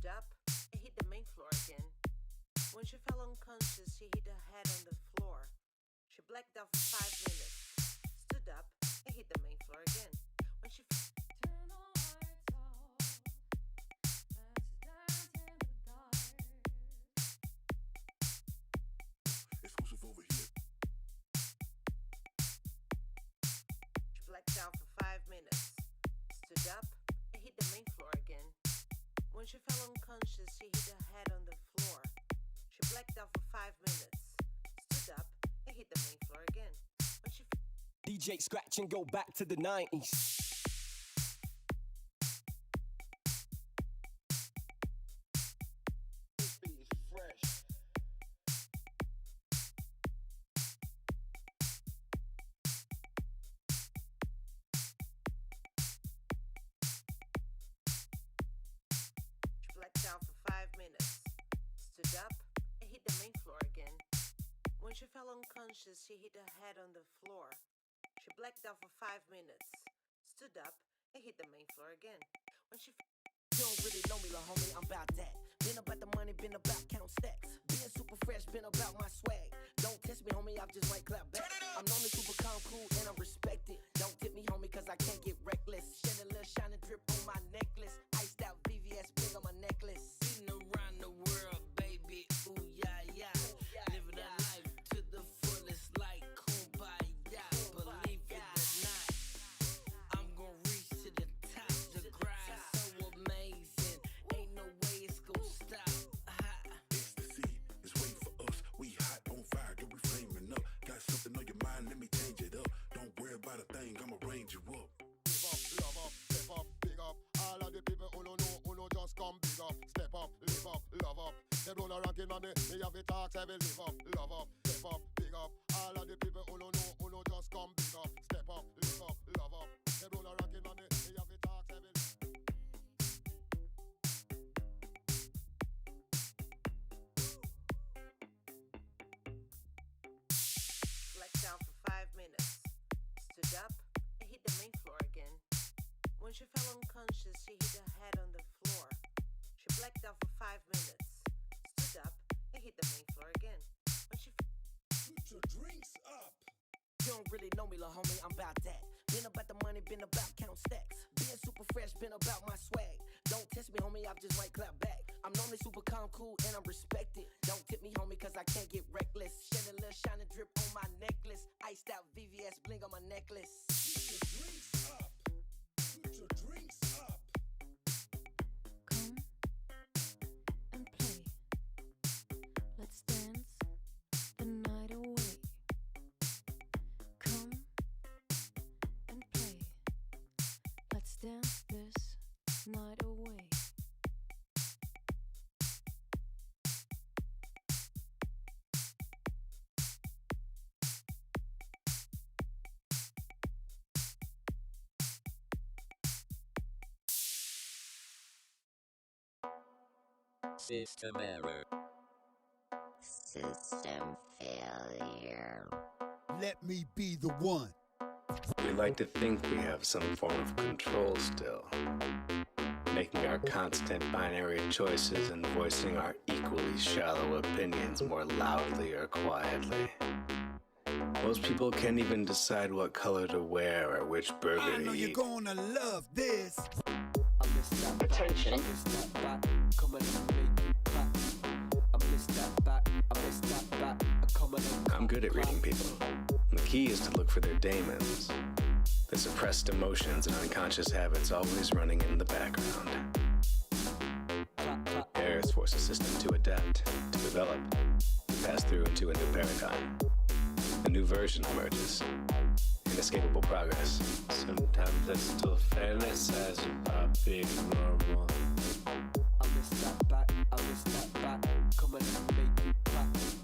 stood up and hit the main floor again. When she fell unconscious, she hit her head on the floor. She blacked out for 5 minutes, stood up and hit the main floor again. When she Turn the lights off, let's dance in the dark. Exclusive over here. She blacked out for 5 minutes, stood up and hit the main floor again. When she fell unconscious, she hit her head on the floor. She blacked out for 5 minutes, stood up and hit the main floor again. When she DJ scratch and go back to the 90s. This beat is fresh. She blacked out for 5 minutes, stood up and hit the main floor again. When she fell unconscious, she hit her head on the floor. She blacked out for 5 minutes, stood up and hit the main floor again. When she You don't really know me, la homie, I'm about that. Been about the money, been about count stacks. Being super fresh, been about my swag. Don't test me, homie, I just might clap back. I'm normally super calm, cool, and I'm respected. Don't tip me, homie, cause I can't get reckless. Shed a little shine and drip on my necklace. Iced out VVS bling on my necklace. Been around the world, baby, ooh, yeah, yeah. Living a life to the fullest like Kumbaya. Believe it or not, I'm gonna reach to the top. The grind so amazing, ain't no way it's gonna stop. It's the seed, it's waiting for us. We hot on fire, get we flaming up. Got something on your mind, let me change it up. Don't worry about a thing, I'ma range you up. Live up, love up, step up, big up. All of the people who don't know, who know just come big up. Step up, live up, love up. They blow the ranking on me have it talks, I will live up, love up, step up, big up. All of the people who don't know, who know just come big up. Step up, live up, love up. They blow the ranking on me have it talks, I will live up. blacked out for 5 minutes, stood up and hit the main floor again. When she fell unconscious, she hit her head on the floor. She blacked out for 5 minutes, stood up and hit the main floor again. When she Put your drinks up. You don't really know me, la homie, I'm about that. Been about the money, been about count stacks. Being super fresh, been about my swag. Don't test me, homie, I just might clap back. I'm normally super calm, cool, and I'm respected. Don't tip me, homie, cause I can't get reckless. Shed a little shine and drip on my necklace. Iced out VVS bling on my necklace. Put your drinks up. Put your drinks up. Come and play. Let's dance the night away. Come and play. Let's dance this night away. System error. System failure. Let me be the one. We like to think we have some form of control still, making our constant binary choices and voicing our equally shallow opinions more loudly or quietly. Most people can't even decide what color to wear or which burger I know to you're eat. gonna love this. Attention. I'm good at reading people. The key is to look for their daemons, the suppressed emotions and unconscious habits always running in the background. Errors force a system to adapt, to develop, to pass through into a new paradigm. A new version emerges. Inescapable progress. Sometimes I still fantasize about being normal.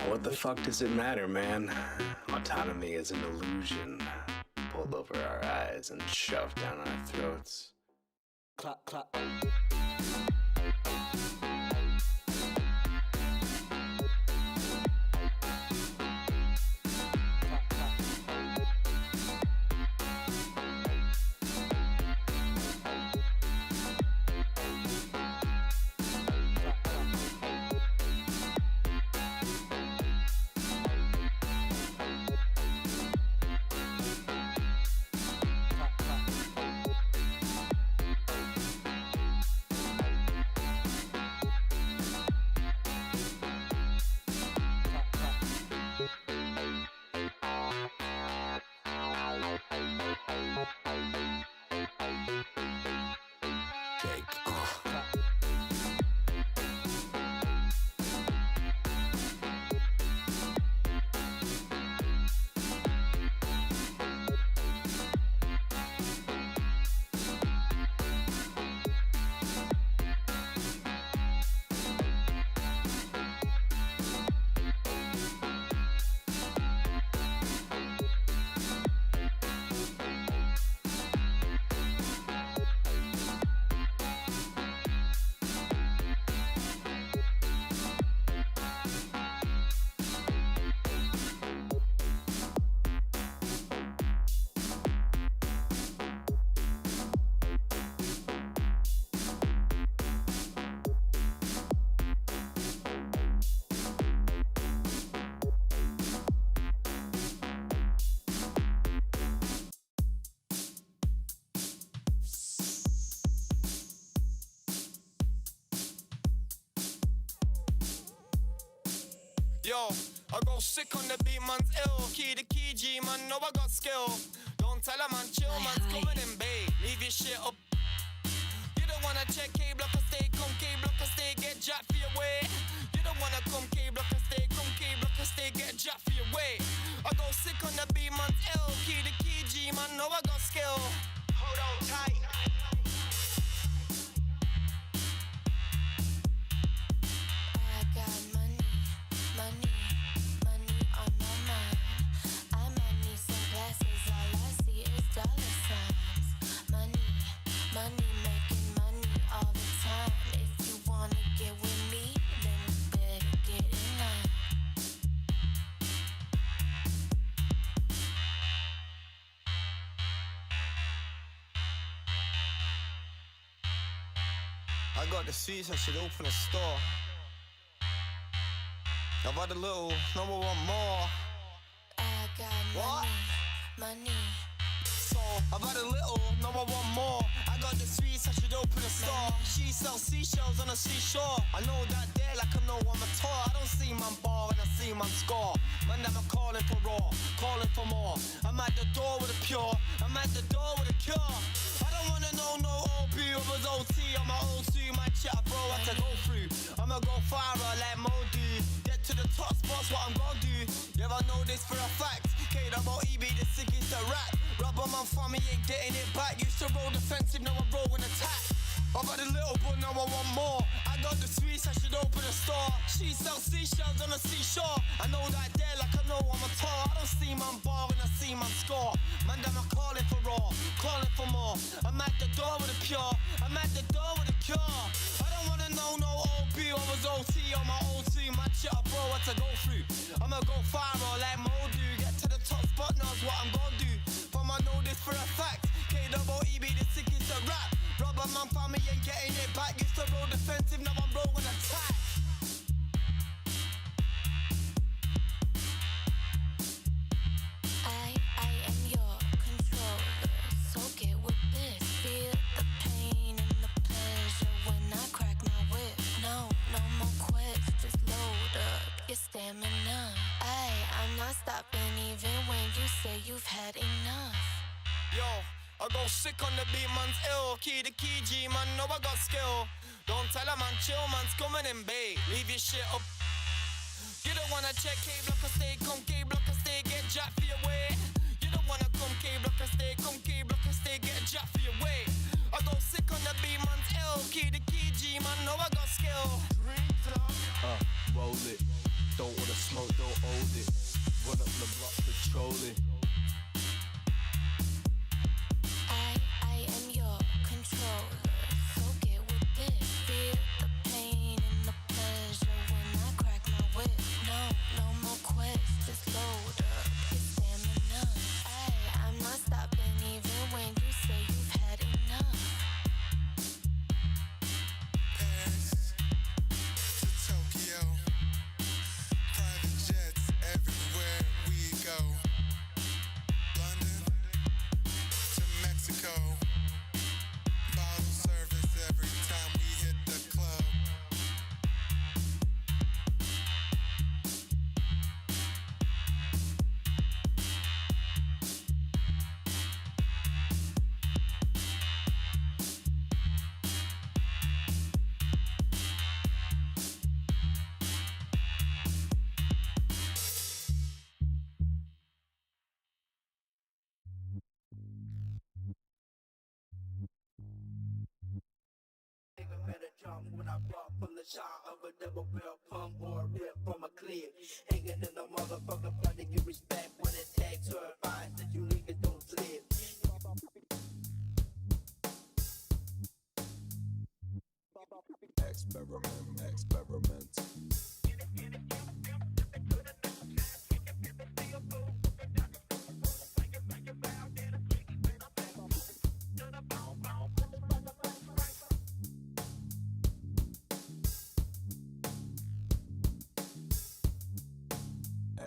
What the fuck does it matter, man? Autonomy is an illusion, pulled over our eyes and shoved down our throats. Clap, clap. Yo, I go sick on the beat, man's ill. Key to key, G, man, know I got skill. Don't tell a man, chill, man's coming in, babe. Leave your shit up. You don't wanna check K-block or stay, come K-block or stay, get jacked for your way. You don't wanna come K-block or stay, come K-block or stay, get jacked for your way. I go sick on the beat, man's ill. Key to key, G, man, know I got skill. Hold on tight. I got money, money, money on my mind. I might need some glasses, all I see is dollar signs. Money, money, making money all the time. If you wanna get with me, then you better get in line. I got the sweets, I should open a store. I've had a little, no more want more. I got What? money, money. So, I've had a little, no I want more. I got the sweets, I should open a store. She sells seashells on the seashore. I know that there like I know I'm a tour. I don't see man bar and I see man score. Man, I'm calling for raw, calling for more. I'm at the door with a pure, I'm at the door with a cure. I don't wanna know no OB or was OT on my O2, my chat bro, I had to go through. I'ma go far like Modi. Get to the top spots, what I'm gonna do. Yeah, I know this for a fact. K-double-E-B, the sickest a rat. Rubber man for me ain't getting it back. Used to roll defensive, now I'm rolling attack. I've had a little but now I want more. I got the sweets, I should open a store. She sells seashells on the seashore. I know that there like I know I'm a tour. I don't see man bar and I see man score. Man, I'm calling for raw, calling for more. I'm at the door with a pure, I'm at the door with a cure. I don't wanna know no OB or was OT on my O2. My chat bro, what to go through. I'ma go far like Modu. Get to the top spot, knows what I'm gonna do. From I know this for a fact. K-double-E-B, the sickest a rap. Rubber man for me ain't getting it back. Used to roll defensive, now I'm rolling attack. I am your controller, so get with this. Feel the pain and the pleasure when I crack my whip. No more quests, just load up your stamina. I'm not stopping even when you say you've had enough. Yo, I go sick on the beat, man's ill. Key to key, G, man, know I got skill. Don't tell a man, chill, man's coming in, babe. Leave your shit up. You don't wanna check K-block or stay, come K-block or stay, get jacked for your way. You don't wanna come K-block or stay, come K-block or stay, get jacked for your way. I go sick on the beat, man's ill. Key to key, G, man, know I got skill. Roll it. Don't wanna smoke, don't hold it. Run up the block, patrol it. I am your controller, so get with this. Feel the pain and the pleasure when I crack my whip. No more quests, just load up your stamina. I'm not stopping even when you say you've had enough. Paris to Tokyo, private jets everywhere we go. London to Mexico, bottle service every time we hit the club. Better jump when I brought from the shot of a double barrel pump or a rip from a clip. Hanging in the motherfucker, trying to get respect when it takes her advice that you niggas don't slip. Experiment.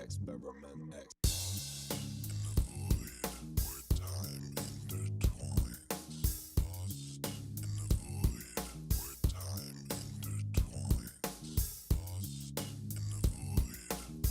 Experiment. Lost in the void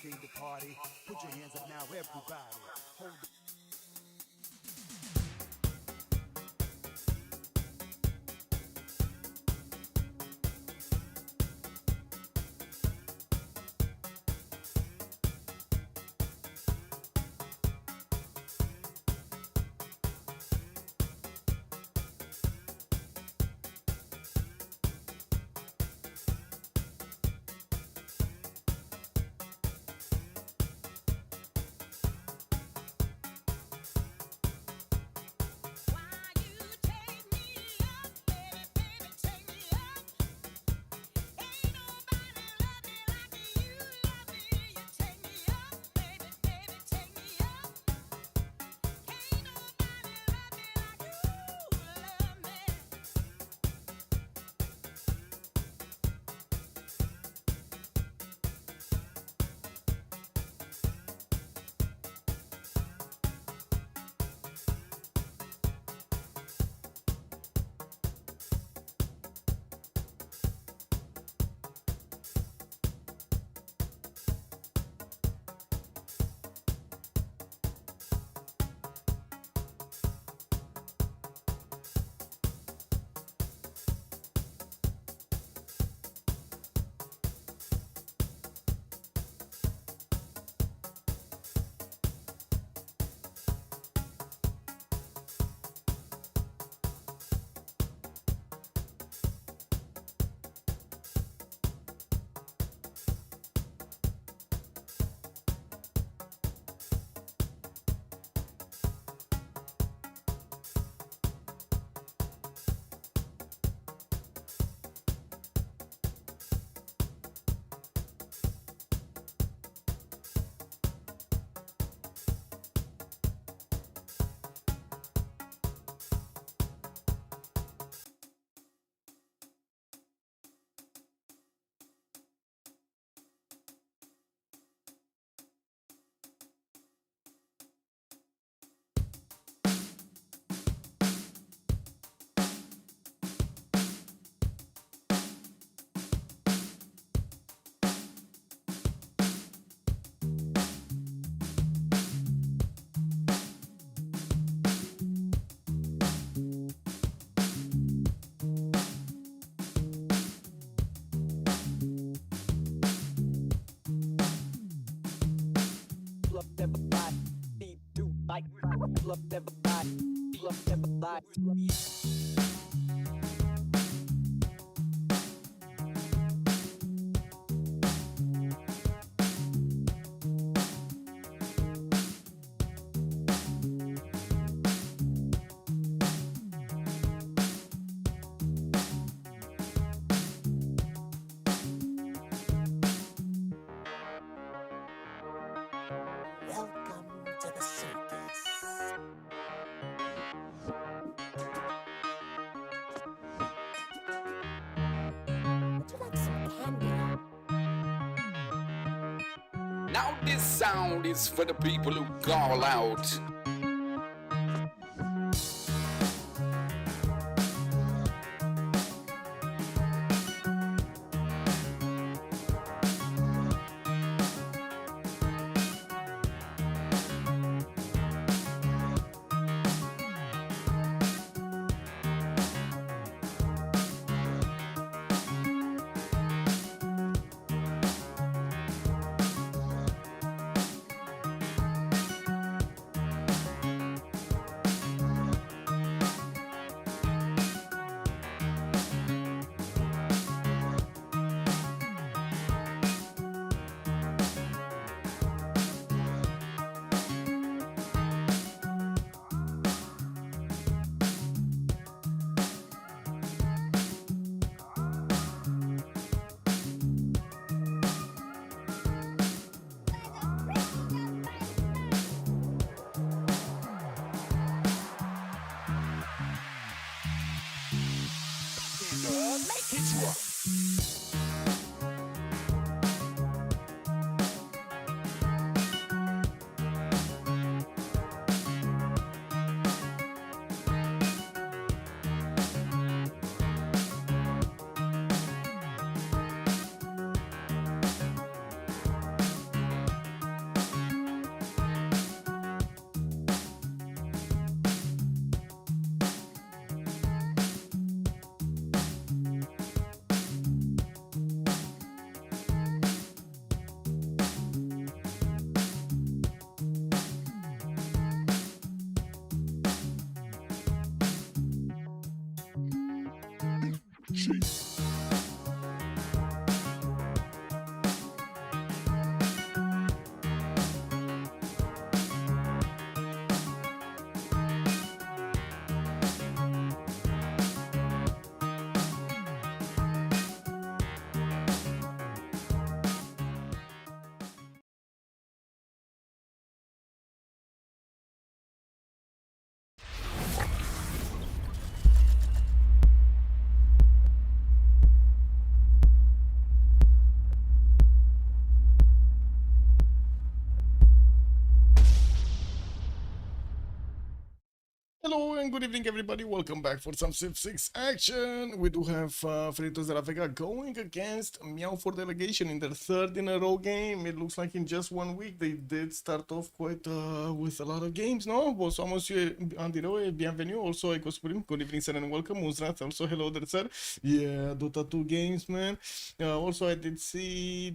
came to party. Put your hands up now, everybody. Hold fluff everybody. See through like fluff everybody. Fluff everybody. Welcome to the circus. Would you like some candy? Now this sound is for the people who call out. Make it rock. Hello and good evening everybody, welcome back for some Civ6 action. We do have Freritos de la Vega going against Meow for Delegation in their third in a row game. It looks like in just 1 week they did start off quite with a lot of games, no? Also, monsieur Andiro, bienvenue. Also, Eco Supreme, good evening sir and welcome. Uzrat, also hello there sir. Yeah, Dota 2 games, man. Also, I did see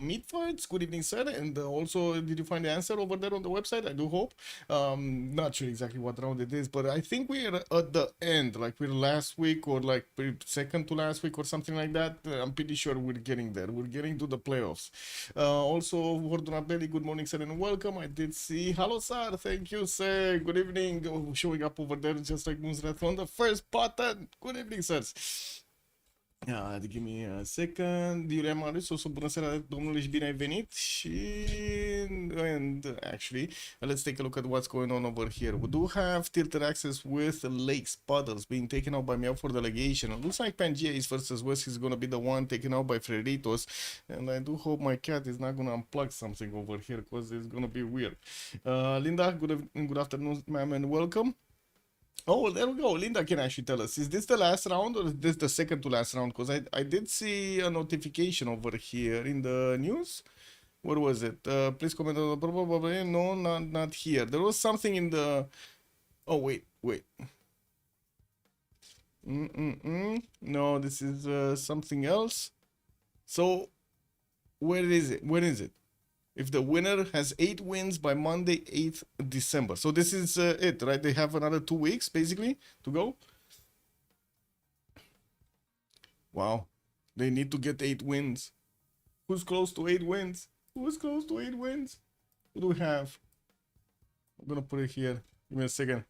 meat fights, good evening sir. And also, did you find the answer over there on the website? I do hope. Not sure exactly what round it is, but I think we're at the end, like we're last week or like second to last week or something like that. I'm pretty sure we're getting there. We're getting to the playoffs. Also, Vordunabelli, good morning sir and welcome. I did see, hello sir, thank you sir, good evening. Showing up over there just like Moonsrat on the first button. Good evening sirs. Give me a second. Iulia Marius, o bună seara domnule și bine ai venit. And actually, let's take a look at what's going on over here. We do have tilted access with lakes, puddles being taken out by Meow for Delegation. It looks like Pangea is versus West is gonna be the one taken out by Freritos. And I do hope my cat is not gonna unplug something over here because it's gonna be weird. Linda, good afternoon, ma'am, and welcome. Oh, there we go. Linda can actually tell us. Is this the last round or is this the second to last round? Because I did see a notification over here in the news. Where was it? Please comment on the probably. No, not here. There was something in the... Oh, wait. No, this is something else. So, where is it? if the winner has 8 wins by Monday, 8th December. So this is it, right? They have another 2 weeks basically to go. Wow, they need to get 8 wins. Who's close to 8 wins? Who's close to 8 wins? What do we have? I'm gonna put it here. Give me a second.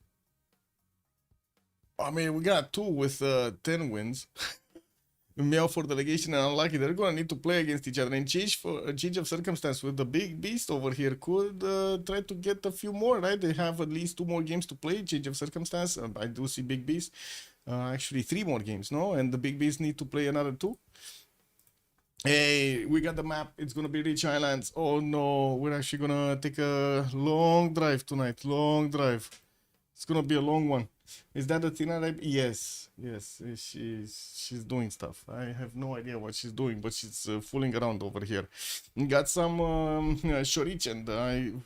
I mean, we got 2 with 10 wins. Meow for Delegation and Unlucky. They're gonna need to play against each other. And change of circumstance with the big beast over here could try to get a few more, right? They have at least 2 more games to play. Change of circumstance. I do see big beast. Actually, 3 more games, no? And the big beast need to play another 2. Hey, we got the map. It's gonna be Rich Islands. Oh no, we're actually gonna take a long drive tonight. Long drive. It's gonna be a long one. Is that Athena? Right? Yes, yes. She's doing stuff. I have no idea what she's doing, but she's fooling around over here. Got some shorich, and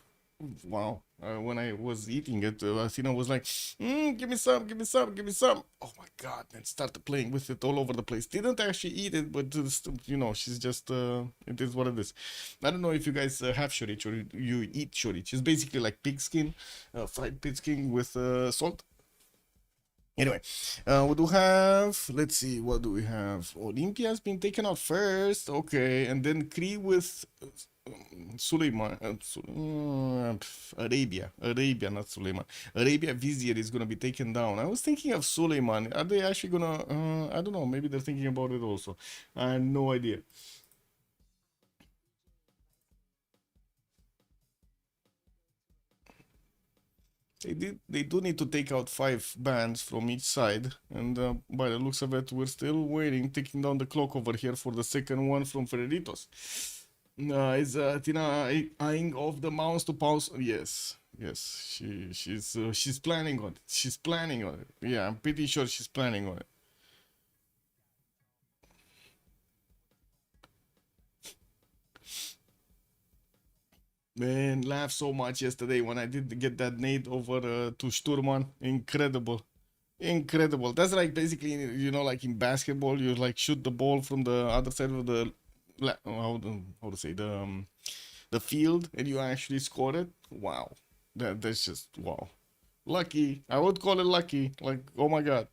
wow. When I was eating it, Athena was like, give me some, give me some, give me some. Oh my God, and started playing with it all over the place. Didn't actually eat it, but you know, she's just, it is what it is. I don't know if you guys have shorich or you eat shorich. It's basically like pig skin, fried pig skin with salt. Anyway, we do have, let's see, what do we have? Olympia's been taken out first, okay, and then Cree with Suleiman, Arabia, not Suleiman. Arabia Vizier is gonna be taken down. I was thinking of Suleiman. Are they actually gonna? I don't know. Maybe they're thinking about it also. I have no idea. They do need to take out 5 bands from each side, and by the looks of it, we're still waiting, ticking down the clock over here for the second one from Freritos. Is Tina eyeing off the mouse to pause? Yes, yes, she's planning on it. She's planning on it. Yeah, I'm pretty sure she's planning on it. Man, laughed so much yesterday when I did get that nade over to Sturman. Incredible. Incredible. That's like basically, you know, like in basketball, you like shoot the ball from the other side of the how to say the field, and you actually score it. Wow, that's just wow. Lucky. I would call it lucky. Like, oh my God.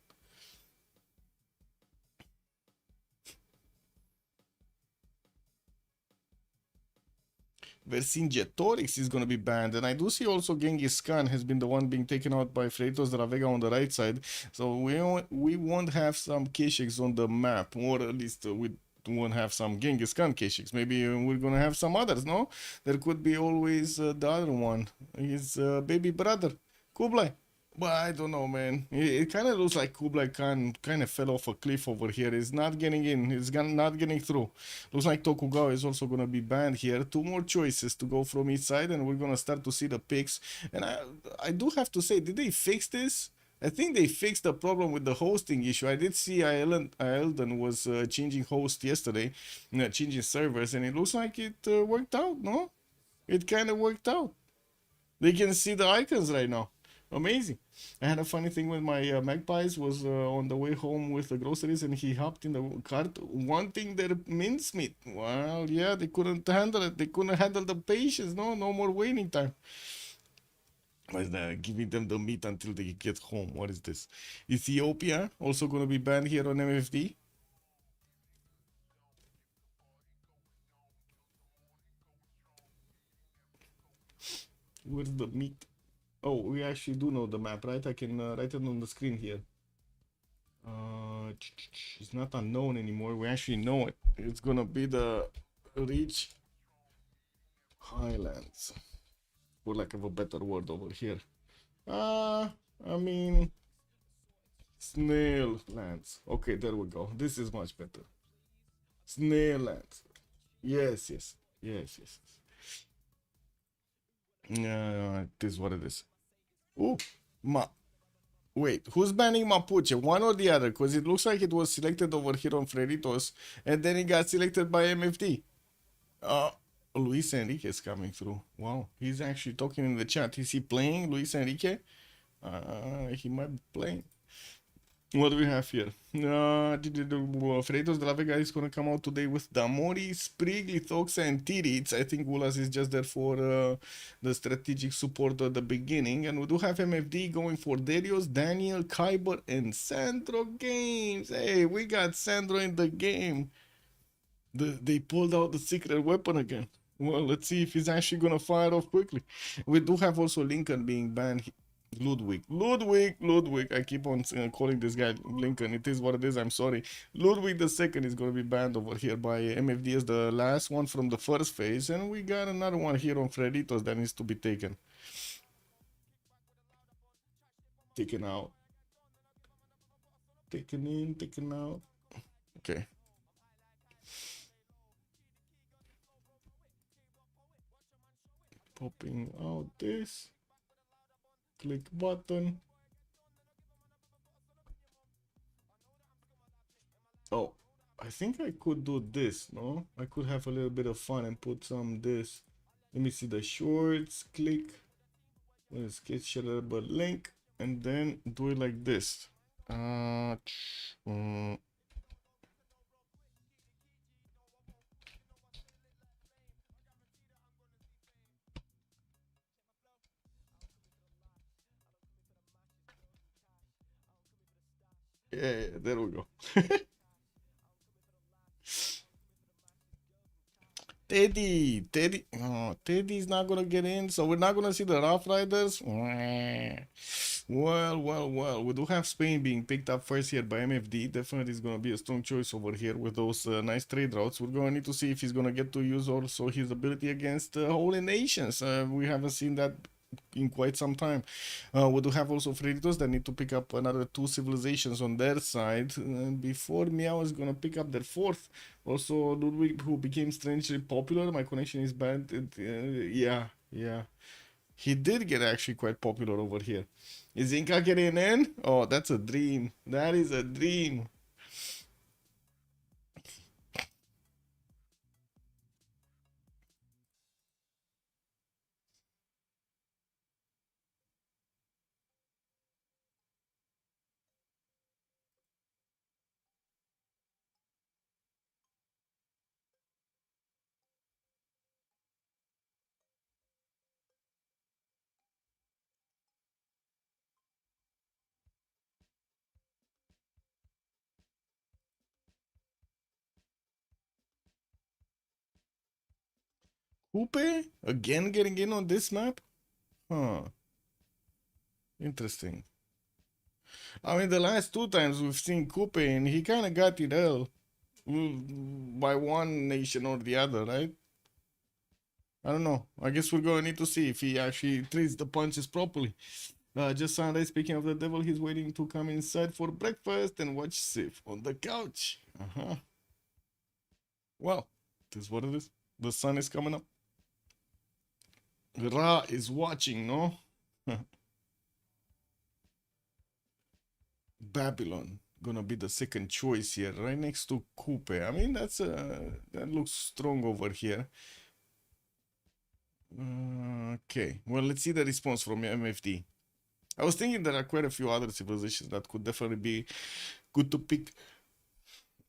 Vercingetorix is going to be banned, and I do see also Genghis Khan has been the one being taken out by Freritos de Vega on the right side, so we won't have some Keshiks on the map, or at least we won't have some Genghis Khan Keshiks. Maybe we're going to have some others, no? There could be always the other one, his baby brother, Kublai. But I don't know, man. It kind of looks like Kublai Khan kind of fell off a cliff over here. He's not getting in. He's not getting through. Looks like Tokugawa is also going to be banned here. 2 more choices to go from each side, and we're going to start to see the picks. And I do have to say, did they fix this? I think they fixed the problem with the hosting issue. I did see Aelden was changing host yesterday, changing servers, and it looks like it worked out, no? It kind of worked out. They can see the icons right now. Amazing. I had a funny thing with my magpies was on the way home with the groceries, and he hopped in the cart wanting their mincemeat. Well, yeah, they couldn't handle it. They couldn't handle the patience. No more waiting time. Was giving them the meat until they get home. What is this? Ethiopia also going to be banned here on MFD. Where's the meat? Oh, we actually do know the map, right? I can write it on the screen here. It's not unknown anymore. We actually know it. It's gonna be the Rich Highlands, for lack of a better word over here. I mean, Snail Lands. Okay, there we go. This is much better. Snail Lands. Yes. Yeah, it is what it is. Oh, wait, who's banning Mapuche? One or the other? Because it looks like it was selected over here on Freritos, and then it got selected by MFD. Luis Enrique is coming through. Wow, he's actually talking in the chat. Is he playing, Luis Enrique? He might be playing. What do we have here? Freritos de la Vega is gonna come out today with Damori, Sprig, Lithoxa, and Tirits. I think Ulas is just there for the strategic support at the beginning. And we do have MFD going for Darius, Daniel, Kyber, and Sandro Games. Hey, we got Sandro in the game. They pulled out the secret weapon again. Well, let's see if he's actually gonna fire off quickly. We do have also Lincoln being banned. Ludwig. I keep on calling this guy Lincoln. It is what it is. I'm sorry. Ludwig the second is going to be banned over here by MFD as the last one from the first phase. And we got another one here on Freritos that needs to be taken. Taken out. Taken in, taken out. Okay. Popping out this. Click button. Oh, I think I could do this, no? I could have a little bit of fun and put some this. Let me see the shorts, click. Let's get shareable link and then do it like this. Yeah, there we go. Teddy, oh, Teddy's not gonna get in, so we're not gonna see the Rough Riders. Well, we do have Spain being picked up first here by MFD. Definitely is gonna be a strong choice over here with those nice trade routes. We're gonna need to see if he's gonna get to use also his ability against Holy Nations. We haven't seen that in quite some time. We do have also Freritos that need to pick up another 2 civilizations on their side before Meow is gonna pick up their 4th. Also Ludwig, who became strangely popular. My connection is bad. Yeah. He did get actually quite popular over here. Is Inca getting in? Oh, that's a dream. That is a dream. Coupe? Again getting in on this map? Huh. Interesting. I mean, the last 2 times we've seen Coupe and he kind of got it all by one nation or the other, right? I don't know. I guess we're going to need to see if he actually treats the punches properly. Just Sunday, speaking of the devil, he's waiting to come inside for breakfast and watch Civ on the couch. Well, this is what it is. The sun is coming up. Ra is watching, no? Babylon gonna be the second choice here, right next to Coupe. I mean, that looks strong over here. Okay, well, let's see the response from MFD. I was thinking there are quite a few other civilizations that could definitely be good to pick.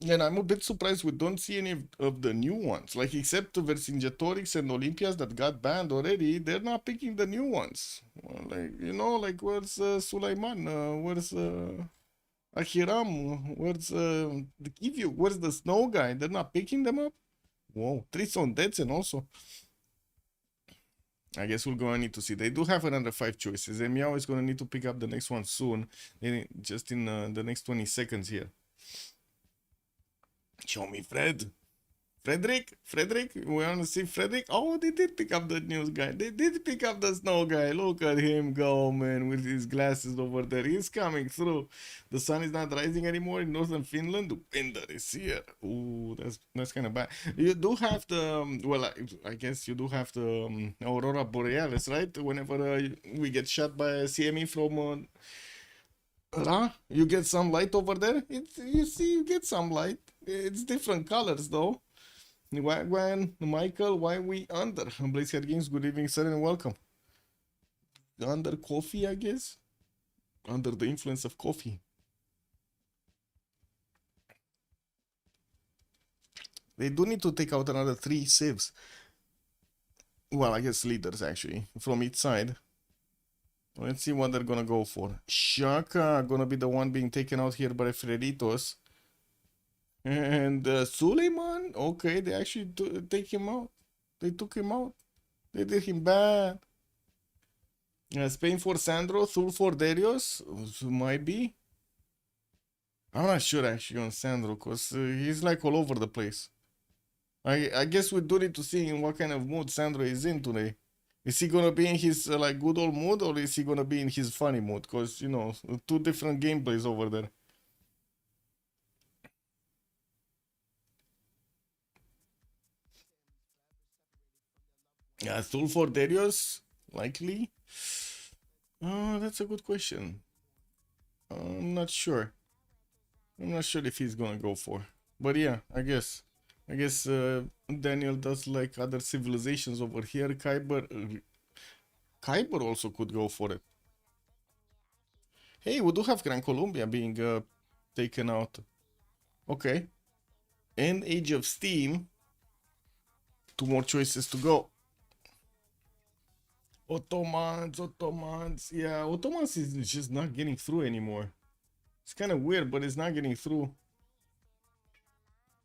And I'm a bit surprised we don't see any of the new ones. Like, except Vercingetorix and Olympias that got banned already, they're not picking the new ones. Well, like, you know, like, where's Sulaiman? Where's Ahiram? Where's the Kivyu? Where's the Snow guy? They're not picking them up? Whoa, Trison Detsen also. I guess we're gonna need to see. They do have another 5 choices. And Meow is gonna need to pick up the next one soon. Just in the next 20 seconds here. Show me Frederick, we want to see Frederick. Oh, they did pick up the news guy. They did pick up the snow guy. Look at him go, man, with his glasses over there. He's coming through. The sun is not rising anymore in northern Finland. The winter is here. Ooh, that's kind of bad. You do have the, well, I guess you do have the Aurora Borealis, right? Whenever we get shot by a CME from... you get some light over there? You see, you get some light. It's different colors, though. Wagwan, Michael, why we under? Blazehead Games, good evening, sir, and welcome. Under coffee, I guess? Under the influence of coffee. They do need to take out another 3 civs. Well, I guess leaders actually from each side. Let's see what they're gonna go for. Shaka gonna be the one being taken out here by Freritos. And Suleiman, okay, they actually take him out. They took him out. They did him bad. Spain for Sandro, Thul for Darius, might be. I'm not sure actually on Sandro, because he's like all over the place. I guess we do need to see in what kind of mood Sandro is in today. Is he gonna be in his like good old mood, or is he gonna be in his funny mood? Because, you know, 2 different gameplays over there. Yeah, Thul for Darius, likely. That's a good question. I'm not sure. I'm not sure if he's gonna go for. But yeah, I guess Daniel does like other civilizations over here. Kyber also could go for it. Hey, we do have Gran Colombia being taken out. Okay. And Age of Steam. 2 more choices to go. Ottomans. Yeah, Ottomans is just not getting through anymore. It's kind of weird, but it's not getting through.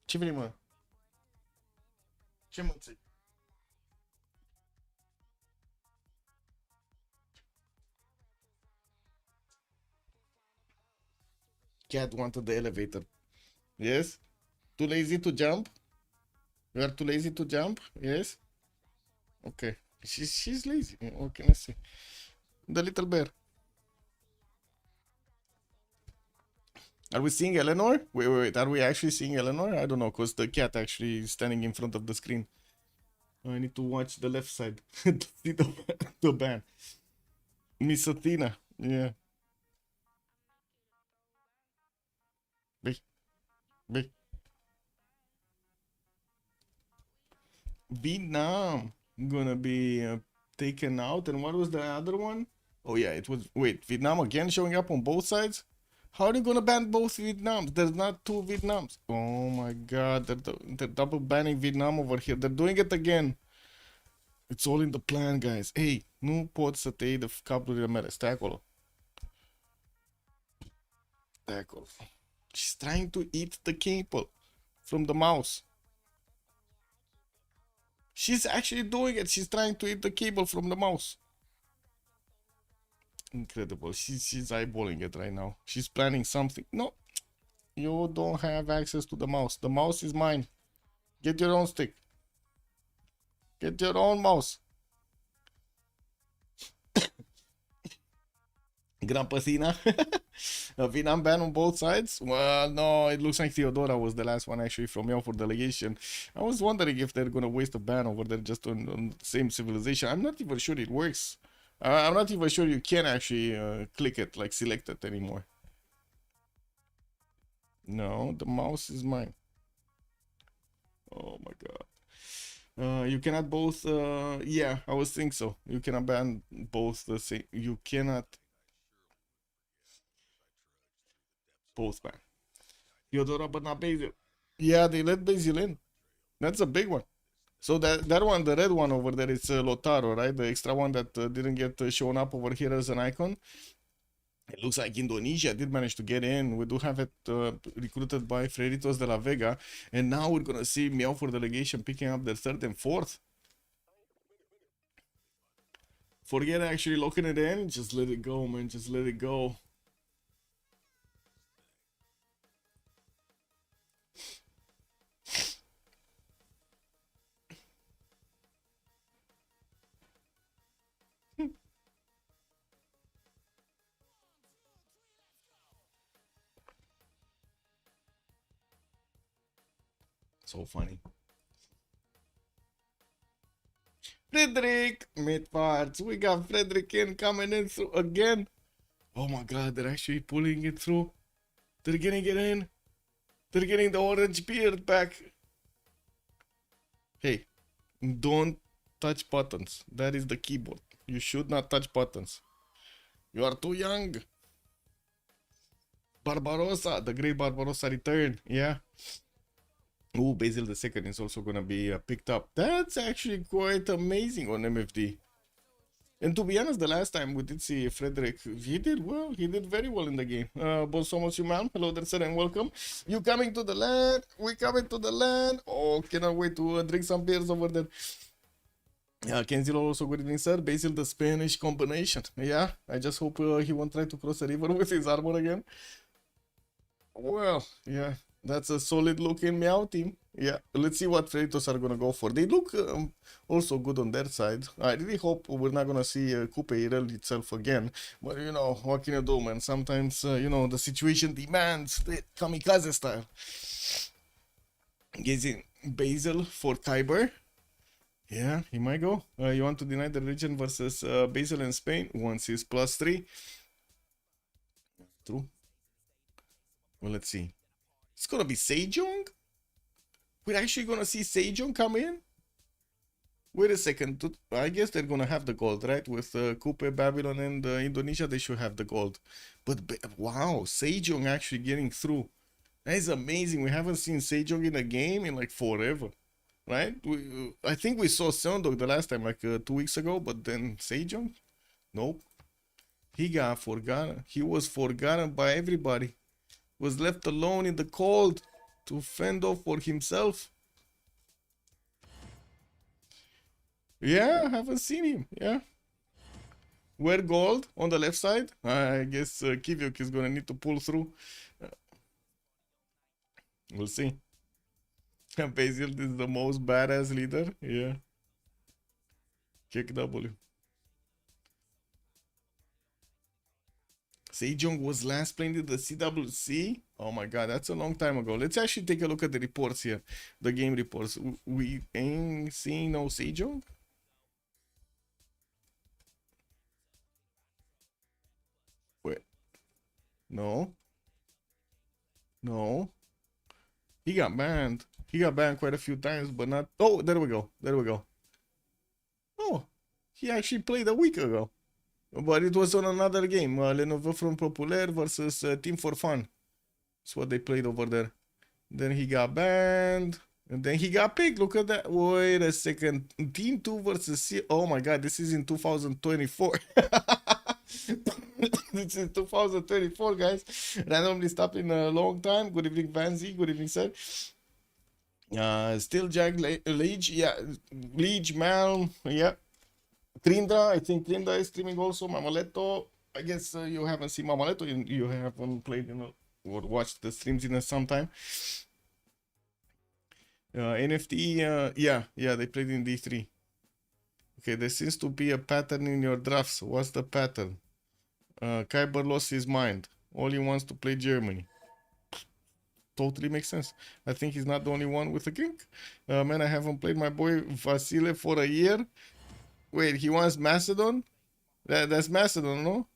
Ce vrei, mă? Ce mă ții? Cat wanted the elevator. Yes? Too lazy to jump? You are too lazy to jump? Yes? Okay. She's lazy. What can I say? The little bear. Are we seeing Eleanor? Wait. Are we actually seeing Eleanor? I don't know, because the cat actually is standing in front of the screen. I need to watch the left side to see the ban. Miss Athena. Yeah. Big. Vietnam gonna be taken out. And what was the other one? Oh yeah, it was. Wait, Vietnam again showing up on both sides? How are you gonna ban both Vietnams? There's not 2 Vietnams. Oh my god, they're double banning Vietnam over here. They're doing it again. It's all in the plan, guys. Hey, nu pot să te iei de cablurile mele. Stai acolo. Stai acolo. She's trying to eat the cable from the mouse. She's actually doing it. She's trying to eat the cable from the mouse. Incredible. She's eyeballing it right now. She's planning something. No, you don't have access to the mouse. The mouse is mine. Get your own stick. Get your own mouse. Grampăsina. Vietnam ban on both sides? Well, no, it looks like Theodora was the last one actually from Meow for Delegation. I was wondering if they're gonna waste a ban over there just on the same civilization. I'm not even sure it works. I'm not even sure you can actually click it, like select it anymore. No, the mouse is mine. Oh my god. You cannot both, yeah, I was thinking so. You cannot ban both the same, you cannot both ban. Theodora, but not Basil. Yeah, they let Basil in. That's a big one. So that one, the red one over there, is Lotaro, right? The extra one that didn't get shown up over here as an icon. It looks like Indonesia did manage to get in. We do have it recruited by Freritos de la Vega. And now we're going to see Meow for Delegation picking up their 3rd and 4th. Forget actually locking it in. Just let it go, man. Just let it go. So funny. Frederick, mid parts. We got Frederick in coming in through again. Oh my god, they're actually pulling it through. They're getting it in. They're getting the orange beard back. Hey, don't touch buttons. That is the keyboard. You should not touch buttons. You are too young. Barbarossa, the great Barbarossa return. Yeah. Oh, Basil the second is also gonna be picked up. That's actually quite amazing on MFD. And to be honest, the last time we did see Frederick, he did well. He did very well in the game. Bonsomos, you man. Hello there, sir, and welcome. You coming to the land? We coming to the land. Oh, cannot wait to drink some beers over there. Kenzilo also, good evening, sir. Basil the Spanish combination. Yeah, I just hope he won't try to cross the river with his armor again. Well, yeah, that's a solid looking Meow team. Yeah, let's see what Freritos are gonna go for. They look also good on their side. I really hope we're not gonna see Coupe IRL itself again. But you know, what can you do, man? Sometimes, you know, the situation demands the kamikaze style. Gazing Basil for Kyber. Yeah, he might go. You want to deny the region versus Basil and Spain? Once is +3. True. Well, let's see. It's gonna be Sejong? We're actually gonna see Sejong come in? Wait a second. I guess they're gonna have the gold, right? With Coupe, Babylon, and Indonesia, they should have the gold. But wow, Sejong actually getting through. That is amazing. We haven't seen Sejong in a game in like forever. Right? I think we saw Sundog the last time, like 2 weeks ago, but then Sejong? Nope. He got forgotten. He was forgotten by everybody. Was left alone in the cold to fend off for himself. Yeah, I haven't seen him. Yeah. Where gold on the left side? I guess Kivyuk is gonna need to pull through. We'll see. Basil is the most badass leader. Yeah. Kick W. Sejong was last playing in the CWC. Oh my god, that's a long time ago. Let's actually take a look at the reports here. The game reports. We ain't seeing no Sejong? Wait. No. No. He got banned. He got banned quite a few times, but not... Oh, there we go. There we go. Oh, he actually played a week ago. But it was on another game. Lenovo from Populaire versus Team for Fun. That's what they played over there. Then he got banned. And then he got picked. Look at that. Wait a second. Team 2 versus C... Oh my god, this is in 2024. This is 2024, guys. Randomly stopped in a long time. Good evening, Vanzi. Good evening, sir. Still Jack Leech. Yeah. Leech, Mal. Yeah. Trindra. I think Trindra is streaming also. Mamaletto. I guess you haven't seen Mamaletto. You haven't played, you know, or watched the streams in some time. NFT. Yeah, they played in D3. Okay, there seems to be a pattern in your drafts. What's the pattern? Kyber lost his mind. All he wants to play Germany. Totally makes sense. I think he's not the only one with a kink. Man, I haven't played my boy Vasile for a year. Wait, he wants Macedon? That's Macedon, no?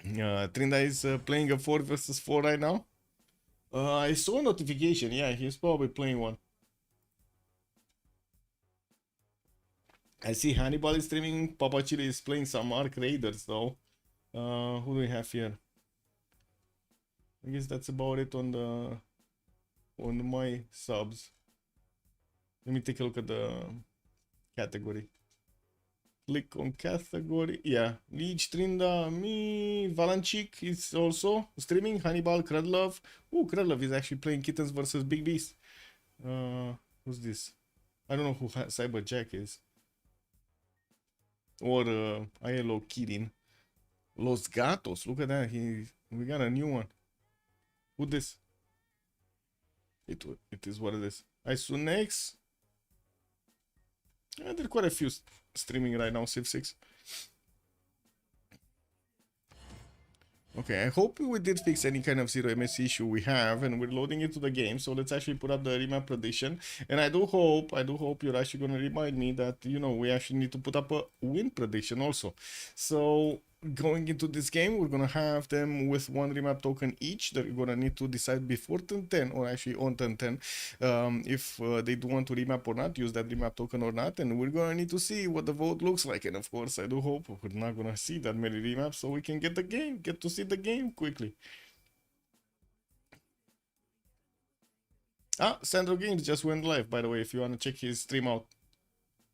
Trinda is playing a 4 versus 4 right now. I saw a notification. Yeah, he's probably playing one. I see Hannibal is streaming. Papa Chile is playing some Ark Raiders though. Who do we have here? I guess that's about it on my subs. Let me take a look at the category. Click on category. Yeah, Leech, Trinda, me, Valanchik is also streaming. Hannibal, Kredlov. Oh, Kredlov is actually playing Kittens versus Big Beast. Who's this? I don't know who Cyberjack is. Or ILO Kidding. Los Gatos. Look at that. We got a new one. Who this? It is what it is. Isunex. There are quite a few streaming right now, Civ6. Okay, I hope we did fix any kind of 0ms issue we have, and we're loading it to the game. So let's actually put up the remap prediction. And I do hope you're actually gonna remind me that, you know, we actually need to put up a win prediction also. So going into this game, we're gonna have them with one remap token each. They're gonna need to decide before turn 10, or actually on turn 10, if they do want to remap or not, use that remap token or not. And we're gonna need to see what the vote looks like. And of course, I do hope we're not gonna see that many remaps, so we can get to see the game quickly. Ah, Sandro Games just went live, by the way, if you want to check his stream out.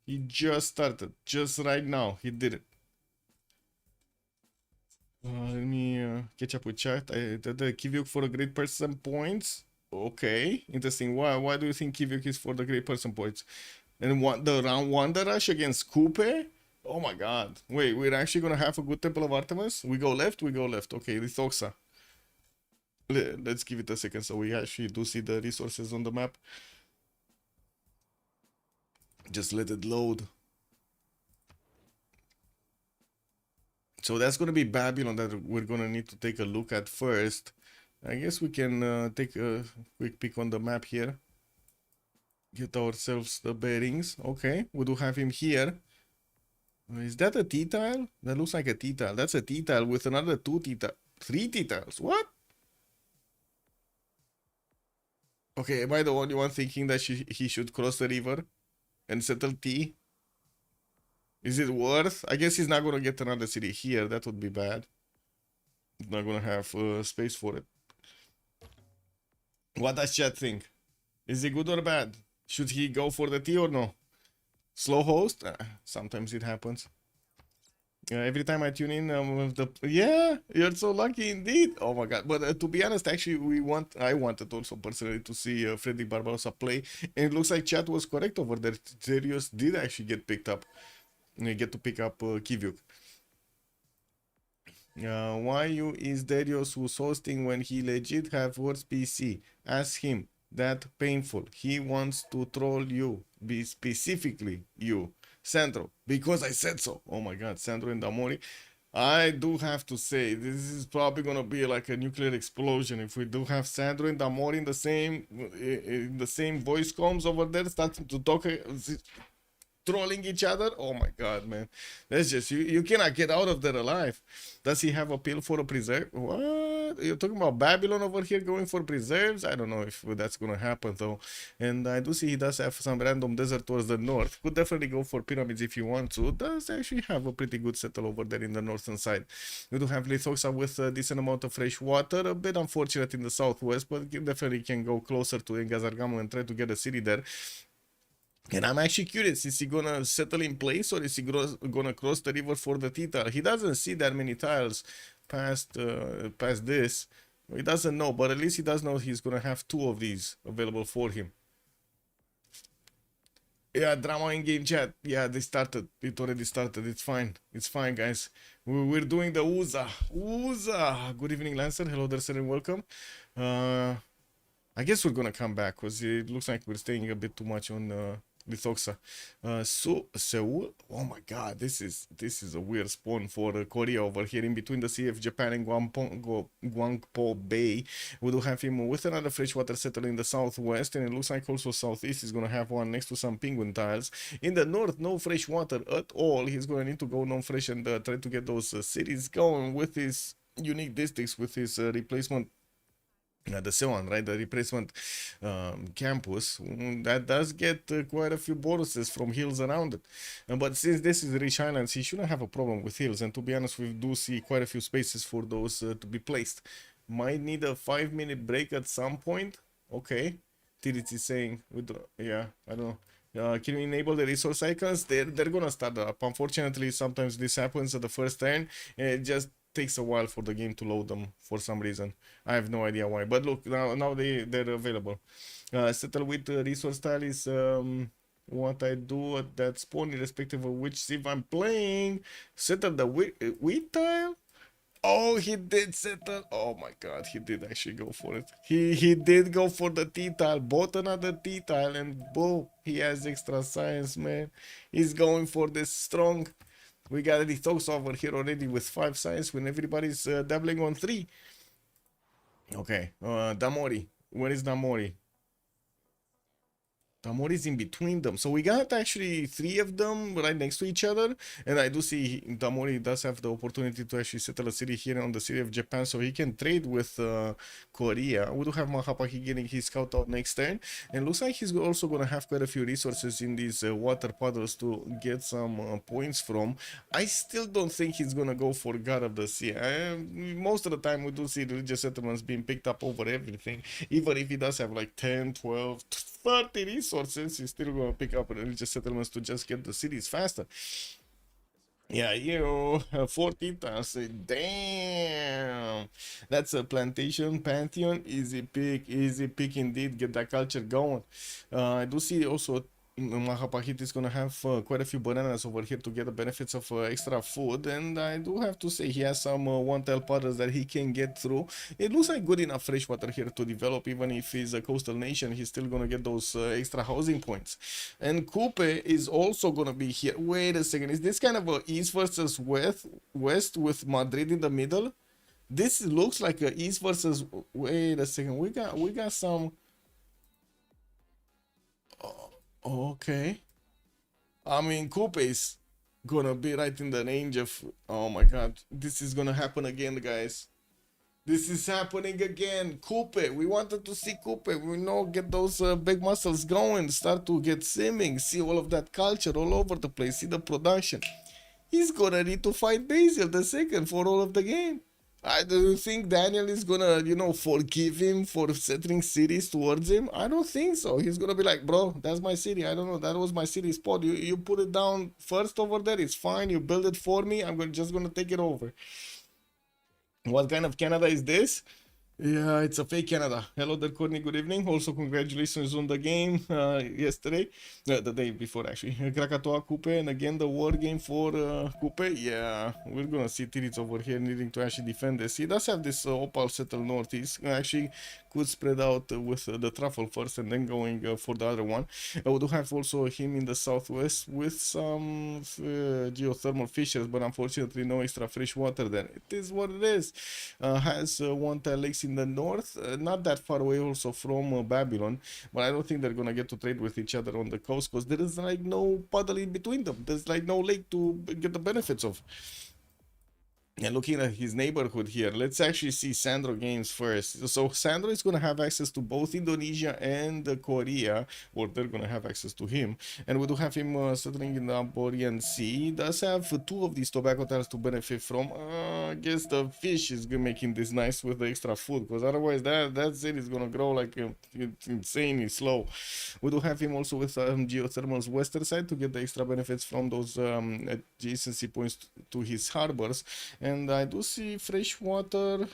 He just started, just right now, he did it. Let me catch up with chat. The Kivyuk for a great person points. Okay, interesting. Why do you think Kivyuk is for the great person points? And the round one the rush against Coupe? Oh my god. Wait, we're actually gonna have a good Temple of Artemis? We go left, we go left. Okay, Lithoxa. Let's give it a second so we actually do see the resources on the map. Just let it load. So that's gonna be Babylon that we're gonna need to take a look at first. I guess we can take a quick peek on the map here. Get ourselves the bearings. Okay, we do have him here. Is that a T-tile? That looks like a T-tile. That's a T-tile with another 2 T-tile. 3 T-tiles. What? Okay, am I the only one thinking that he should cross the river and settle T? Is it worth? I guess he's not gonna get another city here. That would be bad. He's not gonna have space for it. What does chat think? Is it good or bad? Should he go for the T or no? Slow host? Sometimes it happens. Every time I tune in with the... Yeah, you're so lucky indeed. Oh my god. But to be honest, actually, I wanted also personally to see Frederick Barbarossa play. And it looks like chat was correct over there. Darius did actually get picked up. Get to pick up Kivyuk. Why is Darius who's hosting when he legit have worse PC? Ask him. That painful. He wants to troll you. Be specifically you. Sandro. Because I said so. Oh my god, Sandro and Damori. I do have to say, this is probably gonna be like a nuclear explosion if we do have Sandro and Damori in the same voice comms over there, starting to talk, trolling each other. Oh my god, man, that's just you cannot get out of there alive. Does he have a pill for a preserve? What, you're talking about Babylon over here going for preserves? I don't know if that's gonna happen though. And I do see he does have some random desert towards the north. Could definitely go for pyramids if you want to. Does actually have a pretty good settle over there in the northern side. We do have Lithoxa with a decent amount of fresh water, a bit unfortunate in the southwest, but definitely can go closer to Engazargamo and try to get a city there. And I'm actually curious, is he gonna settle in place or is he gonna cross the river for the T-tile? He doesn't see that many tiles past this. He doesn't know, but at least he does know he's gonna have 2 of these available for him. Yeah, drama in game chat. Yeah, they started. It already started. It's fine. It's fine, guys. We're doing the Uza. Uza! Good evening, Lancer. Hello there, sir, and welcome. I guess we're gonna come back because it looks like we're staying a bit too much on Lithoxa. Seoul. Oh my god, this is a weird spawn for Korea over here in between the Sea of Japan and Gwangpo Bay. We do have him with another freshwater settle in the southwest, and it looks like also southeast is gonna have one next to some penguin tiles. In the north, no fresh water at all. He's gonna need to go non-fresh and try to get those cities going with his unique districts, with his replacement. The Sewan, right, the replacement campus, that does get quite a few bonuses from hills around it. But since this is Rich Islands, he shouldn't have a problem with hills. And to be honest, we do see quite a few spaces for those to be placed. Might need a 5-minute break at some point. Okay. Tirit is saying, yeah, I don't know. Can you enable the resource icons? They're gonna start up. Unfortunately, sometimes this happens at the first turn. It just takes a while for the game to load them for some reason. I have no idea why, but look, now they're available. Settle with resource tile is what I do at that spawn, irrespective of which civ I'm playing. Settle the wheat tile. Oh, he did settle. Oh my god, he did actually go for it. He did go for the T-tile, bought another T-tile, and boom, he has extra science, man. He's going for this strong. We got the talks over here already with 5 science when everybody's dabbling on 3. Okay, Damori. Where is Damori? Tamori is in between them. So we got actually 3 of them right next to each other. And I do see Tamori does have the opportunity to actually settle a city here on the city of Japan. So he can trade with Korea. We do have Mahapaki getting his scout out next turn. And looks like he's also going to have quite a few resources in these water puddles to get some points from. I still don't think he's going to go for God of the Sea. Most of the time we do see religious settlements being picked up over everything. Even if he does have like 10, 12, 30 resources, he's still gonna pick up religious settlements to just get the cities faster. Yeah, 14,000. Damn, that's a plantation pantheon. Easy pick indeed. Get that culture going. I do see also Mahapahit is gonna have quite a few bananas over here to get the benefits of extra food, and I do have to say he has some one-tail puddles that he can get through. It looks like good enough freshwater here to develop. Even if he's a coastal nation, he's still gonna get those extra housing points. And Coupe is also gonna be here. Wait a second, is this kind of a east versus west with Madrid in the middle? This looks like a east versus. Wait a second, we got some. Okay. I mean, Coupe is gonna be right in the range of. Oh my god, this is gonna happen again, guys. This is happening again. Coupe, we wanted to see Coupe. We know, get those big muscles going, start to get simming, see all of that culture all over the place, see the production. He's gonna need to fight Basil the second for all of the game. I don't think Daniel is gonna, forgive him for settling cities towards him. I don't think so. He's gonna be like, bro, that's my city. I don't know. That was my city spot. You put it down first over there. It's fine. You build it for me. I'm just gonna take it over. What kind of Canada is this? Yeah, it's a fake Canada. Hello there, Courtney. Good evening. Also, congratulations on the game yesterday. The day before, actually. Krakatoa Coupe, and again the war game for Coupe. Yeah, we're gonna see Tirits over here needing to actually defend this. He does have this Opal settle northeast. Actually, could spread out with the truffle first and then going for the other one. We do have also him in the southwest with some geothermal fissures, but unfortunately no extra fresh water there. It is what it is. Has one lakes in the north, not that far away also from Babylon, but I don't think they're gonna get to trade with each other on the coast because there is like no puddle in between them. There's like no lake to get the benefits of. And looking at his neighborhood here, let's actually see Sandro games first. So Sandro is going to have access to both Indonesia and Korea, or they're going to have access to him. And we do have him settling in the Amborian Sea. He does have 2 of these tobacco tiles to benefit from. I guess the fish is making this nice with the extra food, because otherwise that city is going to grow like insanely slow. We do have him also with geothermal's western side to get the extra benefits from those adjacency points to his harbors. And I do see fresh water.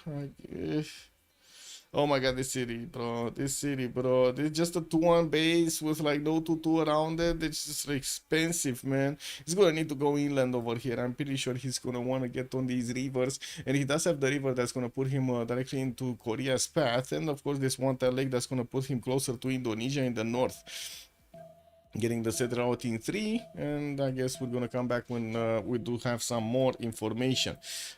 Oh my god, this city, bro. This is just a 2-1 base with like no 2-2 around it. It's just expensive, man. He's gonna need to go inland over here. I'm pretty sure he's gonna want to get on these rivers. And he does have the river that's gonna put him directly into Korea's path. And of course, this one lake that's gonna put him closer to Indonesia in the north. Getting the set out in 3, and I guess we're gonna come back when we do have some more information.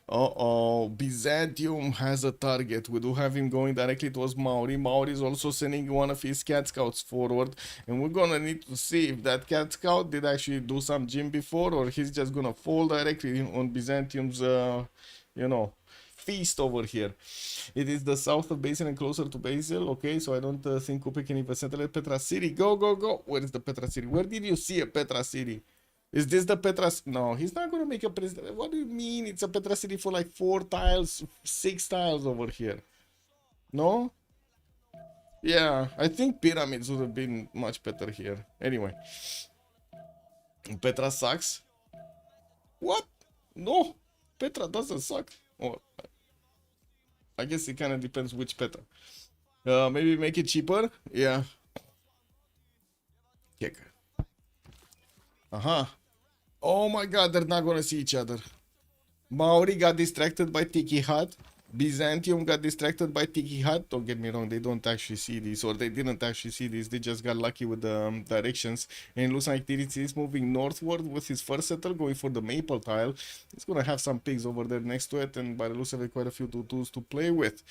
Byzantium has a target. We do have him going directly towards Maori. Maori is also sending one of his cat scouts forward, and we're gonna need to see if that cat scout did actually do some gym before, or he's just gonna fall directly on Byzantium's feast over here. It is the south of Basil and closer to Basil. Okay, so I don't think Coupe can even settle at Petra City. Go. Where is the Petra City? Where did you see a Petra City? Is this the Petra? No, he's not gonna make a president. What do you mean? It's a Petra City for like 4 tiles, 6 tiles over here. No? Yeah, I think pyramids would have been much better here. Anyway. Petra sucks. What? No, Petra doesn't suck. Oh, I guess it kind of depends which Petra. Maybe make it cheaper. Yeah. Kick. Oh my god, they're not gonna see each other. Maori got distracted by Tiki Hut. Byzantium got distracted by Tiki Hut. Don't get me wrong, they don't actually see these, or they didn't actually see these. They just got lucky with the directions. And it looks like Tirits is moving northward with his first settle, going for the maple tile. He's gonna have some pigs over there next to it, and by the looks of it, quite a few 2-2s to play with.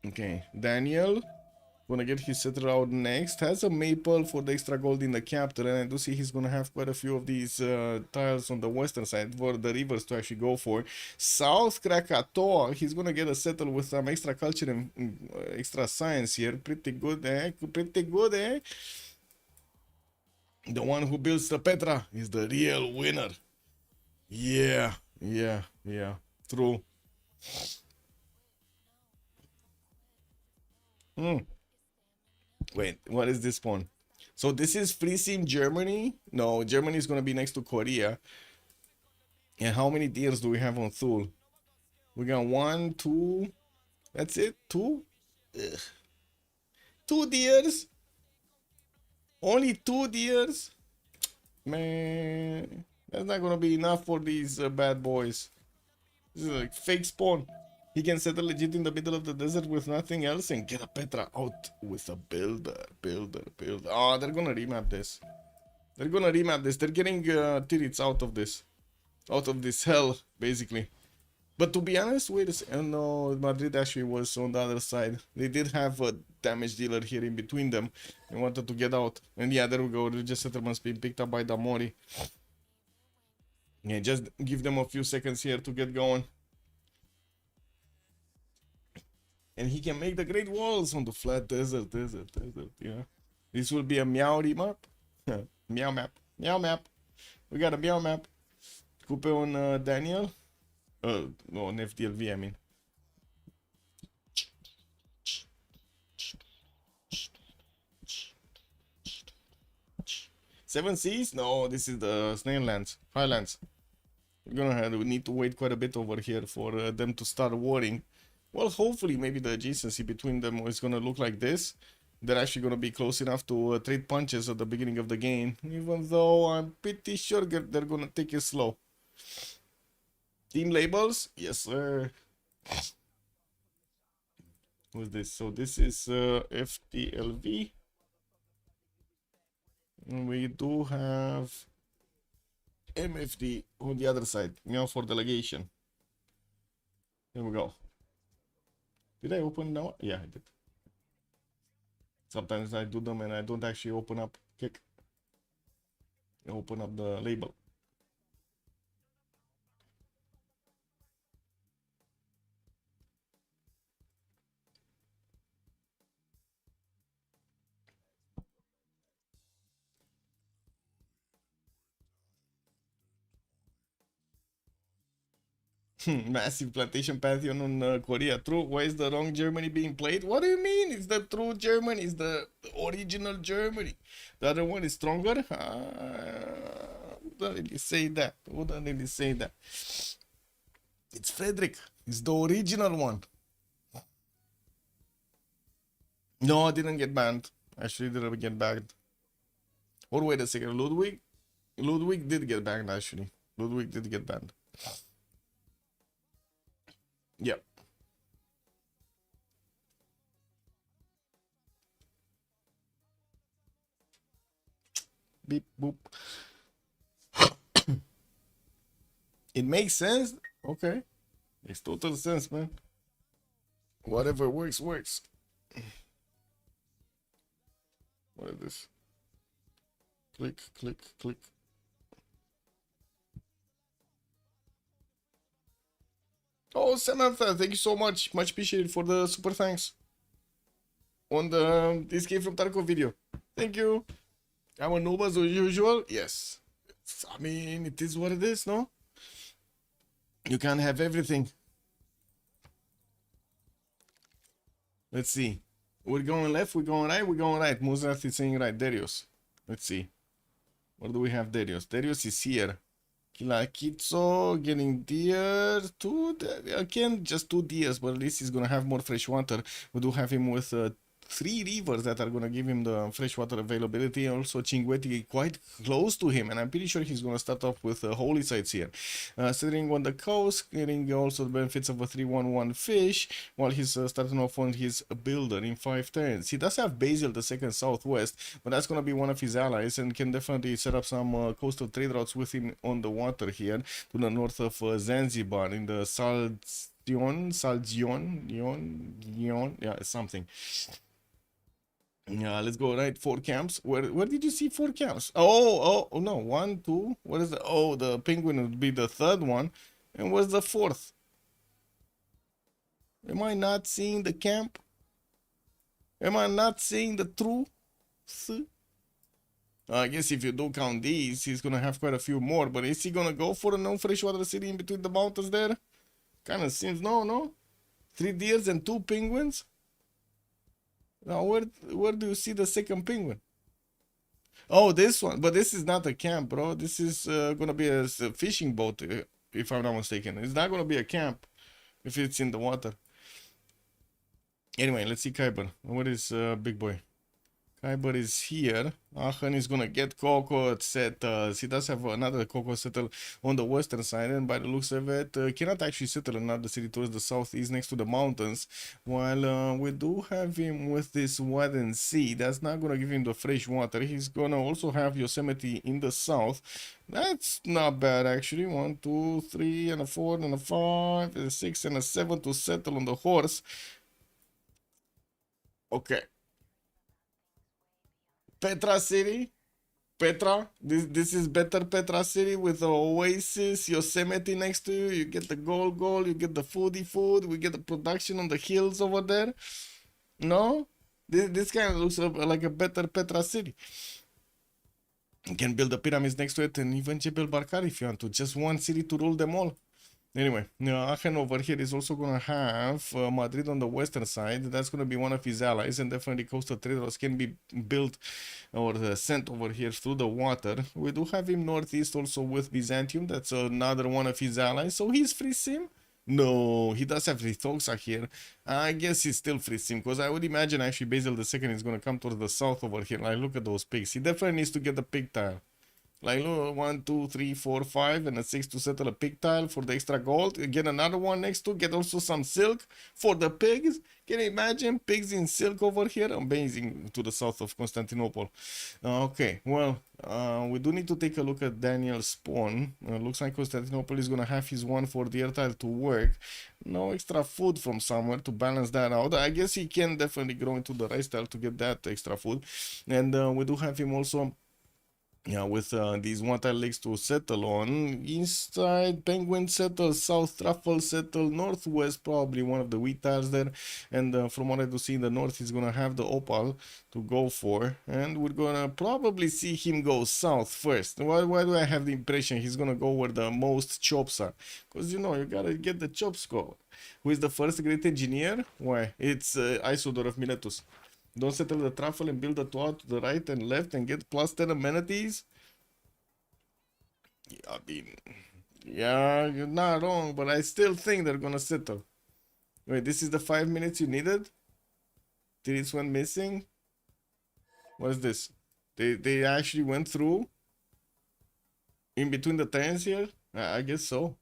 Okay, Daniel. Gonna get his settler out next. Has a maple for the extra gold in the capital, and I do see he's gonna have quite a few of these tiles on the western side for the rivers to actually go for. South Krakatoa, he's gonna get a settle with some extra culture and extra science here. Pretty good, eh? Pretty good, eh? The one who builds the Petra is the real winner. Yeah, yeah, yeah. True. Wait, what is this one? So this is free sim Germany? No, Germany is gonna be next to Korea. And how many deers do we have on Thule? We got 1, 2. That's it? 2? Ugh. 2 deers? Only 2 deers? Man, that's not gonna be enough for these bad boys. This is like fake spawn. He can settle legit in the middle of the desert with nothing else and get a Petra out with a builder. Oh, they're gonna remap this. They're gonna remap this. They're getting turrets out of this. Out of this hell, basically. But to be honest, wait a second. No, Madrid actually was on the other side. They did have a damage dealer here in between them. They wanted to get out. And yeah, there we go. Religious settlements being picked up by Damori. Yeah, just give them a few seconds here to get going. And he can make the great walls on the flat desert, yeah. This will be a Meow remap. Meow map. Meow map. We got a Meow map. Coupe on Daniel. No, on FDLV, I mean. Seven Seas? No, this is the Snail Lands. Highlands. We need to wait quite a bit over here for them to start warring. Well, hopefully, maybe the adjacency between them is gonna look like this. They're actually gonna be close enough to trade punches at the beginning of the game, even though I'm pretty sure they're gonna take it slow. Team labels? Yes, sir. Who's this? So this is FTLV. And we do have MFD on the other side. Meow for delegation. Here we go. Did I open now? Yeah, I did. Sometimes I do them and I don't actually open up kick. I open up the label. Massive plantation pantheon on Korea. True. Why is the wrong Germany being played? What do you mean? It's the true Germany. It's the original Germany. The other one is stronger. Wouldn't really say that. Wouldn't really say that. It's Frederick. It's the original one. No, I didn't get banned. Actually, didn't get banned. Or wait a second. Ludwig? Ludwig did get banned, actually. Ludwig did get banned. Yep. Beep boop. It makes sense. Okay. Makes total sense, man. Whatever works, works. What is this? Click, click, click. Oh, Samantha, thank you so much. Much appreciated for the super thanks on the Escape from Tarkov video. Thank you. I'm a noob as usual. Yes. I mean, it is what it is, no? You can't have everything. Let's see. We're going left, we're going right, we're going right. Muzrath is saying right. Darius. Let's see. Where do we have Darius? Darius is here. Kilakitso getting deer. Again, just 2 deers, but at least he's gonna have more fresh water. We do have him with 3 rivers that are gonna give him the freshwater availability. Also, Chinguetti quite close to him, and I'm pretty sure he's gonna start off with holy sites here. Sitting on the coast, getting also the benefits of a 3-1-1 fish, while he's starting off on his builder in 5 turns. He does have Basil the second southwest, but that's gonna be one of his allies, and can definitely set up some coastal trade routes with him on the water here to the north of Zanzibar in the Salzion, yeah, something. Yeah, let's go, right? 4 camps. Where did you see 4 camps? Oh, no. 1, 2. What is the... Oh, the penguin would be the third one. And where's the fourth? Am I not seeing the camp? Am I not seeing the truth? I guess if you do count these, he's gonna have quite a few more. But is he gonna go for a no freshwater city in between the mountains there? Kind of seems... No. 3 deers and 2 penguins? Now, where do you see the second penguin? Oh, this one. But this is not a camp, bro. This is gonna be a fishing boat, if I'm not mistaken. It's not gonna be a camp if it's in the water. Anyway, let's see Kyber. What is big boy? Kyber is here. Aachen is gonna get Coco settled. He does have another Coco settle on the western side, and by the looks of it, cannot actually settle another city towards the southeast next to the mountains. While we do have him with this Wet and Sea, that's not gonna give him the fresh water. He's gonna also have Yosemite in the south. That's not bad actually. 1, 2, 3, and a 4, and a 5, and a 6, and a 7 to settle on the horse. Okay. Petra City. Petra. This is better Petra City with the oasis, Yosemite next to you. You get the gold, you get the foodie food. We get the production on the hills over there. No? This kind of looks like a better Petra City. You can build the pyramids next to it and even Jebel Barkar if you want to. Just one city to rule them all. Anyway, Aachen over here is also going to have Madrid on the western side. That's going to be one of his allies, and definitely coastal traders can be built or sent over here through the water. We do have him northeast also with Byzantium. That's another one of his allies. So he's free sim? No, he does have Fritosa here. I guess he's still free sim, because I would imagine actually Basil II is going to come towards the south over here. Like, look at those pigs. He definitely needs to get the pig tile. Like, look, 1, 2, 3, 4, 5, and a 6 to settle a pig tile for the extra gold. Get another one next to, get also some silk for the pigs. Can you imagine pigs in silk over here? Amazing, to the south of Constantinople. Okay, well, we do need to take a look at Daniel's spawn. Looks like Constantinople is gonna have his one for the air tile to work. No extra food from somewhere to balance that out. I guess he can definitely grow into the rice tile to get that extra food. And we do have him also, yeah, with these one tile lakes to settle on. East side, Penguin settle, south Truffle settle, northwest probably one of the wheat tiles there. And from what I do see in the north, he's gonna have the opal to go for. And we're gonna probably see him go south first. Why do I have the impression he's gonna go where the most chops are? Because, you know, you gotta get the chops going. Who is the first great engineer? Why? It's Isodor of Miletus. Don't settle the truffle and build a tower to the right and left and get plus 10 amenities. Yeah, I mean, yeah, you're not wrong, but I still think they're gonna settle. Wait, this is the 5 minutes you needed? This went missing? What is this? They actually went through in between the turns here? I guess so.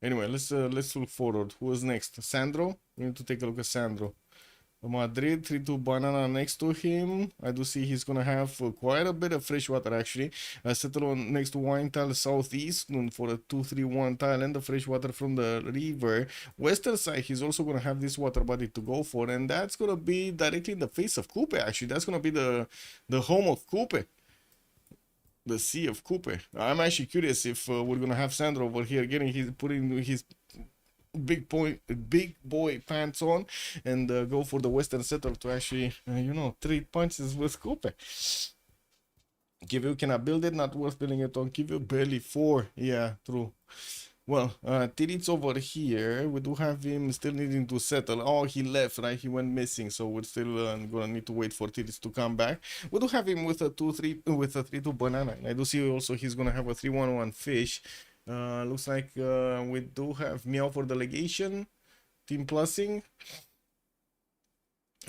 Anyway, let's look forward. Who was next? Sandro? We need to take a look at Sandro. Madrid, 3-2 banana next to him. I do see he's gonna have quite a bit of fresh water actually. Settle on next to wine tile southeast for a 2-3-1 tile and the fresh water from the river. Western side, he's also gonna have this water body to go for, and that's gonna be directly in the face of Coupe actually. That's gonna be the home of Coupe. The Sea of Coupe. I'm actually curious if we're gonna have Sandro over here putting his big boy pants on and go for the western settle to actually you know, trade punches with Coupe. Kivu cannot build it, not worth building it on Kivu. Barely 4. Yeah, true. Well, Tirit's over here. We do have him still needing to settle. Oh, he left, right? He went missing, so we're still gonna need to wait for Tirit's to come back. We do have him with a 2-3 with a 3-2 banana. And I do see also he's gonna have a 3-1-1 fish. Looks like we do have Meow for delegation, team plussing.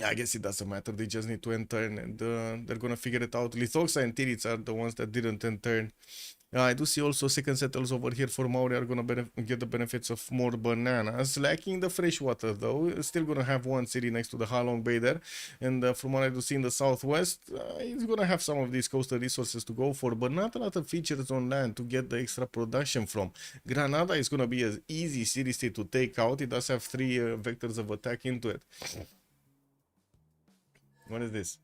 I guess it doesn't matter, they just need to end turn and they're gonna figure it out. Lithoxa and Tirits are the ones that didn't end turn. I do see also second settles over here for Maori are gonna get the benefits of more bananas. Lacking the fresh water though, still gonna have one city next to the Halong Bay there. And from what I do see in the southwest, he's gonna have some of these coastal resources to go for, but not a lot of features on land to get the extra production from. Granada is gonna be an easy city state to take out. It does have 3 vectors of attack into it. What is this?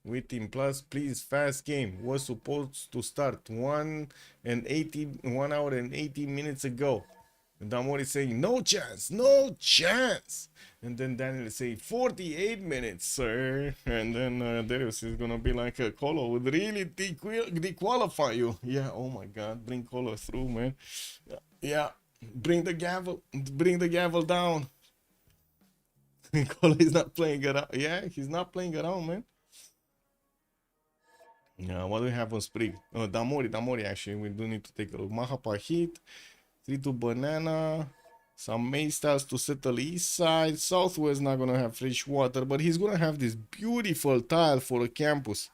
Waiting plus, please, fast game. Was supposed to start 1 hour and 18 minutes ago. And Damori is saying, no chance, no chance. And then Daniel is saying, 48 minutes, sir. And then Darius is gonna be like, Colo would really dequalify you. Yeah, oh my god, bring Colo through, man. Yeah, bring the gavel down. Colo is not playing around. Yeah, he's not playing around, man. Yeah, what do we have on Sprig? Oh, Damori, actually, we do need to take a look. Mahapa hit, 3-2 banana, some May styles to settle east side. Southwest not gonna have fresh water, but he's gonna have this beautiful tile for a campus.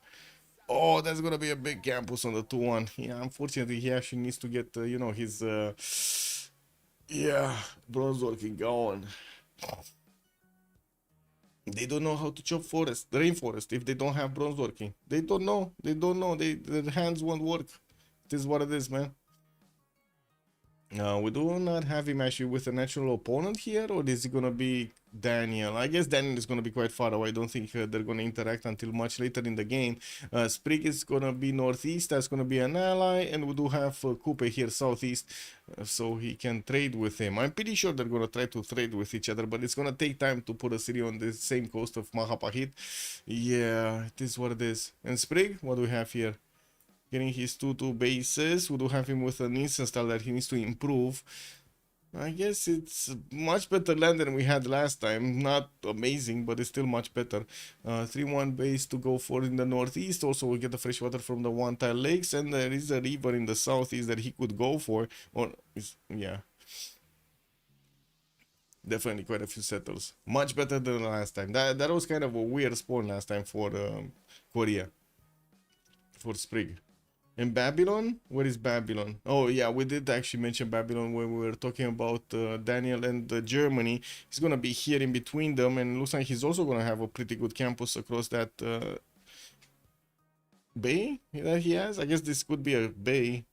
Oh, that's gonna be a big campus on the 2-1. Yeah, unfortunately, he actually needs to get, you know, his, yeah, bronze working going. They don't know how to chop forest, rainforest, if they don't have bronze working. They don't know. Their hands won't work. It is what it is, man. We do not have him actually with a natural opponent here, or is it gonna be Daniel? I guess Daniel is gonna be quite far away. I don't think they're gonna interact until much later in the game. Sprig is gonna be northeast. That's gonna be an ally, and we do have Coupe here southeast, so he can trade with him. I'm pretty sure they're gonna try to trade with each other, but it's gonna take time to put a city on the same coast of Mahapahit. Yeah, it is what it is. And Sprig, what do we have here? Getting his 2-2 bases. We do have him with an instant style that he needs to improve. I guess it's much better land than we had last time. Not amazing, but it's still much better. 3-1 base to go for in the northeast. Also, we get the fresh water from the one-tile lakes, and there is a river in the southeast that he could go for. Or, yeah. Definitely quite a few settles. Much better than last time. That was kind of a weird spawn last time for Korea. For Sprig. In Babylon? Where is Babylon? Oh yeah, we did actually mention Babylon when we were talking about Daniel and Germany. He's gonna be here in between them, and looks like he's also gonna have a pretty good campus across that bay that he has. I guess this could be a bay.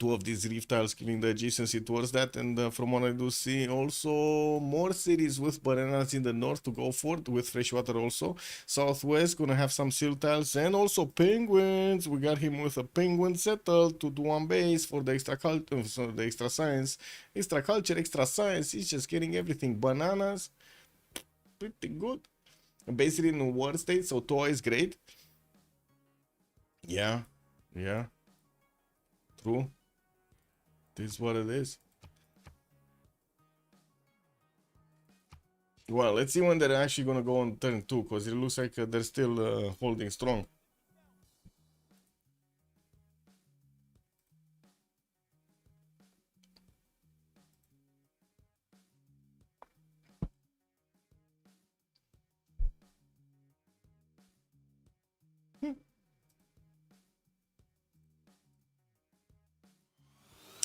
Two of these reef tiles giving the adjacency towards that, and from what I do see, also more cities with bananas in the north to go for it, with fresh water also. Southwest gonna have some seal tiles, and also penguins. We got him with a penguin settled to do one base for the extra culture, so the extra science, extra culture, extra science. He's just getting everything. Bananas, pretty good. Basically in war state, so Toa is great. Yeah, true. This is what it is. Well, let's see when they're actually gonna go on turn 2, because it looks like they're still holding strong.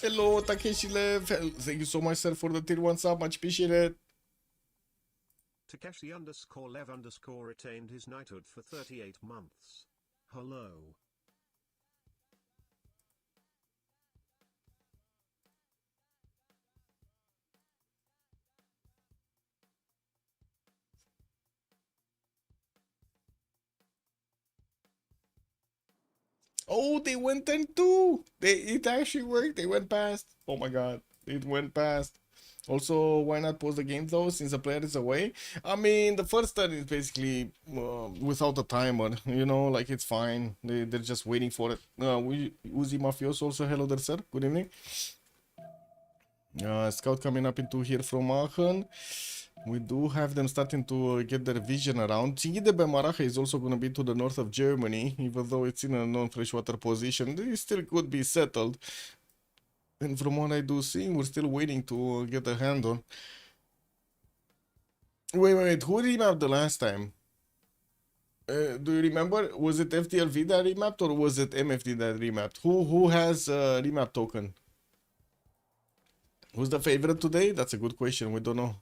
Hello, Takeshi Lev. Thank you so much, sir, for the tier 1 sub. Much appreciated. Takeshi_Lev_ retained his knighthood for 38 months. Hello. Oh, they went turn 2. It actually worked. They went past. Oh my god, it went past. Also, why not pause the game though, since the player is away? I mean, the first turn is basically without a timer, you know, like it's fine. They're just waiting for it. Uzi Mafioso also, hello there, sir. Good evening. Scout coming up into here from Aachen. We do have them starting to get their vision around. Tinghi de Bemaraha is also going to be to the north of Germany, even though it's in a non-freshwater position. They still could be settled. And from what I do see, we're still waiting to get a hand on. Wait, who remapped the last time? Do you remember? Was it FTLV that remapped, or was it MFD that remapped? Who has a remap token? Who's the favorite today? That's a good question. We don't know.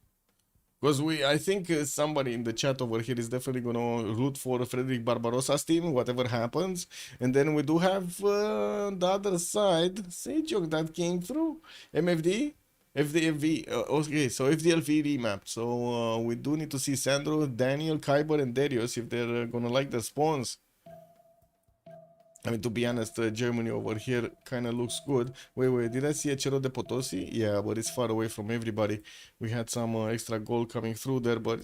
Because I think somebody in the chat over here is definitely gonna root for Frederick Barbarossa's team, whatever happens. And then we do have the other side, Sejok, that came through. MFD, FDLV, okay, so FDLV remap. So we do need to see Sandro, Daniel, Kyber, and Darius if they're gonna like the spawns. I mean, to be honest, Germany over here kind of looks good. Wait, did I see a Cerro de Potosi? Yeah, but it's far away from everybody. We had some extra gold coming through there, but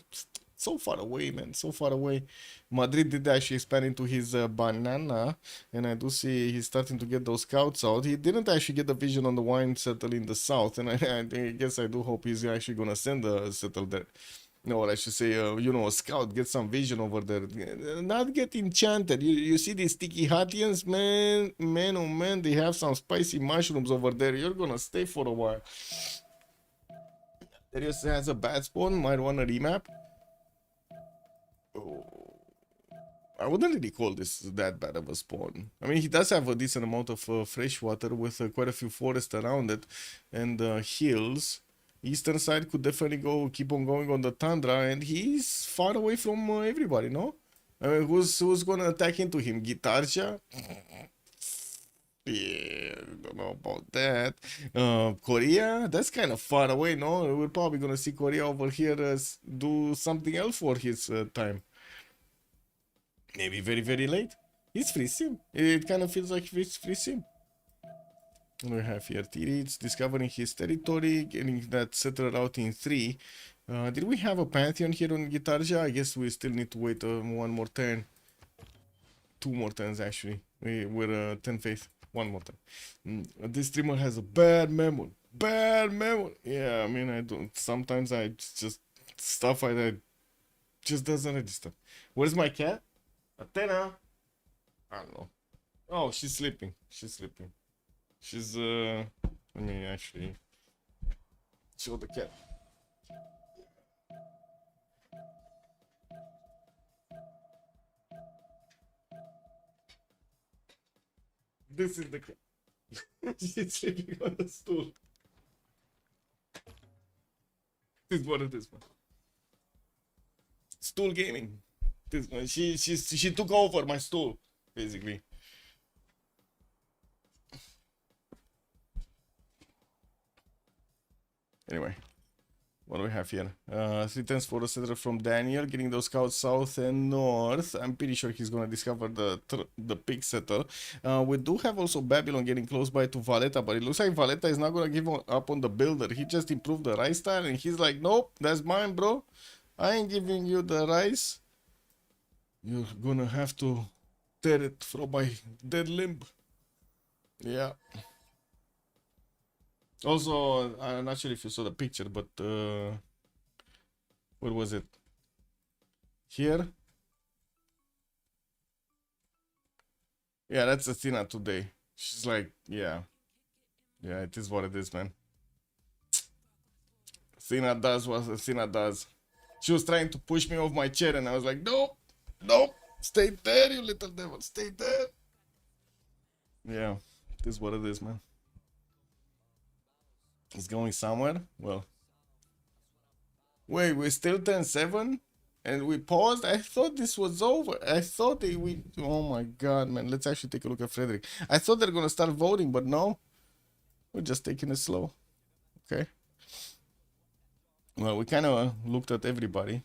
so far away, man, so far away. Madrid did actually expand into his banana, and I do see he's starting to get those scouts out. He didn't actually get the vision on the wine settle in the south, and I guess I do hope he's actually gonna send a settle there. No, or I should say, a scout, get some vision over there. Not get enchanted. You see these sticky Hatians, man, oh man, they have some spicy mushrooms over there. You're gonna stay for a while. Darius has a bad spawn, might want a remap. Oh, I wouldn't really call this that bad of a spawn. I mean, he does have a decent amount of fresh water with quite a few forests around it and hills. Eastern side could definitely keep on going on the tundra, and he's far away from everybody, no? I mean, who's gonna attack into him? Guitarja? Yeah, don't know about that. Korea? That's kind of far away, no? We're probably gonna see Korea over here do something else for his time. Maybe very, very late. He's free sim. It kind of feels like it's free sim. We have here Tirits discovering his territory, getting that settled out in 3. Did we have a Pantheon here on Guitarja? I guess we still need to wait one more turn. 2 more turns actually. We're 10 faith. 1 more turn. This streamer has a bad memory. Bad memory. Yeah, I mean, I don't. Sometimes I just stuff like that just doesn't register. Where's my cat? Athena. I don't know. Oh, she's sleeping. She's sleeping. She's let me actually show the cat. This is the cat. She's sleeping on the stool. This is what it is, man. Stool gaming. This one. She took over my stool, basically. Anyway, what do we have here? 3 turns for the settler from Daniel, getting those scouts south and north. I'm pretty sure he's gonna discover the pig settle. We do have also Babylon getting close by to Valletta, but it looks like Valletta is not gonna give up on the builder. He just improved the rice style, and he's like, nope, that's mine, bro. I ain't giving you the rice. You're gonna have to tear it from my dead limb. Yeah. Also, I'm not sure if you saw the picture, but where was it? Here? Yeah, that's Athena today. She's like, yeah. Yeah, it is what it is, man. Athena does what Athena does. She was trying to push me off my chair, and I was like, nope, nope, stay there, you little devil, stay there. Yeah, it is what it is, man. It's going somewhere? Well. Wait, we're still 10-7? And we paused? I thought this was over. I thought we... Oh my god, man. Let's actually take a look at Frederick. I thought they're gonna start voting, but no. We're just taking it slow. Okay. Well, we kind of looked at everybody.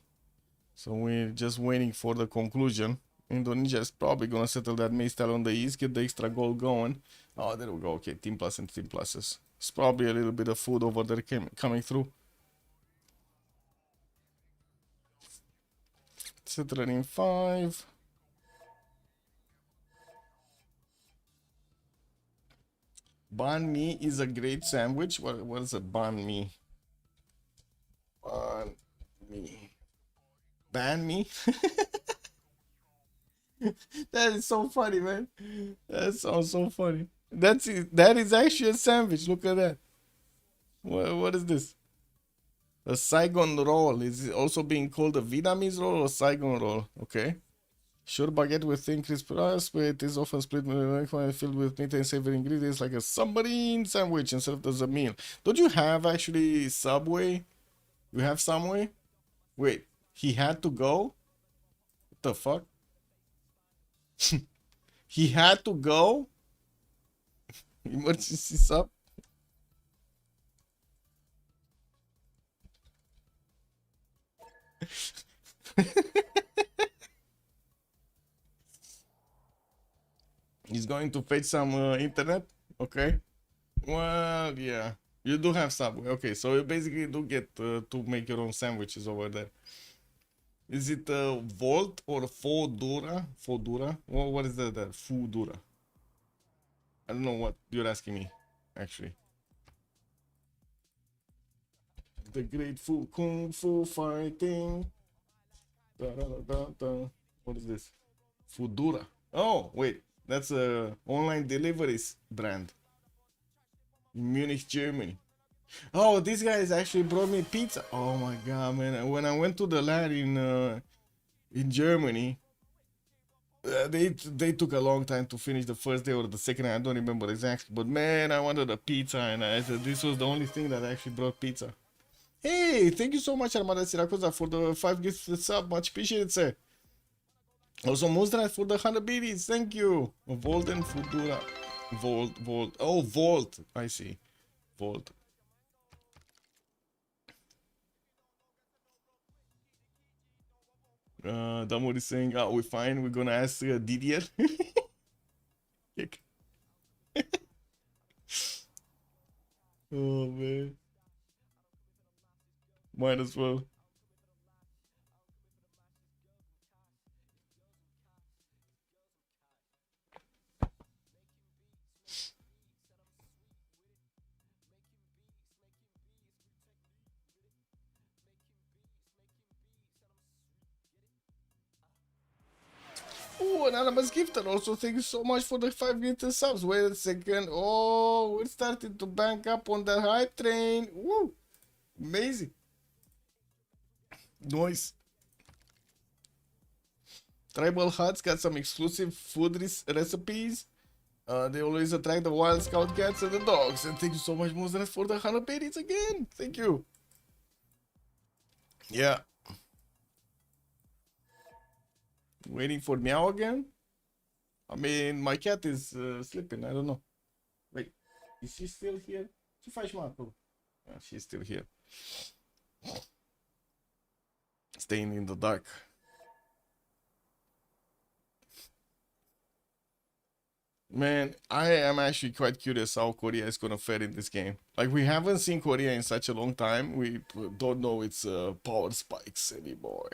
So we're just waiting for the conclusion. Indonesia is probably gonna settle that May style on the east, get the extra goal going. Oh, there we go. Okay, team plus and team pluses. It's probably a little bit of food over there coming through. Settler in 5. Banh mi is a great sandwich. What is a banh mi? Banh mi. Banh mi? That is so funny, man. That sounds so funny. That is actually a sandwich. Look at that. What is this? A Saigon roll. Is it also being called a Vietnamese roll or Saigon roll? Okay. Sure, baguette with thin crisp rice, but it is often split filled with meat and savory ingredients like a submarine sandwich and served as a meal. Don't you have actually Subway? You have Subway? Wait, he had to go? What the fuck? He had to go? Emergency sub? He's going to fetch some internet. Okay. Well, yeah. You do have Subway. Okay, so you basically do get to make your own sandwiches over there. Is it Volt or Fodura? Fodura? What is that? Fudura. I don't know what you're asking me, actually. The great Kung Fu fighting. Da, da, da, da. What is this? Fudura. Oh, wait. That's a online deliveries brand in Munich, Germany. Oh, these guys actually brought me pizza. Oh my god, man! When I went to the LAN in Germany, they took a long time to finish the first day or the second day. I don't remember exactly, but man, I wanted a pizza, and I said this was the only thing that actually brought pizza. Hey, thank you so much, Armada Siracusa, for the 5 gifts sub. Much appreciated, sir. Also, Muzrat for the 100 biddies. Thank you. Volt and Futura. Volt. Oh, Volt. I see. Volt. Damur is saying, "Oh, we're fine. We're gonna ask DDL." Oh man, might as well. Oh, anonymous gifter. Also, thank you so much for the 5 gifted subs. Wait a second. Oh, we're starting to bank up on the hype train. Woo! Amazing. Nice. Tribal Huts got some exclusive food recipes. They always attract the wild scout cats and the dogs. And thank you so much, Muzras, for the 100 biddies again. Thank you. Yeah. Waiting for Meow again? I mean, my cat is sleeping. I don't know. Wait, is she still here? Ce faci, mă, acolo? Yeah, she's still here. Staying in the dark. Man, I am actually quite curious how Korea is gonna fare in this game. Like, we haven't seen Korea in such a long time. We don't know its power spikes anymore.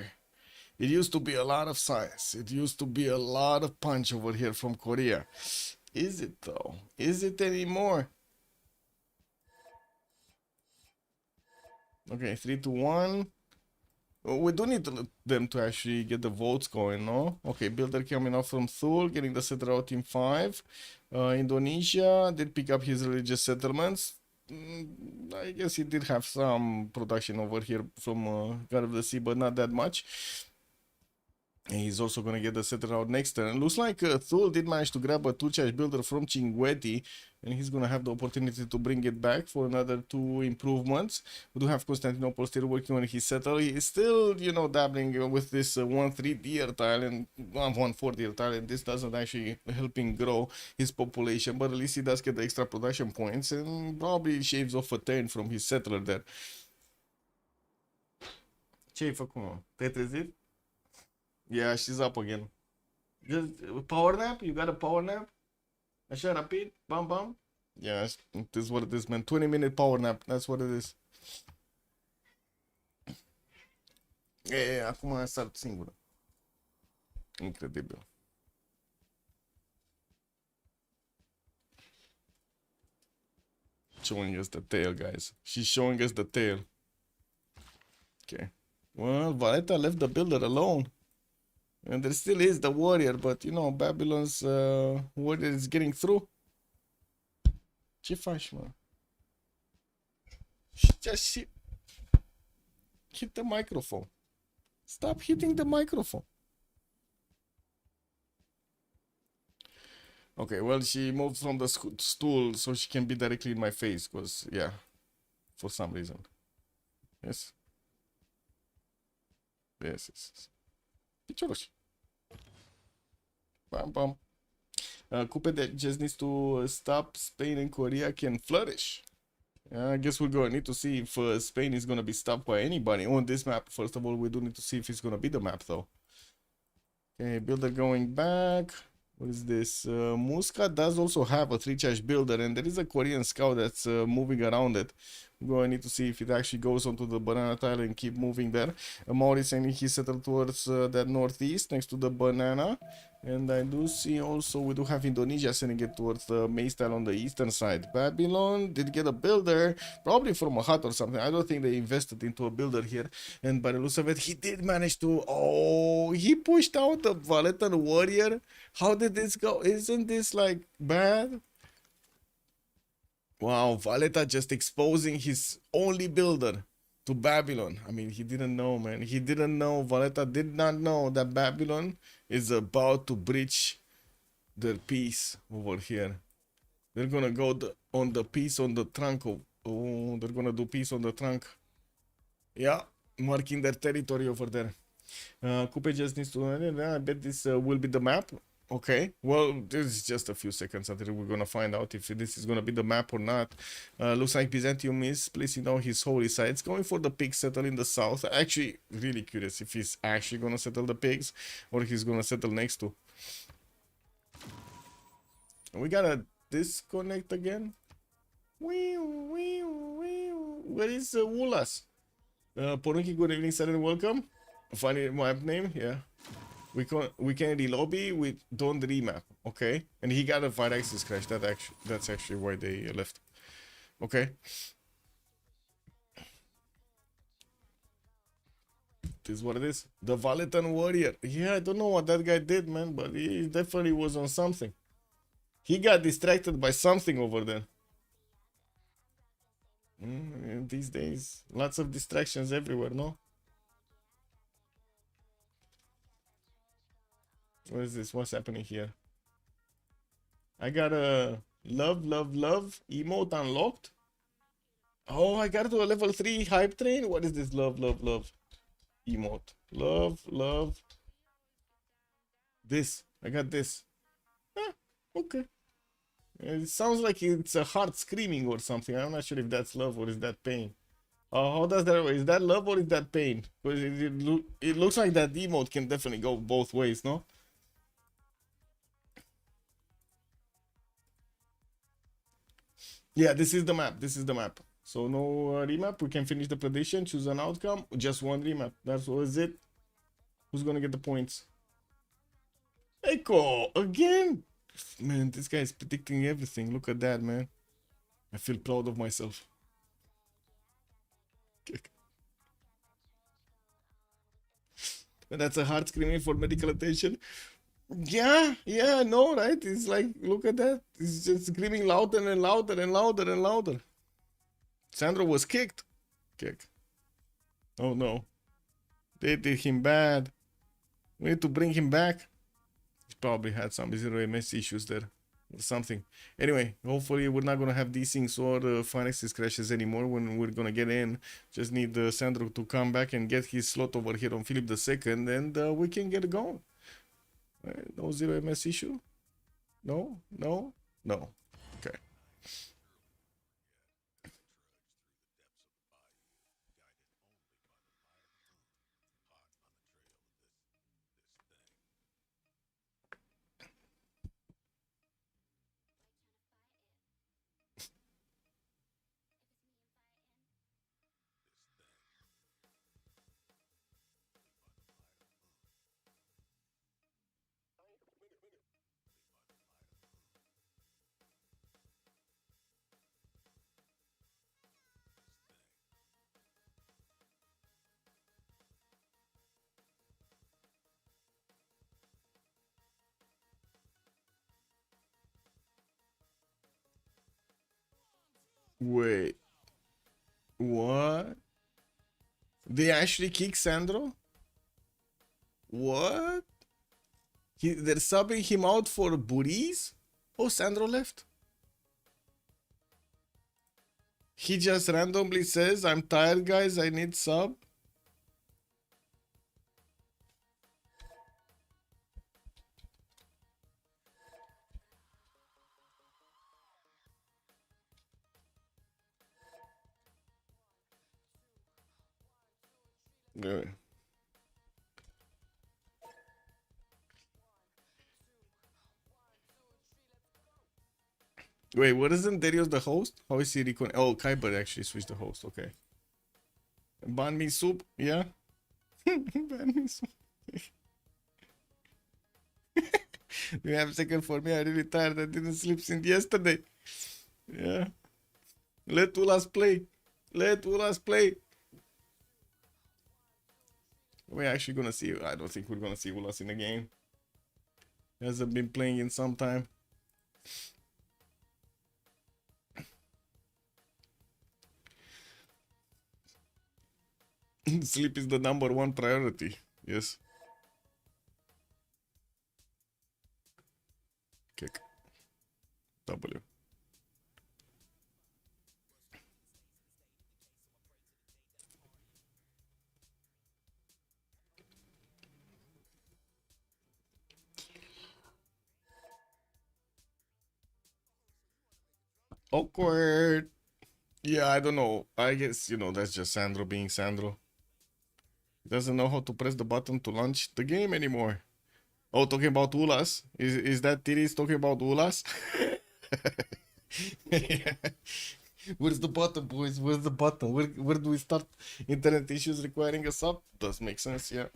It used to be a lot of science. It used to be a lot of punch over here from Korea. Is it though? Is it anymore? Okay, 3-1. We do need them to actually get the votes going, no? Okay, Builder coming off from Thule, getting the settler out in 5. Indonesia did pick up his religious settlements. I guess he did have some production over here from God of the Sea, but not that much. And he's also going to get the settler out next turn. Looks like Thule did manage to grab a 2-charge builder from Chinguetti, and he's going to have the opportunity to bring it back for another 2 improvements. We do have Constantinople still working on his settle. He is still, you know, dabbling with this 1-3 deer tile and 1-4 deer tile, and this doesn't actually help him grow his population, but at least he does get the extra production points and probably shaves off a turn from his settler there. Ce-ai făcut, mă? Te-ai trezit? Yeah, she's up again. Just power nap? You got a power nap? Așa rapid? Bam, bam? Yeah, this is what it is, man. 20-minute power nap. That's what it is. Acum sar singură. Incredibil. Showing us the tail, guys. She's showing us the tail. Okay. Well, Valeta left the builder alone. And there still is the warrior, but you know, Babylon's warrior is getting through. Ce faci, mă? Just hit the microphone. Stop hitting the microphone. Okay, well, she moved from the stool so she can be directly in my face, because, yeah, for some reason. Yes. Yes. Picioroși. Bam, bam. Coupe just needs to stop. Spain and Korea can flourish. I guess we're gonna need to see if Spain is gonna be stopped by anybody on this map. First of all, we do need to see if it's gonna be the map though. Okay, builder going back. What is this? Muscat does also have a 3-charge builder, and there is a Korean scout that's moving around it. We're going to need to see if it actually goes onto the banana tile and keep moving there. Maurice saying he settled towards that northeast next to the banana. And I do see also we do have Indonesia sending it towards the maize tile on the eastern side. Babylon did get a builder, probably from a hut or something. I don't think they invested into a builder here. And Barelusavet, he did manage to... Oh, he pushed out the Valetan warrior. How did this go? Isn't this like bad? Wow, Valeta just exposing his only builder to Babylon. I mean, he didn't know, man. He didn't know. Valeta did not know that Babylon is about to breach their peace over here. They're gonna go on the peace on the trunk. Oh, they're gonna do peace on the trunk. Yeah, marking their territory over there. Coupe just needs to... I bet this will be the map. Okay, well, this is just a few seconds until we're gonna find out if this is gonna be the map or not. Looks like Byzantium is placing down his holy sites, going for the pig settle in the south. Actually, really curious if he's actually gonna settle the pigs or he's gonna settle next to. We gotta disconnect again. Where is Wulas? Porunki, good evening, sir, and welcome. Funny map name, yeah. We can relobby, we don't remap, okay? And he got a 5-axis crash. That's actually why they left. Okay. This is what it is. The Valetan warrior. Yeah, I don't know what that guy did, man, but he definitely was on something. He got distracted by something over there. These days, lots of distractions everywhere, no? What is this? What's happening here? I got a love emote unlocked. Oh, I got to a level 3 hype train. What is this love emote? Love. This. I got this. Ah, okay. It sounds like it's a heart screaming or something. I'm not sure if that's love or is that pain. How does that work? Is that love or is that pain? Because it looks like that emote can definitely go both ways, no? Yeah, this is the map. This is the map. So no remap. We can finish the prediction, choose an outcome. Just one remap. That's what is it. Who's gonna get the points? Echo again. Man, this guy is predicting everything. Look at that, man. I feel proud of myself. That's a heart screaming for medical attention. Yeah, no, right? It's like, look at that. It's just screaming louder and louder and louder and louder. Sandro was kicked. Kick. Oh no. They did him bad. We need to bring him back. He probably had some 0 MS issues there. Or something. Anyway, hopefully we're not gonna have these things or 5-axis crashes anymore when we're gonna get in. Just need Sandro to come back and get his slot over here on Philip II, and we can get going. No 0 MS issue? No. Okay. Wait. What? They actually kick Sandro? What? They're subbing him out for Buriz? Oh, Sandro left. He just randomly says, I'm tired, guys, I need sub. Yeah. Wait, what isn't Darius the host? How is he recon? Oh, Kyber actually switched the host. Okay. Ban mi soup. Yeah. Ban mi soup. You have a second for me. I'm really tired. I didn't sleep since yesterday. Yeah. Let Ulas play. Let Ulas play. We're actually gonna see. I don't think we're gonna see Ulas in the game. He hasn't been playing in some time. Sleep is the #1 priority. Yes. Kick. W. Awkward. Yeah, I don't know. I guess, you know, that's just Sandro being Sandro. He doesn't know how to press the button to launch the game anymore. Oh, talking about Ulas? Is that Tiris talking about Ulas? Yeah. Where's the button, boys? Where's the button? Where do we start? Internet issues requiring a sub? Does make sense, yeah.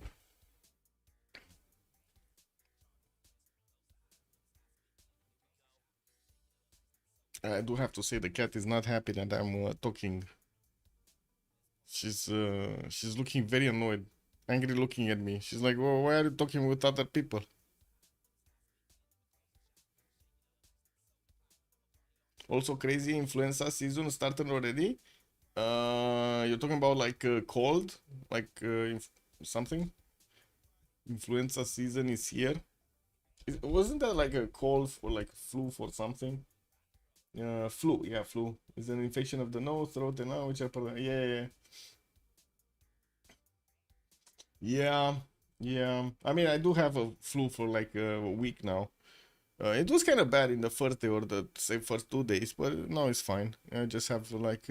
I do have to say the cat is not happy that I'm talking. She's looking very annoyed, angry looking at me. She's like, "Well, why are you talking with other people?" Also, crazy influenza season started already. You're talking about like cold, like something. Influenza season is here. Wasn't that like a cold for like flu for something? Flu. Yeah, flu. It's an infection of the nose, throat, and now whichever. Yeah, yeah, yeah, yeah. I mean, I do have a flu for like a week now. It was kind of bad in the first day or the say first 2 days, but now it's fine. I just have like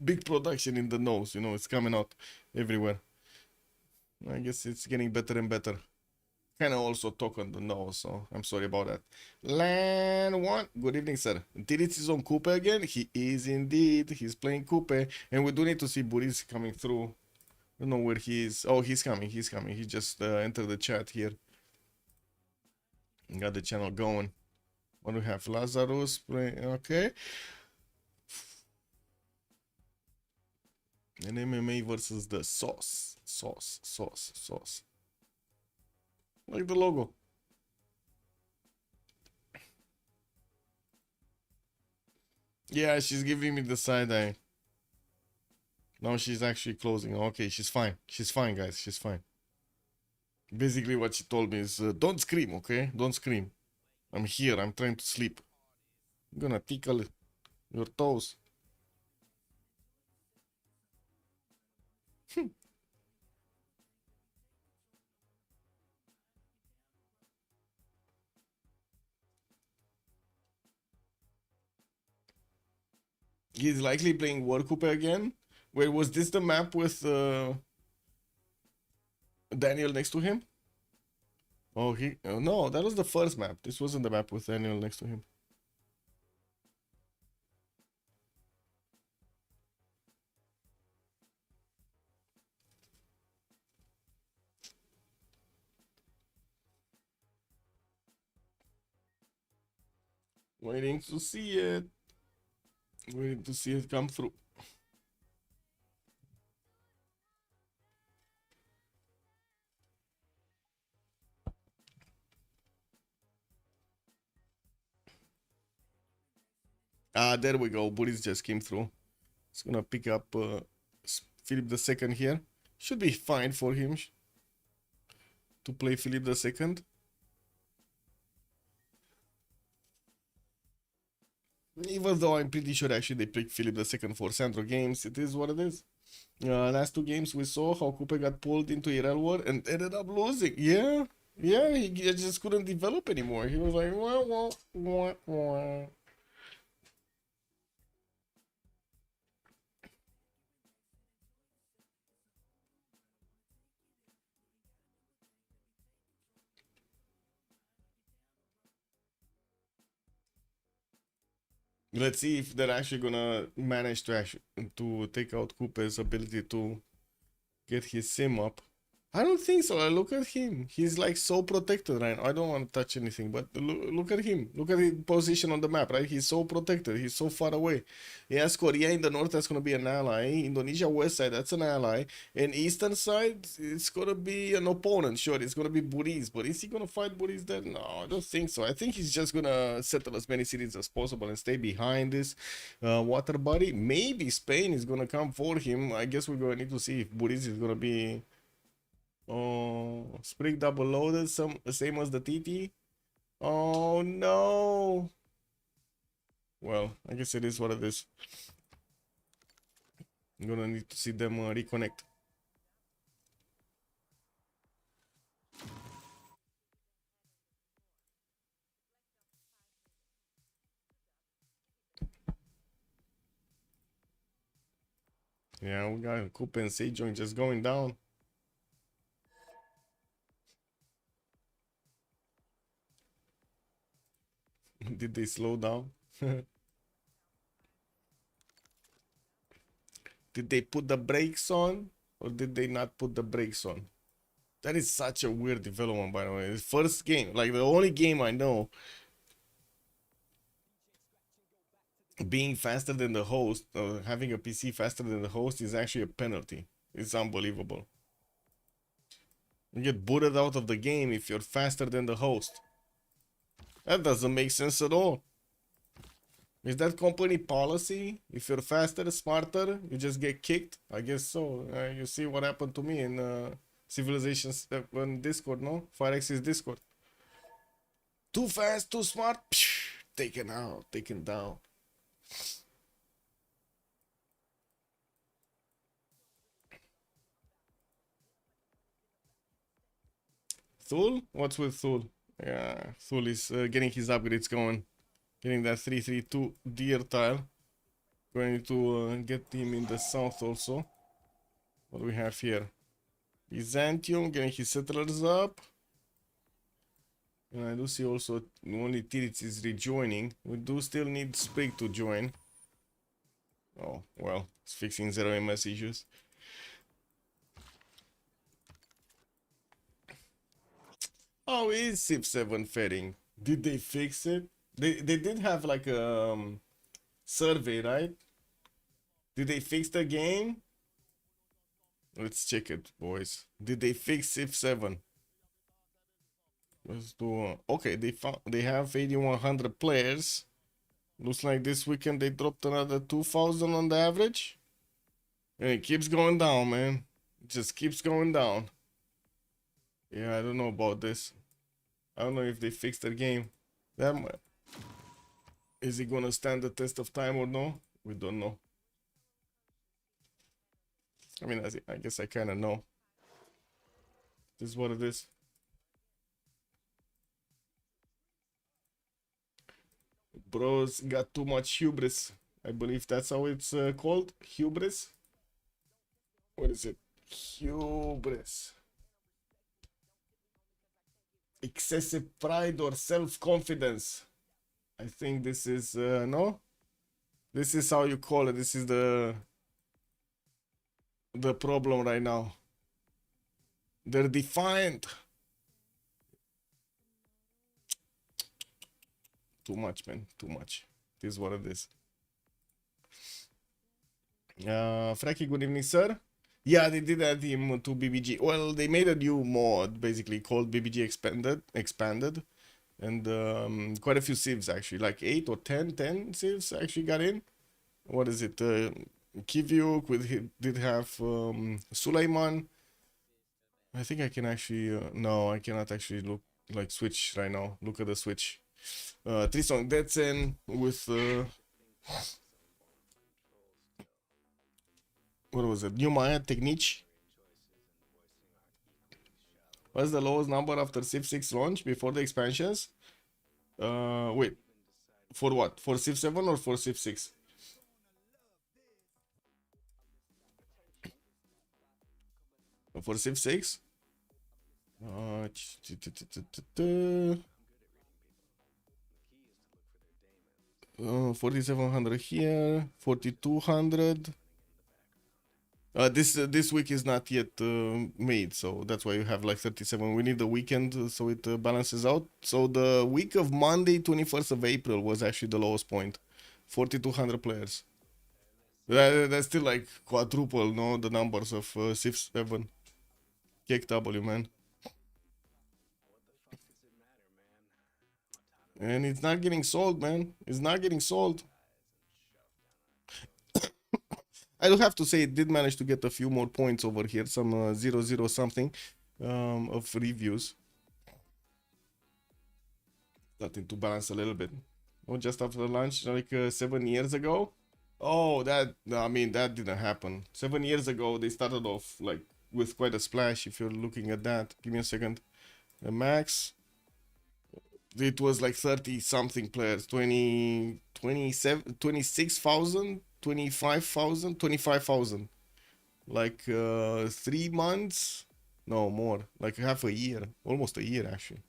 big production in the nose, you know, it's coming out everywhere. I guess it's getting better and better. Kind of also talk on the nose, so I'm sorry about that. Land one. Good evening, sir. Tiritz is on Coupe again. He is indeed. He's playing Coupe, and we do need to see Boris coming through. I don't know where he is. Oh, he's coming. He's coming. He just entered the chat here. Got the channel going. What do we have? Lazarus play. Okay. And MMA versus the sauce. Sauce. Like the logo. Yeah, she's giving me the side eye. Now she's actually closing. Okay, she's fine. She's fine, guys. She's fine. Basically, what she told me is, don't scream, okay? Don't scream. I'm here. I'm trying to sleep. I'm gonna tickle your toes. He's likely playing World Cup again. Wait, was this the map with Daniel next to him? Oh, no, that was the first map. This wasn't the map with Daniel next to him. Waiting to see it. Waiting to see it come through. Ah, there we go. Boris just came through. It's gonna pick up Philip II here. Should be fine for him to play Philip II. Even though I'm pretty sure actually they picked Philip II for Sandro games, it is what it is. Last 2 games we saw how Coupe got pulled into Irel War and ended up losing. Yeah, he just couldn't develop anymore. He was like, wah. Let's see if they're actually gonna manage to take out Coupe's ability to get his sim up. I don't think so. Look at him. He's like so protected right now. I don't want to touch anything, but look at him. Look at his position on the map, right? He's so protected. He's so far away. Yes, Korea in the north, that's going to be an ally. Indonesia west side, that's an ally. And eastern side, it's going to be an opponent. Sure, it's going to be Buriz. But is he going to fight Buriz there? No, I don't think so. I think he's just going to settle as many cities as possible and stay behind this water body. Maybe Spain is going to come for him. I guess we're going to need to see if Buriz is going to be... Oh, Sprig double loaded, same as the TT. Oh no. Well, I guess it is what it is. I'm gonna need to see them reconnect. Yeah, we got Coupe and Sejong just going down. Did they slow down? Did they put the brakes on or did they not put the brakes on? That is such a weird development, by the way. The first game, like the only game I know, being faster than the host, having a PC faster than the host is actually a penalty. It's unbelievable. You get booted out of the game if you're faster than the host. That doesn't make sense at all. Is that company policy? If you're faster, smarter, you just get kicked? I guess so. You see what happened to me in Civilizations on Discord, no? Firex's Discord. Too fast, too smart, psh, taken out, taken down. Thul? What's with Thul? Yeah, Thul is getting his upgrades going. Getting that 332 deer tile. Going to get him in the south also. What do we have here? Byzantium getting his settlers up. And I do see also only Tirits is rejoining. We do still need Sprig to join. Oh, well, it's fixing 0 MS issues. How is Civ7 faring? Did they fix it? They did have like a survey, right? Did they fix the game? Let's check it, boys. Did they fix Civ7? Let's do. Okay, they have 8,100 players. Looks like this weekend they dropped another 2,000 on the average. And it keeps going down, man. It just keeps going down. Yeah, I don't know about this. I don't know if they fixed their game. Is it gonna stand the test of time or no? We don't know. I mean, I guess I kind of know. This is what it is. Bros got too much hubris. I believe that's how it's called. Hubris. What is it? Hubris. Excessive pride or self-confidence. I think this is, no? This is how you call it. This is the problem right now. They're defiant. Too much, man. Too much. This is what it is. Frankie, good evening, sir. Yeah, they did add him to BBG. Well, they made a new mod, basically, called BBG Expanded. And quite a few civs, actually. Like 8 or 10 civs actually got in. What is it? Kivyuk did have Suleiman. I think I can actually... no, I cannot actually look, like, switch right now. Look at the switch. Trisong Detsen with... what was it? New Maya Technique. What's the lowest number after Civ6 launch before the expansions? Wait. For what? For Civ7 or for Civ6? For Civ6? 4,700 here, 4,200. This week is not yet made, so that's why you have like 37. We need the weekend so it balances out. So the week of Monday, 21st of April was actually the lowest point, 4,200 players. That's still like quadruple, no, the numbers of Civ7. Kick W, man. And it's not getting sold, man. It's not getting sold. I do have to say it did manage to get a few more points over here, some 0 something of reviews. Starting to balance a little bit. Oh, just after the launch, like 7 years ago. Oh, I mean, that didn't happen. 7 years ago, they started off like with quite a splash. If you're looking at that, give me a second. The max, it was like 30 something players, 20, 27, 26,000, 25,000, 25,000. Like 3 months, no more, like half a year, almost a year actually.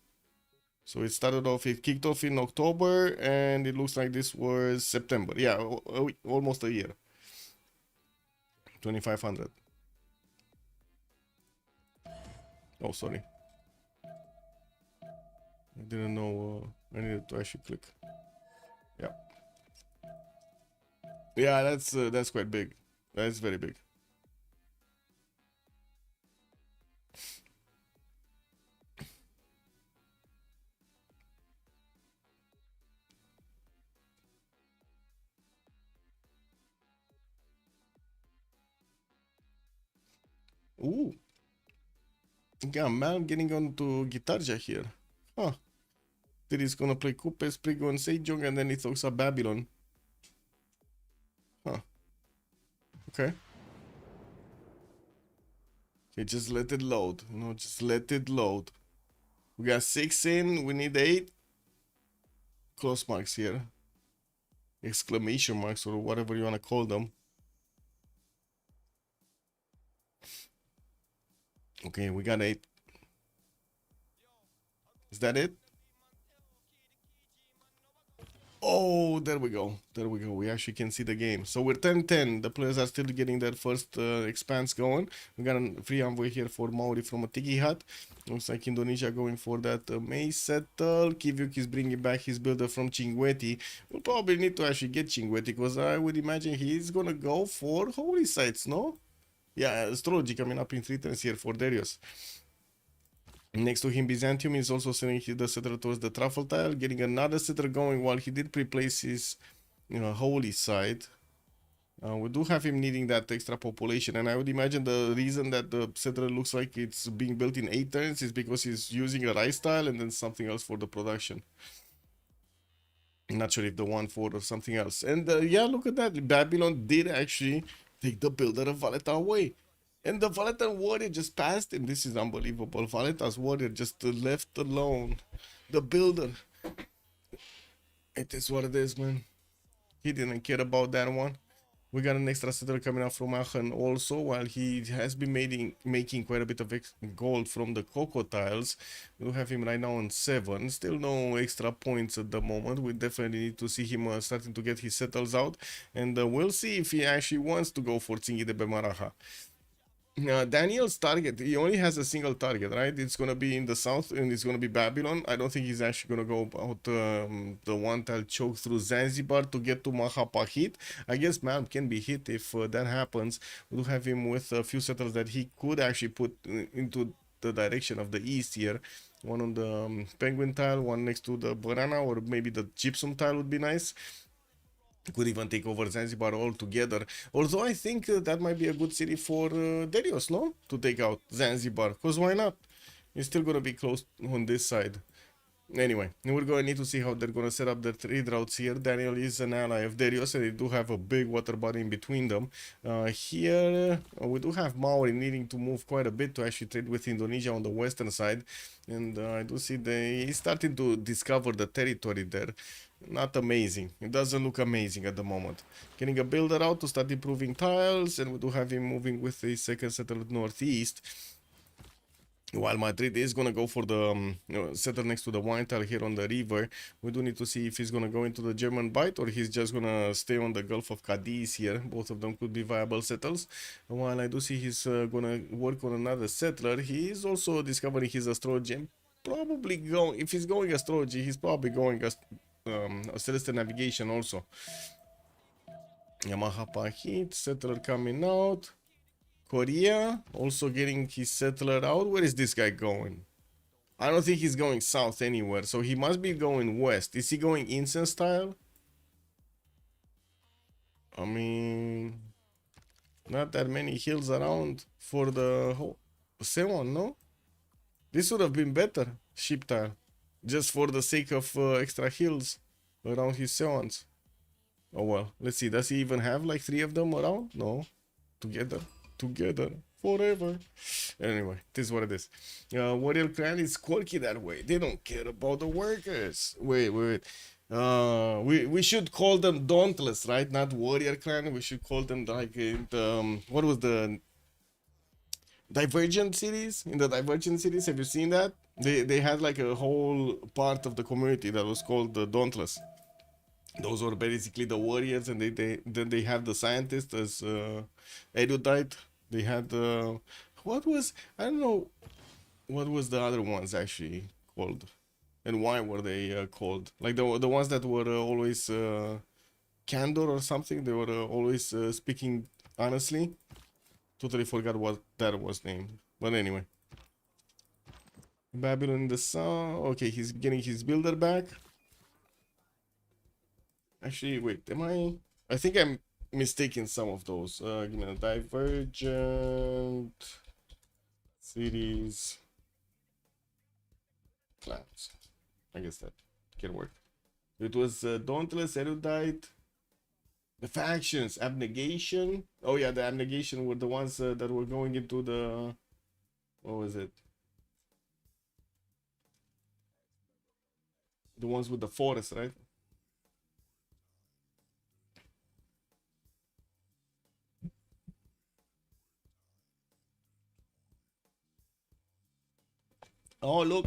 So it started off, it kicked off in October, and it looks like this was September. Yeah, almost a year. 2,500. Oh, sorry. I didn't know. I needed to actually click. Yeah. Yeah, that's quite big. That's very big. Ooh. Yeah, man, getting onto guitar here. Huh. Then he's gonna play Coupe, Sprigo, and Sejong, and then he talks about Babylon. Huh. Okay. Okay, just let it load. You know, just let it load. We got 6 in, we need 8. Close marks here. Exclamation marks, or whatever you wanna call them. Okay, we got 8. Is that it? Oh, there we go. There we go. We actually can see the game. So we're 10-10. The players are still getting their first expanse going. We got a free envoy here for Maori from a Tiki Hut. Looks like Indonesia going for that May settle. Kivyuk is bringing back his builder from Chinguetti. We'll probably need to actually get Chinguetti, because I would imagine he's gonna go for holy sites, no? Yeah, astrology coming up in 3 turns here for Darius. Next to him, Byzantium is also sending the settler towards the truffle tile, getting another settler going while he did pre-place his holy site. We do have him needing that extra population, and I would imagine the reason that the settler looks like it's being built in 8 turns is because he's using a rice tile and then something else for the production. I'm not sure if the one for or something else. And yeah, look at that. Babylon did actually take the builder of Valeta away. And the Valetan warrior just passed him. This is unbelievable. Valeta's warrior just left alone the builder. It is what it is, man. He didn't care about that one. We got an extra settler coming out from Aachen also, while he has been making quite a bit of gold from the Coco tiles. We have him right now on 7. Still no extra points at the moment. We definitely need to see him starting to get his settles out. And we'll see if he actually wants to go for Tsingi de Bemaraha. Daniel's target, he only has a single target, right? It's gonna be in the south, and it's gonna be Babylon. I don't think he's actually gonna go about the one tile choke through Zanzibar to get to Mahapa hit. I guess Meow can be hit if that happens. We'll have him with a few settles that he could actually put into the direction of the east here. One on the penguin tile, one next to the banana, or maybe the gypsum tile would be nice. Could even take over Zanzibar altogether. Although I think that might be a good city for Darius, no? To take out Zanzibar. Because why not? It's still going to be close on this side. Anyway, we're going to need to see how they're going to set up their trade routes here. Daniel is an ally of Darius, and they do have a big water body in between them. Here, we do have Maori needing to move quite a bit to actually trade with Indonesia on the western side. And I do see he's starting to discover the territory there. Not amazing. It doesn't look amazing at the moment. Getting a builder out to start improving tiles, and we do have him moving with the second settler northeast. While Madrid is gonna go for the settle next to the wine tile here on the river, we do need to see if he's gonna go into the German Bight or he's just gonna stay on the Gulf of Cadiz here. Both of them could be viable settles. And while I do see he's gonna work on another settler, he is also discovering his astrology and probably going. If he's going astrology, he's probably going a celestial navigation also. Yamaha Pahit settler coming out. Korea also getting his settler out. Where is this guy going? I don't think he's going south anywhere, so he must be going west. Is he going incense style? I mean, not that many hills around for the whole Seon, no? This would have been better, sheep tile, just for the sake of extra hills around his Seons. Oh well, let's see. Does he even have like 3 of them around? No, together forever. Anyway, this is what it is. Warrior clan is quirky that way. They don't care about the workers. Wait. We should call them dauntless, right? Not warrior clan. We should call them like what was the Divergent series? In the Divergent series, have you seen that? They had like a whole part of the community that was called the dauntless. Those were basically the warriors, and then they had the scientists as erudite. They had what was, I don't know what was the other ones actually called, and why were they called? Like the ones that were always candor or something. They were always speaking honestly. Totally forgot what that was named. But anyway, Babylon in the sun. Okay, he's getting his builder back. Actually, wait, I think I'm mistaken some of those. Give me a Divergent cities clans. I guess that can work. It was Dauntless, Erudite, the factions, Abnegation. Oh yeah, the Abnegation were the ones that were going into the, what was it? The ones with the forest, right? Oh, look.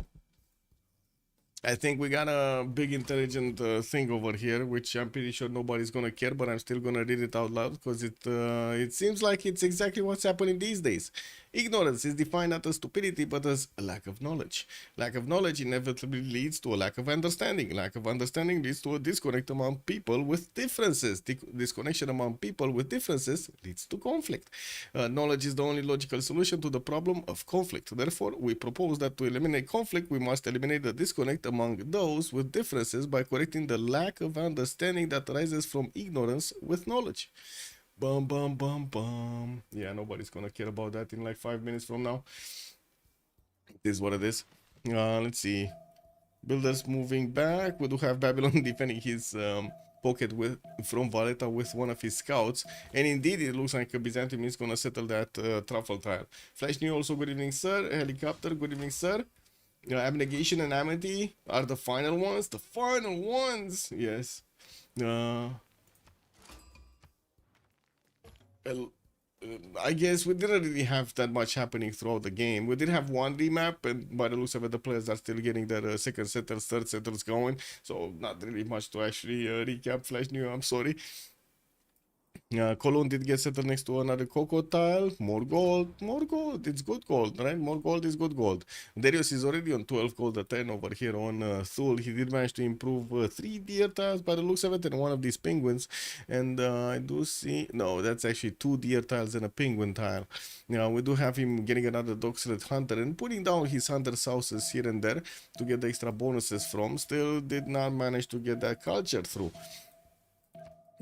I think we got a big intelligent thing over here, which I'm pretty sure nobody's gonna care, but I'm still gonna read it out loud because it seems like it's exactly what's happening these days. Ignorance is defined not as stupidity, but as a lack of knowledge. Lack of knowledge inevitably leads to a lack of understanding. Lack of understanding leads to a disconnect among people with differences. Disconnection among people with differences leads to conflict. Knowledge is the only logical solution to the problem of conflict. Therefore, we propose that to eliminate conflict, we must eliminate the disconnect among those with differences by correcting the lack of understanding that arises from ignorance with knowledge. Bum bum bum bum. Yeah, nobody's gonna care about that in like 5 minutes from now. This is what it is. Let's see. Builders moving back. We do have Babylon defending his pocket from Valletta with one of his scouts, and indeed it looks like Byzantium is gonna settle that truffle tile. Flash New also, good evening sir. Helicopter, good evening sir. Abnegation and Amity are the final ones. The final ones, yes. I guess we didn't really have that much happening throughout the game. We did have one remap, and by the looks of it, the players are still getting their second settles, third settles going. So not really much to actually recap. Flash New, I'm sorry. Cologne did get settled next to another Coco tile. More gold. It's good gold, right? More gold is good gold. Darius is already on 12 gold a 10 over here on Thule. He did manage to improve 3 deer tiles by the looks of it and one of these penguins. And I do see, no, that's actually 2 deer tiles and a penguin tile. Now we do have him getting another dog sled hunter and putting down his hunter's houses here and there to get the extra bonuses from. Still did not manage to get that culture through.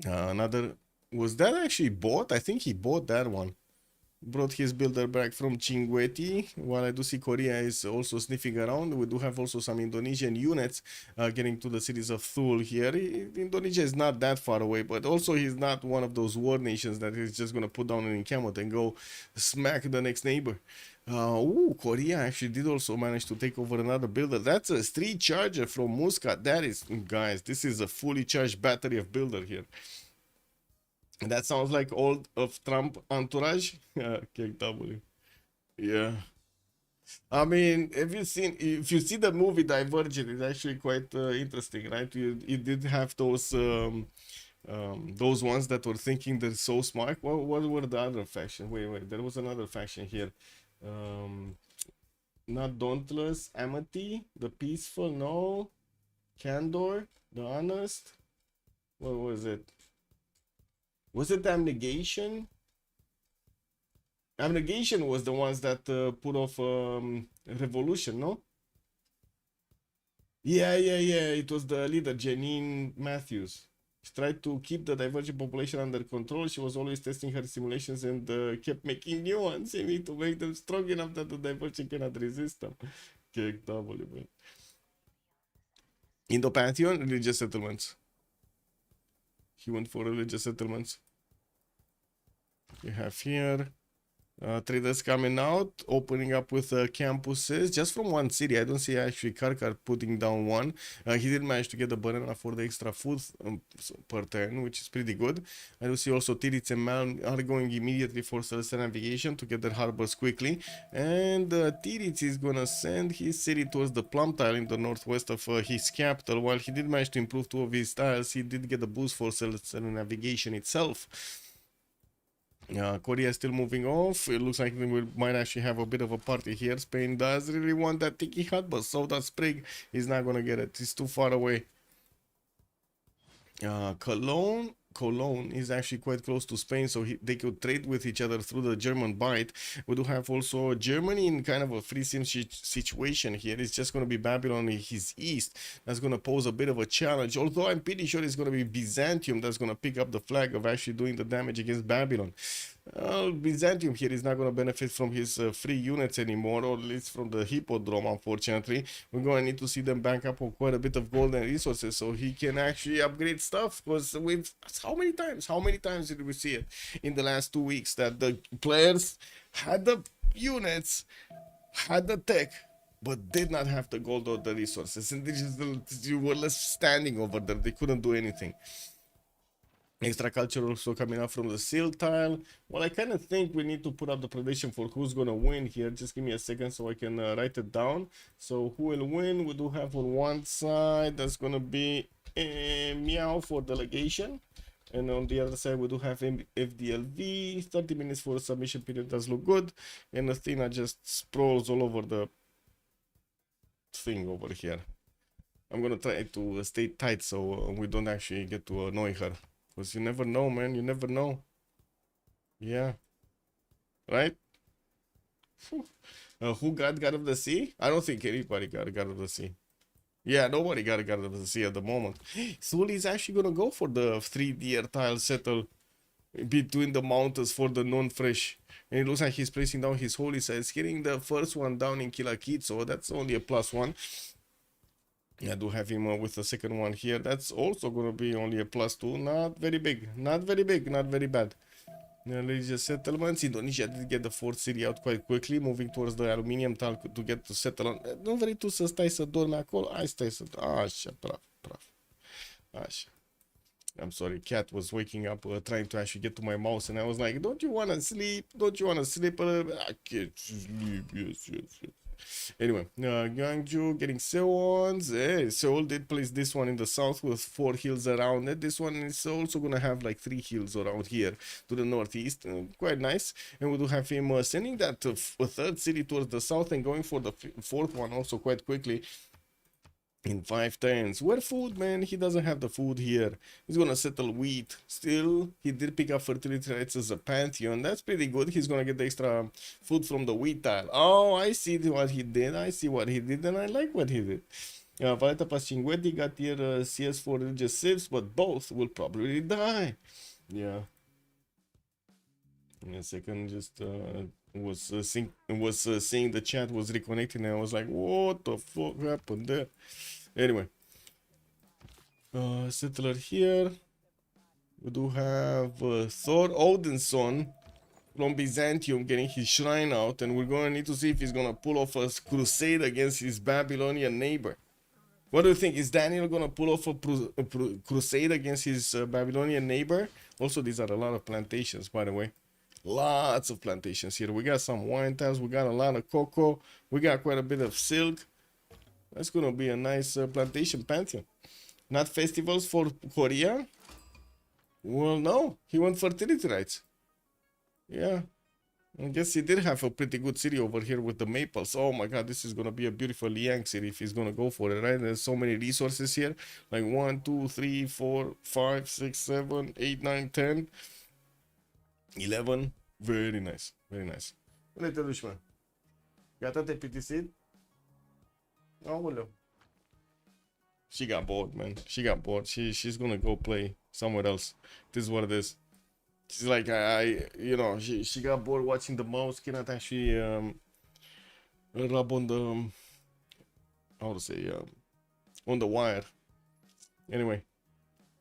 Another. Was that actually bought? I think he bought that one. Brought his builder back from Chinguetti. While I do see Korea is also sniffing around. We do have also some Indonesian units getting to the cities of Thule here. Indonesia is not that far away, but also he's not one of those war nations that is just going to put down an encampment and go smack the next neighbor. Korea actually did also manage to take over another builder. That's a street charger from Muscat. That is, guys, this is a fully charged battery of builder here. That sounds like old of Trump entourage. KW. Yeah. I mean, if you see the movie Divergent, it's actually quite interesting, right? You did have those ones that were thinking they're so smart. What were the other faction? Wait, there was another faction here. Um, Not Dauntless, Amity, the Peaceful, no, Candor, the Honest. What was it? Was it Abnegation? Abnegation was the ones that put off revolution, no? Yeah. It was the leader, Janine Matthews. She tried to keep the divergent population under control. She was always testing her simulations and kept making new ones, aiming to make them strong enough that the divergent cannot resist them. KW. Indo-Pantheon, religious settlements. He went for religious settlements. We have here traders coming out, opening up with campuses just from one city. I don't see actually Karkar putting down one. He did manage to get the banana for the extra food per turn, which is pretty good. I do see also Tirits and Man are going immediately for celestial navigation to get their harbors quickly. And Tirits is gonna send his city towards the plum tile in the northwest of his capital. While he did manage to improve two of his tiles, he did get a boost for celestial navigation itself. Korea is still moving off. It looks like we might actually have a bit of a party here. Spain does really want that Tiki Hut, but so does Sprig. He's not gonna get it. He's too far away. Cologne is actually quite close to Spain, so they could trade with each other through the German Bight. We do have also Germany in kind of a free sim situation here. It's just going to be Babylon in his east. That's going to pose a bit of a challenge, although I'm pretty sure it's going to be Byzantium that's going to pick up the flag of actually doing the damage against Babylon. Byzantium here is not going to benefit from his free units anymore, or at least from the Hippodrome, unfortunately. We're going to need to see them bank up on quite a bit of gold and resources so he can actually upgrade stuff, because we've... How many times did we see it in the last 2 weeks that the players had the units, had the tech, but did not have the gold or the resources, and they just were left standing over there. They couldn't do anything. Extra culture also coming up from the seal tile. Well, I kind of think we need to put up the prediction for who's gonna win here. Just give me a second so I can write it down. So who will win? We do have on one side that's gonna be Meow for delegation, and on the other side we do have FDLV. 30 minutes for the submission period does look good, and Athena just sprawls all over the thing over here. I'm gonna try to stay tight so we don't actually get to annoy her. Because you never know, man. You never know. Yeah. Right? Who got God of the Sea? I don't think anybody got God of the Sea. Yeah, nobody got God of the Sea at the moment. Sully is actually going to go for the 3D tile settle between the mountains for the non-fresh. And it looks like he's placing down his holy sites. Getting the first one down in Kilakit, so that's only a +1. I do have him with the second one here. That's also going to be only a +2. Not very big. Not very big. Not very bad. Religious settlements. Indonesia did get the fourth city out quite quickly, moving towards the aluminium tile to get to settle. Nu vrei tu să stai să dormi acolo? Hai, stai să... Așa, praf. Așa. I'm sorry, cat was waking up trying to actually get to my mouse, and I was like, don't you want to sleep? Don't you want to sleep? I can't sleep. Yes. Anyway, Gwangju getting Seowons. Seoul did place this one in the south with 4 hills around it. This one is also gonna have like 3 hills around here to the northeast. Quite nice. And we do have him sending that a third city towards the south and going for the fourth one also quite quickly. In 5 turns. Where food, man? He doesn't have the food here. He's gonna settle wheat. Still, he did pick up fertility rates as a pantheon. That's pretty good. He's gonna get the extra food from the wheat tile. Oh, I see what he did. And I like what he did. Valeta Pascinguetti got here CS for religious civs, but both will probably die. Yeah. In a second, just was seeing the chat was reconnecting, and I was like, what the fuck happened there? Anyway, settler here. We do have Thor Odinson from Byzantium getting his shrine out, and we're gonna need to see if he's gonna pull off a crusade against his Babylonian neighbor. What do you think? Is Daniel gonna pull off a crusade against his Babylonian neighbor? Also, these are a lot of plantations, by the way. Lots of plantations here. We got some wine tiles. We got a lot of cocoa. We got quite a bit of silk. That's gonna be a nice plantation pantheon. Not festivals for Korea? Well, no. He won fertility rights. Yeah. I guess he did have a pretty good city over here with the maples. Oh my god, this is gonna be a beautiful Liang city if he's gonna go for it, right? There's so many resources here. Like 1, 2, 3, 4, 5, 6, 7, 8, 9, 10, 11. Very nice. Very nice. Unde te duci, mă? Gata, te-ai plictisit? Aoleu. She got bored, man. She got bored. She's gonna go play somewhere else. This is what it is. She's like, you know, she got bored watching the mouse. Cannot actually rub on the, how to say, on the wire. Anyway,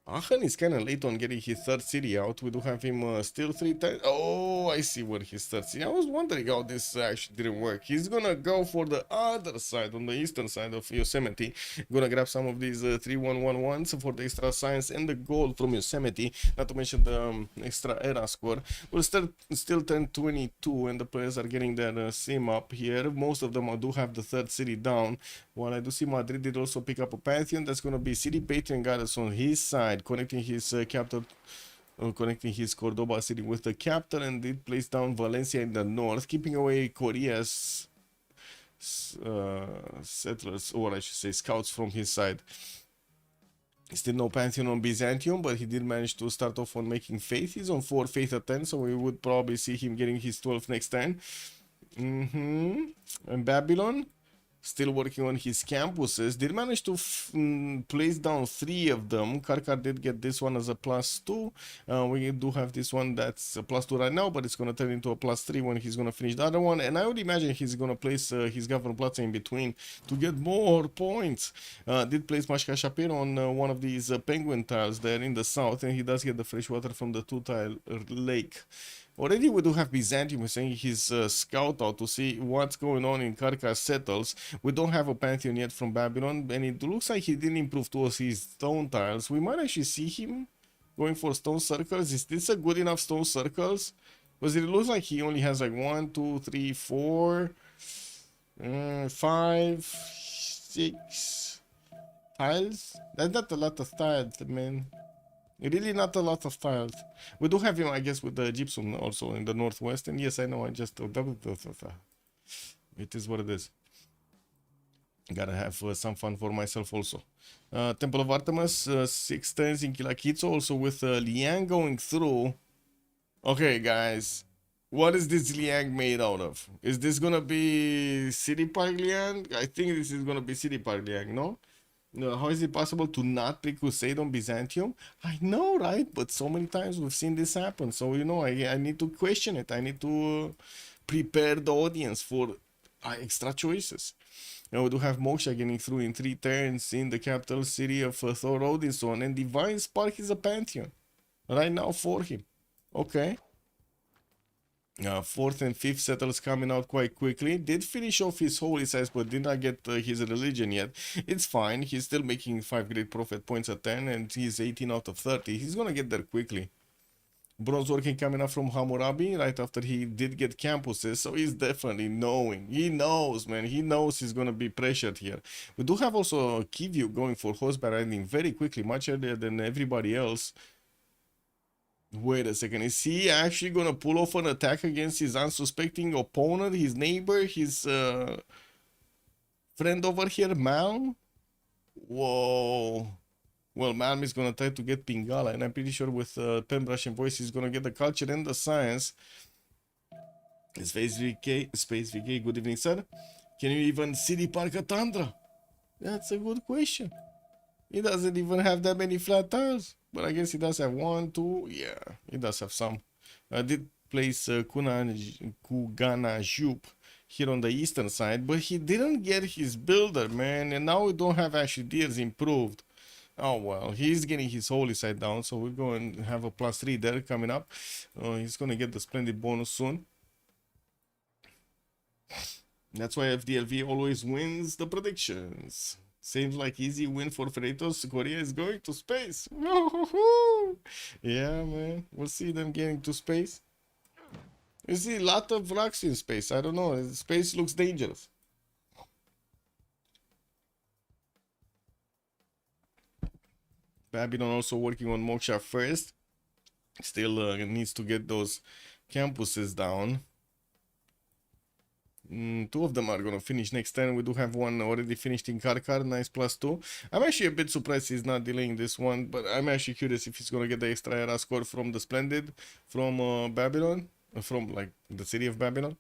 Aachen is kind of late on getting his third city out. We do have him still 3 times. Oh, I see where his third city. I was wondering how this actually didn't work. He's gonna go for the other side, on the eastern side of Yosemite. Gonna grab some of these 3111s for the extra science and the gold from Yosemite. Not to mention the extra era score. We'll still turn 22, and the players are getting their sim up here. Most of them do have the third city down. While I do see Madrid did also pick up a pantheon. That's gonna be City Patron Goddess on his side, connecting his capital, connecting his Cordoba city with the capital, and did place down Valencia in the north, keeping away Korea's settlers, or I should say scouts, from his side. Still no pantheon on Byzantium, but he did manage to start off on making faith. He's on 4 faith at 10, so we would probably see him getting his 12th next turn. And Babylon, still working on his campuses, did manage to place down 3 of them. Karkar did get this one as a +2. We do have this one that's a +2 right now, but it's going to turn into a +3 when he's going to finish the other one. And I would imagine he's going to place his Governplatz in between to get more points. Did place Mashka Shapiro on one of these penguin tiles there in the south, and he does get the fresh water from the 2-tile lake. Already we do have Byzantium sending his scout out to see what's going on in Karkar settles. We don't have a pantheon yet from Babylon, and it looks like he didn't improve towards his stone tiles. We might actually see him going for stone circles. Is this a good enough stone circles? Because it looks like he only has like 1, 2, 3, 4, 5, 6 tiles. That's not a lot of tiles, man. Really not a lot of tiles. We do have him, I guess, with the gypsum also in the northwest. And yes, I know, I just... It is what it is. Gotta have some fun for myself also. Temple of Artemis, 6 turns in Kilakitso, also with Liang going through. Okay, guys. What is this Liang made out of? Is this gonna be City Park Liang? I think this is gonna be City Park Liang, no? How is it possible to not pick Crusade on Byzantium? I know, right? But so many times we've seen this happen. So, you know, I need to question it. I need to prepare the audience for extra choices. Now we do have Moksha getting through in 3 turns in the capital city of Thor Odinson. And Divine Spark is a pantheon right now for him. Okay. 4th and 5th settles coming out quite quickly. Did finish off his holy size, but did not get his religion yet. It's fine. He's still making 5 great prophet points at 10, and he's 18 out of 30. He's gonna get there quickly. Bronze working coming up from Hammurabi right after he did get campuses, so he's definitely knowing. He knows, man. He knows he's gonna be pressured here. We do have also Kivyu going for horseback riding very quickly, much earlier than everybody else. Wait a second, is he actually gonna pull off an attack against his unsuspecting opponent, his neighbor, his friend over here, Meow? Whoa. Well, Malm is gonna try to get Pingala, and I'm pretty sure with Penbrush and Voice he's gonna get the culture and the science. Space VK, good evening, sir. Can you even City Park a Tundra? That's a good question. He doesn't even have that many flat tiles. But I guess he does have 1, 2. Yeah, he does have some. Did place Kugana Jup here on the eastern side. But he didn't get his builder, man. And now we don't have actually deers improved. Oh, well, he's getting his holy side down. So we're going to have a +3 there coming up. He's going to get the splendid bonus soon. That's why FDLV always wins the predictions. Seems like easy win for Freritos. Korea is going to space. Yeah, man. We'll see them getting to space. You see a lot of rocks in space. I don't know. Space looks dangerous. Babylon also working on Moksha first. Still needs to get those campuses down. Two of them are gonna finish next turn. We do have one already finished in Karkar, nice +2. I'm actually a bit surprised he's not delaying this one, but I'm actually curious if he's gonna get the extra era score from the Splendid, from Babylon, from like the city of Babylon.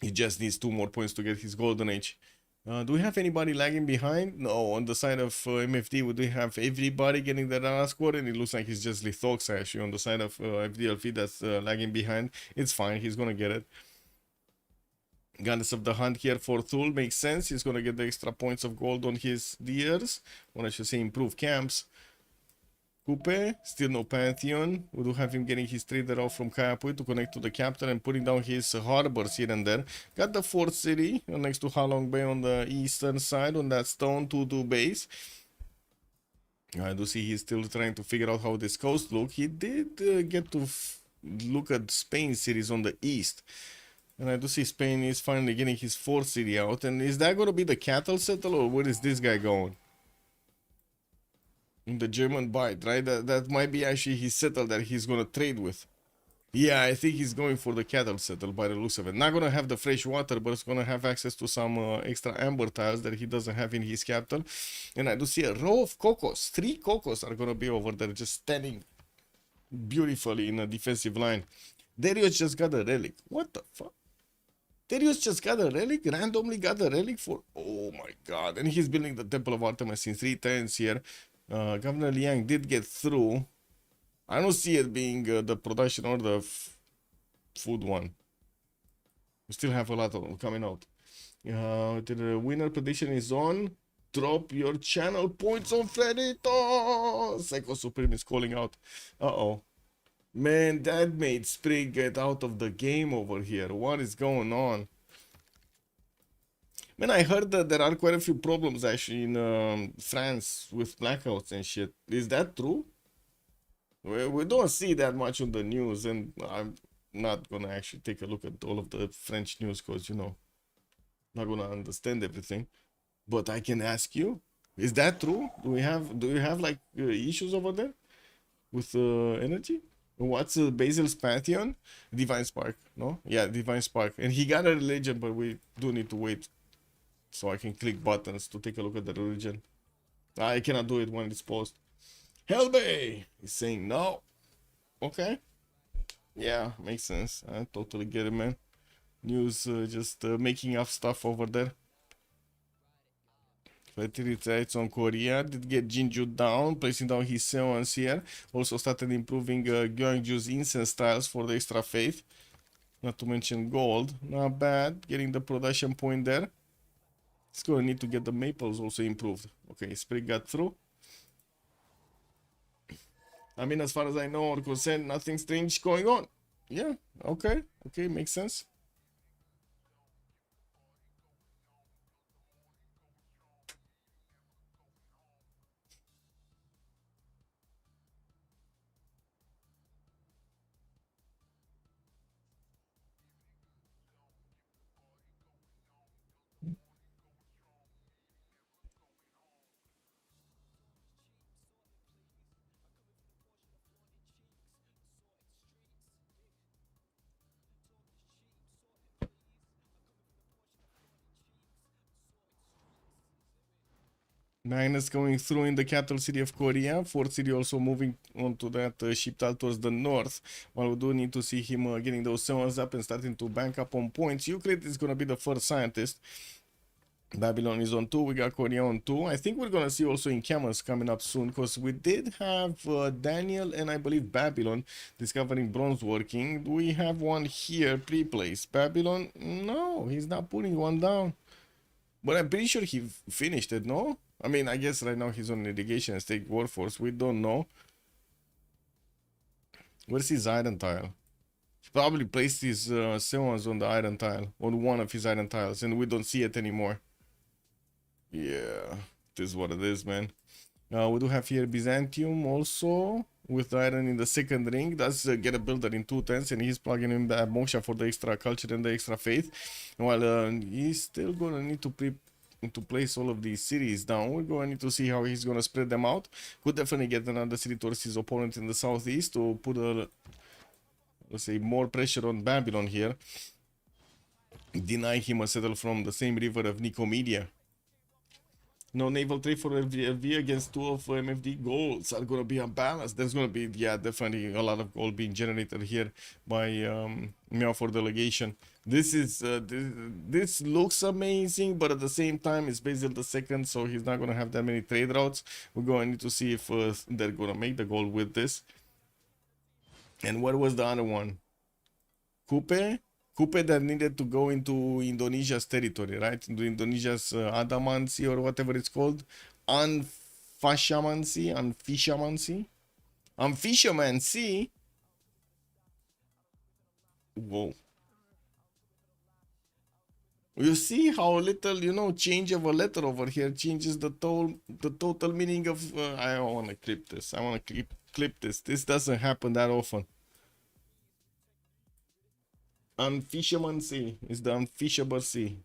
He just needs 2 more points to get his golden age. Do we have anybody lagging behind? No, on the side of MFD, we do have everybody getting the Rara score, and it looks like it's just Lithox actually on the side of FDLV that's lagging behind. It's fine, he's gonna get it. Goddess of the Hunt here for Thul makes sense. He's gonna get the extra points of gold on his deers, or I should say improve camps. Coupe, still no Pantheon. We do have him getting his trader off from Kayapui to connect to the capital and putting down his harbors here and there. Got the fourth city next to Halong Bay on the eastern side on that stone 2-2 base. I do see he's still trying to figure out how this coast look. He did get to look at Spain cities on the east. And I do see Spain is finally getting his fourth city out. And is that going to be the cattle settle, or where is this guy going? In the German bite, right? That might be actually his settle that he's going to trade with. Yeah, I think he's going for the cattle settle by the looks of it. Not going to have the fresh water, but it's going to have access to some extra amber tiles that he doesn't have in his capital. And I do see a row of cocos. 3 cocos are going to be over there just standing beautifully in a defensive line. Darius just got a relic. What the fuck? Darius just got a relic, randomly got a relic for... Oh my god. And he's building the Temple of Artemis in 3 turns here. Governor Liang did get through. I don't see it being the production or the food one. We still have a lot of them coming out. The winner prediction is on. Drop your channel points on Freritos. Psycho Supreme is calling out. Uh-oh. Man, that made Sprig get out of the game over here. What is going on? Man, I heard that there are quite a few problems actually in France with blackouts and shit. Is that true? We don't see that much on the news, and I'm not gonna actually take a look at all of the French news because, you know, not gonna understand everything. But I can ask you, is that true? Do you have like issues over there with energy? What's Basil's Pantheon? Divine Spark, no? Yeah, Divine Spark. And he got a religion, but we do need to wait so I can click buttons to take a look at the religion. I cannot do it when it's paused. Hellbay is saying no. Okay. Yeah, makes sense. I totally get it, man. News just making up stuff over there. Freritos on Korea did get Jinju down, placing down his Seons here. Also started improving Gyeongju's incense tiles for the extra faith. Not to mention gold. Not bad. Getting the production point there. It's gonna need to get the maples also improved. Okay, Sprig got through. I mean, as far as I know or concerned, nothing strange going on. Yeah, okay. Okay, makes sense. Magnus going through in the capital city of Korea. Fourth city also moving on to that ship tile towards the north. While we do need to see him getting those summons up and starting to bank up on points. Euclid is going to be the first scientist. Babylon is on 2. We got Korea on 2. I think we're going to see also in Camels coming up soon, because we did have Daniel and I believe Babylon discovering bronze working. Do we have one here pre-placed? Babylon? No, he's not putting one down. But I'm pretty sure he finished it, no? I mean, I guess right now he's on Delegation and Stake Warforce. We don't know. Where's his iron tile? He probably placed his Seons on the iron tile, on one of his iron tiles, and we don't see it anymore. Yeah, it is what it is, man. We do have here Byzantium also with the iron in the second ring. Does get a builder in 2 turns, and he's plugging in Moksha for the extra culture and the extra faith. While he's still gonna need to place all of these cities down. We're going to need to see how he's gonna spread them out. Could definitely get another city towards his opponent in the southeast to put a, let's say, more pressure on Babylon here. Deny him a settle from the same river of Nicomedia. No naval trade for LV against 2 of MFD goals are going to be unbalanced. There's going to be, yeah, definitely a lot of gold being generated here by Meow for Delegation. This is this looks amazing, but at the same time, it's Basil the second, so he's not going to have that many trade routes. We're going to need to see if they're going to make the goal with this. And what was the other one? Kupe that needed to go into Indonesia's territory, right? Into Indonesia's Adamancy or whatever it's called. Unfishamancy. Whoa. You see how little, you know, change of a letter over here changes the total meaning of... I want to clip this. I want to clip this. This doesn't happen that often. Unfishamancy is the unfishable sea.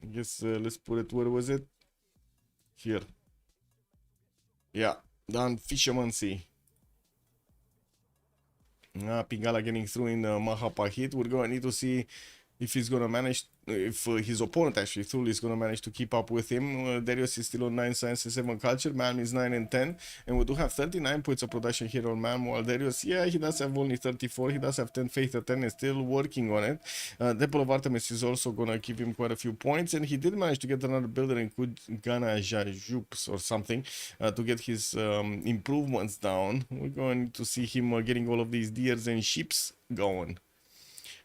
I guess let's put it, where was it? Here. Yeah, the unfishamancy. Pingala getting through in Mahapa hit. We're going to need to see if he's going to manage, if his opponent actually, Thule, is going to manage to keep up with him. Darius is still on 9 science and 7 culture. Man is 9 and 10. And we do have 39 points of production here on Man. While Darius, yeah, he does have only 34. He does have 10 faith at 10 and still working on it. Temple of Artemis is also going to give him quite a few points. And he did manage to get another builder in Kudgana Jajups or something to get his improvements down. We're going to see him getting all of these deers and sheeps going.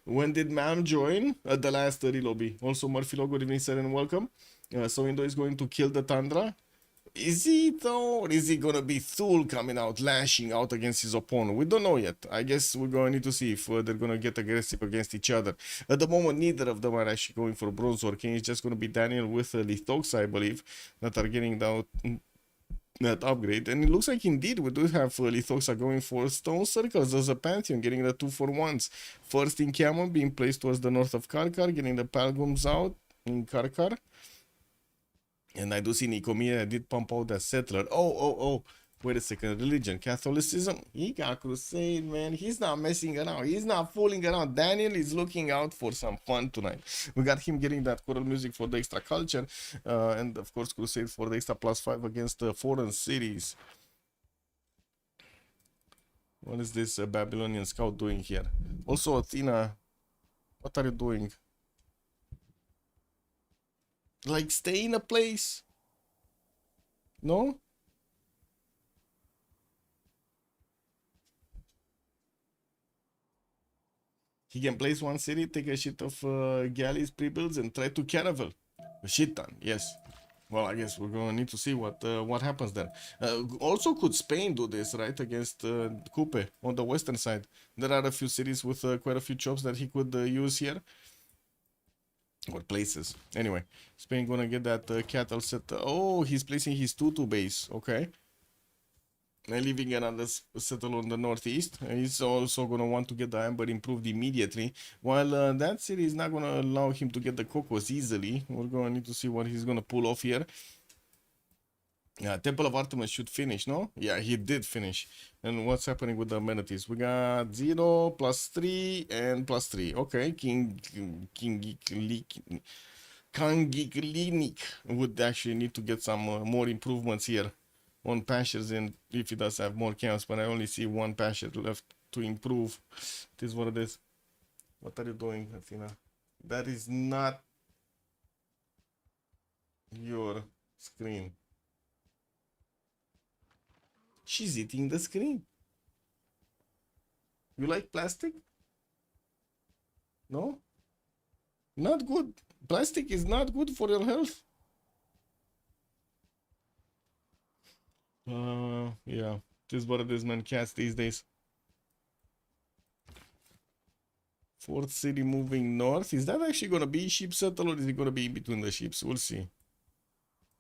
When did Meow join? At the last lobby. Also, Murphy, good evening, sir, and welcome. So Indo is going to kill the Tundra. Is he though? Or is he gonna be Thule coming out, lashing out against his opponent? We don't know yet. I guess we're going to need to see if they're gonna get aggressive against each other. At the moment, neither of them are actually going for bronze or king. It's just gonna be Daniel with Lithox, I believe, that are getting down that upgrade. And it looks like indeed we do have Lithoxa going for stone circles as a Pantheon, getting the 2-for-1s. First in Camel being placed towards the north of Karkar, getting the Palgums out in Karkar. And I do see Nicomia did pump out that settler. Oh, wait a second. Religion, Catholicism. He got crusade, man. He's not messing around. He's not fooling around. Daniel is looking out for some fun tonight. We got him getting that choral music for the extra culture. And of course, crusade for the extra +5 against the foreign cities. What is this Babylonian scout doing here? Also, Athena, what are you doing? Like, stay in a place? No? He can place one city, take a shit of galleys pre-builds, and try to caravel. A shit ton, yes. Well, I guess we're gonna need to see what happens there. Also, could Spain do this, right, against Coupe on the western side? There are a few cities with quite a few chops that he could use here. Or places. Anyway, Spain gonna get that cattle set. Oh, he's placing his Tutu base. Okay. And leaving another settle on the northeast. He's also gonna want to get the amber improved immediately. While that city is not gonna allow him to get the cocos easily. We're gonna need to see what he's gonna pull off here. Yeah, Temple of Artemis should finish, no? Yeah, he did finish. And what's happening with the amenities? We got 0, +3, and +3. Okay, Kangiklinik would actually need to get some more improvements here on pastures, and if he does have more camps, but I only see one pasture left to improve. It is what it is. What are you doing, Athena? That is not your screen. She's eating the screen. You like plastic? No? Not good. Plastic is not good for your health. Yeah. This is what it is, man. Cats these days. Fourth city moving north. Is that actually gonna be sheep settle, or is it gonna be in between the sheeps? We'll see.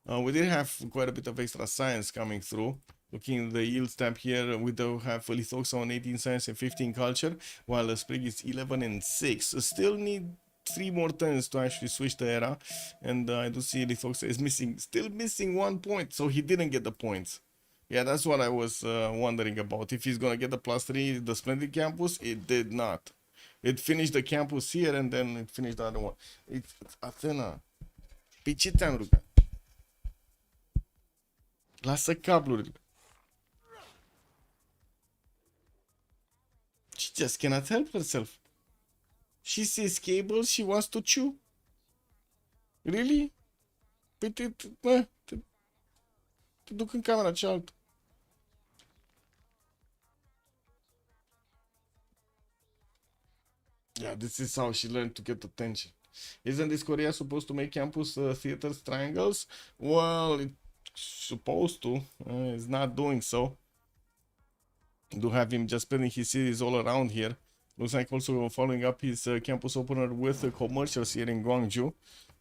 We did have quite a bit of extra science coming through. Looking at the yield tab here, we do have Lithoxa on 18 science and 15 culture, while the Sprig is 11 and 6. Still need 3 more turns to actually switch the era, and I do see Lithoxa is still missing 1 point, so he didn't get the points. Yeah, that's what I was wondering about. If he's gonna get the +3, the Splendid Campus, it did not. It finished the campus here, and then it finished the other one. It's Athena. Pe ce te-am rugat? Lasă cablurile. She just cannot help herself. She sees cables, she wants to chew. Really? Păi te duc în camera cealaltă. Yeah, this is how she learned to get attention. Isn't this Korea supposed to make campus theaters triangles? Well, it's supposed to. It's not doing so. Do have him just spreading his series all around here. Looks like also following up his campus opener with commercials here in Gwangju.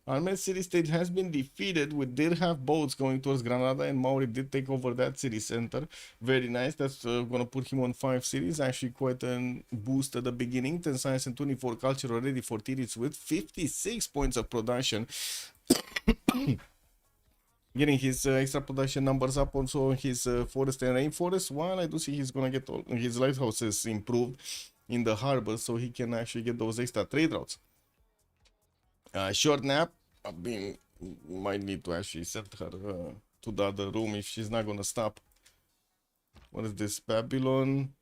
Armed City State has been defeated. We did have boats going towards Granada, and Maori did take over that city center. Very nice. That's gonna put him on 5 cities. Actually quite a boost at the beginning. 10 science and 24 culture already for Tirits with 56 points of production. Getting his extra production numbers up also on his forest and rainforest, while I do see he's gonna get all his lighthouses improved in the harbor, so he can actually get those extra trade routes. Short nap. I mean, might need to actually send her to the other room if she's not gonna stop. What is this? Babylon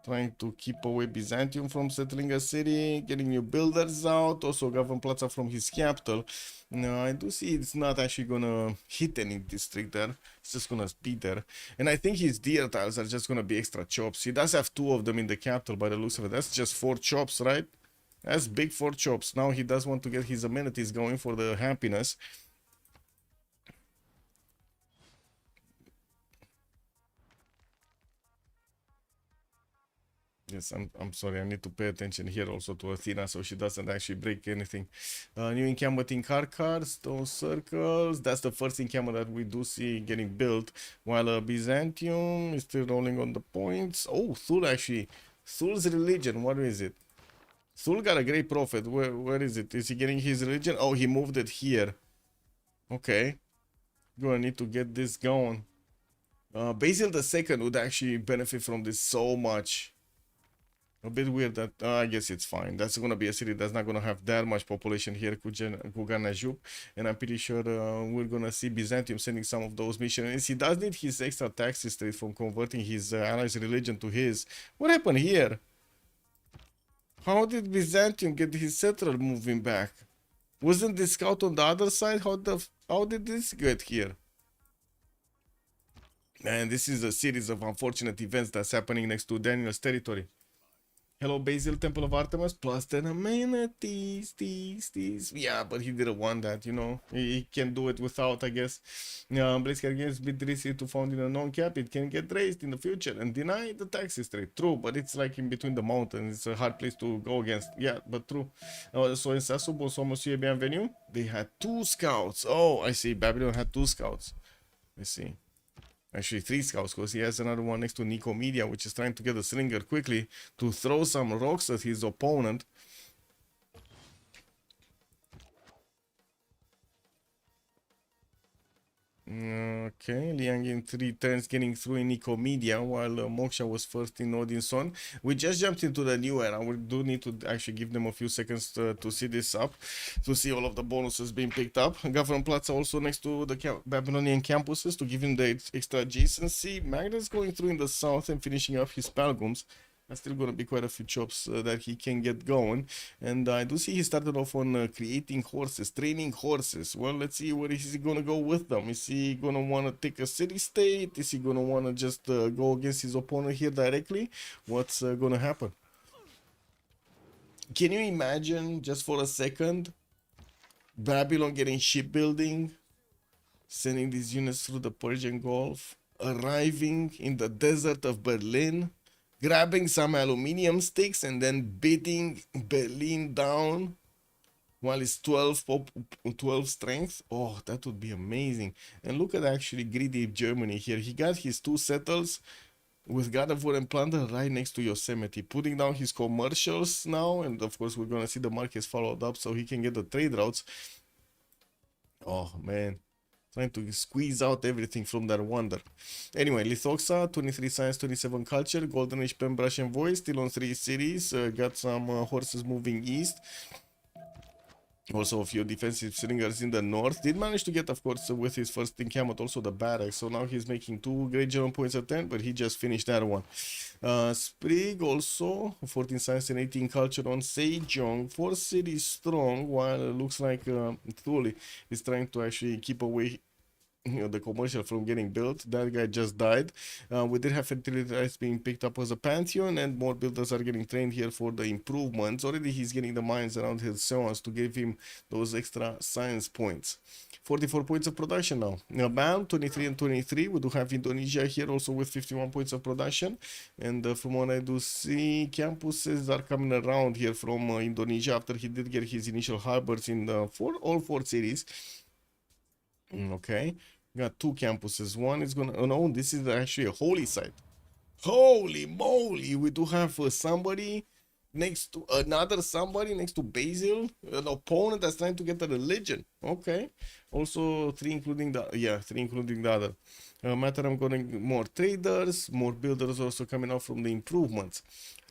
trying to keep away Byzantium from settling a city, getting new builders out, also Govern Plaza from his capital. Now, I do see it's not actually gonna hit any district there, it's just gonna be there. And I think his deer tiles are just gonna be extra chops. He does have 2 of them in the capital by the looks of it. That's just 4 chops, right? That's big 4 chops. Now he does want to get his amenities going for the happiness. Yes, I'm sorry, I need to pay attention here also to Athena so she doesn't actually break anything. New encampment in cars, those circles. That's the first encampment that we do see getting built, while Byzantium is still rolling on the points. Oh, Thule actually. Thule's religion, what is it? Thule got a great profit. Where is it? Is he getting his religion? Oh, he moved it here. Okay. Gonna need to get this going. Basil II would actually benefit from this so much. A bit weird that I guess it's fine. That's gonna be a city that's not gonna have that much population here, Kuganajub, and I'm pretty sure we're gonna see Byzantium sending some of those missionaries. He does need his extra tax history from converting his allies' religion to his. What happened here? How did Byzantium get his settler moving back? Wasn't this scout on the other side? How did this get here? And this is a series of unfortunate events that's happening next to Daniel's territory. Hello, Basil, Temple of Artemis, plus 10 amenities, these. Yeah, but he didn't want that, you know. He can do it without, I guess. Blitzkrieg Games bit risky to found in a non-cap. It can get raised in the future and deny the tax history. True, but it's like in between the mountains. It's a hard place to go against. Yeah, but true. So in Sasu, bonsoir, monsieur, bienvenue. They had 2 scouts. Oh, I see. Babylon had 2 scouts. I see. Actually 3 scouts, because he has another one next to Nicomedia, which is trying to get a slinger quickly to throw some rocks at his opponent. Okay, Liang in 3 turns getting through in Nicomedia, while Moksha was first in Odinson. We just jumped into the new era. We do need to actually give them a few seconds to see this up, to see all of the bonuses being picked up. Government Plaza also next to the Babylonian campuses to give him the extra adjacency. Magnus going through in the south and finishing up his Palgums. There's still going to be quite a few chops that he can get going. And I do see he started off on creating horses, training horses. Well, let's see where is he going to go with them. Is he going to want to take a city-state? Is he going to want to just go against his opponent here directly? What's going to happen? Can you imagine, just for a second, Babylon getting shipbuilding, sending these units through the Persian Gulf, arriving in the desert of Berlin, grabbing some aluminium sticks and then beating Berlin down while it's 12 12 strength. Oh, that would be amazing. And look at actually greedy Germany here. He got his 2 settles with God of War and Plunder right next to Yosemite, putting down his commercials now, and of course we're gonna see the markets followed up so he can get the trade routes. Oh man, trying to squeeze out everything from that wonder. Anyway, Lithoxa, 23 science, 27 culture, Golden Age pen, brush and voice, still on 3 cities, got some horses moving east. Also a few defensive slingers in the north. Did manage to get, of course, with his first encampment also the barracks. So now he's making 2 great German points of 10, but he just finished that one. Sprig also, 14 science and 18 culture on Sejong. 4 cities strong, while it looks like Thule is trying to actually keep away the commercial from getting built. That guy just died. We did have fertility rights being picked up as a pantheon, and more builders are getting trained here for the improvements. Already he's getting the mines around his zones to give him those extra science points. 44 points of production now. Now BAM, 23 and 23. We do have Indonesia here also with 51 points of production, and from what I do see, campuses are coming around here from Indonesia after he did get his initial harbors in all 4 cities. Okay, got 2 campuses. One is gonna, oh no, this is actually a holy site. Holy moly, we do have somebody next to another somebody next to Basil, an opponent that's trying to get a religion. Okay, also 3 including the, yeah, 3 including the other. Matter, I'm going more traders, more builders also coming out from the improvements.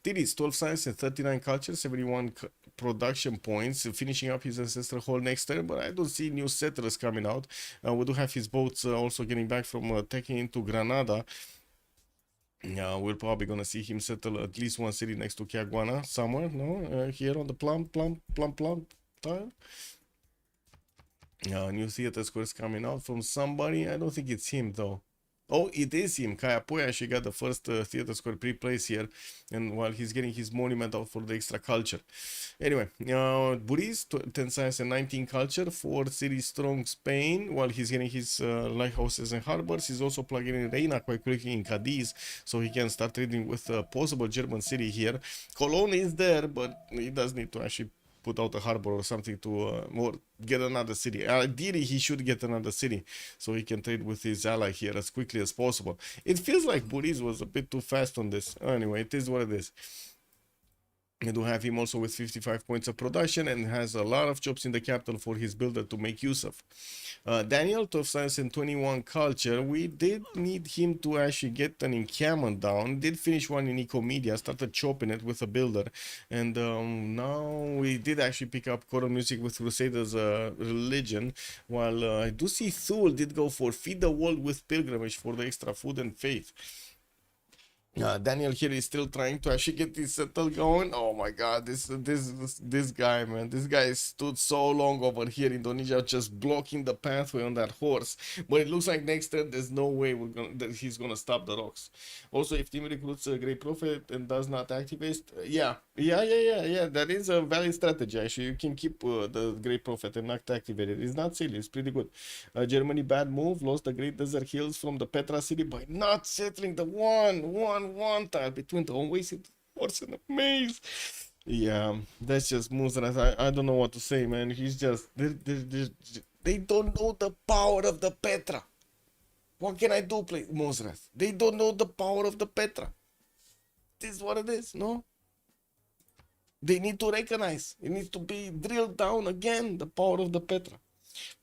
Tiris, 12 science and 39 culture, 71 production points, finishing up his ancestral hall next turn, but I don't see new settlers coming out. We do have his boats also getting back from taking into Granada. We're probably gonna see him settle at least 1 city next to Caguana somewhere, no? Here on the plum tile. New theater squares coming out from somebody. I don't think it's him though. Oh, it is him. Kaya actually got the first theater square pre-place here, and while he's getting his monument out for the extra culture. Anyway, Buriz, 10 science and 19 culture, 4 cities strong Spain, while he's getting his lighthouses and harbors. He's also plugging in Reina quite quickly in Cadiz, so he can start trading with a possible German city here. Cologne is there, but he does need to actually put out a harbor or something to or get another city. Ideally, he should get another city so he can trade with his ally here as quickly as possible. It feels like Buriz was a bit too fast on this. Anyway, it is what it is. We do have him also with 55 points of production and has a lot of jobs in the capital for his builder to make use of. Daniel, 12 science and 21 culture. We did need him to actually get an encampment down. Did finish one in Ecomedia, started chopping it with a builder. And now we did actually pick up choral music with Crusaders religion. While I do see Thule did go for feed the world with pilgrimage for the extra food and faith. Daniel here is still trying to actually get this settle going. Oh my god, this guy, man, this guy stood so long over here in Indonesia just blocking the pathway on that horse, but it looks like next turn there's no way that he's gonna stop the rocks. Also, if team recruits a Great Prophet and does not activate, yeah, that is a valid strategy. Actually, you can keep the Great Prophet and not activate it. It's not silly, it's pretty good. Germany, bad move, lost the Great Desert Hills from the Petra city by not settling the one tile between the unwasted horse and the maze. Yeah, that's just moves that I don't know what to say, man. He's just they don't know the power of the Petra. What can I do, play Mozart? They don't know the power of the Petra. This is what it is, no? They need to recognize. It needs to be drilled down again, the power of the Petra.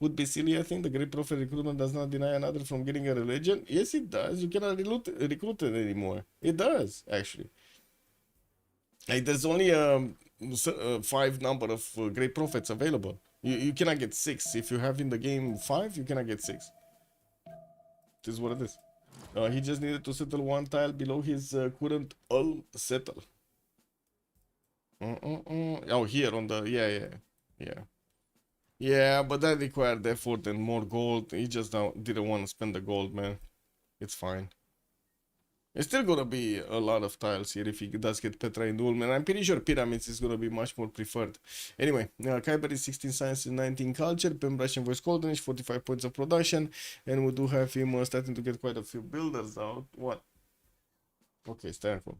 Would be silly, I think. The Great Prophet recruitment does not deny another from getting a religion. Yes, it does. You cannot recruit it anymore. It does, actually. Like, there's only a 5 number of Great Prophets available. You cannot get 6. If you have in the game 5, you cannot get 6. This is what it is. He just needed to settle 1 tile below his current settle. Oh, here on the... Yeah. Yeah, but that required effort and more gold. He just didn't want to spend the gold, man. It's fine. It's still gonna be a lot of tiles here if he does get Petra and Ulm, and I'm pretty sure pyramids is gonna be much more preferred. Anyway, Kyber is 16 science and 19 culture, Pembrush and Voice Golden Age, 45 points of production, and we do have him starting to get quite a few builders out. What? Okay, Stanford.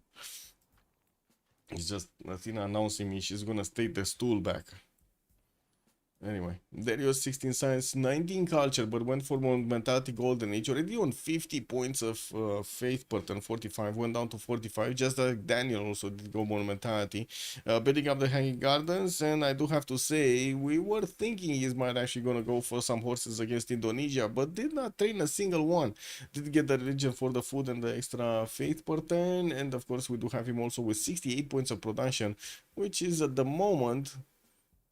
It's just Athena announcing me she's gonna take the stool back. Anyway, Darius 16 science, 19 culture, but went for mentality golden age. Already on 50 points of faith per turn, 45, went down to 45. Just like Daniel also did go more mentality. Building up the hanging gardens, and I do have to say, we were thinking he might actually gonna go for some horses against Indonesia, but did not train a single one. Did get the religion for the food and the extra faith per turn, and of course we do have him also with 68 points of production, which is at the moment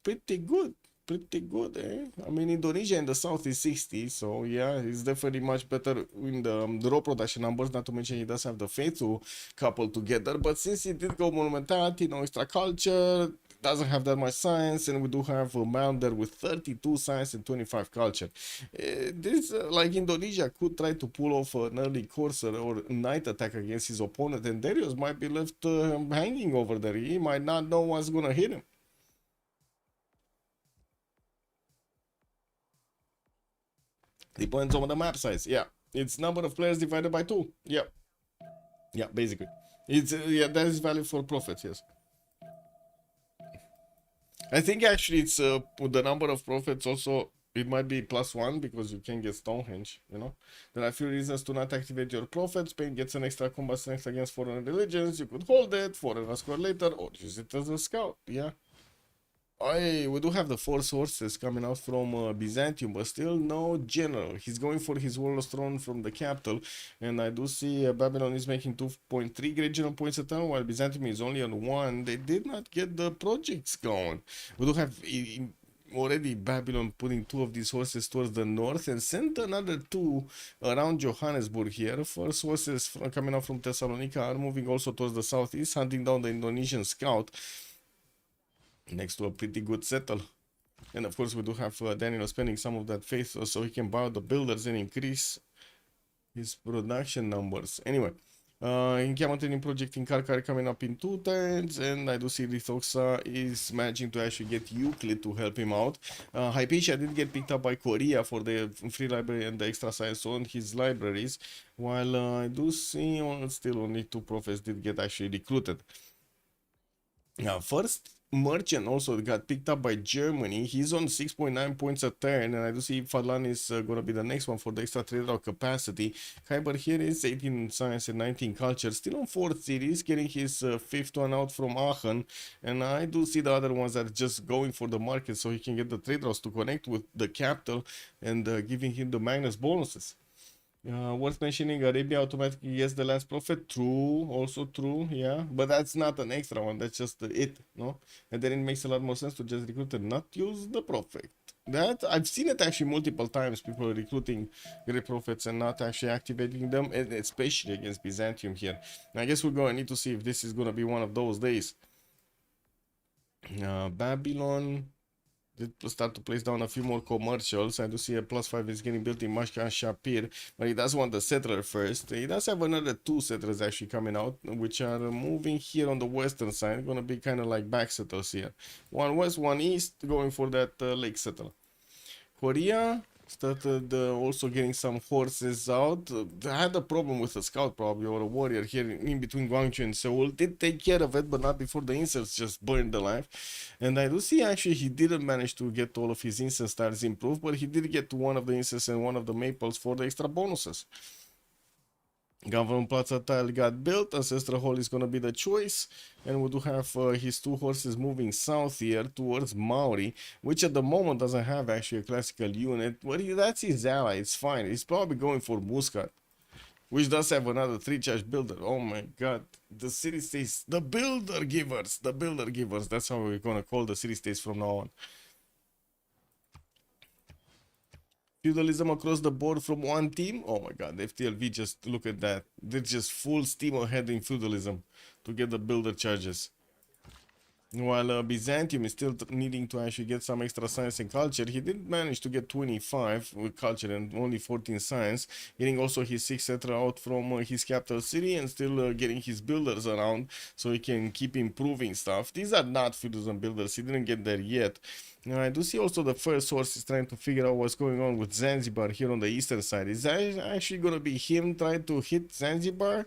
pretty good. Pretty good, eh? I mean, Indonesia in the south is 60, so yeah, it's definitely much better in the raw production numbers, not to mention he does have the faithful couple together, but since he did go monumentality, no extra culture, doesn't have that much science, and we do have a man there with 32 science and 25 culture. This, like Indonesia, could try to pull off an early courser or night attack against his opponent, and Darius might be left hanging over there. He might not know what's gonna hit him. Depends on the map size. Yeah, it's number of players divided by 2. Yeah, yeah, basically, it's yeah, that is valid for profits. Yes, I think actually it's the number of profits also. It might be +1 because you can get Stonehenge. You know, there are a few reasons to not activate your profit. Spain gets an extra combat strength against foreign religions. You could hold it for a score later or use it as a scout. Yeah. We do have the 4 sources coming out from Byzantium, but still no general. He's going for his warlord throne from the capital, and I do see Babylon is making 2.3 regional points a turn, while Byzantium is only on 1. They did not get the projects going. We do have already Babylon putting 2 of these horses towards the north and sent another 2 around Johannesburg here. First horses coming out from Thessalonica are moving also towards the southeast, hunting down the Indonesian scout next to a pretty good settle. And of course we do have Daniel spending some of that faith so he can buy out the builders and increase his production numbers. Anyway, Encampment project in Karkar coming up in 2 turns, and I do see Lithoxa is managing to actually get Euclid to help him out. Hypatia did get picked up by Korea for the free library and the extra science on his libraries, while I do see still only 2 prophets did get actually recruited. Now, first merchant also got picked up by Germany. He's on 6.9 points a turn, and I do see Fadlan is going to be the next one for the extra trade route capacity. Kyber here is 18 science and 19 culture, still on 4th series, getting his 5th one out from Aachen, and I do see the other ones that are just going for the market so he can get the trade routes to connect with the capital and giving him the Magnus bonuses. Worth mentioning, Arabia automatically gets the last prophet. True, also true, yeah. But that's not an extra one, that's just it, no? And then it makes a lot more sense to just recruit and not use the prophet. That I've seen it actually multiple times, people recruiting great prophets and not actually activating them, and especially against Byzantium here. And I guess we're going to need to see if this is going to be one of those days. Babylon did start to place down a few more commercials. I do see a +5 is getting built in Mashka Shapir, but he does want the settler first. He does have another 2 settlers actually coming out, which are moving here on the western side. Gonna be kind of like back settlers here. One west, one east, going for that lake settler. Korea started also getting some horses out. They had a problem with a scout probably, or a warrior here in between Gwangju and Seoul. Did take care of it, but not before the inserts just burned alive. And I do see actually he didn't manage to get all of his incense styles improved, but he did get one of the incense and one of the maples for the extra bonuses. Government Plaza tile got built. Ancestral Hall is going to be the choice, and we do have his 2 horses moving south here towards Maori, which at the moment doesn't have actually a classical unit, but that's his ally. It's fine. He's probably going for Muscat, which does have another 3 charge builder. Oh my god, the city states, the builder givers, that's how we're going to call the city states from now on. Feudalism across the board from one team. Oh my god, FTLV, just look at that. They're just full steam ahead in feudalism to get the builder charges. While Byzantium is still needing to actually get some extra science and culture, he did manage to get 25 with culture and only 14 science, getting also his 6 settler out from his capital city and still getting his builders around so he can keep improving stuff. These are not feudalism builders, he didn't get there yet. Now, I do see also the first source is trying to figure out what's going on with Zanzibar here on the eastern side. Is that actually going to be him trying to hit Zanzibar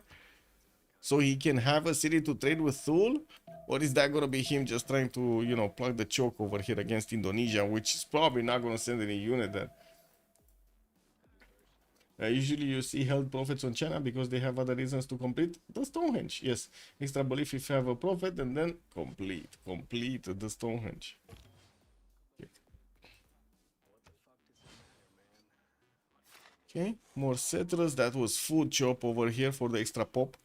so he can have a city to trade with Thule? Or is that gonna be him just trying to, you know, plug the choke over here against Indonesia, which is probably not gonna send any unit there. Usually you see held prophets on China because they have other reasons to complete the Stonehenge. Yes, extra belief if you have a prophet and then complete the Stonehenge. Okay, more settlers. That was food chop over here for the extra pop.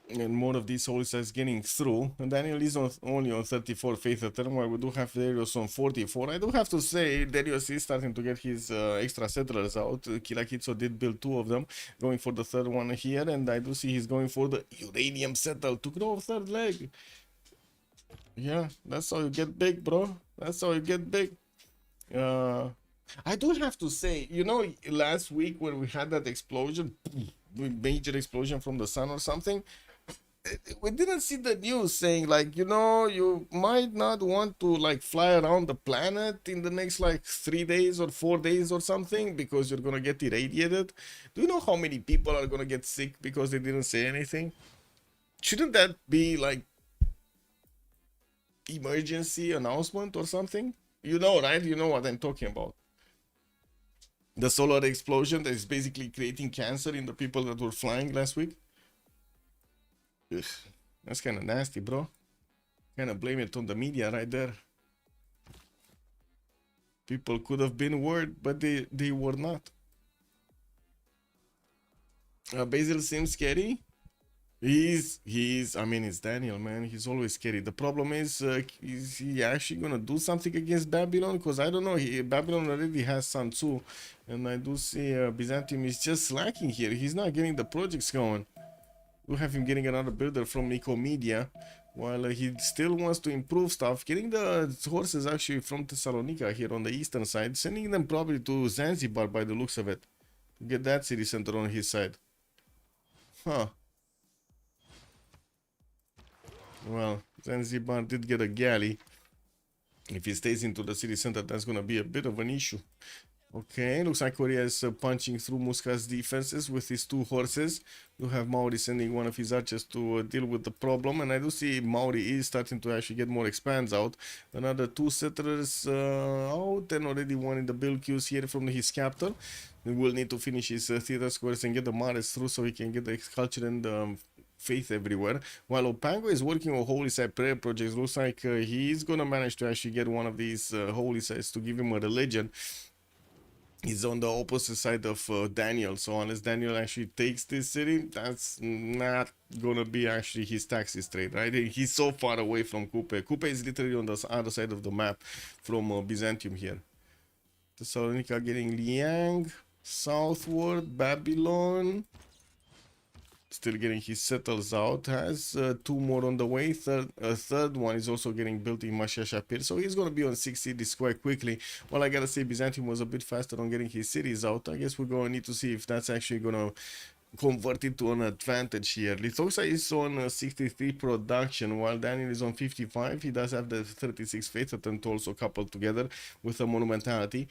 And more of these holy sites getting through. And Daniel is only on 34 faith a turn, while we do have Darius on 44. I do have to say, Darius is starting to get his extra settlers out. Kirakitso did build 2 of them, going for the third one here. And I do see he's going for the uranium settle to grow a third leg. Yeah, that's how you get big, bro. That's how you get big. I do have to say, you know, last week when we had that explosion, major explosion from the sun or something, we didn't see the news saying like, you know, you might not want to like fly around the planet in the next like 3 days or 4 days or something because you're gonna get irradiated. Do you know how many people are gonna get sick because they didn't say anything? Shouldn't that be like emergency announcement or something? You know, right? You know what I'm talking about. The solar explosion that is basically creating cancer in the people that were flying last week. Ugh, that's kind of nasty, bro. Kind of blame it on the media right there. People could have been worried, but they were not. Basil seems scary. I mean, it's Daniel, man. He's always scary. The problem is he actually gonna do something against Babylon? Because I don't know. Babylon already has Sun Tzu, and I do see Byzantium is just slacking here. He's not getting the projects going. We'll have him getting another builder from Nicomedia, while he still wants to improve stuff. Getting the horses actually from Thessalonica here on the eastern side, sending them probably to Zanzibar by the looks of it. Get that city center on his side. Huh. Well, Zanzibar did get a galley. If he stays into the city center, that's gonna be a bit of an issue. Okay, looks like Korea is punching through Muscat's defenses with his 2 horses. You have Maori sending one of his archers to deal with the problem, and I do see Maori is starting to actually get more expands out. Another 2 settlers out, and already one in the build queues here from his capital. He will need to finish his theater squares and get the Mares through so he can get the culture and faith everywhere. While Opango is working on holy site prayer projects, looks like he's gonna manage to actually get one of these holy sites to give him a religion. He's on the opposite side of Daniel, so unless Daniel actually takes this city, that's not gonna be actually his taxes trade, right? He's so far away from Kupe. Kupe is literally on the other side of the map from Byzantium here. Thessalonica getting Liang, southward, Babylon. Still getting his settles out. Has 2 more on the way. Third one is also getting built in Mashashapir. So he's going to be on 6 cities quite quickly. Well, I gotta say Byzantium was a bit faster on getting his cities out. I guess we're going to need to see if that's actually going to convert it to an advantage here. Lithosa is on 63 production while Daniel is on 55. He does have the 36 faith attempt also coupled together with a monumentality.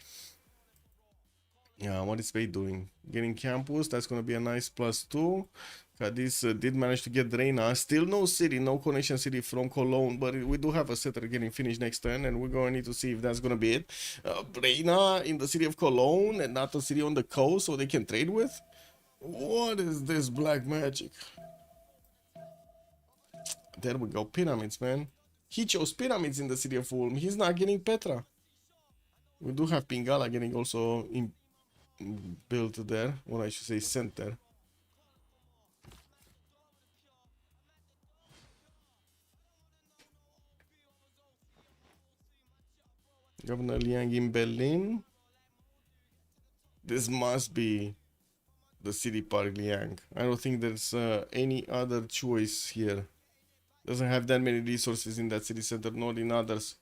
Yeah, what is Spade doing? Getting campus, that's going to be a nice +2. Cadiz did manage to get Reina. Still no city, no connection city from Cologne, but we do have a setter getting finished next turn, and we're going to need to see if that's going to be it. Reina in the city of Cologne and not a city on the coast so they can trade with? What is this black magic? There we go, pyramids, man. He chose pyramids in the city of Ulm. He's not getting Petra. We do have Pingala getting also built there, or I should say sent there. Governor Liang in Berlin. This must be the city park Liang. I don't think there's any other choice here. Doesn't have that many resources in that city center, nor in others.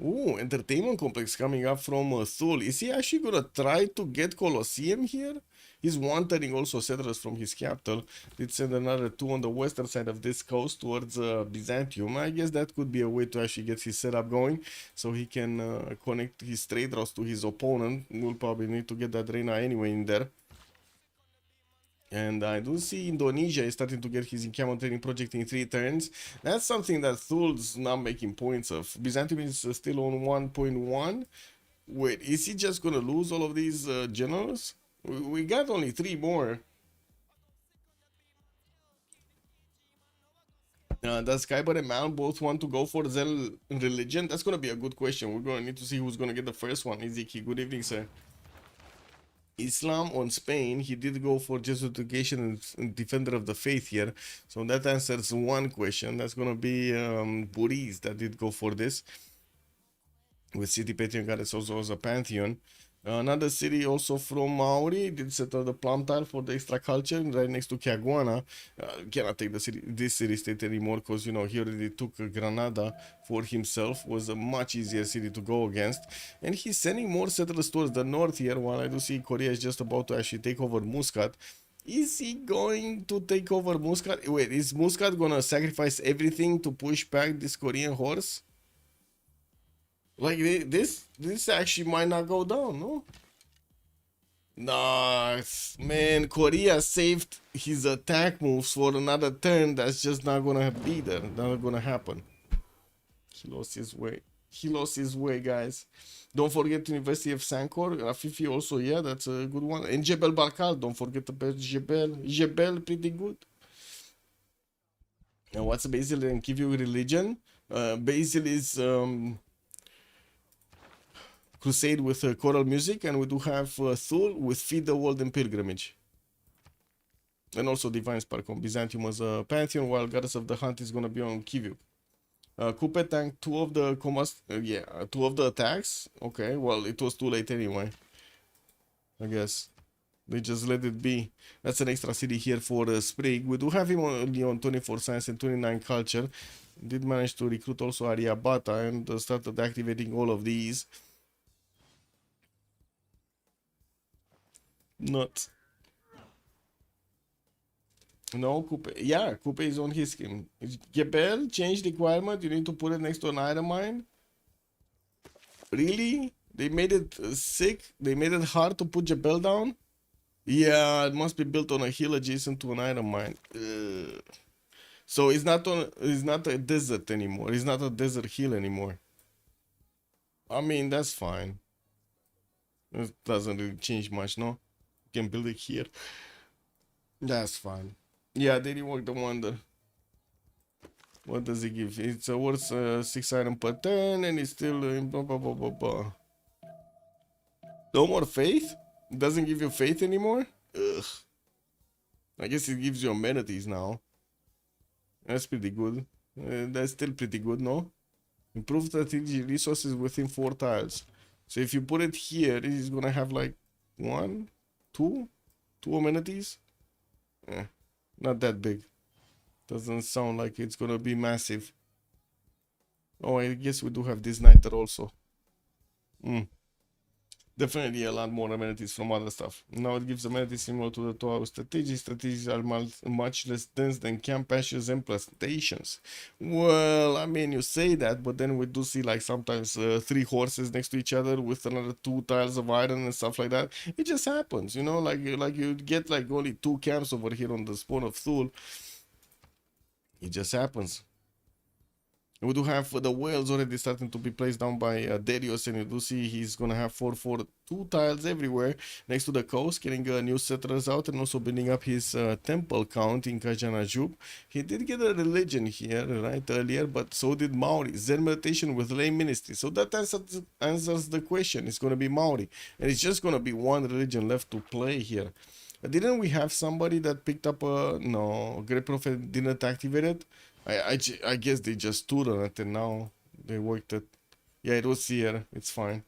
Ooh, entertainment complex coming up from Thule. Is he actually gonna try to get Colosseum here? He's wanting also settlers from his capital. Did send another 2 on the western side of this coast towards Byzantium. I guess that could be a way to actually get his setup going, so he can connect his trade routes to his opponent. We'll probably need to get that Reina anyway in there. And I do see Indonesia is starting to get his encampment training project in 3 turns. That's something that Thul's not making points of. Byzantium is still on 1.1. Wait, is he just gonna lose all of these generals? We got only 3 more. Does Kyber and Meow both want to go for Zen religion? That's gonna be a good question. We're gonna need to see who's gonna get the first one. Iziki, good evening, sir. Islam on Spain, he did go for Jesuitification and Defender of the Faith here. So that answers one question. That's gonna be Buriz that did go for this. With City Patreon Goddess also as a Pantheon. Another city also from Maori did settle the plum tile for the extra culture right next to Caguana. Cannot take this city state anymore because, you know, he already took Granada for himself. Was a much easier city to go against. And he's sending more settlers towards the north here, while I do see Korea is just about to actually take over Muscat. Is he going to take over Muscat? Wait, is Muscat gonna sacrifice everything to push back this Korean horse? Like, this actually might not go down, no? Nice. Man, Korea saved his attack moves for another turn. That's just not gonna be there. Not gonna happen. He lost his way. He lost his way, guys. Don't forget University of Sankor. Afifi also, yeah, that's a good one. And Jebel Barkal, don't forget about Jebel. Jebel, pretty good. And what's Basil and give you religion? Basil is... Crusade with choral music, and we do have Thul with Feed the World and Pilgrimage. And also Divine Spark on Byzantium as a Pantheon, while Goddess of the Hunt is gonna be on Kyiv. Kupe tanked 2 of the 2 of the attacks. Okay, well, it was too late anyway. I guess. They just let it be. That's an extra city here for Sprig. We do have him only on 24 Science and 29 Culture. Did manage to recruit also Aryabhata and started activating all of these. Not. No, Coupe. Yeah, Coupe is on his scheme. Gebel, change requirement. You need to put it next to an iron mine. Really? They made it sick? They made it hard to put Gebel down? Yeah, it must be built on a hill adjacent to an iron mine. So it's not a desert anymore. It's not a desert hill anymore. I mean, that's fine. It doesn't really change much, no? Can build it here. That's fine. Yeah, they reworked the wonder. What does it give? It's worth 6 iron per turn, and it's still blah, blah, blah, blah, blah. No more faith? It doesn't give you faith anymore? Ugh. I guess it gives you amenities now. That's pretty good. That's still pretty good, no? Improve strategy resources within 4 tiles. So if you put it here, it is gonna have like 1, 2 amenities. Not that big. Doesn't sound like it's gonna be massive. Oh, I guess we do have this Niter also. Definitely a lot more amenities from other stuff. Now it gives amenities similar to the 2-hour strategies. Strategies are much less dense than camp patches and plantations. Well, I mean, you say that, but then we do see like sometimes 3 horses next to each other with another 2 tiles of iron and stuff like that. It just happens, you know, like you get like only 2 camps over here on the spawn of Thul. It just happens. We do have the whales already starting to be placed down by Darius, and you do see he's gonna have 4-4-2 tiles everywhere next to the coast, getting new settlers out and also building up his temple count in Kajanajub. He did get a religion here right earlier, but so did Maori. Zen meditation with lay ministry. So that answers the question. It's gonna be Maori, and it's just gonna be one religion left to play here. Didn't we have somebody that picked up a... No, Great Prophet didn't activate it? I guess they just stood on it and now they worked it. Yeah, it was here. It's fine.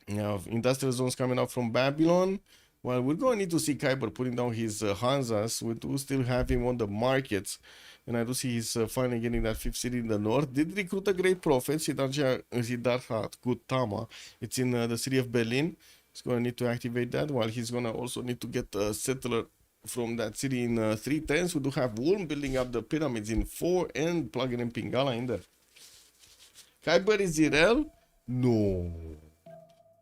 Now, industrial zones coming out from Babylon. Well, we're going to need to see Kyber putting down his Hanzas. We do still have him on the markets. And I do see he's finally getting that 5th city in the north. Did recruit a great prophet, Siddhartha Gautama. It's in the city of Berlin. He's going to need to activate that, while he's going to also need to get a settler from that city in 3 turns. We do have Wurm building up the pyramids in 4 and plugging in Pingala in there. Kyber is Irel? No.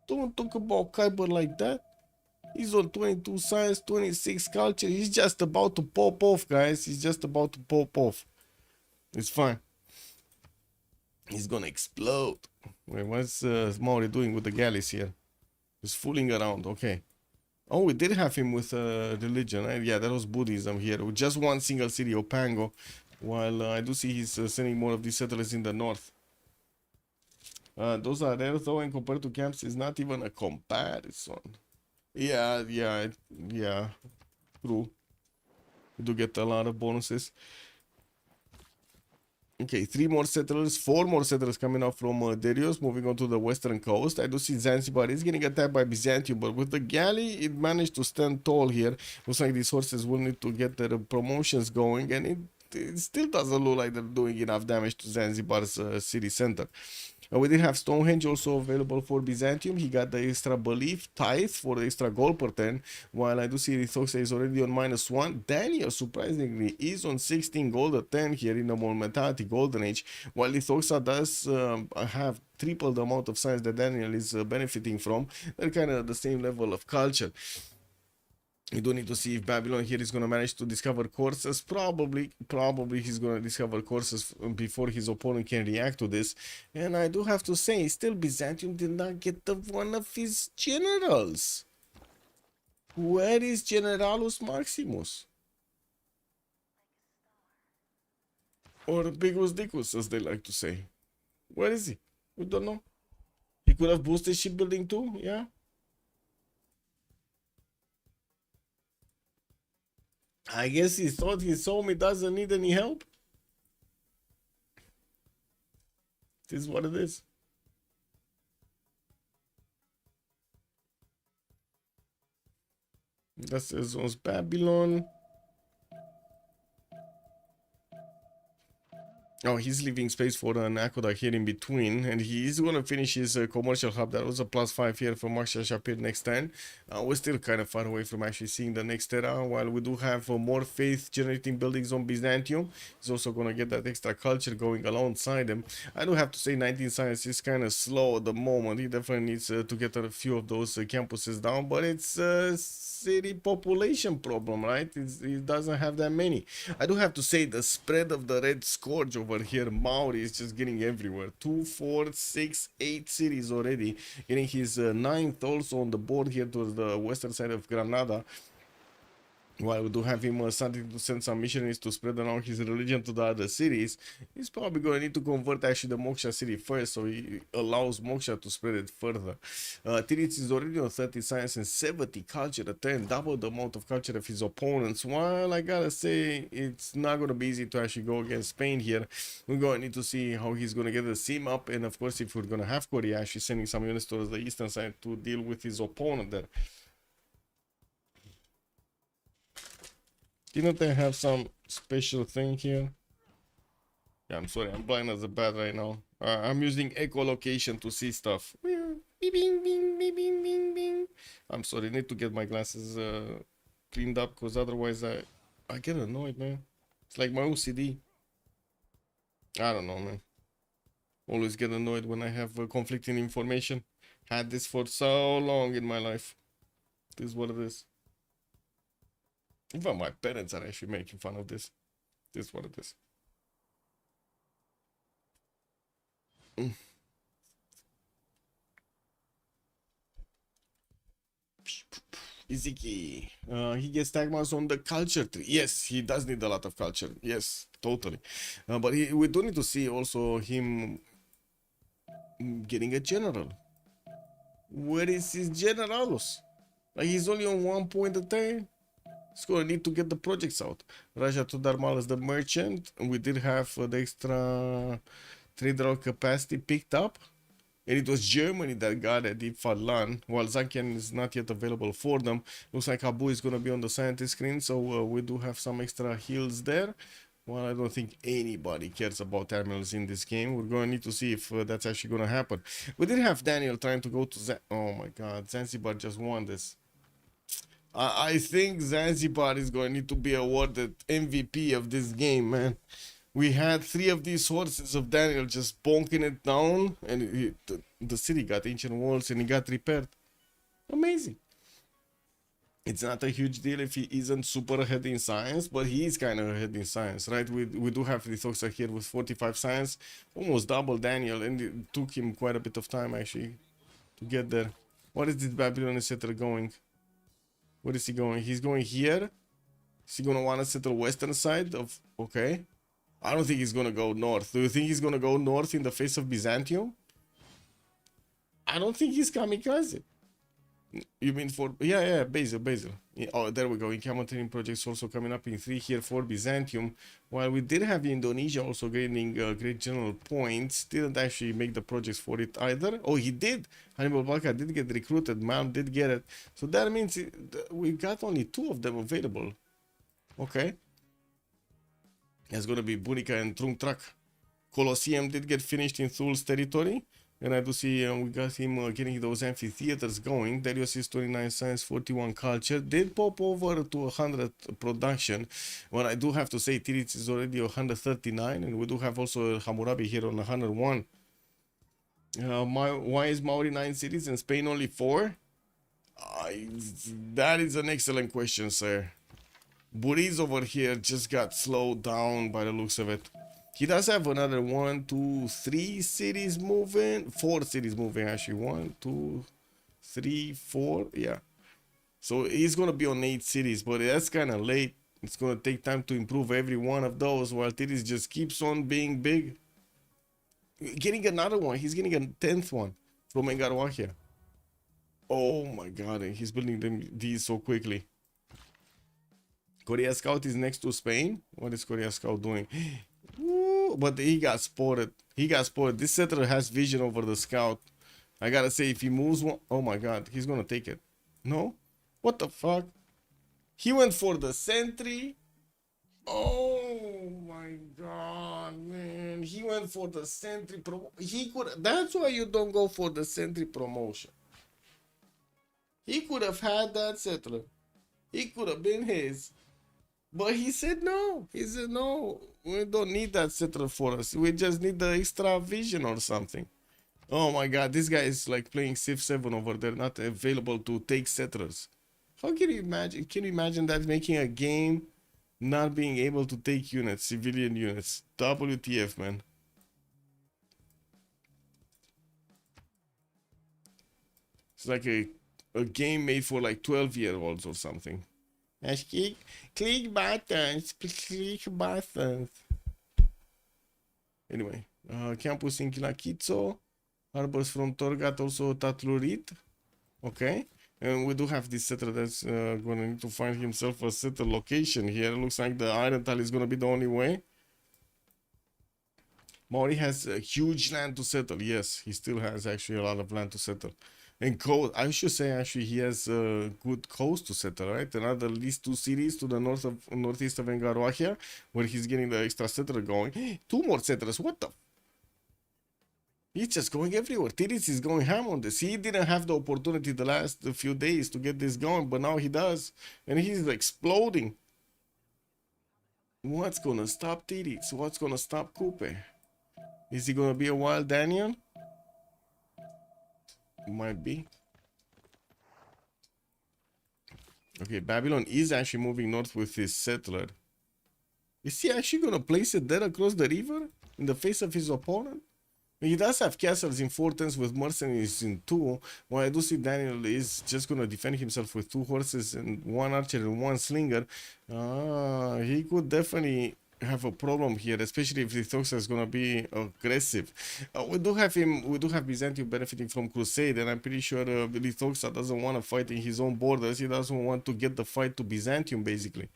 Don't talk about Kyber like that. He's on 22 science, 26 culture. He's just about to pop off, guys. He's just about to pop off. It's fine. He's gonna explode. Wait, what's Maury doing with the galleys here? He's fooling around. Okay. Oh, we did have him with religion. Right? Yeah, that was Buddhism here. With just one single city, Opango. While I do see he's sending more of these settlers in the north. Those are rare though, and compared to camps, it's not even a comparison. Yeah, true. You do get a lot of bonuses. Okay, 4 more settlers coming up from Darius, moving on to the western coast. I do see Zanzibar is getting attacked by Byzantium, but with the galley, it managed to stand tall here. Looks like these horses will need to get their promotions going, and it still doesn't look like they're doing enough damage to Zanzibar's city center. We did have Stonehenge also available for Byzantium. He got the extra belief tithe for the extra gold per turn, while I do see Lithoxa is already on -1. Daniel, surprisingly, is on 16 gold a turn here in the Monumentality Golden Age, while Lithoxa does have triple the amount of science that Daniel is benefiting from. They're kind of at the same level of culture. You do need to see if Babylon here is going to manage to discover courses. Probably he's going to discover courses before his opponent can react to this. And I do have to say, still Byzantium did not get one of his generals. Where is Generalus Maximus? Or Bigus Dicus, as they like to say. Where is he? We don't know. He could have boosted shipbuilding too, yeah? I guess he thought his soulmate doesn't need any help. This is what it is. This is Babylon. Oh, he's leaving space for an aqueduct here in between, and he's going to finish his commercial hub. That was a +5 here for Marshal Shapir next turn. We're still kind of far away from actually seeing the next era, while we do have more faith-generating buildings on Byzantium. He's also going to get that extra culture going alongside him. I do have to say 19 science is kind of slow at the moment. He definitely needs to get a few of those campuses down, but it's city population problem, right? It doesn't have that many. I do have to say the spread of the Red Scourge over here, Maori, is just getting everywhere. 2, 4, 6, 8 cities already. Getting his 9th also on the board here towards the western side of Granada. While we do have him starting to send some missionaries to spread around his religion to the other cities, he's probably going to need to convert actually the Moksha city first, so he allows Moksha to spread it further. Tiritz is already on 30 science and 70 culture, a 10, double the amount of culture of his opponents. While I gotta say, it's not going to be easy to actually go against Spain here. We're going to need to see how he's going to get the sim up, and of course, if we're going to have Korea actually sending some units towards the eastern side to deal with his opponent there. Didn't they have some special thing here? Yeah, I'm sorry, I'm blind as a bat right now. I'm using echolocation to see stuff. Bing, bing, bing, bing, bing, bing. I'm sorry, I need to get my glasses cleaned up, because otherwise I get annoyed, man. It's like my OCD. I don't know, man. Always get annoyed when I have conflicting information. Had this for so long in my life. This is what it is. Even my parents are actually making fun of this. This is what it is. Iziki. He gets tagmas on the culture tree. Yes, he does need a lot of culture. Yes, totally. But we do need to see also him getting a general. Where is his generalus? Like, he's only on 1 point a turn. He's going to need to get the projects out. Raja Tudarmal is the merchant. And we did have the extra trade route capacity picked up. And it was Germany that got it, Deep Fadlan, while Zakian is not yet available for them. Looks like Abu is going to be on the scientist screen, so we do have some extra heals there. Well, I don't think anybody cares about terminals in this game. We're going to need to see if that's actually going to happen. We did have Daniel trying to go to oh my god, Zanzibar just won this. I think Zanzibar is going to need to be awarded MVP of this game, man. We had 3 of these horses of Daniel just bonking it down, and the city got ancient walls and it got repaired. Amazing. It's not a huge deal if he isn't super ahead in science, but he is kind of ahead in science, right? We do have Lithoxa here with 45 science, almost double Daniel, and it took him quite a bit of time actually to get there. What is this Babylonian settler going? Where is he going? He's going here. Is he gonna want to settle western side of? Okay. I don't think he's gonna go north. Do you think he's gonna go north in the face of Byzantium? I don't think he's kamikaze. You mean for yeah Basil. Yeah, oh, there we go. Income training projects also coming up in 3 here for Byzantium. While we did have Indonesia also gaining great general points, didn't actually make the projects for it either. Oh, he did. Hannibal Barca did get recruited. Man did get it. So that means we got only 2 of them available. Okay. It's gonna be Bunica and Trung Trac. Colosseum did get finished in Thul's territory. And I do see we got him getting those amphitheaters going. Darius is 29 science, 41 culture. Did pop over to 100 production. Well, I do have to say Tirits is already 139. And we do have also Hammurabi here on 101. Why is Maori 9 cities and Spain only 4? That is an excellent question, sir. Buriz over here just got slowed down by the looks of it. He does have another 1, 2, 3 cities moving. 4 cities moving, actually. 1, 2, 3, 4. Yeah. So he's going to be on 8 cities, but that's kind of late. It's going to take time to improve every one of those, while Tiris just keeps on being big. Getting another one. He's getting a 10th one from Engaruahia. Oh my god, and he's building these so quickly. Korea Scout is next to Spain. What is Korea Scout doing? Woo, but he got spotted. This settler has vision over the scout. I gotta say, if he moves one, oh my god, he's gonna take it. No? What the fuck? He went for the sentry. Oh my god, man. He went for the sentry that's why you don't go for the sentry promotion. He could have had that settler. He could have been his. But he said no. He said no. We don't need that settler for us. We just need the extra vision or something. Oh my god, this guy is like playing Civ7 over there, not available to take settlers. How can you imagine? Can you imagine that, making a game not being able to take units, civilian units? WTF, man. It's like a game made for like 12-year-olds or something. Click buttons, click buttons. Anyway, campus in Kilakitso, harbors from Torgat, also Tatlurit. Okay, and we do have this settler that's gonna need to find himself a settle location here. Looks like the Iron Tile is gonna be the only way. Maori has a huge land to settle. Yes, he still has actually a lot of land to settle. And coast, I should say, actually, he has a good coast to settle, right? Another at least 2 cities to the northeast of Engaruahia, where he's getting the extra settler going. 2 more settlers, what the? He's just going everywhere. Tiris is going ham on this. He didn't have the opportunity the last few days to get this going, but now he does. And he's exploding. What's gonna stop Tiris? What's gonna stop Coupe? Is he gonna be a wild Daniel? Might be. Okay, Babylon is actually moving north with his settler. Is he actually gonna place it there across the river in the face of his opponent? He does have castles in 4 turns with mercenaries in 2. While I do see Daniel is just gonna defend himself with 2 horses and 1 archer and 1 slinger. He could definitely have a problem here, especially if Lithoxa is gonna be aggressive. We do have Byzantium benefiting from Crusade, and I'm pretty sure Lithoxa doesn't want to fight in his own borders. He doesn't want to get the fight to Byzantium, basically.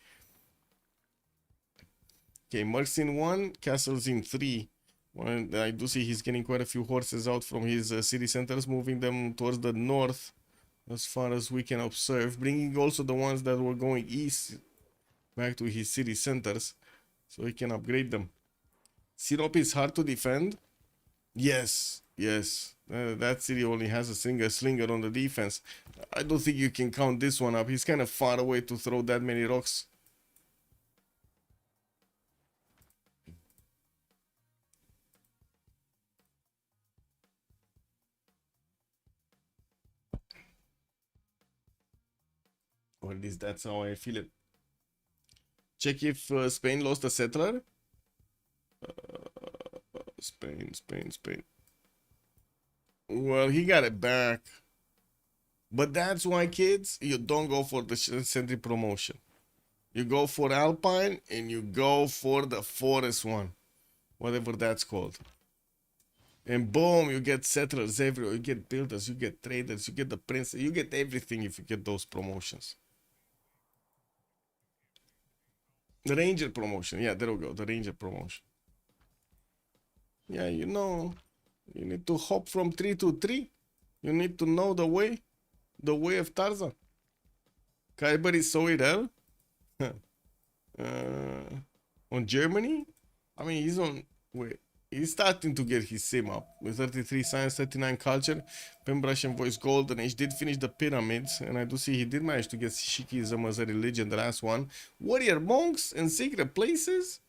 Okay, Mercs in 1, castles in 3. Well, I do see he's getting quite a few horses out from his city centers, moving them towards the north, as far as we can observe, bringing also the ones that were going east back to his city centers, so he can upgrade them. Sinop is hard to defend. Yes. That city only has a single slinger on the defense. I don't think you can count this one up. He's kind of far away to throw that many rocks. Or at least that's how I feel it. Check if Spain lost a settler. Spain. Well, he got it back. But that's why, kids, you don't go for the sentry promotion. You go for Alpine and you go for the forest one. Whatever that's called. And boom, you get settlers everywhere. You get builders, you get traders, you get the prince. You get everything if you get those promotions. The ranger promotion. Yeah, there we go. The ranger promotion. Yeah, you know, you need to hop from tree to tree. You need to know the way of Tarzan. Kyber is so ill. On Germany? I mean, he's on. Wait, he's starting to get his sim up with 33 science, 39 culture, Pembrush and voice gold, and he did finish the pyramids. And I do see he did manage to get Shikism as a religion, the last one. Warrior monks and secret places?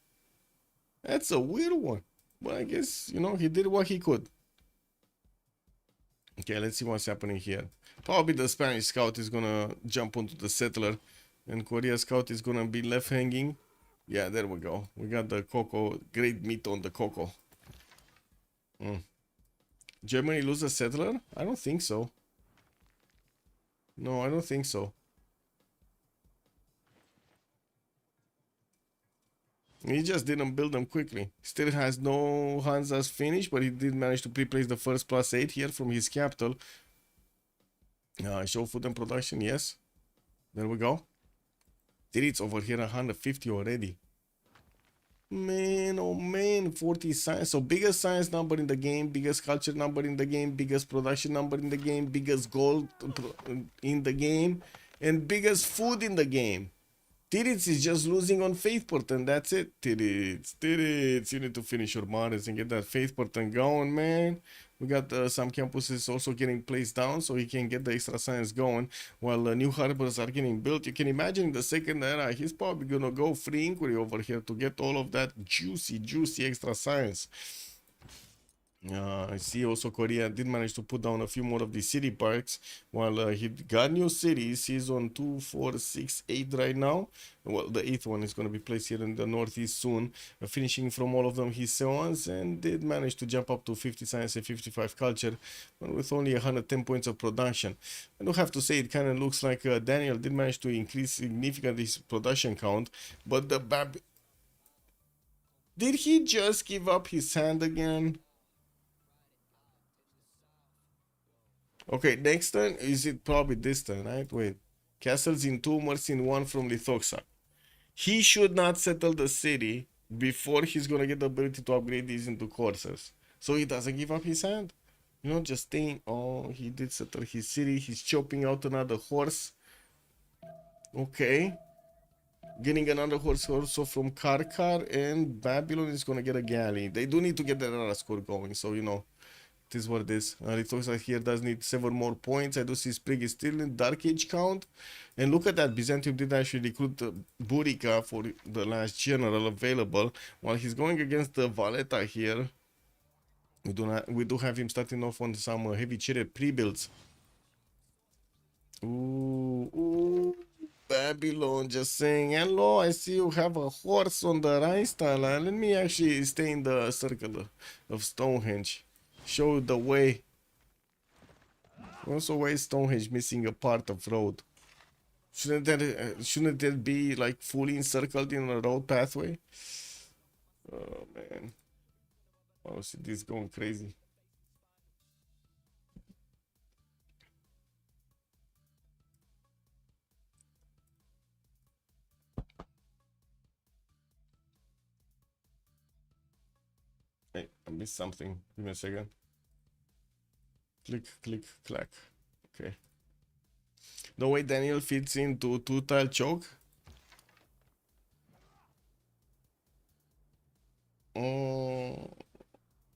That's a weird one. But I guess, you know, he did what he could. Okay, let's see what's happening here. Probably the Spanish scout is gonna jump onto the settler, and Korea scout is gonna be left hanging. Yeah, there we go. We got the cocoa, great meat on the cocoa. Germany lose a settler? I don't think so. No, I don't think so. He just didn't build them quickly. Still has no Hansa's finish, but he did manage to pre-place the first +8 here from his capital. Show food and production, yes. There we go. It's over here 150 already. Man, oh man, 40 science. So biggest science number in the game, biggest culture number in the game, biggest production number in the game, biggest gold in the game, and biggest food in the game. Tirits is just losing on faith port, and that's it. Tirits, you need to finish your models and get that faith port going, man. We got some campuses also getting placed down so he can get the extra science going while new harbors are getting built. You can imagine in the second era, he's probably gonna go free inquiry over here to get all of that juicy extra science. I see also Korea did manage to put down a few more of the city parks while he got new cities. He's on 2, 4, 6, 8 right now. Well, the 8th one is going to be placed here in the northeast soon. Finishing from all of them his ones, and did manage to jump up to 50 science and 55 culture, but with only 110 points of production. I do have to say it kind of looks like Daniel did manage to increase significantly his production count, but the did he just give up his hand again? Okay, next turn, is it probably this turn, right? Wait. Castles in 2, mercy in 1 from Lithoxa. He should not settle the city before he's gonna get the ability to upgrade these into coursers. So he doesn't give up his hand. You know, just staying. Oh, he did settle his city. He's chopping out another horse. Okay. Getting another horse also from Karkar, and Babylon is gonna get a galley. They do need to get the Rara score going, so you know. It is what it is. Lithoxa here does need 7 more points. I do see Sprig is still in Dark Age count. And look at that, Byzantium did actually recruit Burica for the last general available. While he's going against the Valletta here, we do have him starting off on some heavy chariot pre-builds. Ooh, Babylon just saying, hello, I see you have a horse on the right style. Let me actually stay in the circle of Stonehenge. Show the way. Also, why is Stonehenge missing a part of road? Shouldn't there be like fully encircled in a road pathway? Oh man. Oh, see this going crazy. Hey, I missed something. Give me a second. Click, clack. Okay. The way Daniel fits into 2-tile choke.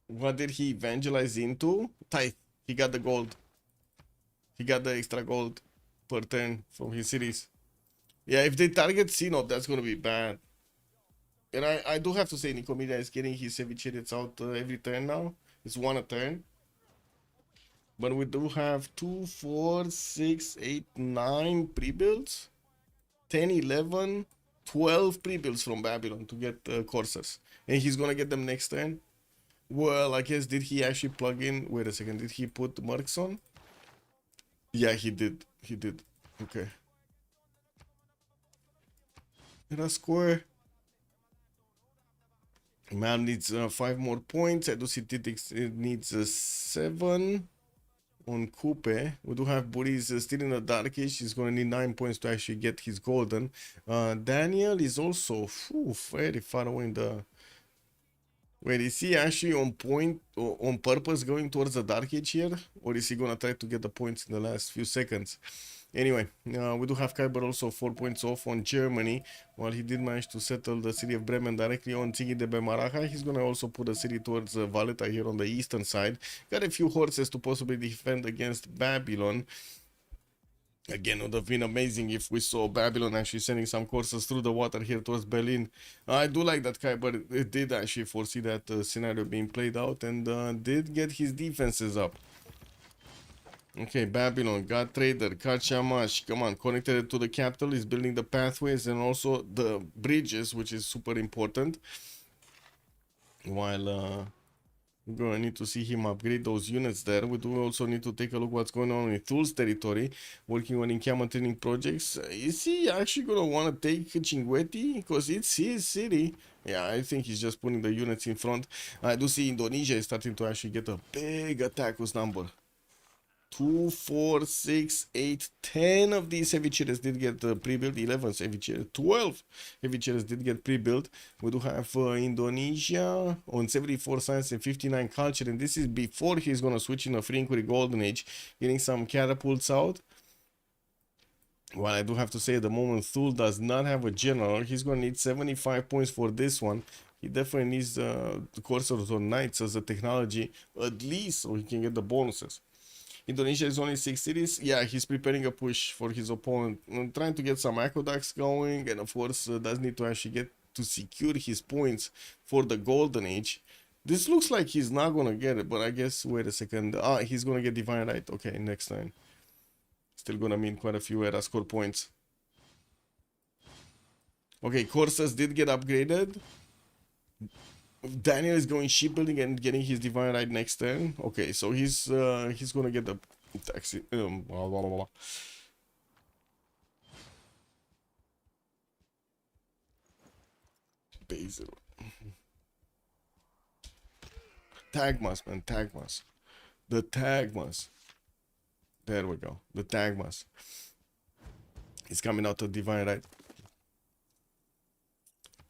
What did he evangelize into? Tithe. He got the gold. He got the extra gold per turn from his cities. Yeah, if they target Sinop, that's gonna be bad. And I do have to say, Nicomedia is getting his heavy chariots out every turn now. It's 1 a turn. But we do have 2, 4, 6, 8, 9 pre-builds. 10, 11, 12 pre-builds from Babylon to get Corsairs. And he's gonna get them next turn. Well, I guess, did he actually plug in? Wait a second, did he put Mercs on? Yeah, he did. He did. Okay. Era score. Man needs 5 more points. I do see Titix needs 7 on Coupe. We do have Boris still in the darkish. He's going to need 9 points to actually get his golden. Daniel is also very far away in the... Wait, is he actually on point, on purpose going towards the dark age here? Or is he going to try to get the points in the last few seconds? Anyway, we do have Kyber also 4 points off on Germany, while he did manage to settle the city of Bremen directly on Tigui de Bemaraha. He's going to also put a city towards Valletta here on the eastern side. Got a few horses to possibly defend against Babylon. Again, it would have been amazing if we saw Babylon actually sending some courses through the water here towards Berlin. I do like that Kyber did actually foresee that scenario being played out and did get his defenses up. Okay, Babylon, got Trader, got Shamash, come on, connected to the capital, is building the pathways and also the bridges, which is super important. While we're gonna need to see him upgrade those units there. We do also need to take a look what's going on in Thul's territory, working on encampment training projects. Is he actually gonna want to take Cinguetti? Because it's his city. Yeah, I think he's just putting the units in front. I do see Indonesia is starting to actually get a big attack with number. 2, 4, 6, 8, 10 of these heavy chariots did get pre-built. 11 heavy chariots, 12 heavy chariots did get pre-built. We do have Indonesia on 74 science and 59 culture, and this is before he's gonna switch in a free inquiry golden age, getting some catapults out. Well, I do have to say at the moment Thul does not have a general. He's gonna need 75 points for this one. He definitely needs the coursers or knights as a technology, at least, so he can get the bonuses. Indonesia is only 6 cities. Yeah, he's preparing a push for his opponent, trying to get some aqueducts going, and of course does need to actually get to secure his points for the golden age. This looks like he's not gonna get it, but I guess, wait a second, he's gonna get divine right. Okay, next time. Still gonna mean quite a few era score points. Okay, courses did get upgraded. Daniel is going shipbuilding and getting his divine right next turn. Okay, so he's gonna get the taxi. Basil. Tagmas, man, Tagmas. The Tagmas. There we go. The Tagmas. He's coming out of divine right.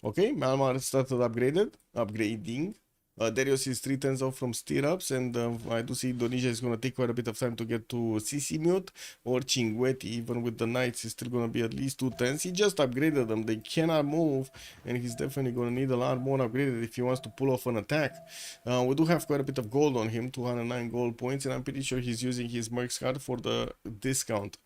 Okay, Malmar started upgrading. Darius is 3 turns off from stirrups, and I do see Indonesia is going to take quite a bit of time to get to Sisimute or Cinguetti. Even with the knights, he's still going to be at least 2 turns. He just upgraded them. They cannot move, and he's definitely going to need a lot more upgraded if he wants to pull off an attack. We do have quite a bit of gold on him, 209 gold points, and I'm pretty sure he's using his Mercs card for the discount.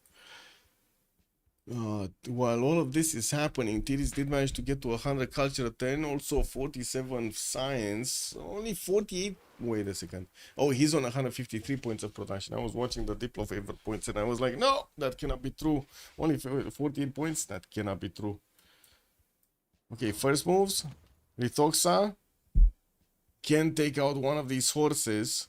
While all of this is happening, Tiris did manage to get to 100 culture a turn, also 47 science, only 48. Wait a second. Oh, he's on 153 points of production. I was watching the Diplo favorite points and I was like, no, that cannot be true. Only 48 points, that cannot be true. Okay, first moves. Lithoxa can take out one of these horses.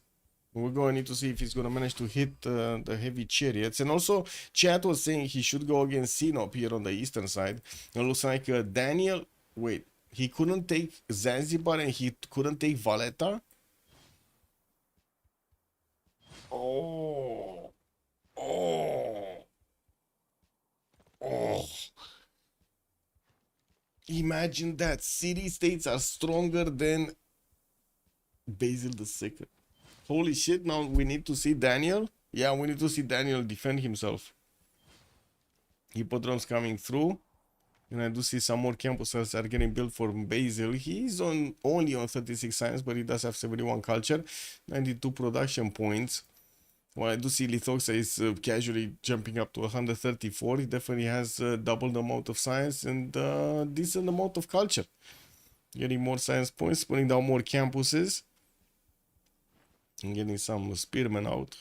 We're going to need to see if he's going to manage to hit the heavy chariots. And also, chat was saying he should go against Sinop here on the eastern side. It looks like Daniel... Wait, he couldn't take Zanzibar and he couldn't take Valletta? Oh. Imagine that. City-states are stronger than Basil II. Holy shit, now we need to see Daniel? Yeah, we need to see Daniel defend himself. Hippodromes coming through. And I do see some more campuses are getting built for Basil. He's only on 36 science, but he does have 71 culture, 92 production points. Well, I do see Lithoxa is casually jumping up to 134. He definitely has double the amount of science and decent amount of culture. Getting more science points, putting down more campuses. And getting some spearmen out.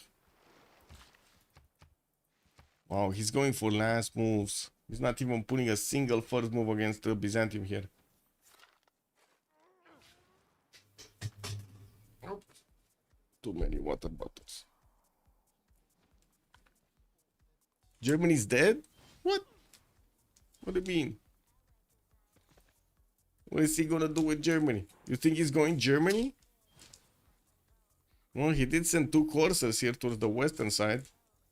Wow, he's going for last moves. He's not even putting a single first move against Byzantium here. Too many water bottles. Germany's dead? What? What do you mean? What is he gonna do with Germany? You think he's going Germany? Well, he did send 2 coursers here towards the western side.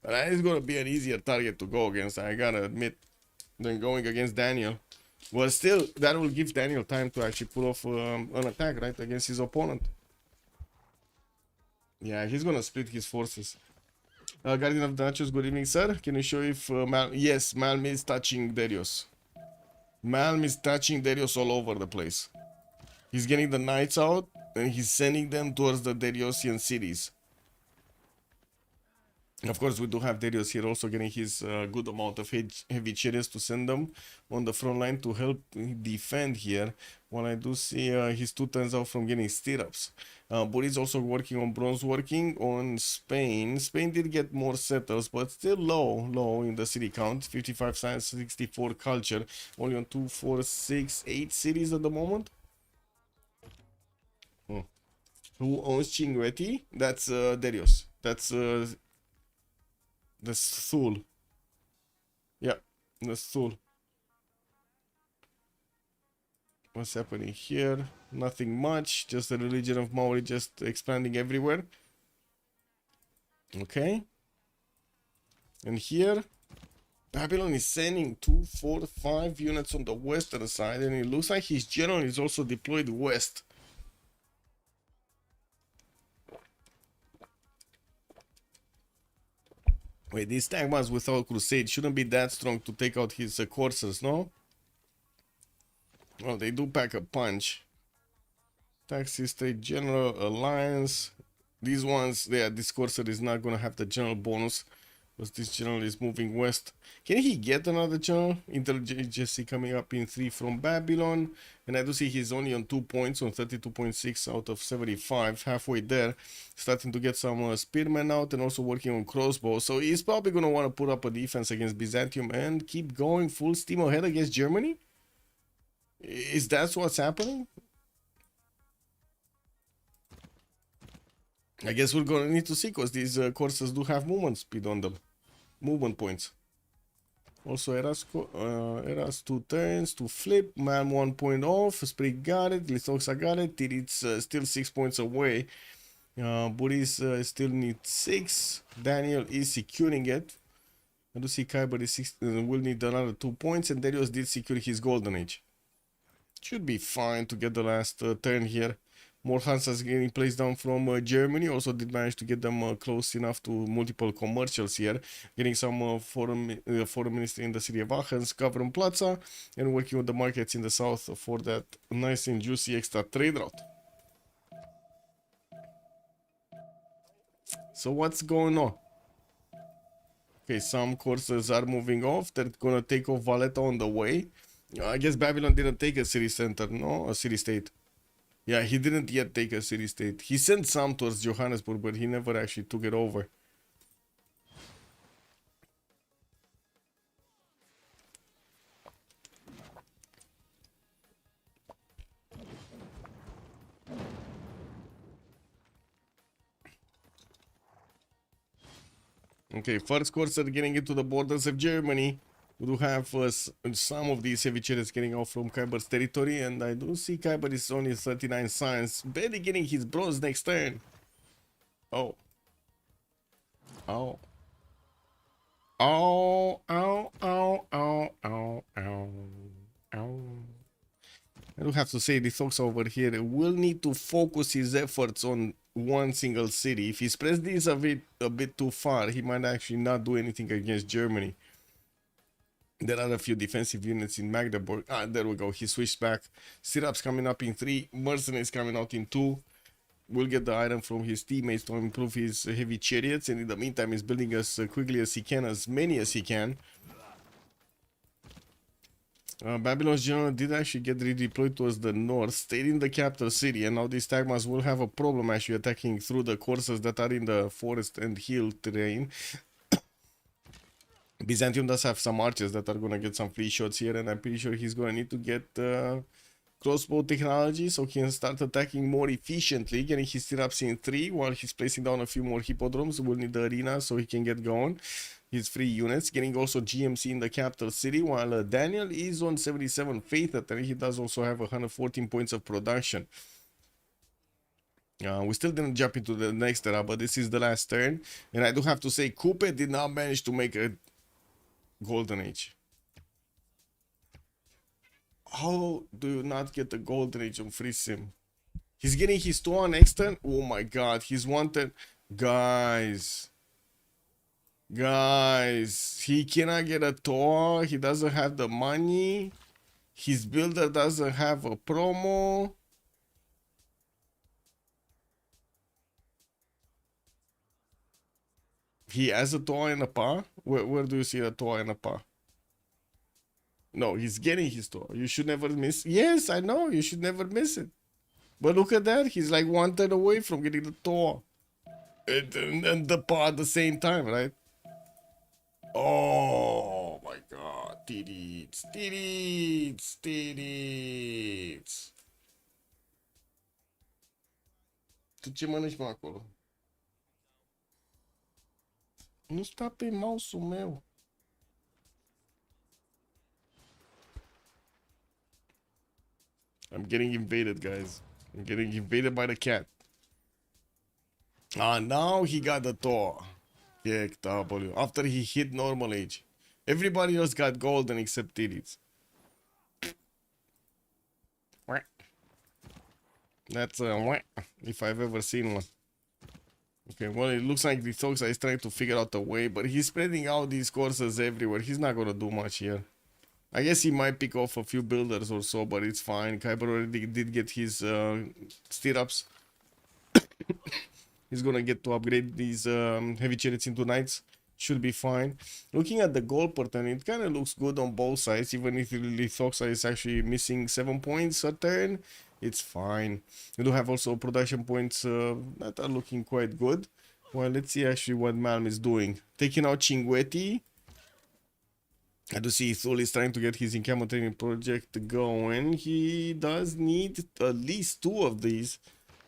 But that is gonna be an easier target to go against, I gotta admit, than going against Daniel. Well, still, that will give Daniel time to actually pull off an attack, right, against his opponent. Yeah, he's gonna split his forces. Guardian of the Nachos, good evening, sir. Can you show if yes, Malm is touching Darius. Malm is touching Darius all over the place. He's getting the knights out and he's sending them towards the Dariusian cities. Of course, we do have Darius here also getting his good amount of heavy chariots to send them on the front line to help defend here. While I do see his 2 turns out from getting stirrups. But he's also working on bronze working on Spain. Spain did get more settles, but still low in the city count. 55 science, 64 culture. Only on 2, 4, 6, 8 cities at the moment. Who owns Chinguetti? That's Darius. That's Thul. Yeah, that's Thul. What's happening here? Nothing much. Just the religion of Maori just expanding everywhere. Okay. And here, Babylon is sending 2, 4, 5 units on the western side. And it looks like his general is also deployed west. Wait, these Tagmas without Crusade shouldn't be that strong to take out his coursers, no? Well, they do pack a punch. Taxi State General Alliance. These ones, yeah, this courser is not gonna have the general bonus because this general is moving west. Can he get another general? Intelligence coming up in 3 from Babylon. And I do see he's only on 2 points, on 32.6 out of 75, halfway there. Starting to get some spearmen out and also working on crossbow. So he's probably gonna want to put up a defense against Byzantium and keep going full steam ahead against Germany. Is that what's happening? I guess we're gonna need to see because these courses do have movement speed on them. Movement points. Also, Era's 2 turns to flip. Man 1 point off. Sprig got it. Lithoxa got it. It's still 6 points away. Buris still needs 6. Daniel is securing it. I do see Kyber is will need another 2 points. And Darius did secure his golden age. Should be fine to get the last turn here. More Hansas getting placed down from Germany. Also did manage to get them close enough to multiple commercials here. Getting some foreign ministry in the city of Athens, Government Plaza, and working with the markets in the south for that nice and juicy extra trade route. So what's going on? Okay, some courses are moving off. They're gonna take off Valletta on the way. I guess Babylon didn't take a city center, no? A city state. Yeah, he didn't yet take a city state. He sent some towards Johannesburg, but he never actually took it over. Okay, first course are getting into the borders of Germany. We do have some of these heavy chariots getting out from Kyber's territory, and I do see Kyber is only 39 science, barely getting his bronze next turn. Oh. Oh. Oh, ow, ow, ow, ow, ow, ow. I do have to say, the folks over here will need to focus his efforts on one single city. If he spreads these a bit too far, he might actually not do anything against Germany. There are a few defensive units in Magdeburg. Ah, there we go. He switched back. Stirrups coming up in 3. Mercenaries coming out in 2. Will get the item from his teammates to improve his heavy chariots. And in the meantime, he's building as quickly as he can, as many as he can. Babylon's general did actually get redeployed towards the north, stayed in the capital city, and now these Tagmas will have a problem actually attacking through the courses that are in the forest and hill terrain. Byzantium does have some archers that are gonna get some free shots here, and I'm pretty sure he's gonna need to get crossbow technology so he can start attacking more efficiently, getting his stirrups in 3 while he's placing down a few more hippodromes. We'll need the arena so he can get going. His free units, getting also GMC in the capital city, while Daniel is on 77 faith and he does also have 114 points of production. We still didn't jump into the next era, but this is the last turn, and I do have to say Coupe did not manage to make a golden age. How do you not get the golden age on free sim? He's getting his 2 on next turn. Oh my god, he's wanted. Guys, he cannot get a tour. He doesn't have the money. His builder doesn't have a promo. He has a tour and a par. Where do you see a tour and a par? No, he's getting his tour. You should never miss. Yes, I know. You should never miss it. But look at that. He's like 1 turn away from getting the tour. And the par at the same time, right? Oh my god. Tiriți. Tu ce mănânci, mă, acolo? Nu sta pe mouse-ul meu. I'm getting invaded, guys. I'm getting invaded by the cat. Ah, now he got the Thor. Kick W. After he hit normal age. Everybody else got golden except Tiriți. That's if I've ever seen one. Okay, well, it looks like the Toxa is trying to figure out a way, but he's spreading out these courses everywhere. He's not gonna do much here. I guess he might pick off a few builders or so, but it's fine. Kyber already did get his stirrups. He's gonna get to upgrade these heavy chariots into knights. Should be fine. Looking at the goal pattern, it kind of looks good on both sides, even if Lithoxa is actually missing 7 points a turn. It's fine. We do have also production points that are looking quite good. Well, let's see actually what Malm is doing. Taking out Cinguetti. I do see Thul is trying to get his encampment training project going. He does need at least 2 of these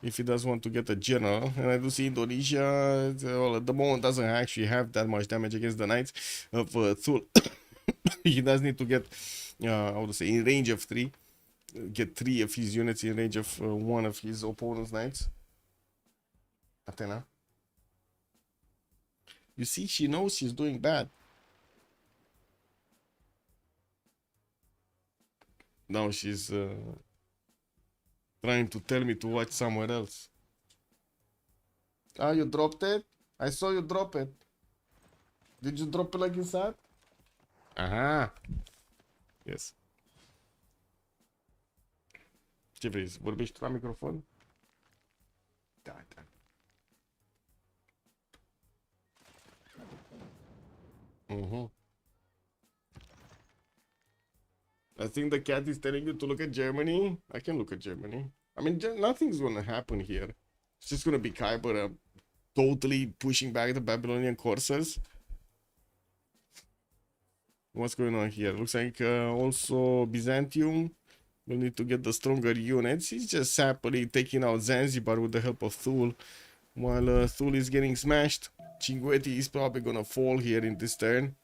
if he does want to get a general. And I do see Indonesia, well, at the moment doesn't actually have that much damage against the knights of Thul. He does need to get, I would say, in range of 3. Get 3 of his units in range of 1 of his opponent's knights. Athena. You see, she knows she's doing bad. Now she's trying to tell me to watch somewhere else. Ah, you dropped it? I saw you drop it. Did you drop it like you said? Aha. Yes. Ce vrei? Vorbești la microfon? Da. I think the cat is telling you to look at Germany. I can look at Germany. I mean, nothing's gonna happen here. It's just gonna be Khyber totally pushing back the Babylonian coursers. What's going on here? Looks like also Byzantium will need to get the stronger units. He's just happily taking out Zanzibar with the help of Thul. While Thul is getting smashed, Cinguetti is probably gonna fall here in this turn.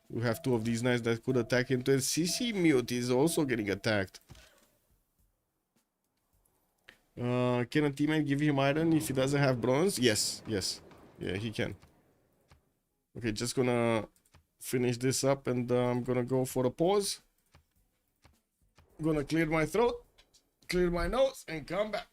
We have 2 of these knights that could attack into it. CC Mute is also getting attacked. Can a teammate give him iron if he doesn't have bronze? Yes. Yeah, he can. Okay, just gonna finish this up and I'm gonna go for a pause. Gonna clear my throat, clear my nose, and come back.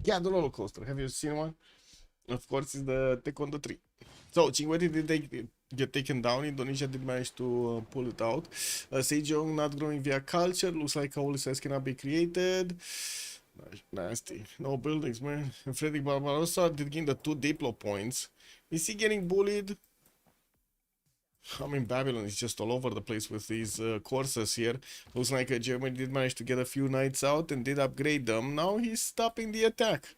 Yeah, the roller coaster. Have you seen one? Of course, it's the Taekwondo 3. So, Cinquetti get taken down. Indonesia did manage to pull it out. Sejong not growing via culture. Looks like all size cannot be created. Nasty. No buildings, man. And Frederick Barbarossa did gain the 2 Diplo points. Is he getting bullied? I mean, Babylon is just all over the place with these courses here. Looks like Germany did manage to get a few knights out and did upgrade them. Now he's stopping the attack.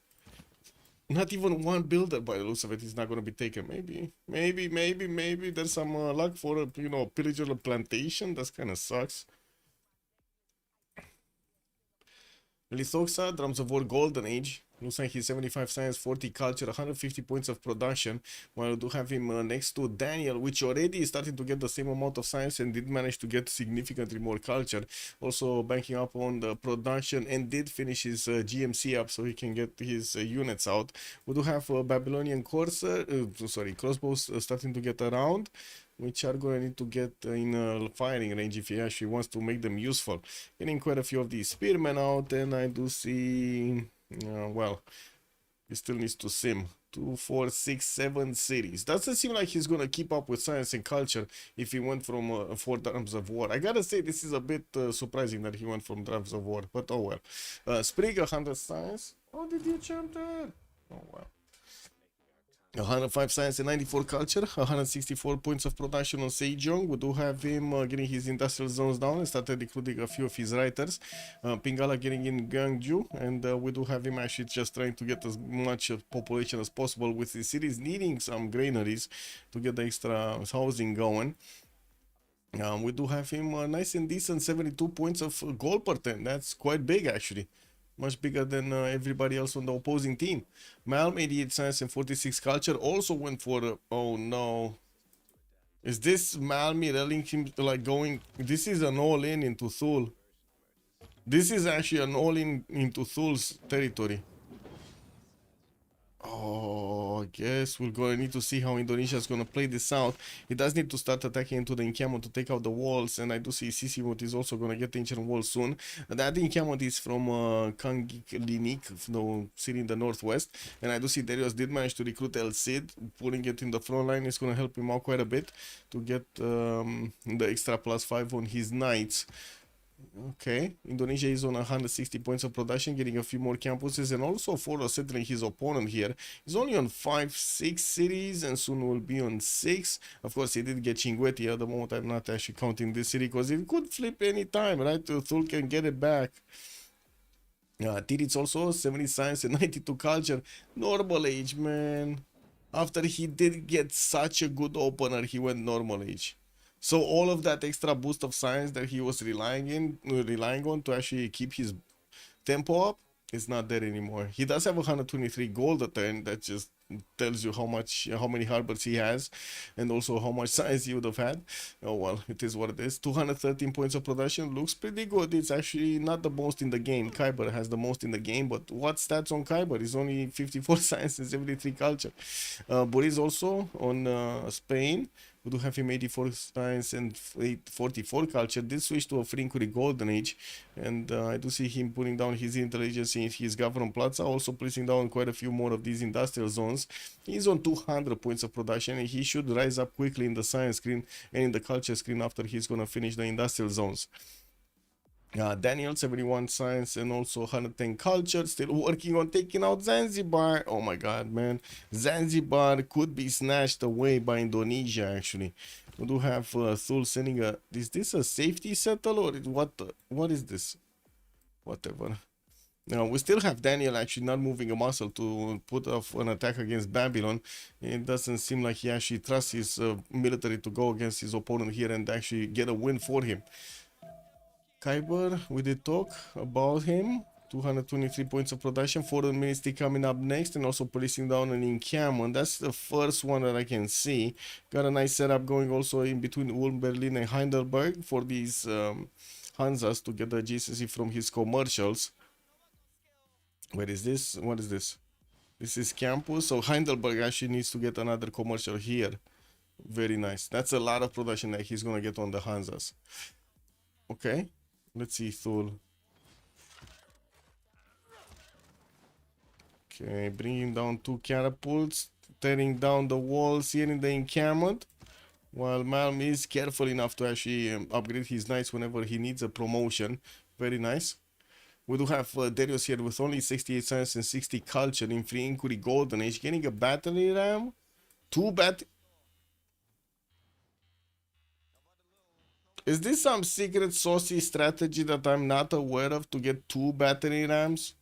Not even one builder by the looks of it is not going to be taken. Maybe there's some luck for a, you know, pillager plantation. That kind of sucks. Lithoxa, Drums of War Golden Age. Looks like he's 75 science, 40 culture, 150 points of production. While we do have him next to Daniel, which already is starting to get the same amount of science and did manage to get significantly more culture. Also banking up on the production and did finish his GMC up so he can get his units out. We do have Babylonian crossbows starting to get around, which are going to need to get in firing range if he actually wants to make them useful. Getting quite a few of these spearmen out, and I do see, well, he still needs to sim. 2, 4, 6, 7 cities. Doesn't seem like he's going to keep up with science and culture if he went from 4 Drums of War. I gotta say, this is a bit surprising that he went from Drums of War, but oh well. Sprig, 100 science. Oh, did you jump there? Oh well. 105 science and 94 culture, 164 points of production on Sejong. We do have him getting his industrial zones down and started recruiting a few of his writers. Pingala getting in Gwangju, and we do have him actually just trying to get as much population as possible with the cities needing some granaries to get the extra housing going. We do have him nice and decent 72 points of gold per 10. That's quite big actually. Much bigger than everybody else on the opposing team. Malm, 88 science and 46 culture, also went for oh no. Is this Malmi telling him like going? This is an all-in into Thule. This is actually an all-in into Thule's territory. Oh, I guess we're going to need to see how Indonesia is going to play this out. He does need to start attacking into the encampment to take out the walls, and I do see Sisimut is also going to get ancient walls soon. That encampment is from Kangik Linik, the city in the northwest, and I do see Darius did manage to recruit El Cid. Putting it in the front line is going to help him out quite a bit to get the extra +5 on his knights. Okay, Indonesia is on 160 points of production, getting a few more campuses, and also for settling his opponent here. He's only on 5, 6 cities, and soon will be on 6. Of course, he did get Chinguetti. At the moment, I'm not actually counting this city because it could flip any time, right? Thul can get it back. Tirit's also 70 science and 92 culture. Normal age, man. After he did get such a good opener, he went normal age. So all of that extra boost of science that he was relying on to actually keep his tempo up is not there anymore. He does have 123 gold a turn. That just tells you how many harbors he has, and also how much science he would have had. Oh well, it is what it is. 213 points of production looks pretty good. It's actually not the most in the game. Kyber has the most in the game, but what stats on Kyber? Is only 54 science and 73 culture. Boris also on Spain. We do have him 84 science and 44 culture. Did switch to a Frinkuri Golden Age, and I do see him putting down his intelligence in his government plaza, also placing down quite a few more of these industrial zones. He's on 200 points of production, and he should rise up quickly in the science screen and in the culture screen after he's gonna finish the industrial zones. Daniel, 71 science and also 110 culture, still working on taking out Zanzibar. Oh my god, man. Zanzibar could be snatched away by Indonesia, actually. We do have Thul sending a... Is this a safety settle or what is this? Whatever. Now, we still have Daniel actually not moving a muscle to put off an attack against Babylon. It doesn't seem like he actually trusts his military to go against his opponent here and actually get a win for him. Kyber, we did talk about him. 223 points of production. 4 Ministry coming up next, and also placing down an encampment. That's the first one that I can see. Got a nice setup going also in between Ulm, Berlin, and Heidelberg for these Hansas to get the adjacency from his commercials. Where is this? What is this? This is campus. So Heidelberg actually needs to get another commercial here. Very nice. That's a lot of production that he's gonna get on the Hansas. Okay. Let's see, Thul. Okay, bringing down 2 catapults, tearing down the walls here in the encampment. While Malm is careful enough to actually upgrade his knights whenever he needs a promotion. Very nice. We do have Darius here with only 68 science and 60 culture in free inquiry golden age, getting a battery ram. 2 Is this some secret saucy strategy that I'm not aware of to get 2 battery rams?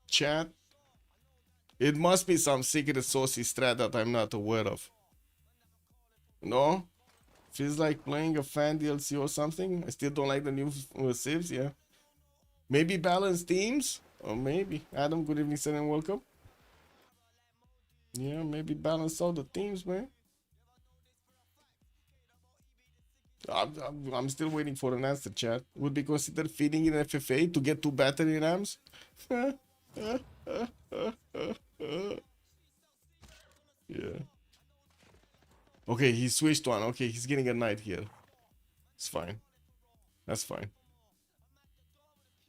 Chat? It must be some secret saucy strat that I'm not aware of. No? Feels like playing a fan DLC or something. I still don't like the new Civs, yeah. Maybe balance teams? Or maybe. Adam, good evening, sir, and welcome. Yeah, maybe balance out the teams, man. I'm still waiting for an answer, chat. Would be considered feeding in FFA to get 2 battery rams? Yeah. Okay, he switched one. Okay, he's getting a knight here. It's fine. That's fine.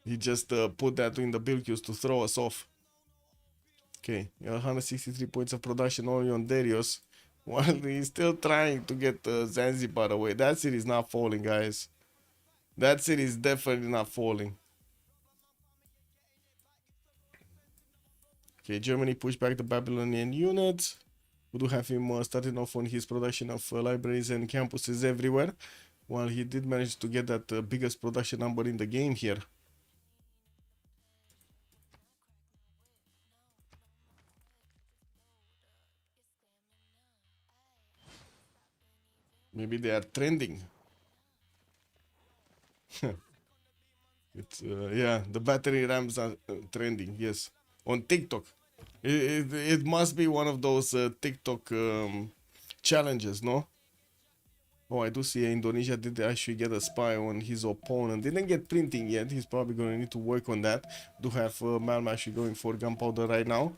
He just put that in the build queues to throw us off. Okay, 163 points of production only on Darius. While he's still trying to get Zanzibar away. That city is not falling, guys. That city is definitely not falling. Okay, Germany pushed back the Babylonian units. We do have him starting off on his production of libraries and campuses everywhere. While he did manage to get that biggest production number in the game here. Maybe they are trending. It's yeah, the battery rams are trending. Yes, on TikTok. It must be one of those TikTok challenges, no? Oh, I do see Indonesia did actually get a spy on his opponent. Didn't get printing yet. He's probably going to need to work on that. Do have Malm actually going for gunpowder right now.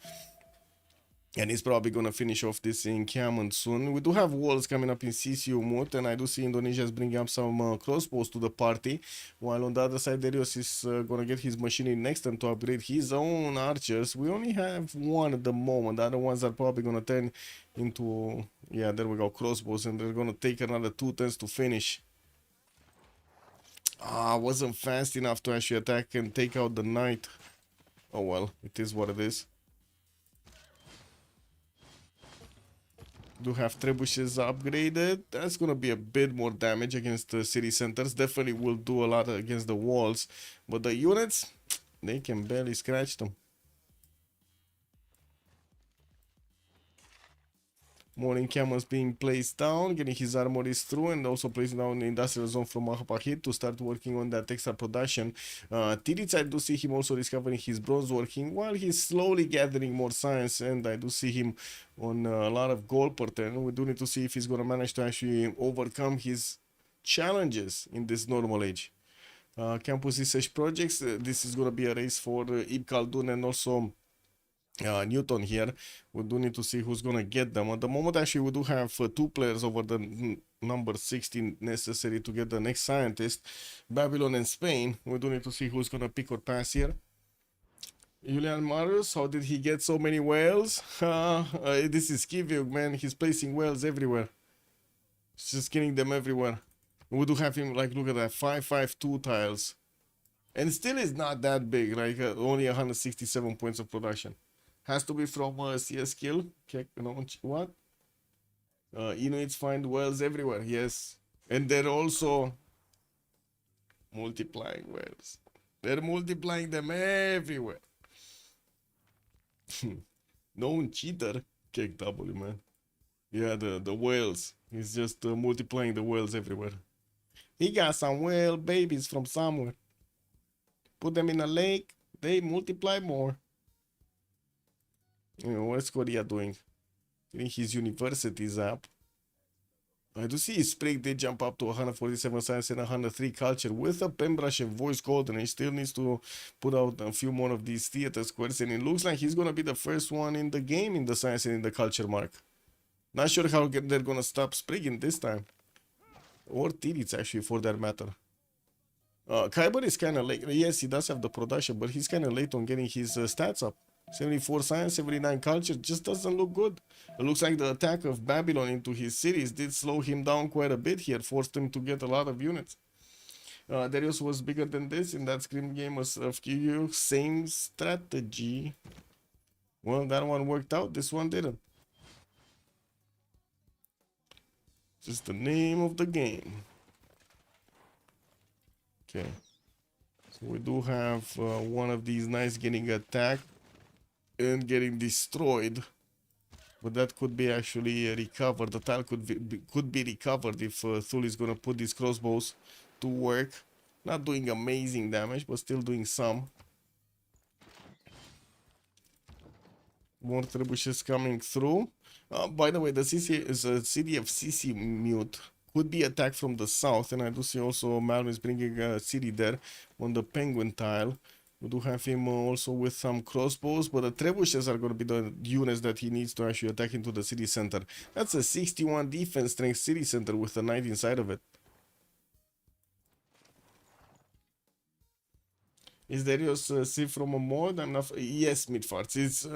And he's probably going to finish off this encampment soon. We do have walls coming up in CCU Mut, and I do see Indonesia is bringing up some crossbows to the party. While on the other side, Darius is going to get his machinery next time to upgrade his own archers. We only have one at the moment. The other ones are probably going to turn into, yeah, there we go, crossbows. And they're going to take another 2 turns to finish. Ah, wasn't fast enough to actually attack and take out the knight. Oh well, it is what it is. Do have trebuchets upgraded. That's gonna be a bit more damage against the city centers. Definitely will do a lot against the walls, but the units, they can barely scratch them. Morning camels being placed down, getting his armories through, and also placing down the industrial zone from Mahapahit to start working on that extra production. Tirits, I do see him also discovering his bronze working while he's slowly gathering more science, and I do see him on a lot of gold per turn. We do need to see if he's going to manage to actually overcome his challenges in this normal age. Campus research projects, this is going to be a race for Ibn Khaldun and also Newton here. We do need to see who's gonna get them. At the moment, actually, we do have 2 players over the number 16 necessary to get the next scientist. Babylon and Spain. We do need to see who's gonna pick or pass here. Julian Marius, how did he get so many whales? This is Kiviuk, man. He's placing whales everywhere. He's just getting them everywhere. We do have him, like, look at that, 552 tiles. And still is not that big, like only 167 points of production. Has to be from CS skill. Okay, what? Inuits find whales everywhere. Yes, and they're also multiplying whales. They're multiplying them everywhere. Known cheater. Cake W, man. Yeah, the whales. He's just multiplying the whales everywhere. He got some whale babies from somewhere. Put them in a lake. They multiply more. You know, what's Korea doing? Getting his universities up. I do see his sprig did jump up to 147 science and 103 culture with a pen brush and voice golden. He still needs to put out a few more of these theater squares, and it looks like he's gonna be the first one in the game in the science and in the culture mark. Not sure how they're gonna stop sprigging this time. Or Tirits, actually, for that matter. Kyber is kind of late. Yes, he does have the production, but he's kind of late on getting his stats up. 74 science, 79 culture, just doesn't look good. It looks like the attack of Babylon into his cities did slow him down quite a bit here, forced him to get a lot of units. Darius was bigger than this in that Scream game of QQ, same strategy. Well, that one worked out, this one didn't. Just the name of the game. Okay. So we do have one of these knights getting attacked and getting destroyed. But that could be actually recovered. The tile could be recovered if Thul is gonna put these crossbows to work. Not doing amazing damage, but still doing some. More trebuchets coming through. By the way, the city of CC Mute could be attacked from the south, and I do see also Malvin is bringing a city there on the penguin tile. We do have him also with some crossbows, but the trebuchets are going to be the units that he needs to actually attack into the city center. That's a 61 defense strength city center with a knight inside of it. Is Darius Civ from a mod? I'm not. Yes, Midfarts. It's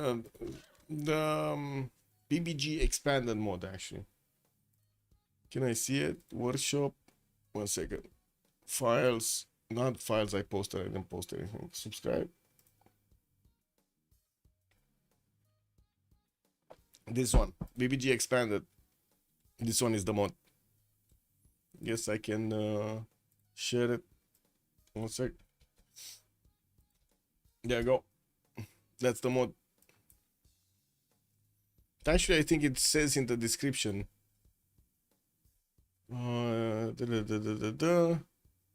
the BBG expanded mod actually. Can I see it? Workshop. 1 second. Files. Not files I posted. I didn't post anything. Subscribe. This one. BBG expanded. This one is the mod. Yes, I can share it. 1 sec. There you go. That's the mod. Actually, I think it says in the description.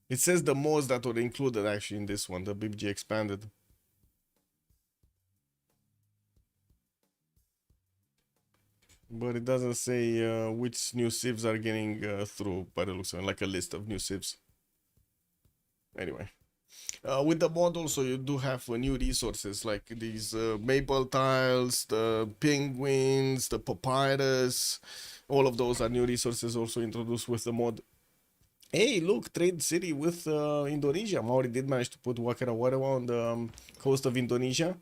It says the mods that were included actually in this one, the BBG expanded. But it doesn't say which new civs are getting through, by the looks of it, like a list of new civs. Anyway. With the mod also you do have new resources like these maple tiles, the penguins, the papyrus. All of those are new resources also introduced with the mod. Hey, look, trade city with Indonesia. Maori did manage to put Wakarawa on the coast of Indonesia.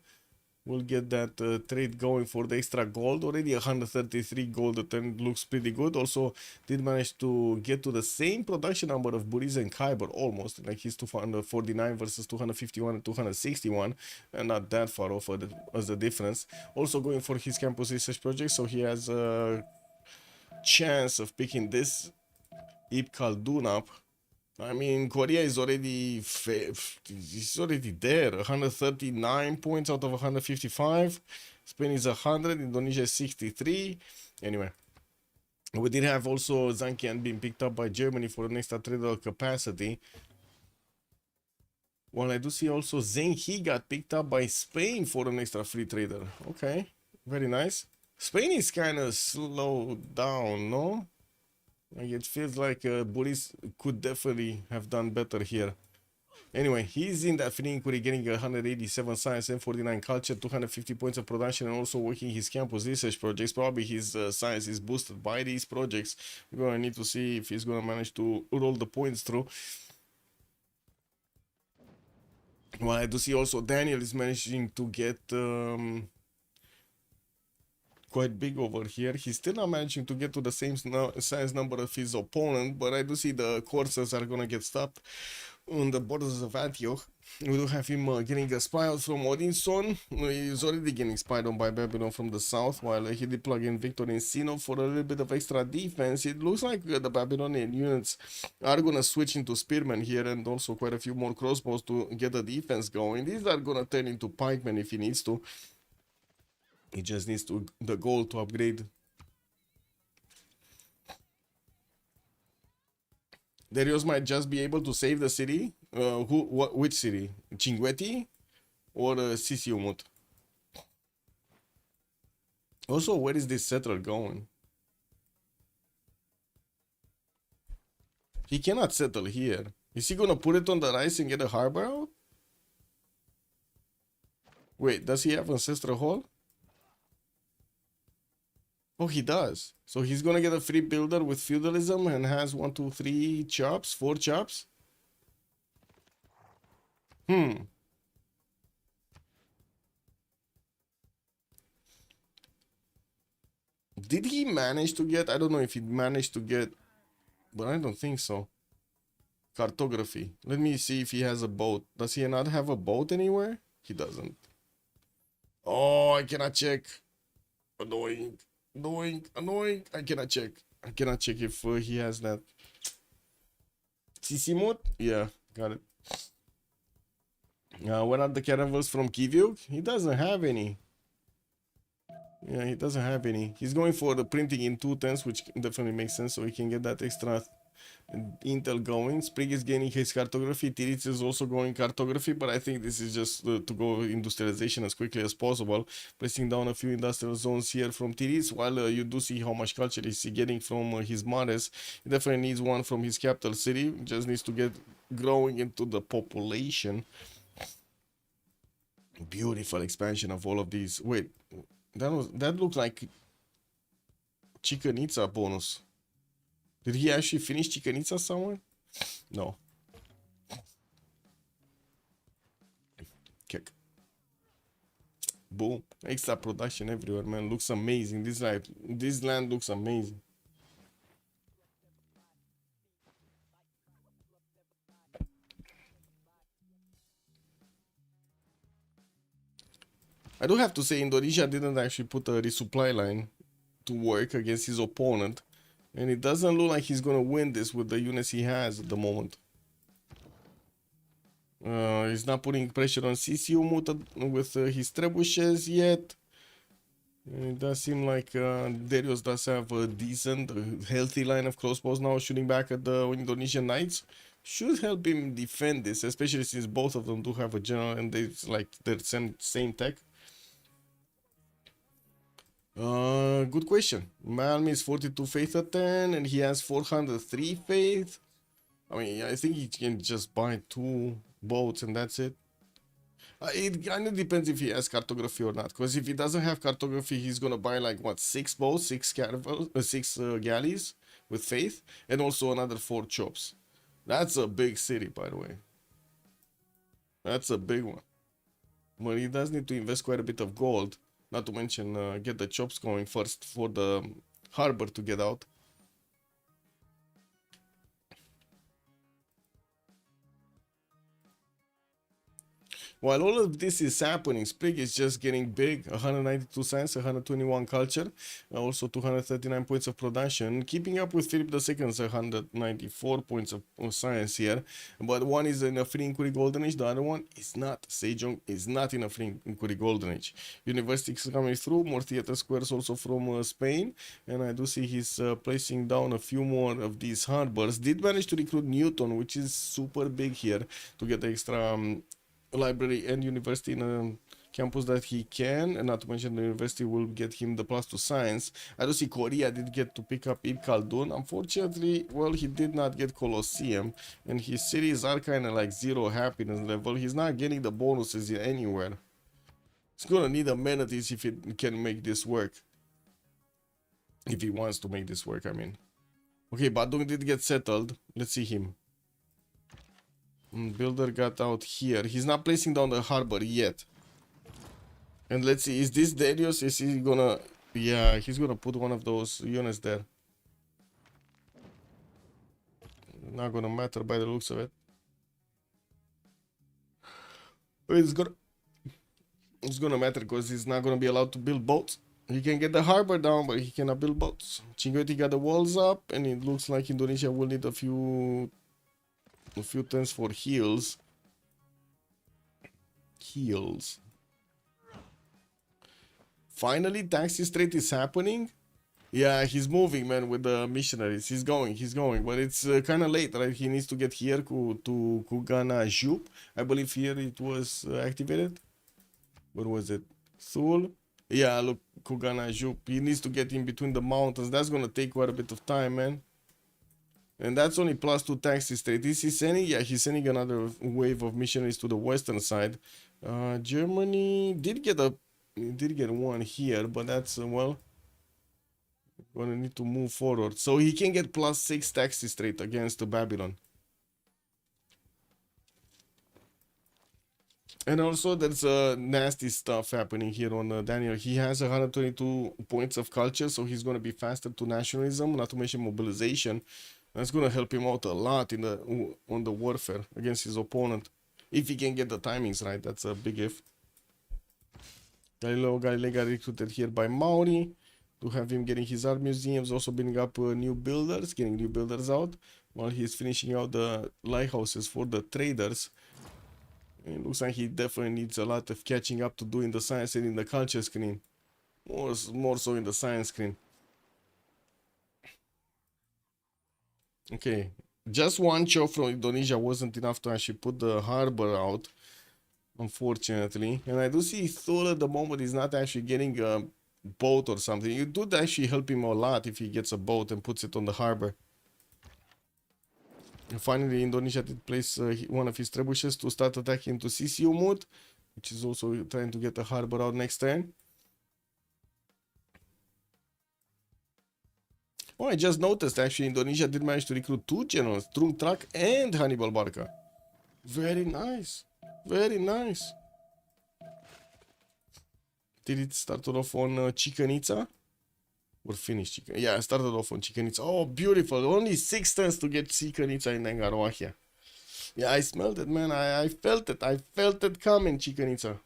We'll get that trade going for the extra gold. Already 133 gold a turn looks pretty good. Also did manage to get to the same production number of Buriza and Khyber almost. Like he's 249 versus 251 and 261. And not that far off as the difference. Also going for his campus research project. So he has a chance of picking this Ip Khaldun up. I mean, Korea is already there. 139 points out of 155. Spain is 100. Indonesia is 63. Anyway, we did have also Zankian being picked up by Germany for an extra trader capacity. Well, I do see also Zenhi got picked up by Spain for an extra free trader. Okay, very nice. Spain is kind of slowed down, no? Like it feels like Boris could definitely have done better here. Anyway, he's in that free inquiry getting 187 science and 49 culture, 250 points of production, and also working his campus research projects. Probably his science is boosted by these projects. We're going to need to see if he's going to manage to roll the points through. Well, I do see also Daniel is managing to get quite big over here. He's still not managing to get to the same size number of his opponent, but I do see the courses are gonna get stopped on the borders of Antioch. We do have him getting a spy out from Odinson. He's already getting spied on by Babylon from the south, while he did plug in Victor in Sino for a little bit of extra defense. It looks like the Babylonian units are gonna switch into spearmen here and also quite a few more crossbows to get the defense going. These are gonna turn into pikemen if he needs to. He just needs the gold to upgrade. Darius might just be able to save the city. Which city? Cinguetti or Sisiumut? Also, where is this settler going? He cannot settle here. Is he gonna put it on the rice and get a harbor out? Wait, does he have Ancestral Hall? Oh, he does. So he's gonna get a free builder with feudalism and has 1, 2, 3 chops, 4 chops. Did he manage to get? I don't know if he managed to get, but I don't think so. Cartography. Let me see if he has a boat. Does he not have a boat anywhere? He doesn't. Oh, I cannot check. Annoying. Annoying. Annoying. I cannot check. I cannot check if he has that. Sisimut? Yeah, got it. What are the caravels from Kivyuk? He doesn't have any. Yeah, he doesn't have any. He's going for the printing in 2 10s, which definitely makes sense, so he can get that extra intel going. Sprig is gaining his cartography. Tiritz is also going cartography, but I think this is just to go industrialization as quickly as possible. Placing down a few industrial zones here from Tiritz, while you do see how much culture is he getting from his mares. He definitely needs one from his capital city. Just needs to get growing into the population. Beautiful expansion of all of these. Wait, that looked like Chichen Itza bonus. Did he actually finish Chichen Itza somewhere? No. Kick. Boom. Extra production everywhere, man. Looks amazing. This land looks amazing. I do have to say Indonesia didn't actually put a resupply line to work against his opponent. And it doesn't look like he's gonna win this with the units he has at the moment. He's not putting pressure on Sisiumut with his trebuchets yet. It does seem like Darius does have a decent, healthy line of crossbows now, shooting back at the Indonesian knights. Should help him defend this, especially since both of them do have a general and it's like they're same tech. Good question. Malmi is 42 faith at 10 and he has 403 faith. I mean, I think he can just buy 2 boats and that's it. It kind of depends if he has cartography or not. Because if he doesn't have cartography, he's gonna buy like what, 6 boats, 6 caravels, 6 galleys with faith, and also another 4 chops. That's a big city, by the way. That's a big one. But he does need to invest quite a bit of gold. Not to mention get the chops going first for the harbor to get out. While all of this is happening, Sprig is just getting big. 192 science, 121 culture, also 239 points of production, keeping up with Philip II's 194 points of science here. But one is in a free inquiry golden age, the other one is not. Sejong is not in a free inquiry golden age. University is coming through, more theater squares also from Spain, and I do see he's placing down a few more of these harbors. Did manage to recruit Newton, which is super big here, to get extra library and university in a campus that he can, and not to mention the university will get him the +2 science. I do see Korea did get to pick up Ibn Khaldun. Unfortunately, well, he did not get Colosseum, and his cities are kind of like 0 happiness level. He's not getting the bonuses anywhere. He's gonna need amenities if he can make this work. If he wants to make this work, I mean. Okay, Badung did get settled. Let's see him. Builder got out here. He's not placing down the harbor yet. And let's see, is this Darius? Is he gonna... Yeah, he's gonna put one of those units there. Not gonna matter by the looks of it. It's gonna matter because he's not gonna be allowed to build boats. He can get the harbor down, but he cannot build boats. Chinguetti got the walls up, and it looks like Indonesia will need a few tens for heals. Finally, taxi straight is happening. Yeah, he's moving, man, with the missionaries. He's going, but it's kind of late, right? He needs to get here to Kugana Jup. I believe here it was activated. What was it? Thul? Yeah, look, Kugana Jup. He needs to get in between the mountains. That's gonna take quite a bit of time, man. And that's only +2 taxi straight. Is he sending? Yeah, he's sending another wave of missionaries to the western side. Germany did get one here, but that's well, gonna need to move forward. So he can get +6 taxi straight against Babylon. And also, there's nasty stuff happening here on Daniel. He has 122 points of culture, so he's going to be faster to nationalism, not to mention mobilization. That's going to help him out a lot in the on the warfare against his opponent. If he can get the timings right, that's a big if. Galileo Galilei got recruited here by Maori to have him getting his art museums, also building up new builders, getting new builders out, while he's finishing out the lighthouses for the traders. It looks like he definitely needs a lot of catching up to do in the science and in the culture screen. More so in the science screen. Okay, just one show from Indonesia wasn't enough to actually put the harbor out, unfortunately. And I do see Thule at the moment is not actually getting a boat or something. It would actually help him a lot if he gets a boat and puts it on the harbor. And finally, Indonesia did place one of his trebuchets to start attacking into CCU mode, which is also trying to get the harbor out next turn. Oh, I just noticed actually Indonesia did manage to recruit 2 generals, Trung Trak and Hannibal Barca. Very nice. Very nice. Did it start off on Chicanitza? Or finish Chicanitza? Yeah, I started off on Chicanitza. Oh, beautiful. Only 6 turns to get Chicanitza in Nengaroahia. Yeah, I smelled it, man. I felt it. I felt it coming, Chicanitza.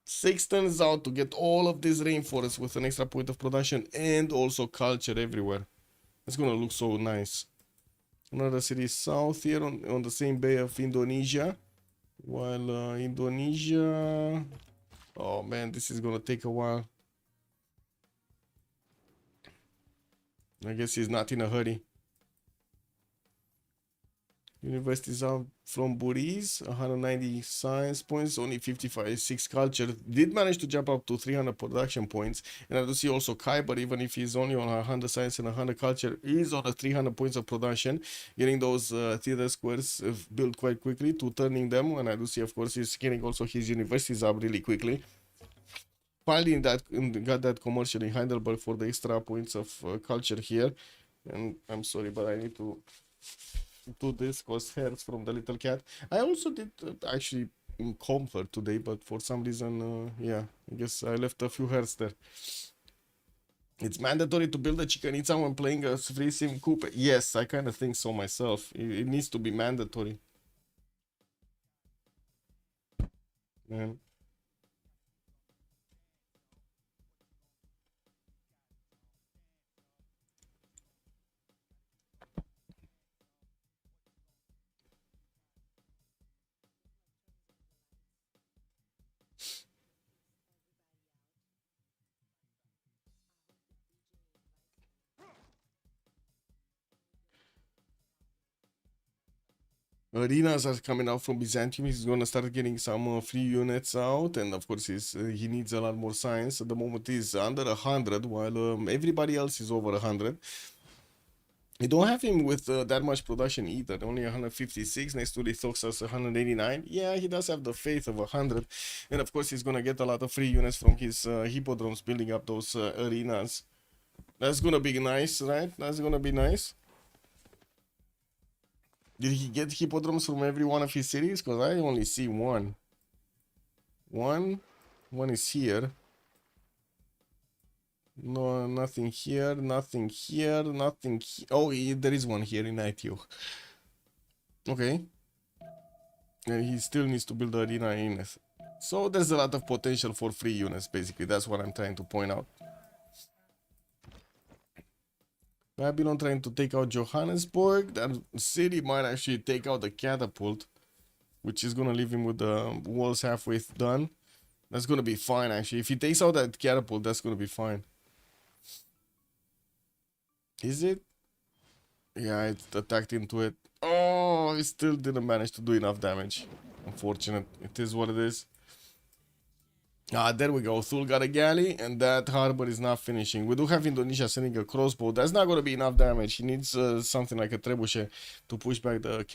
6 turns out to get all of this rainforest with an extra point of production and also culture everywhere. It's gonna look so nice. Another city south here on the same bay of Indonesia. While Indonesia... Oh man, this is gonna take a while. I guess he's not in a hurry. Universities out from Buriz, 190 science points, only 55, culture. Did manage to jump up to 300 production points. And I do see also Khyber, even if he's only on 100 science and 100 culture, is on a 300 points of production, getting those theater squares built quite quickly to turning them. And I do see, of course, he's getting also his universities up really quickly. Finally, got that commercial in Heidelberg for the extra points of culture here. And I'm sorry, but I need to do this because hairs from the little cat. I also did actually comfort today, but for some reason, yeah, I guess I left a few hairs there. It's mandatory to build a Chicanitza when playing a free sim coupe. Yes, I kind of think so myself. It needs to be mandatory. Man. Arenas are coming out from Byzantium. He's going to start getting some free units out, and of course he needs a lot more science. At the moment he's under 100, while everybody else is over 100. You don't have him with that much production either, only 156 next to Lithoxas 189. Yeah, he does have the faith of 100, and of course he's going to get a lot of free units from his hippodromes building up those arenas. That's going to be nice, right? That's going to be nice. Did he get hippodromes from every one of his cities? Because I only see one. One is here. No, nothing here, nothing here, nothing here. Oh, there is one here in ITU. Okay. And he still needs to build the arena in it. So there's a lot of potential for free units, basically. That's what I'm trying to point out. Babylon trying to take out Johannesburg. That city might actually take out the catapult, which is going to leave him with the walls halfway done. That's going to be fine, actually. If he takes out that catapult, that's going to be fine. Is it? Yeah, it attacked into it. Oh, it still didn't manage to do enough damage. Unfortunate. It is what it is. Ah, there we go. Thul got a galley, and that harbor is not finishing. We do have Indonesia sending a crossbow. That's not going to be enough damage. He needs something like a trebuchet to push back the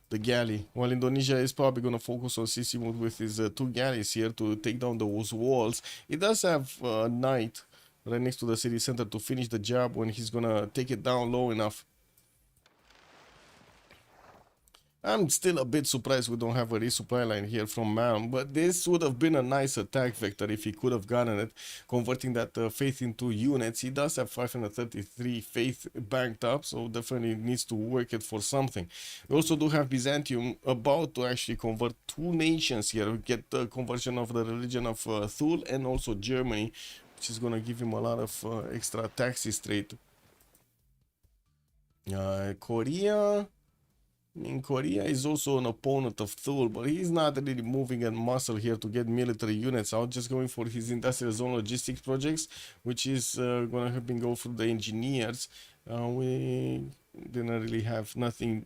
the galley. While Indonesia is probably going to focus on CC mode with his 2 galleys here to take down those walls. It does have a knight right next to the city center to finish the job when he's going to take it down low enough. I'm still a bit surprised we don't have a resupply line here from Meow, but this would have been a nice attack vector if he could have gotten it, converting that faith into units. He does have 533 faith banked up, so definitely needs to work it for something. We also do have Byzantium about to actually convert 2 nations here. We get the conversion of the religion of Thule and also Germany, which is going to give him a lot of extra taxes trade. Korea... In Korea is also an opponent of Thule, but he's not really moving at muscle here to get military units out, just going for his industrial zone logistics projects, which is gonna help him go through the engineers. We didn't really have nothing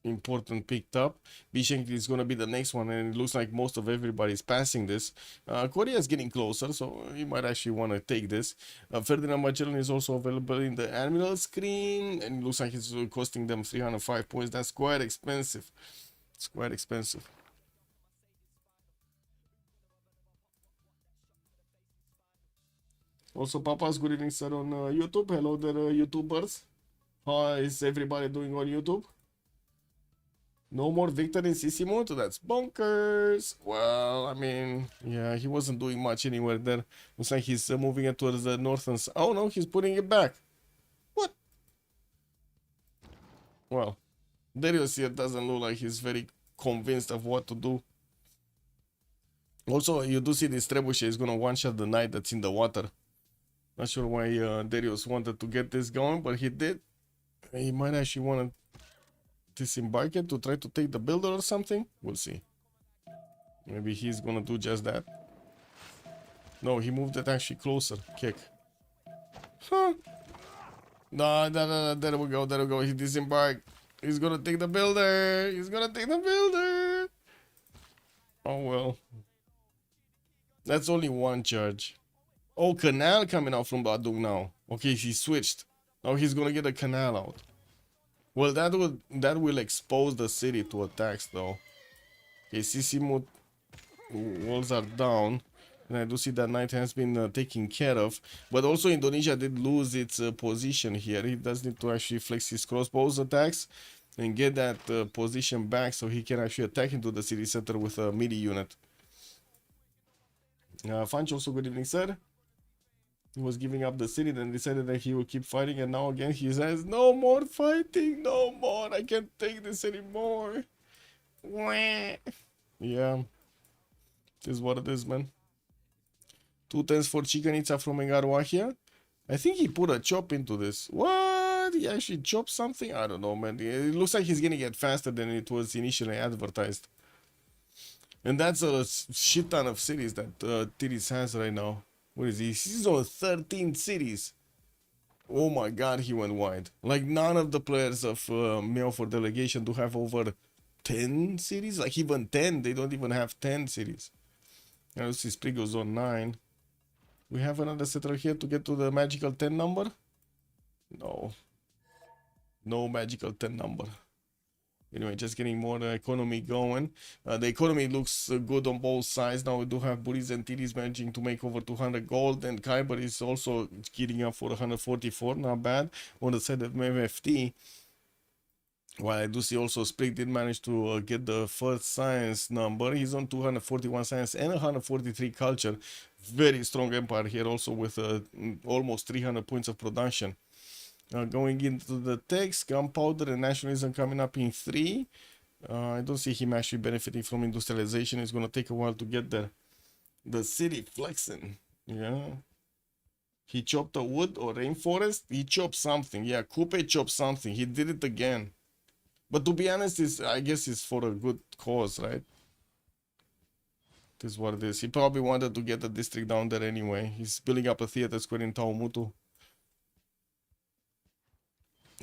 important picked up. Bishank is gonna be the next one, and it looks like most of everybody's passing this. Korea is getting closer, so you might actually want to take this. Ferdinand Magellan is also available in the admiral screen, and it looks like it's costing them 305 points. That's quite expensive. It's quite expensive. Also, Papas, good evening, sir, on YouTube. Hello there, YouTubers. How is everybody doing on YouTube? No more Victor in CC mode? That's bonkers. Well, I mean, yeah, he wasn't doing much anywhere there. Looks like he's moving it towards the north and... Oh, no, he's putting it back. What? Well, Darius here doesn't look like he's very convinced of what to do. Also, you do see this trebuchet is going to one-shot the knight that's in the water. Not sure why Darius wanted to get this going, but he did. He might actually want to disembark it to try to take the builder or something. We'll see. Maybe he's gonna do just that. No, he moved it actually closer. Kick. Huh. No, there we go, there we go. He disembarked. He's gonna take the builder. He's gonna take the builder. Oh well. That's only one charge. Oh, canal coming out from Badung now. Okay, he switched. Now he's gonna get a canal out. Well, that will expose the city to attacks, though. Okay, CC walls are down, and I do see that knight has been taken care of. But also, Indonesia did lose its position here. He does need to actually flex his crossbows attacks and get that position back, so he can actually attack into the city center with a midi unit. Fanch, also good evening, sir. He was giving up the city, then decided that he will keep fighting, and now again he says, no more fighting, no more, I can't take this anymore. Yeah, it is what it is, man. 2 10s for Chichen Itza from Engarwahia. I think he put a chop into this. What? He actually chopped something? I don't know, man. It looks like he's gonna get faster than it was initially advertised. And that's a shit ton of cities that Tiris has right now. What is he? He's on 13 cities. Oh my god, he went wide. Like, none of the players of Meow for Delegation do have over 10 cities. Like, even 10. They don't even have 10 cities. Now, this is Sprig goes on 9. We have another settler here to get to the magical 10 number? No. No magical 10 number. Anyway, just getting more economy going. The economy looks good on both sides. Now we do have Buriz and Tiris managing to make over 200 gold, and Khyber is also gearing up for 144. Not bad. On the side of MFT, while I do see also Sprig did manage to get the first science number. He's on 241 science and 143 culture. Very strong empire here also with almost 300 points of production. Going into the text, gunpowder and nationalism coming up in 3. I don't see him actually benefiting from industrialization. It's going to take a while to get there. The city flexing. Yeah. He chopped a wood or rainforest. He chopped something. Yeah, Coupe chopped something. He did it again. But to be honest, I guess it's for a good cause, right? This is what it is. He probably wanted to get the district down there anyway. He's building up a theater square in Taumutu.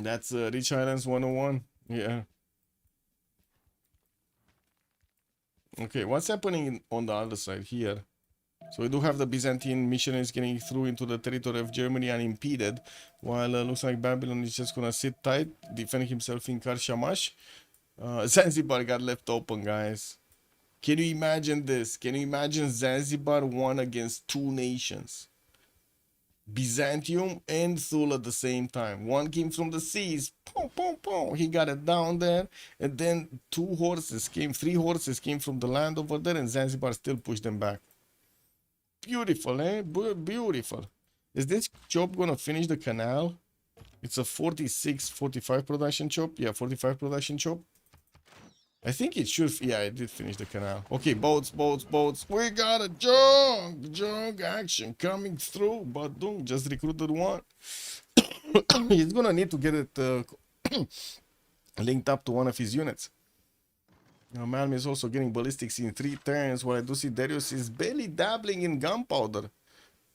That's Rich Islands 101. Yeah. Okay, what's happening on the other side here? So we do have the Byzantine missionaries getting through into the territory of Germany unimpeded, while looks like Babylon is just gonna sit tight, defend himself in Karshamash. Zanzibar got left open, guys. Can you imagine this? Can you imagine Zanzibar won against 2 nations? Byzantium and Thule at the same time. One came from the seas, boom, boom, boom. He got it down there, and then three horses came from the land over there, and Zanzibar still pushed them back. Beautiful, eh? Beautiful. Is this job gonna finish the canal? It's a 46, 45 production chop. Yeah, 45 production chop. I think it should. Yeah, it did finish the canal. Okay, boats. We got a junk action coming through. Badum just recruited one. He's gonna need to get it linked up to one of his units. Now, Malm is also getting ballistics in 3 turns, while I do see Darius is barely dabbling in gunpowder.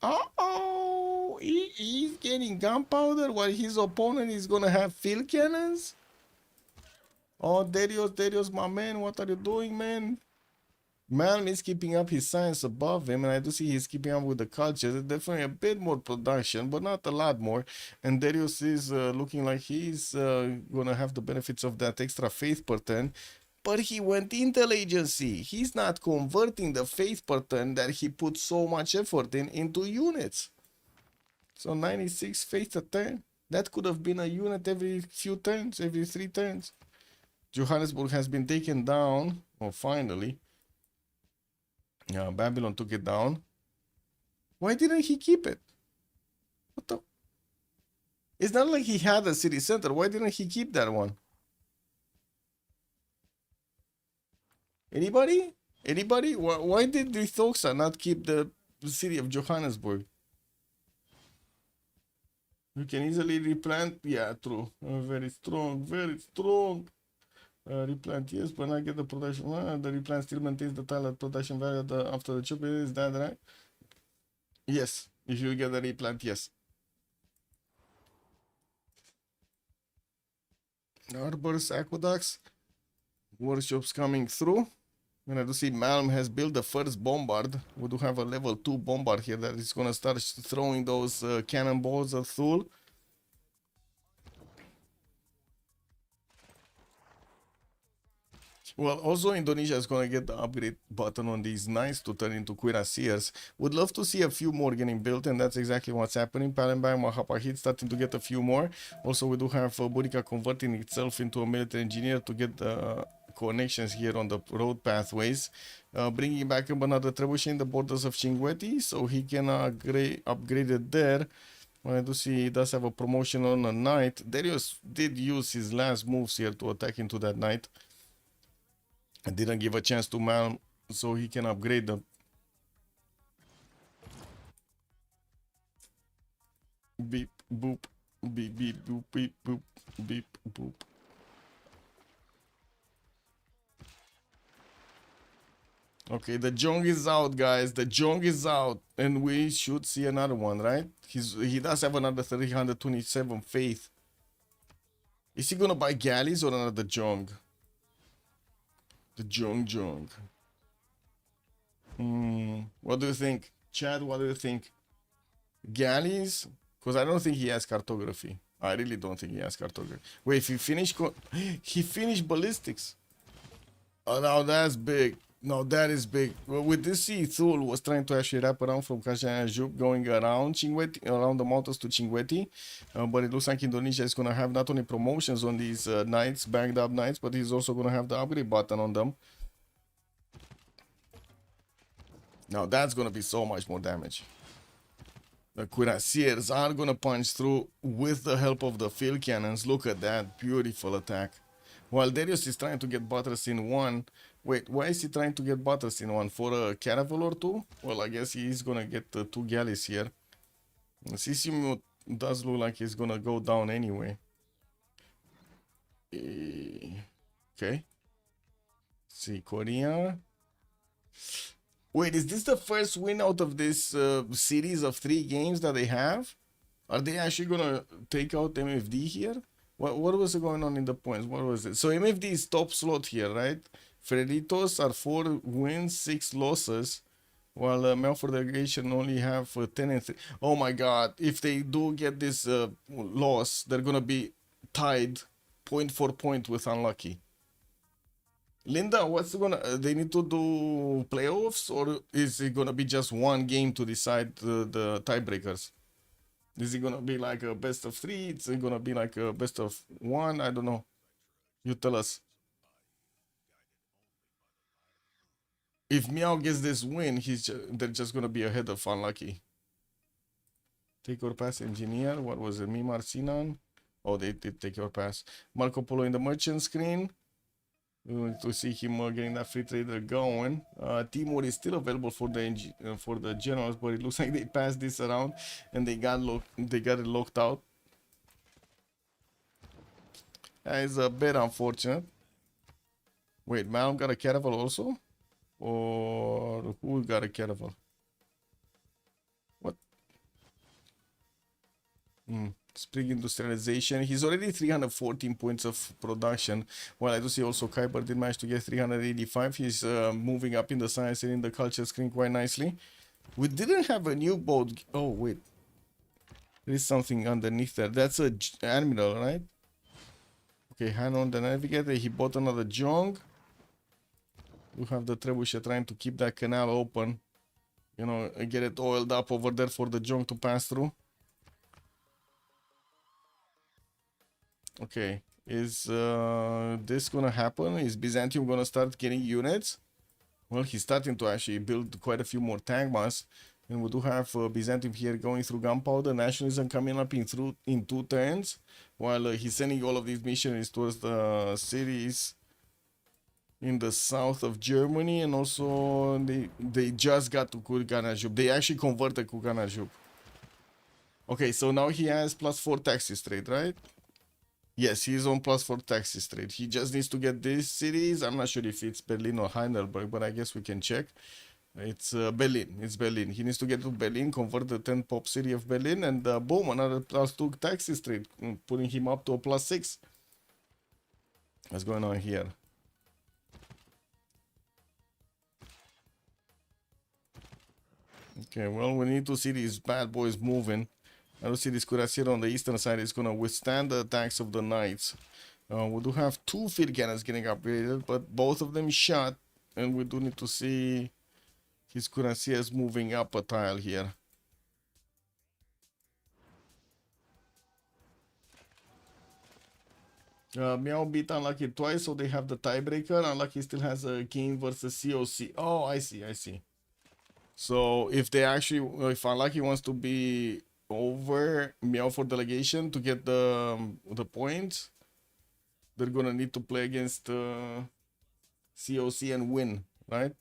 Uh-oh! He's getting gunpowder while his opponent is gonna have field cannons? Oh, Darius, my man, what are you doing, man? Malm is keeping up his science above him, and I do see he's keeping up with the culture. There's definitely a bit more production, but not a lot more. And Darius is looking like he's gonna have the benefits of that extra faith per turn. But he went Intel agency. He's not converting the faith per turn that he put so much effort into units. So 96 faith a turn. That could have been a unit every few turns, every 3 turns. Johannesburg has been taken down. Oh, finally. Yeah, Babylon took it down. Why didn't he keep it? What the? It's not like he had a city center. Why didn't he keep that one? Anybody? Anybody? Why did Rithoxa not keep the city of Johannesburg? You can easily replant. Yeah, true. Very strong, very strong. Replant, yes, but not get the production. The replant still maintains the tile production value after the chop. Is that right? Yes, if you get the replant, yes. Harbors, aqueducts, workshops coming through. And I do see Malm has built the first bombard. We do have a level 2 bombard here that is going to start throwing those cannonballs at Thule. Well, also Indonesia is going to get the upgrade button on these knights to turn into cuirassiers. Would love to see a few more getting built, and that's exactly what's happening. Palembang, Mahapahit starting to get a few more. Also, we do have Burica converting itself into a military engineer to get the connections here on the road pathways. Bringing back up another trebuchet in the borders of Chinguetti, so he can upgrade it there. Well, I do see he does have a promotion on a knight. Darius did use his last moves here to attack into that knight. I didn't give a chance to Malm so he can upgrade them. Beep, boop, beep, beep, boop, beep, boop, beep, boop. Okay, the Jong is out, guys. The Jong is out, and we should see another one, right? He does have another 327 faith. Is he gonna buy galleys or another Jong? The Jong. What do you think? Chad, what do you think? Galleys? Because I don't think he has cartography. I really don't think he has cartography. Wait, if he finished... he finished ballistics. Oh, now that's big. No, that is big. Well, with this sea, Thule was trying to actually wrap around from Kashajuk, going around Chinguetti, around the mountains to Chinguetti. But it looks like Indonesia is going to have not only promotions on these knights, bagged up knights, but he's also going to have the upgrade button on them. Now that's going to be so much more damage. The cuirassiers are going to punch through with the help of the field cannons. Look at that beautiful attack. While Darius is trying to get Butters in one. Wait, why is he trying to get Butters in one? For a caravel or two? Well, I guess he's gonna get 2 galleys here. Sisimu does look like he's gonna go down anyway. Okay. See, Korea. Wait, is this the first win out of this series of 3 games that they have? Are they actually gonna take out MFD here? What was going on in the points? What was it? So MFD is top slot here, right? Freritos are 4 wins, 6 losses, while Meow for Delegation only have 10 and 3. Oh my god, if they do get this loss, they're gonna be tied point for point with Unlucky. Linda, what's gonna... they need to do playoffs, or is it gonna be just one game to decide the tiebreakers? Is it gonna be like a best of 3? Is it gonna be like a best of 1? I don't know. You tell us. If Meow gets this win, they're just gonna be ahead of Unlucky. Take your pass, engineer. What was it? Me, Marcinan? Oh, they did take your pass. Marco Polo in the merchant screen. We want to see him getting that free trader going. Timur is still available for the generals, but it looks like they passed this around and they got it locked out. That is a bit unfortunate. Wait, Malum got a caravel also? Or who got a caravel? What? Spring industrialization. He's already 314 points of production. Well, I do see also Kuiper did manage to get 385. He's moving up in the science and in the culture screen quite nicely. We didn't have a new boat. Oh, wait. There is something underneath there. That's a admiral, right? Okay, hand on the navigator. He bought another jong. We have the trebuchet trying to keep that canal open. You know, get it oiled up over there for the jong to pass through. Okay, is this gonna happen? Is Byzantium gonna start getting units? Well, he's starting to actually build quite a few more tank mass. And we do have Byzantium here going through gunpowder, nationalism coming up in 2 turns, while he's sending all of these missionaries towards the cities in the south of Germany, and also they just got to Kurganajub. They actually converted Kurganajub. Okay, so now he has +4 taxi trade, right? Yes, he's on +4 taxi trade. He just needs to get these cities. I'm not sure if it's Berlin or Heidelberg, but I guess we can check. It's Berlin. It's Berlin. He needs to get to Berlin, convert the 10 pop city of Berlin, and boom, another +2 taxi trade, putting him up to a +6. What's going on here? Okay, well, we need to see these bad boys moving. I don't see this cuirassier on the eastern side is going to withstand the attacks of the knights. We do have 2 field cannons getting upgraded, but both of them shot, and we do need to see his cuirassiers moving up a tile here. Meow beat Unlucky twice, so they have the tiebreaker. Unlucky still has a game versus COC. Oh, I see, I see. So if Unlucky wants to be over Meow for delegation to get the points, they're gonna need to play against COC and win, right?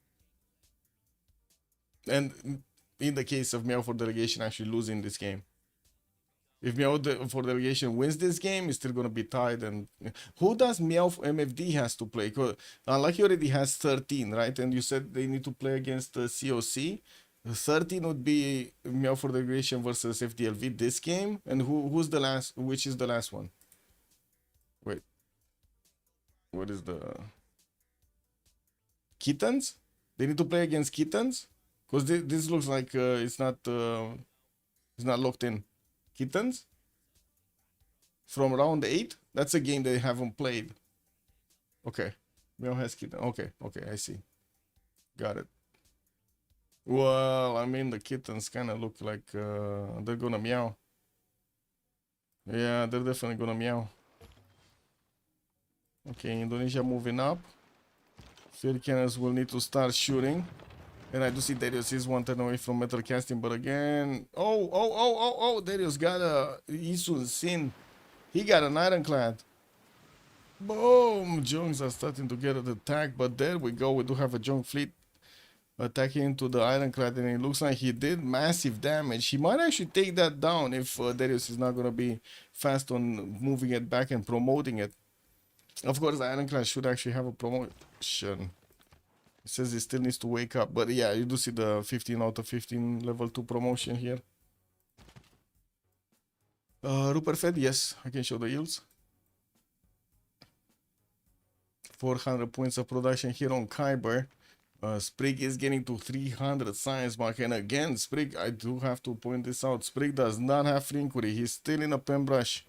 And in the case of Meow for delegation actually losing this game, if Meow for delegation wins this game, it's still gonna be tied. And who does Meow MFD has to play? Because Unlucky already has 13, right? And you said they need to play against COC. 13 would be Meow for delegation versus FDLV this game. And who's the last? Which is the last one? Wait, what is the Kittens? They need to play against Kittens, because this looks like it's not locked in. Kittens from round 8. That's a game they haven't played. Okay, Meow has Kitten. Okay, I see. Got it. Well, I mean, the Kittens kind of look like they're gonna meow. Yeah, they're definitely gonna meow. Okay, Indonesia moving up. Field cannons will need to start shooting. And I do see Darius is 1 turn away from metal casting, but again... Oh, Darius got a Isun Sin. He got an ironclad. Boom! Jongs are starting to get an attack, but there we go. We do have a Jong fleet attacking into the ironclad, and it looks like he did massive damage. He might actually take that down if Darius is not going to be fast on moving it back and promoting it. Of course, the ironclad should actually have a promotion. It says it still needs to wake up, but yeah, you do see the 15 out of 15 level 2 promotion here. Rupert Fed, yes, I can show the yields. 400 points of production here on Kyber. Sprig is getting to 300 science mark, and again, Sprig, I do have to point this out, Sprig does not have free inquiry. He's still in a pen brush.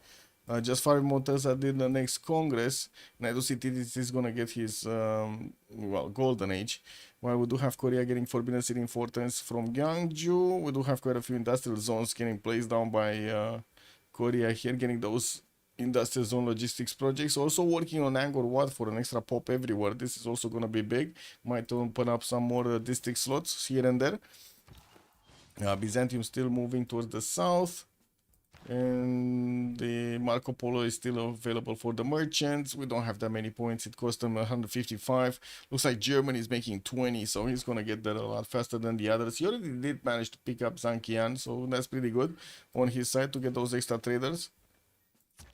Just 5 motors that did the next Congress, and I do see TTC is gonna get his golden age. While we do have Korea getting Forbidden City importance from Gyeongju, we do have quite a few industrial zones getting placed down by Korea here, getting those industrial zone logistics projects. Also working on Angkor Wat for an extra pop everywhere. This is also going to be big. Might open up some more district slots here and there. Byzantium still moving towards the south. And the Marco Polo is still available for the merchants. We don't have that many points. It cost them 155. Looks like Germany is making 20, so he's gonna get there a lot faster than the others. He already did manage to pick up Zankian, so that's pretty good on his side to get those extra traders.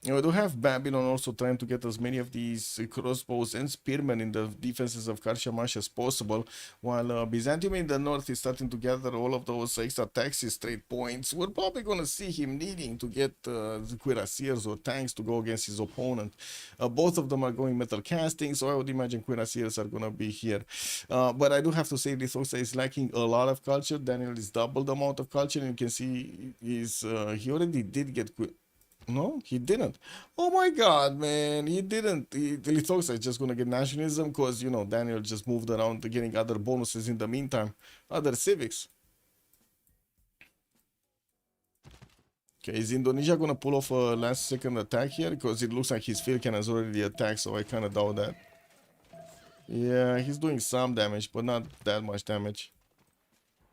And we do have Babylon also trying to get as many of these crossbows and spearmen in the defenses of Karshamash as possible, while Byzantium in the north is starting to gather all of those extra taxes trade points. We're probably going to see him needing to get the cuirassiers or tanks to go against his opponent. Both of them are going metal casting, so I would imagine cuirassiers are going to be here. But I do have to say Lithoxa is lacking a lot of culture. Daniel is double the amount of culture, and you can see he already did get No, he didn't. Oh my god, man. He didn't. Lithoxa is just going to get nationalism because, you know, Daniel just moved around to getting other bonuses in the meantime. Other civics. Okay, is Indonesia going to pull off a last second attack here? Because it looks like his field cannon has already attacked, so I kind of doubt that. Yeah, he's doing some damage, but not that much damage.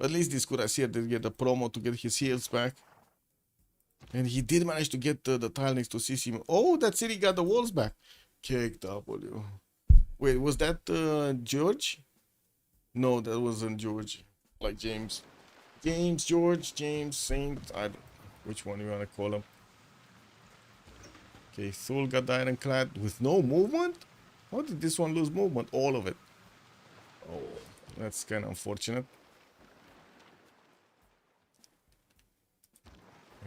At least this Cuirassier did get a promo to get his heals back. And he did manage to get the tile next to Sissim. Oh, that city got the walls back. KW. Wait, was that George? No, that wasn't George. Like James. James, George, James, Saint. I don't know which one you want to call him. Okay, Thul got the ironclad with no movement? How did this one lose movement? All of it. Oh, that's kind of unfortunate.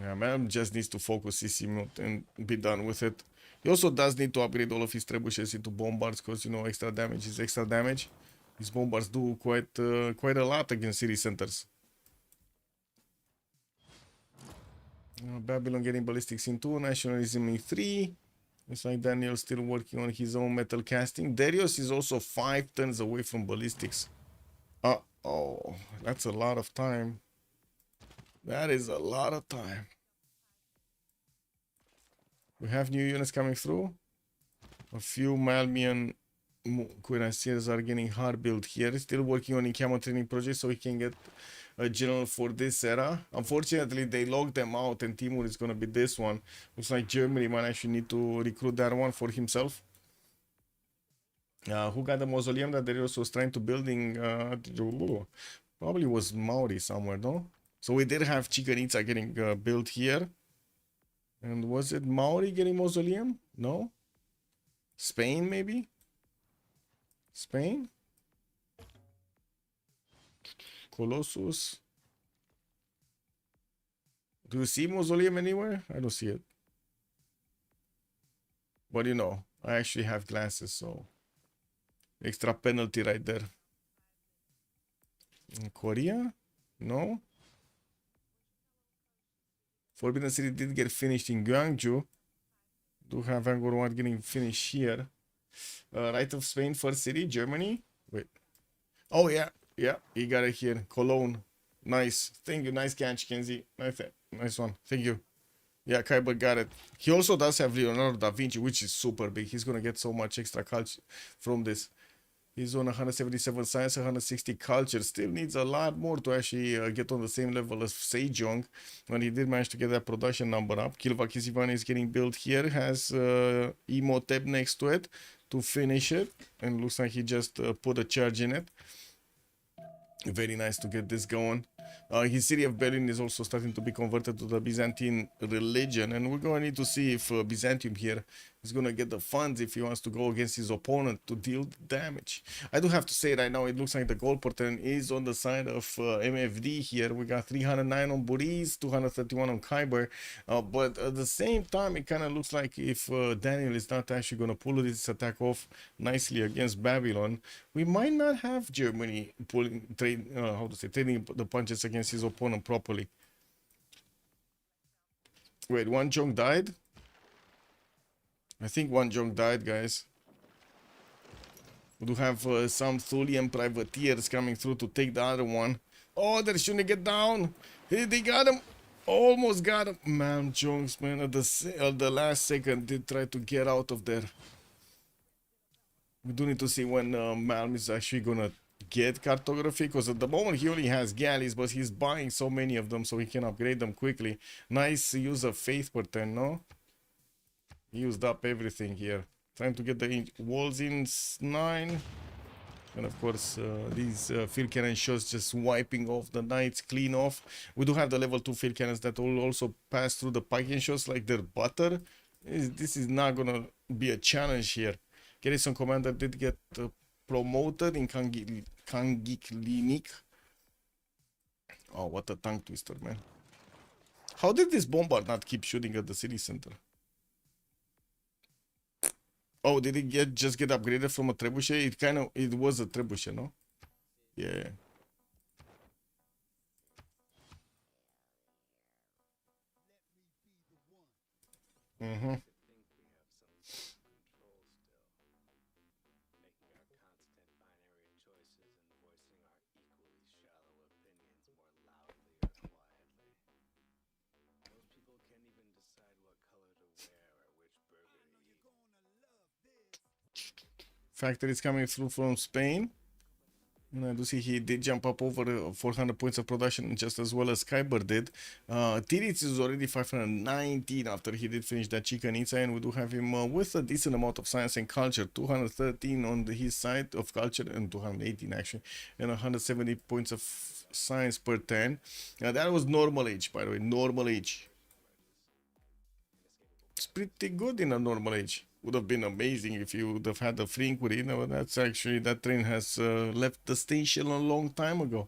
Yeah, man just needs to focus Sissim and be done with it. He also does need to upgrade all of his trebuchets into bombards because, you know, extra damage is extra damage. These bombards do quite a lot against city centers. Babylon getting ballistics in 2, nationalism in 3. It's like Daniel still working on his own metal casting. Darius is also 5 turns away from ballistics. Oh, that's a lot of time. That is a lot of time. We have new units coming through. A few Malmian cuirassiers are getting hard built here. Still working on encampment training projects so he can get a general for this era. Unfortunately, they locked them out and Timur is going to be this one. Looks like Germany might actually need to recruit that one for himself. Who got the mausoleum that Darius was trying to building? Probably was Maori somewhere, no? So we did have Chichen Itza getting built here. And was it Maori getting mausoleum? No? Spain, maybe? Spain? Colossus. Do you see mausoleum anywhere? I don't see it. But you know, I actually have glasses, so extra penalty right there. In Korea? No? Forbidden City did get finished in Gwangju. Do have Angkor Wat getting finished here. Right of Spain, first city, Germany. Wait. Oh yeah, yeah, he got it here. Cologne. Nice. Thank you. Nice catch, Kenzie. Nice one. Thank you. Yeah, Kyber got it. He also does have Leonardo da Vinci, which is super big. He's gonna get so much extra culture from this. He's on 177 science, 160 culture. Still needs a lot more to actually get on the same level as Sejong. When he did manage to get that production number up. Kilvakisivan is getting built here. Has Imhotep next to it to finish it. And looks like he just put a charge in it. Very nice to get this going. His city of Berlin is also starting to be converted to the Byzantine religion, and we're going to need to see if Byzantium here is going to get the funds if he wants to go against his opponent to deal damage. I do have to say right now it looks like the gold portent is on the side of MFD here. We got 309 on Buriz, 231 on Khyber, but at the same time it kind of looks like if Daniel is not actually going to pull this attack off nicely against Babylon, we might not have Germany trading the punches against his opponent properly. Wait, one Jong died? I think one Jong died, guys. We do have some Thulian privateers coming through to take the other one. Oh, they're shooting it down. Hey, they got him. Almost got him. Man, Jones, man, at the last second did try to get out of there. We do need to see when Malm is actually gonna get cartography, because at the moment he only has galleys, but he's buying so many of them so he can upgrade them quickly. Nice use of faith per turn, no? He used up everything here. Trying to get the walls in 9. And of course, these field cannon shots just wiping off the knights clean off. We do have the level 2 field cannons that will also pass through the Python shots like their butter. This is not gonna be a challenge here. Garrison Commander did get promoted in Kangiklinik. Oh, what a tongue twister, man. How did this bombard not keep shooting at the city center? Oh, did it just get upgraded from a trebuchet? It was a trebuchet, no? Yeah. Mm-hmm. Factory is coming through from Spain. And I do see he did jump up over 400 points of production just as well as Kyber did. Tiritz is already 519 after he did finish that Chicken Itza, and we do have him with a decent amount of science and culture. 213 on his side of culture and 218 actually, and 170 points of science per turn. That was normal age, by the way, normal age. It's pretty good in a normal age. Would have been amazing if you would have had a free inquiry. No, that's actually, that train has left the station a long time ago.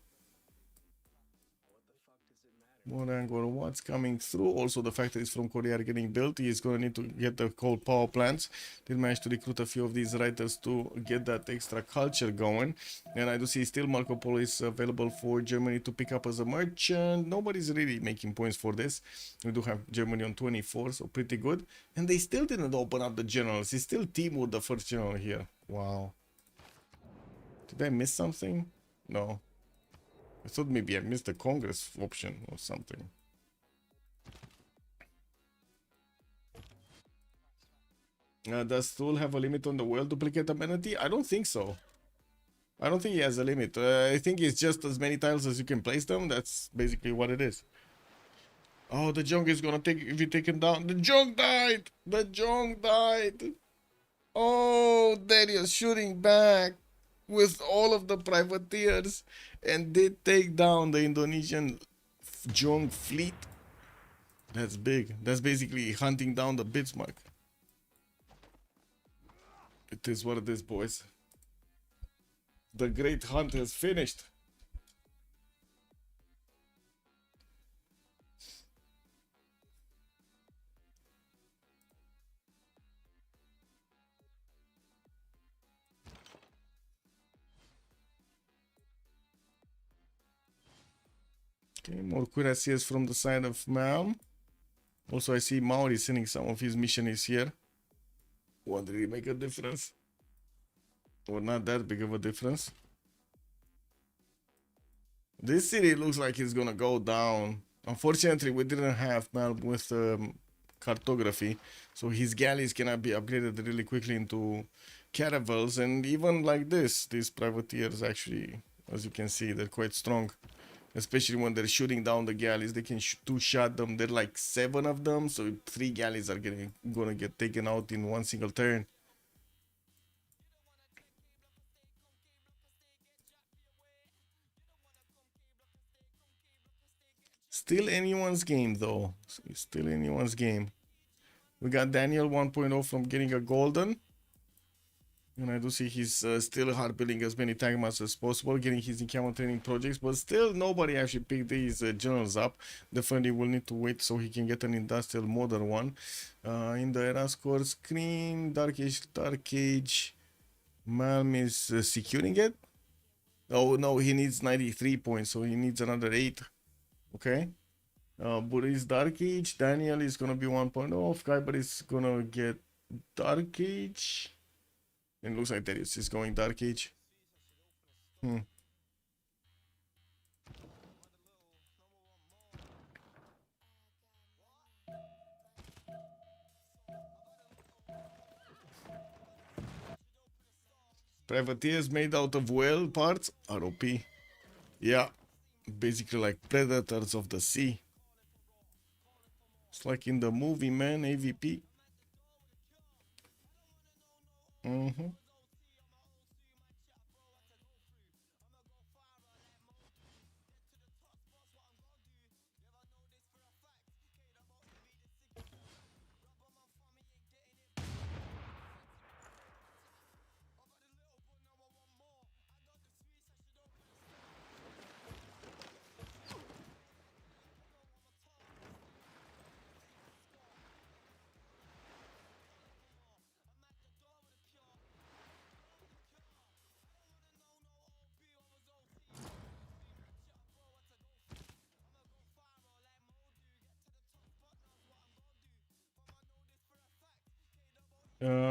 More Angor, what's coming through? Also, the factories from Korea are getting built. He's going to need to get the coal power plants. Did manage to recruit a few of these writers to get that extra culture going. And I do see still Marco Polo is available for Germany to pick up as a merchant. Nobody's really making points for this. We do have Germany on 24, so pretty good. And they still didn't open up the generals. It's still Timur, the first general here. Wow. Did I miss something? No. I thought maybe I missed the Congress option or something. Does Stool have a limit on the world duplicate amenity? I don't think so. I don't think he has a limit. I think it's just as many tiles as you can place them. That's basically what it is. Oh, the Junk is gonna be taken down. The Junk died! The Junk died! Oh, Daniel's shooting back with all of the privateers and did take down the Indonesian Jong fleet. That's big. That's basically hunting down the Bismarck. It is what it is, boys. The great hunt has finished. Okay, more cuirassiers from the side of Meow. Also, I see Maori sending some of his missionaries here. What, did he make a difference? Or not that big of a difference? This city looks like it's gonna go down. Unfortunately, we didn't have Mal with cartography, so his galleys cannot be upgraded really quickly into caravels. And even like this, these privateers actually, as you can see, they're quite strong. Especially when they're shooting down the galleys, they can two-shot them. There are like 7 of them, so 3 galleys are gonna get taken out in one single turn. Still anyone's game, though. Still anyone's game. We got Daniel 1.0 from getting a golden. And I do see he's still hard building as many tag masters as possible, getting his encounter training projects, but still nobody actually picked these generals up. Definitely will need to wait so he can get an industrial modern one. In the era score screen, Dark Age, Malm is securing it. Oh no, he needs 93 points, so he needs another 8. Okay. Boris Dark Age, Daniel is gonna be 1.0, Kyber is gonna get Dark Age. It looks like Darius is going Dark Age. Privateers made out of whale parts are OP. Yeah, basically like predators of the sea. It's like in the movie, man, AVP.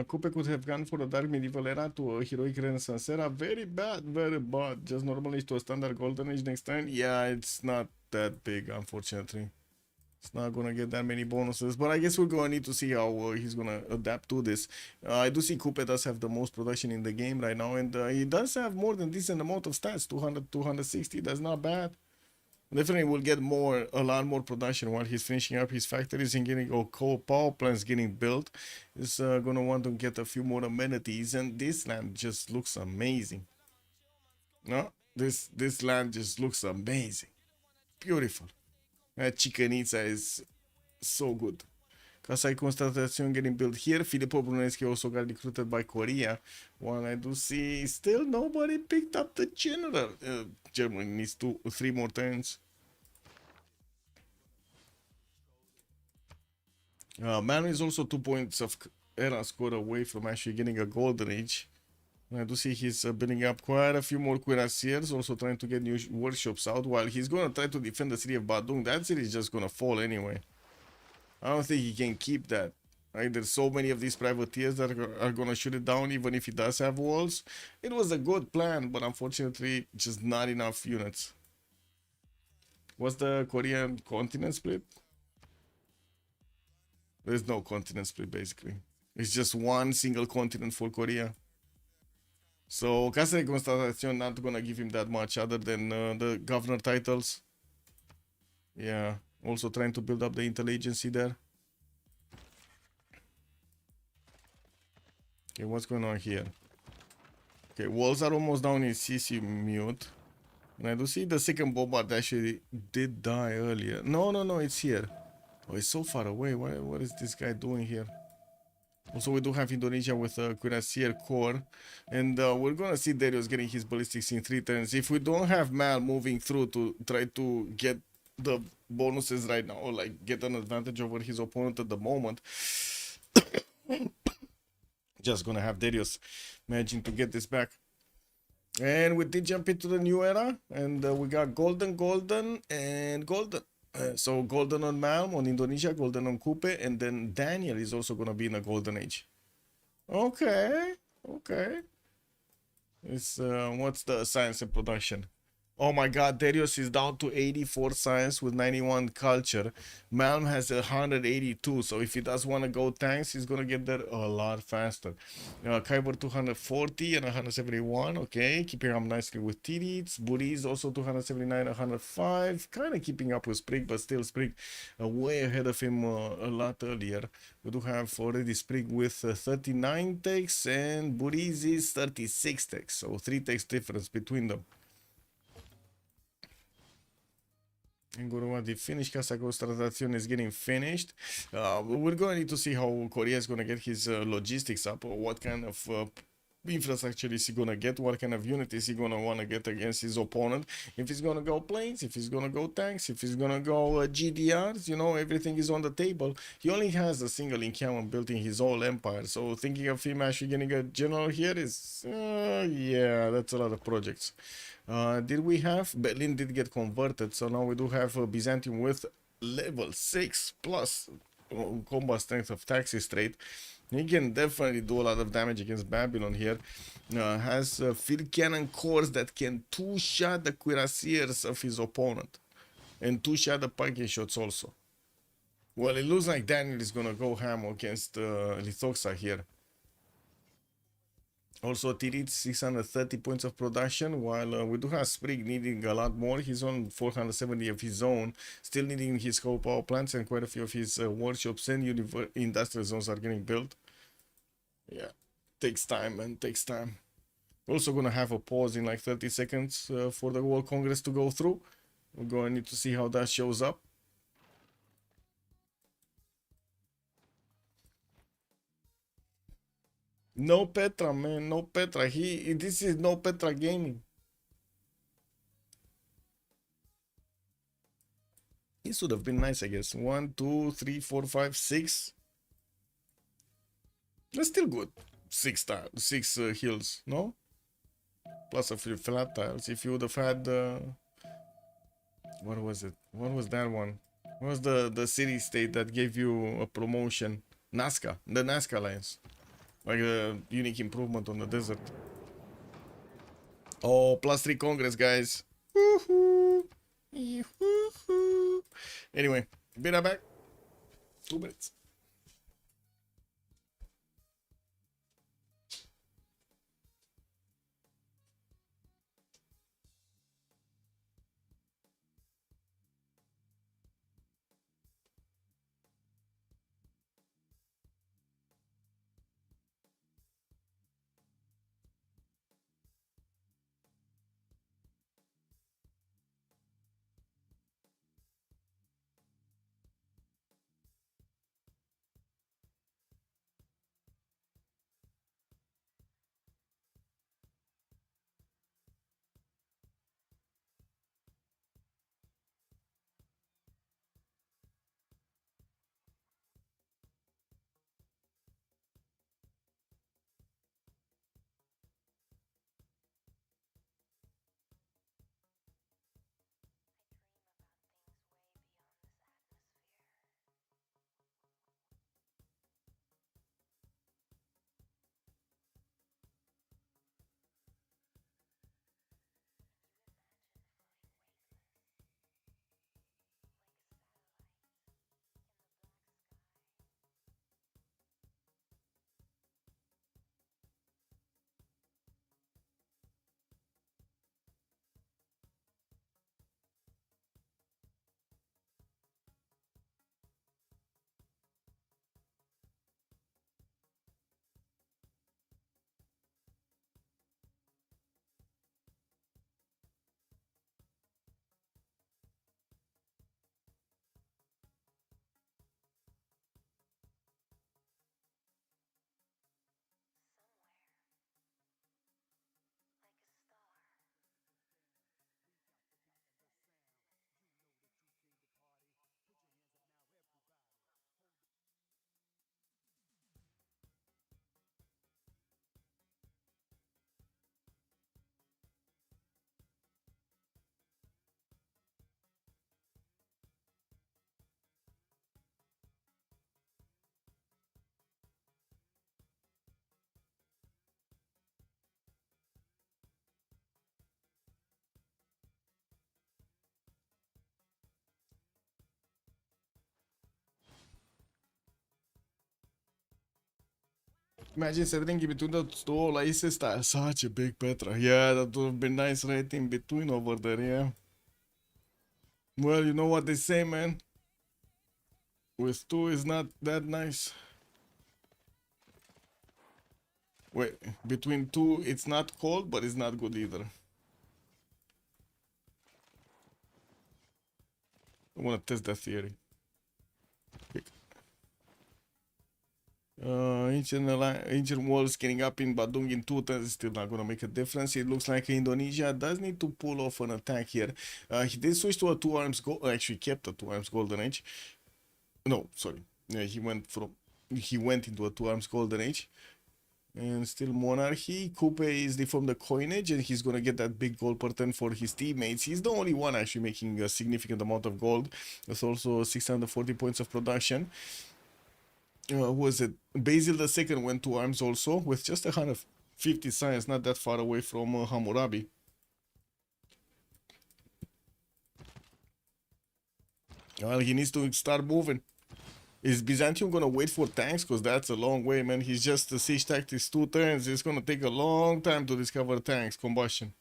Coupe could have gone for the Dark Medieval Era to a Heroic Renaissance Era. Very bad, very bad. Just normally to a standard Golden Age next time. Yeah, it's not that big, unfortunately. It's not gonna get that many bonuses, but I guess we're gonna need to see how he's gonna adapt to this. I do see Coupe does have the most production in the game right now, and he does have more than decent amount of stats, 200, 260. That's not bad. Definitely will get a lot more production while he's finishing up his factories and getting power plants getting built. He's gonna want to get a few more amenities, and this land just looks amazing. No, this land just looks amazing, beautiful. That Chicanitza is so good. Casa Constatacion getting built here. Filippo Brunelleschi also got recruited by Korea. While I do see still nobody picked up the general. Germany needs 3 more turns. Man is also 2 points of era score away from actually getting a Golden Age. I do see he's building up quite a few more cuirassiers, also trying to get new workshops out, while he's gonna try to defend the city of Badung. That city is just gonna fall anyway. I don't think he can keep that. Right? There's so many of these privateers that are gonna shoot it down, even if he does have walls. It was a good plan, but unfortunately, just not enough units. What's the Korean continent split? There's no continent split, basically. It's just one single continent for Korea. So, Casa de Constatacion not gonna give him that much other than the governor titles. Yeah, also trying to build up the intel agency there. Okay, what's going on here? Okay, walls are almost down in CC mute. And I do see the second bombard actually did die earlier. No, it's here. Oh, it's so far away. What is this guy doing here? Also, we do have Indonesia with a Cuirassier core. And we're gonna see Darius getting his ballistics in 3 turns. If we don't have Mal moving through to try to get the bonuses right now, or like get an advantage over his opponent at the moment, just gonna have Darius managing to get this back. And we did jump into the new era, and we got golden, and golden. So golden on Malm on Indonesia, golden on Coupe, and then Daniel is also gonna be in a golden age. Okay. It's what's the science and production? Oh my god, Darius is down to 84 science with 91 culture. Malm has 182, so if he does want to go tanks, he's going to get there a lot faster. Kyber 240 and 171, okay, keeping up nicely with Tidits. Buriz also 279, 105, kind of keeping up with Sprig, but still Sprig way ahead of him a lot earlier. We do have already Sprig with 39 takes, and Buriz is 36 takes, so 3 takes difference between them. The Finnish Casa Constatacion is getting finished. We're going to need to see how Korea is going to get his logistics up, or what kind of infrastructure is he going to get, what kind of unit is he going to want to get against his opponent. If he's going to go planes, if he's going to go tanks, if he's going to go GDRs, you know, everything is on the table. He only has a single encampment built in his whole empire, so thinking of him actually getting a general here is, yeah, that's a lot of projects. Did we have Berlin did get converted, so now we do have Byzantium with level 6 plus combat strength of taxi straight. He can definitely do a lot of damage against Babylon here. Has field cannon cores that can two-shot the cuirassiers of his opponent. And two-shot the parking shots also. Well, it looks like Daniel is gonna go ham against Lithoxa here. Also, Tirit 630 points of production, while we do have Sprig needing a lot more. He's on 470 of his own, still needing his coal power plants, and quite a few of his workshops and industrial zones are getting built. Yeah, takes time, man, takes time. We're also gonna have a pause in like 30 seconds for the World Congress to go through. We're gonna need to see how that shows up. No Petra, man, no Petra. This is no Petra gaming. This would have been nice, I guess. 1, 2, 3, 4, 5, 6. That's still good. 6 hills, no? Plus a few flat tiles. If you would have had what was it? What was that one? What was the city state that gave you a promotion? Nazca, the Nazca Alliance. Like a unique improvement on the desert. Oh, +3 Congress, guys. Woohoo! Anyway, be right back. 2 minutes. Imagine settling in between the two laces style. Such a big Petra. Yeah, that would have been nice right in between over there, yeah. Well, you know what they say, man. With 2 is not that nice. Wait, between 2 it's not cold, but it's not good either. I want to test that theory. Ancient walls getting up in Badung in 2 turns is still not going to make a difference. It looks like Indonesia does need to pull off an attack here. He did switch to a 2 arms gold. Actually, kept a 2 arms golden age. No, sorry. Yeah, he went into a 2 arms golden age. And still monarchy. Coupe is from the coinage, and he's gonna get that big gold per turn for his teammates. He's the only one actually making a significant amount of gold. There's also 640 points of production. who was it? Basil II went to arms also with just 150 science, not that far away from Hammurabi. Well, he needs to start moving. Is Byzantium gonna wait for tanks? Because that's a long way, man. He's just siege tactics 2 turns. It's gonna take a long time to discover tanks, combustion.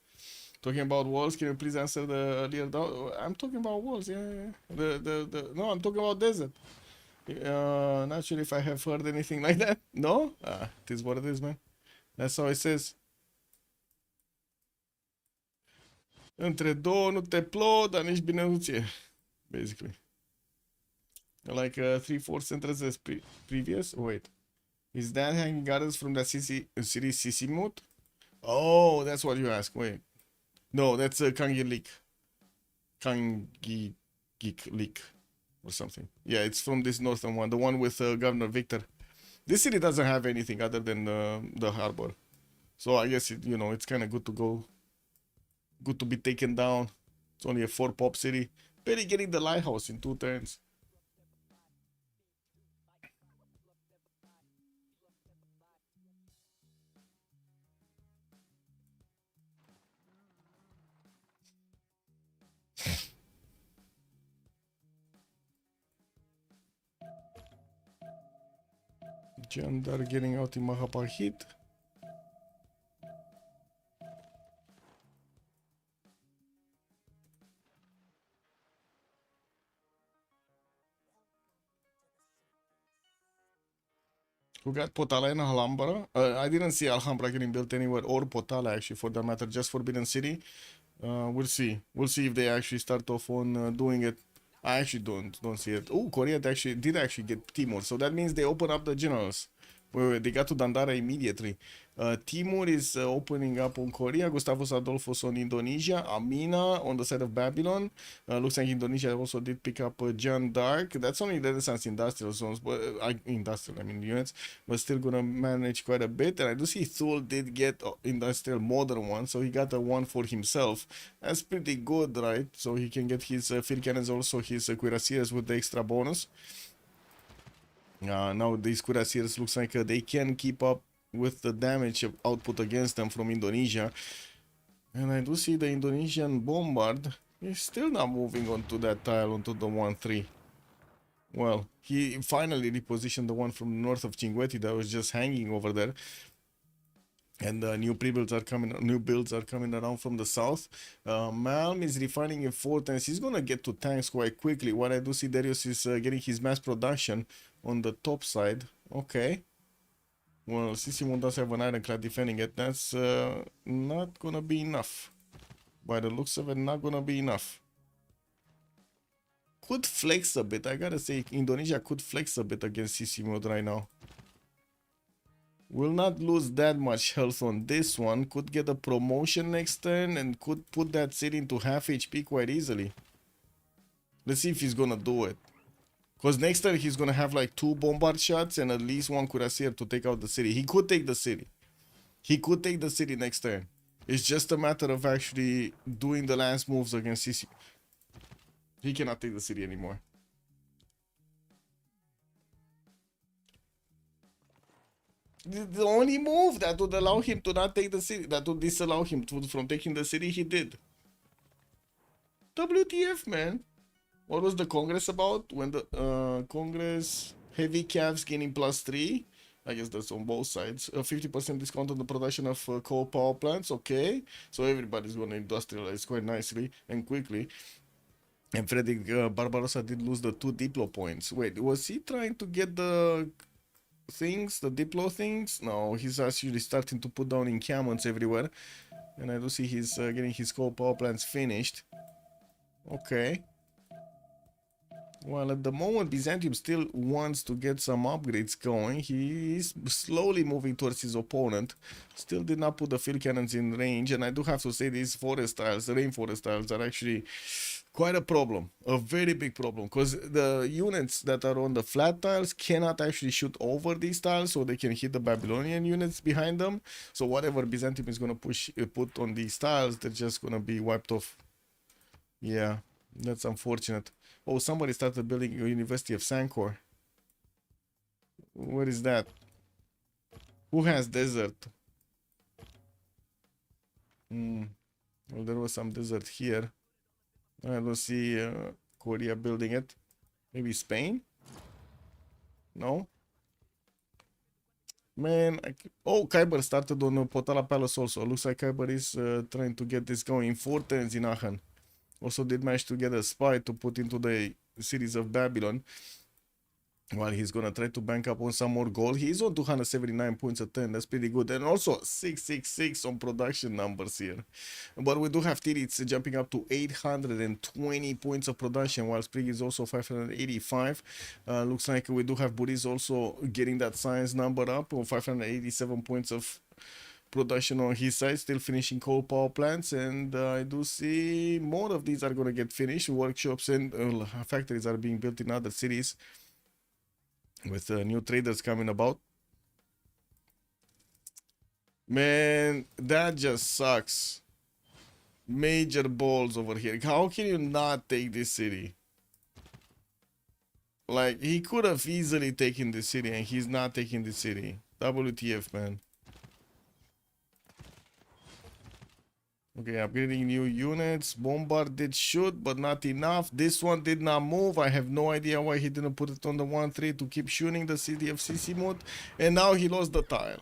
Talking about walls, can you please answer the earlier doubt? I'm talking about walls, yeah. No, I'm talking about desert. Not sure if I have heard anything like that. No? It is what it is, man. That's how it says. Între două nu te plouă, dar nici bine nu ție. Basically. Like 3/4 enters previous. Wait. Is that hanging gardens from the series Sisimut? Oh, that's what you ask. Wait. No, that's Kangilik. Kangik Leak or something. Yeah, it's from this northern one, the one with Governor Victor. This city doesn't have anything other than the harbor. So I guess it, it's kind of good to go. Good to be taken down. It's only a 4 pop city. Barely getting the lighthouse in 2 turns. Jandar getting out in Mahapahit. Who got Potala in Alhambra? I didn't see Alhambra getting built anywhere, or Potala actually, for that matter, just Forbidden City. We'll see. We'll see if they actually start off on doing it. I actually don't see it. Oh, Korea did actually get Timur, so that means they open up the generals. Wait, they got to Dandara immediately. Timur is opening up on Korea. Gustavus Adolphus on Indonesia. Amina on the side of Babylon. Looks like Indonesia also did pick up Jeanne d'Arc. That's only Renaissance industrial zones, but units, but still gonna manage quite a bit. And I do see Thule did get industrial modern one, so he got a one for himself. That's pretty good, right? So he can get his field cannons, also his cuirassiers with the extra bonus. Now these cuirassiers looks like they can keep up with the damage output against them from Indonesia. And I do see the Indonesian bombard is still not moving onto that tile, onto the 1-3. Well, he finally repositioned the one from north of Chinguetti that was just hanging over there. And new builds are coming around from the south. Malm is refining in 4 tanks. He's gonna get to tanks quite quickly. What I do see, Darius is getting his mass production on the top side. Okay. Well, Sisimon does have an ironclad defending it. That's not gonna be enough. By the looks of it, not gonna be enough. Could flex a bit. I gotta say, Indonesia could flex a bit against Sisimon right now. Will not lose that much health on this one. Could get a promotion next turn and could put that city into half HP quite easily. Let's see if he's gonna do it. Because next turn he's gonna have like 2 bombard shots and at least 1 cuirassier to take out the city. He could take the city. He could take the city next turn. It's just a matter of actually doing the last moves against Sisi. He cannot take the city anymore. The only move that would allow him to not take the city, that would disallow him from taking the city, he did. WTF, man. What was the Congress about? When the Congress heavy calves gaining +3. I guess that's on both sides. 50% discount on the production of coal power plants. Okay. So everybody's going to industrialize quite nicely and quickly. And Frederick Barbarossa did lose the 2 Diplo points. Wait, was he trying to get the things, the Diplo things? No, he's actually starting to put down encampments everywhere. And I do see he's getting his coal power plants finished. Okay. Well, at the moment, Byzantium still wants to get some upgrades going. He is slowly moving towards his opponent. Still did not put the field cannons in range. And I do have to say these forest tiles, the rainforest tiles, are actually quite a problem. A very big problem. Because the units that are on the flat tiles cannot actually shoot over these tiles, so they can hit the Babylonian units behind them. So whatever Byzantium is going to put on these tiles, they're just going to be wiped off. Yeah, that's unfortunate. Oh, somebody started building a University of Sancor. What is that? Who has desert? Well, there was some desert here. I don't see Korea building it. Maybe Spain? No? Man, oh, Kyber started on Potala Palace also. Looks like Kyber is trying to get this going. 4 turns in Aachen. Also did manage to get a spy to put into the cities of Babylon. While he's gonna try to bank up on some more gold. He's on 279 points a turn. That's pretty good. And also 666 on production numbers here. But we do have Tirits jumping up to 820 points of production, while Sprig is also 585. Looks like we do have Buddhis also getting that science number up on 587 points of production on his side, still finishing coal power plants. And I do see more of these are gonna get finished. Workshops and factories are being built in other cities, with new traders coming about. Man, that just sucks. Major balls over here. How can you not take this city? Like, he could have easily taken this city, and he's not taking this city. WTF, man. Okay, upgrading new units. Bombard did shoot, but not enough. This one did not move. I have no idea why he didn't put it on the 1-3 to keep shooting the city of Sissimut. And now he lost the tile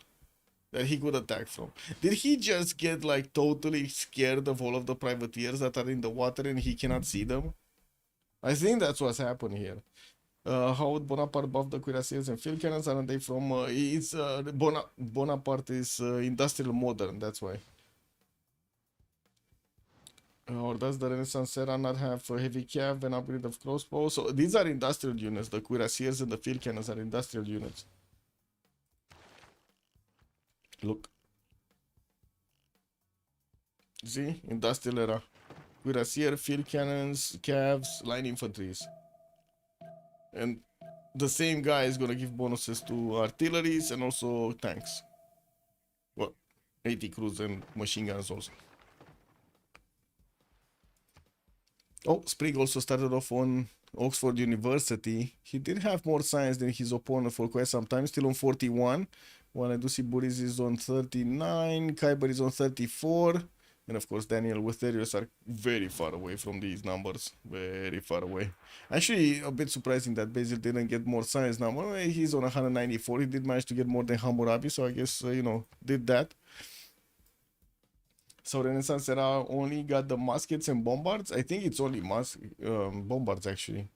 that he could attack from. Did he just get like totally scared of all of the privateers that are in the water and he cannot see them? I think that's what's happened here. How would Bonaparte buff the cuirassiers and field cannons? Aren't they from... Bonaparte is industrial modern, that's why. Or does the Renaissance era not have heavy cav and upgrade of crossbow? So these are industrial units. The cuirassiers and the field cannons are industrial units. Look. See? Industrial era. Cuirassier, field cannons, cavs, line infantries. And the same guy is gonna give bonuses to artilleries and also tanks. Well, 80 crews and machine guns also. Oh, Sprig also started off on Oxford University. He did have more science than his opponent for quite some time, still on 41. While I do see Boris is on 39, Kyber is on 34. And of course Daniel with Therios are very far away from these numbers. Very far away. Actually, a bit surprising that Basil didn't get more science now. Well, he's on 194. He did manage to get more than Hammurabi, so I guess, you know, did that. So Renaissance era only got the muskets and bombards. I think it's only bombards actually.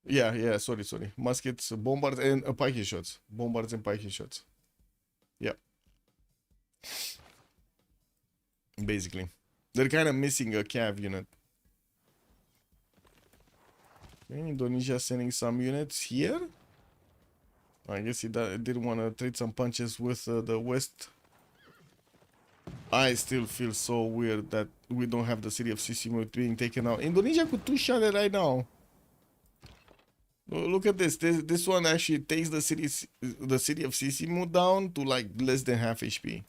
Yeah, sorry. Muskets, bombards, and pikey shots. Bombards and pikey shots. Yeah. Basically. They're kind of missing a cav unit. Okay, Indonesia sending some units here. I guess he did want to trade some punches with the West. I still feel so weird that we don't have the city of Sissimut being taken out. Indonesia could two-shot it right now. Look at this. This one actually takes the city of Sissimut down to like less than half HP.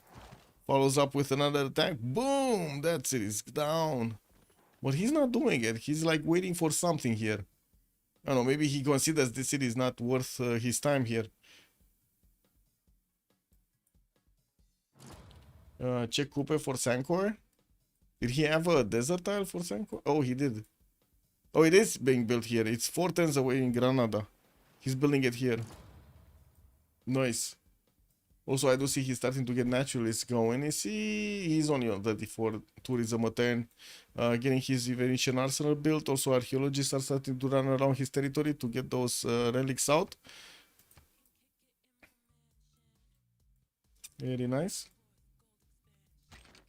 Follows up with another attack. Boom! That city's down. But he's not doing it. He's like waiting for something here. I don't know. Maybe he considers this city is not worth his time here. Check Coupe for Sancor. Did he have a desert tile for Sancor? Oh, he did. Oh, it is being built here. It's 4 turns away in Granada. He's building it here. Nice. Also, I do see he's starting to get naturalists going. You see, he's only on 34 tourism a turn. Getting his Venetian arsenal built. Also, archaeologists are starting to run around his territory to get those relics out. Very nice.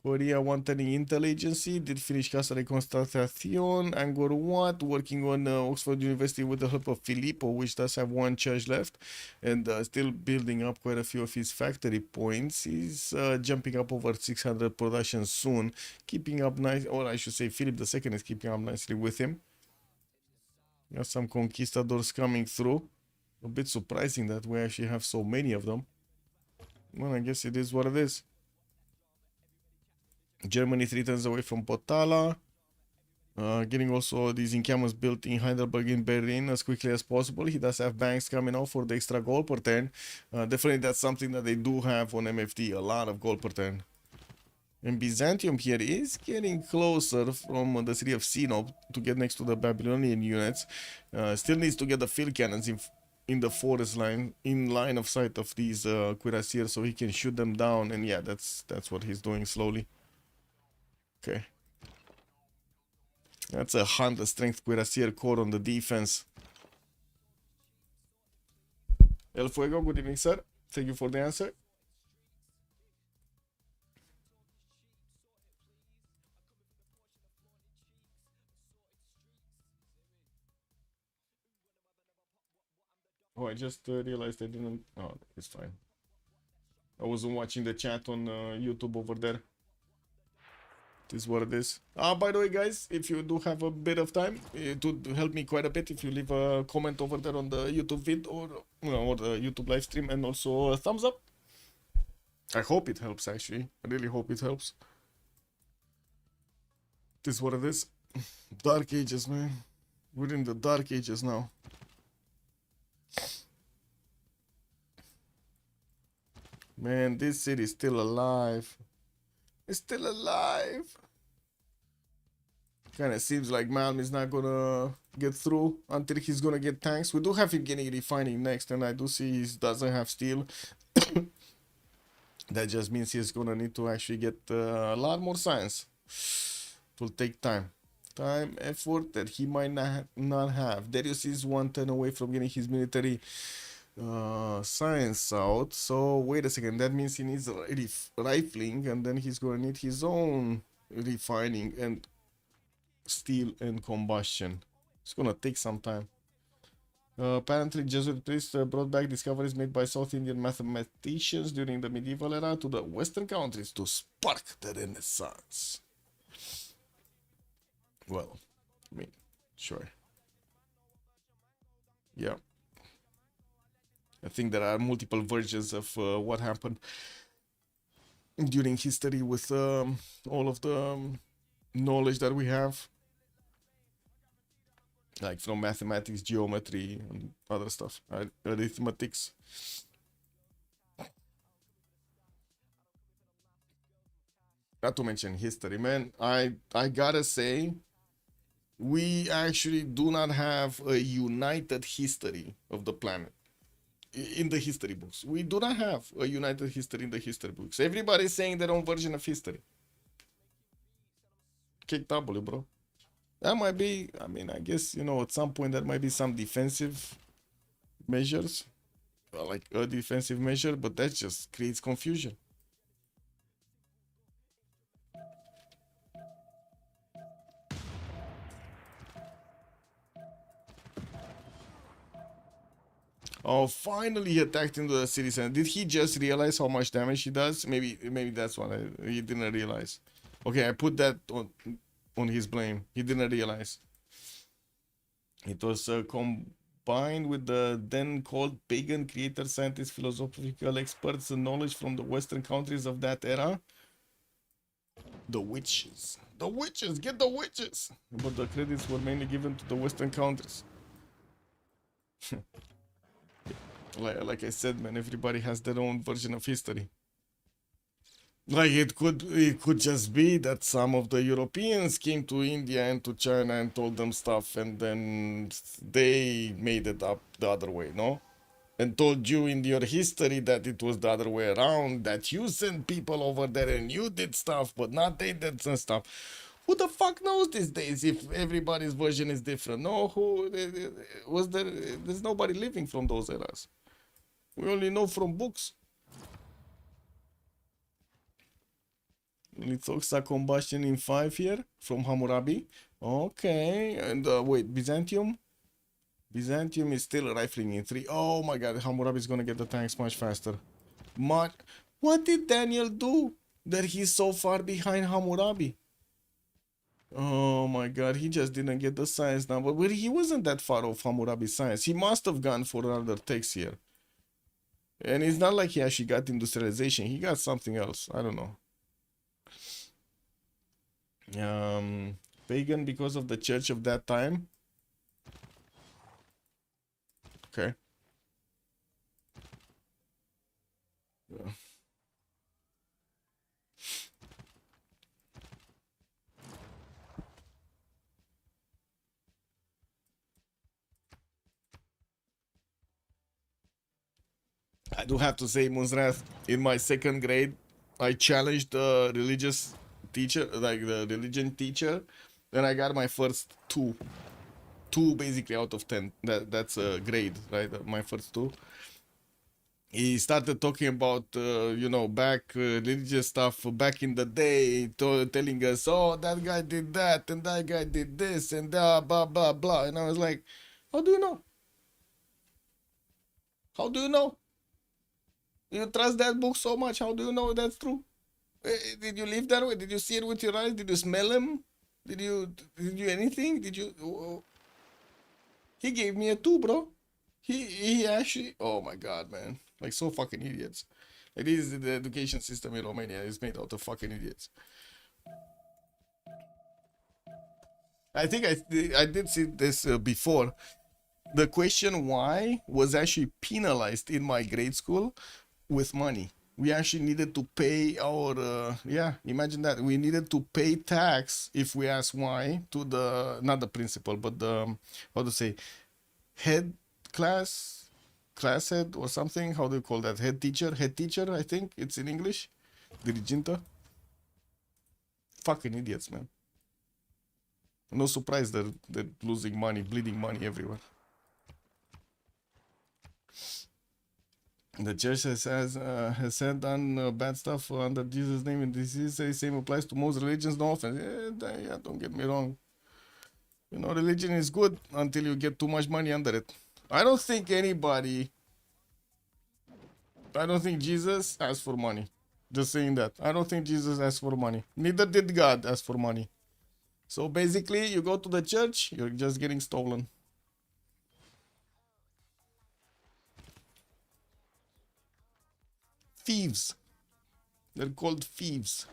Korea wanting intel agency did finish Casa de Constatacion. Angkor Wat working on Oxford University with the help of Filippo, which does have 1 charge left, and still building up quite a few of his factory points. He's jumping up over 600 production soon, keeping up nice, or I should say Philip II is keeping up nicely with him. Got some conquistadors coming through. A bit surprising that we actually have so many of them. Well, I guess it is what it is. Germany 3 turns away from Potala. Getting also these encampments built in Heidelberg in Berlin as quickly as possible. He does have banks coming out for the extra gold per turn. Definitely that's something that they do have on MFD, a lot of gold per turn. And Byzantium here is getting closer from the city of Sinop to get next to the Babylonian units. Still needs to get the field cannons in the forest line, in line of sight of these cuirassiers, so he can shoot them down. And yeah, that's what he's doing slowly. Okay. That's a 100 strength cuirassier core on the defense. El Fuego, good evening, sir. Thank you for the answer. Oh, I just realized I didn't. Oh, it's fine. I wasn't watching the chat on YouTube over there. This is what it is. By the way, guys, if you do have a bit of time, it would help me quite a bit if you leave a comment over there on the YouTube vid or the YouTube live stream, and also a thumbs up. I hope it helps, actually. I really hope it helps. This is what it is. Dark Ages, man. We're in the Dark Ages now. Man, this city is still alive. It's still alive. Kind of seems like Malm is not gonna get through until he's gonna get tanks. We do have him getting refining next, and I do see he doesn't have steel. That just means he's gonna need to actually get a lot more science. It will take time. Time, effort that he might not have. Darius is 1 turn away from getting his military science out. So wait a second, that means he needs rifling, and then he's gonna need his own refining and steel and combustion. It's gonna take some time. Apparently Jesuit priests brought back discoveries made by South Indian mathematicians during the medieval era to the Western countries to spark the Renaissance. Well, I mean, sure. Yeah. I think there are multiple versions of what happened during history with all of the knowledge that we have, like from mathematics, geometry, and other stuff, arithmetics. Not to mention history, man. I gotta say, we actually do not have a united history of the planet. In the history books, we do not have a united history in the history books. Everybody's saying their own version of history. Kick W, bro. That might be, I mean, I guess, you know, at some point there might be some defensive measures, like a defensive measure, but that just creates confusion. Oh, finally he attacked into the city center. Did he just realize how much damage he does? Maybe that's what he didn't realize. Okay, I put that on his blame. He didn't realize. It was combined with the then called pagan creator scientists, philosophical experts, and knowledge from the Western countries of that era. The witches. The witches! Get the witches! But the credits were mainly given to the Western countries. Like I said, man, everybody has their own version of history. Like it could just be that some of the Europeans came to India and to China and told them stuff, and then they made it up the other way, no? And told you in your history that it was the other way around, that you sent people over there and you did stuff, but not they did some stuff. Who the fuck knows these days if everybody's version is different? No, there's nobody living from those eras. We only know from books. Lithoxa combustion in 5 here from Hammurabi. Okay, and wait, Byzantium? Byzantium is still rifling in 3. Oh my god, Hammurabi is gonna get the tanks much faster. What did Daniel do that he's so far behind Hammurabi? Oh my god, he just didn't get the science number. But he wasn't that far off Hammurabi's science. He must have gone for another text here. And it's not like he actually got industrialization. He got something else. I don't know. Pagan because of the church of that time. Okay. Yeah. I do have to say, Munzrath, in my second grade, I challenged the religious teacher, like the religion teacher, and I got my first two. Two basically out of 10. That's a grade, right? My first two. He started talking about, you know, back religious stuff back in the day, telling us, oh, that guy did that, and that guy did this, and blah, blah, blah, blah. And I was like, how do you know? How do you know? You trust that book so much. How do you know that's true? Did you live that way? Did you see it with your eyes? Did you smell him? Did you anything? Did you? He gave me a 2, bro. He actually. Oh my god, man! Like so fucking idiots. It is the education system in Romania is made out of fucking idiots. I think I did see this before. The question why was actually penalized in my grade school with money. We actually needed to pay our yeah, imagine that we needed to pay tax if we ask why to the not the principal but the how to say head class head or something. How do you call that? Head teacher, I think it's in English. Diriginta. Fucking idiots, man. No surprise they're losing money, bleeding money everywhere. The church has said done bad stuff under Jesus' name, and this is the same applies to most religions. No offense. Yeah, don't get me wrong. You know, religion is good until you get too much money under it. I don't think Jesus asked for money. Just saying that. I don't think Jesus asked for money. Neither did God ask for money. So basically, you go to the church, you're just getting stolen. Thieves. They're called thieves.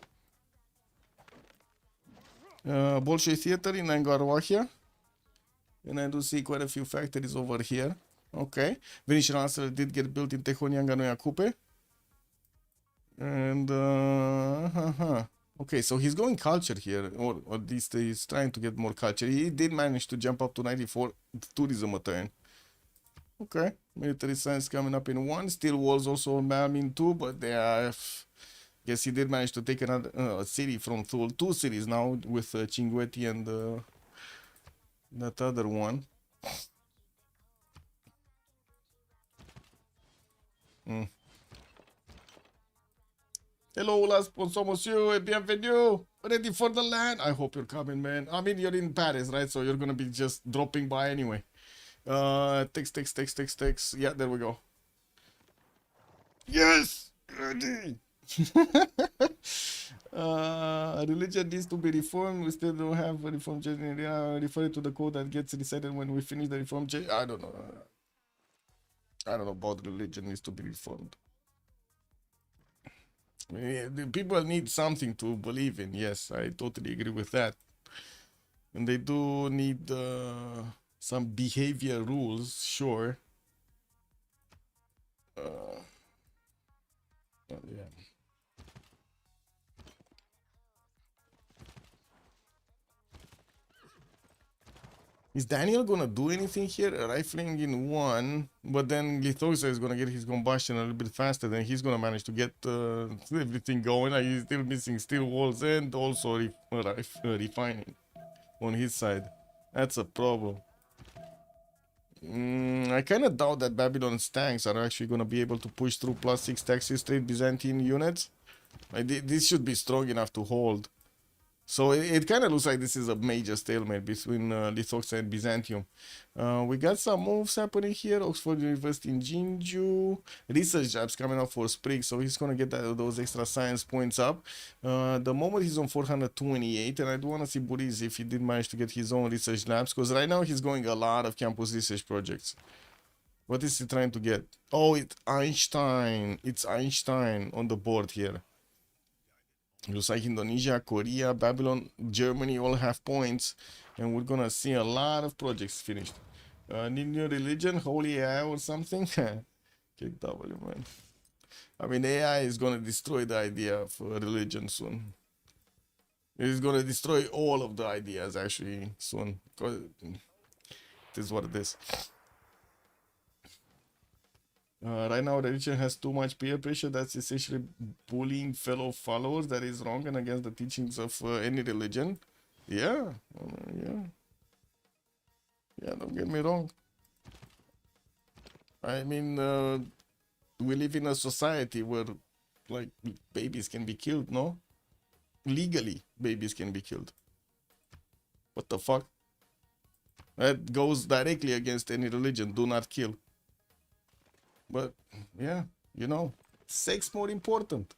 Bolshoi Theater in Angarwahia. And I do see quite a few factories over here. Okay. Venetian Answer did get built in Tehonianga Noia Coupe. And okay, so he's going culture here, or at least he's trying to get more culture. He did manage to jump up to 94 tourism a turn. Okay, military science coming up in 1. Steel walls also in 2, but they are. Guess he did manage to take another city from Thule. 2 cities now with Cinguetti and that other one. Hello, la sponsor monsieur et bienvenue. Ready for the land? I hope you're coming, man. I mean, you're in Paris, right? So you're gonna be just dropping by anyway. Text. Yeah, there we go. Yes! Ready! Religion needs to be reformed. We still don't have a reform. Refer to the code that gets decided when we finish the reform. I don't know. I don't know about religion needs to be reformed. The people need something to believe in. Yes, I totally agree with that. And they do need some behavior rules, sure. Yeah. Is Daniel gonna do anything here? Rifling in 1, but then Lithosa is gonna get his combustion a little bit faster, then he's gonna manage to get everything going. Like, he's still missing steel walls and also refining on his side. That's a problem. I kind of doubt that Babylon's tanks are actually gonna be able to push through +6 taxi straight Byzantine units. Like, this should be strong enough to hold. So it kind of looks like this is a major stalemate between Lithoxa and Byzantium. We got some moves happening here. Oxford University in Jinju. Research jobs coming up for Sprig, so he's going to get those extra science points up. The moment he's on 428, and I do want to see Buriz if he did manage to get his own research labs, because right now he's going a lot of campus research projects. What is he trying to get? Oh, it's Einstein. It's Einstein on the board here. Looks like Indonesia, Korea, Babylon, Germany all have points, and we're gonna see a lot of projects finished. Need new religion, holy AI or something? Kick W, man. I mean, AI is gonna destroy the idea of religion soon. It's gonna destroy all of the ideas actually soon, because it is what it is. Right now, religion has too much peer pressure. That's essentially bullying fellow followers. That is wrong and against the teachings of any religion. Yeah, yeah, yeah. Don't get me wrong. I mean, we live in a society where, like, babies can be killed. No, legally, babies can be killed. What the fuck? That goes directly against any religion. Do not kill. But yeah, you know, sex more important.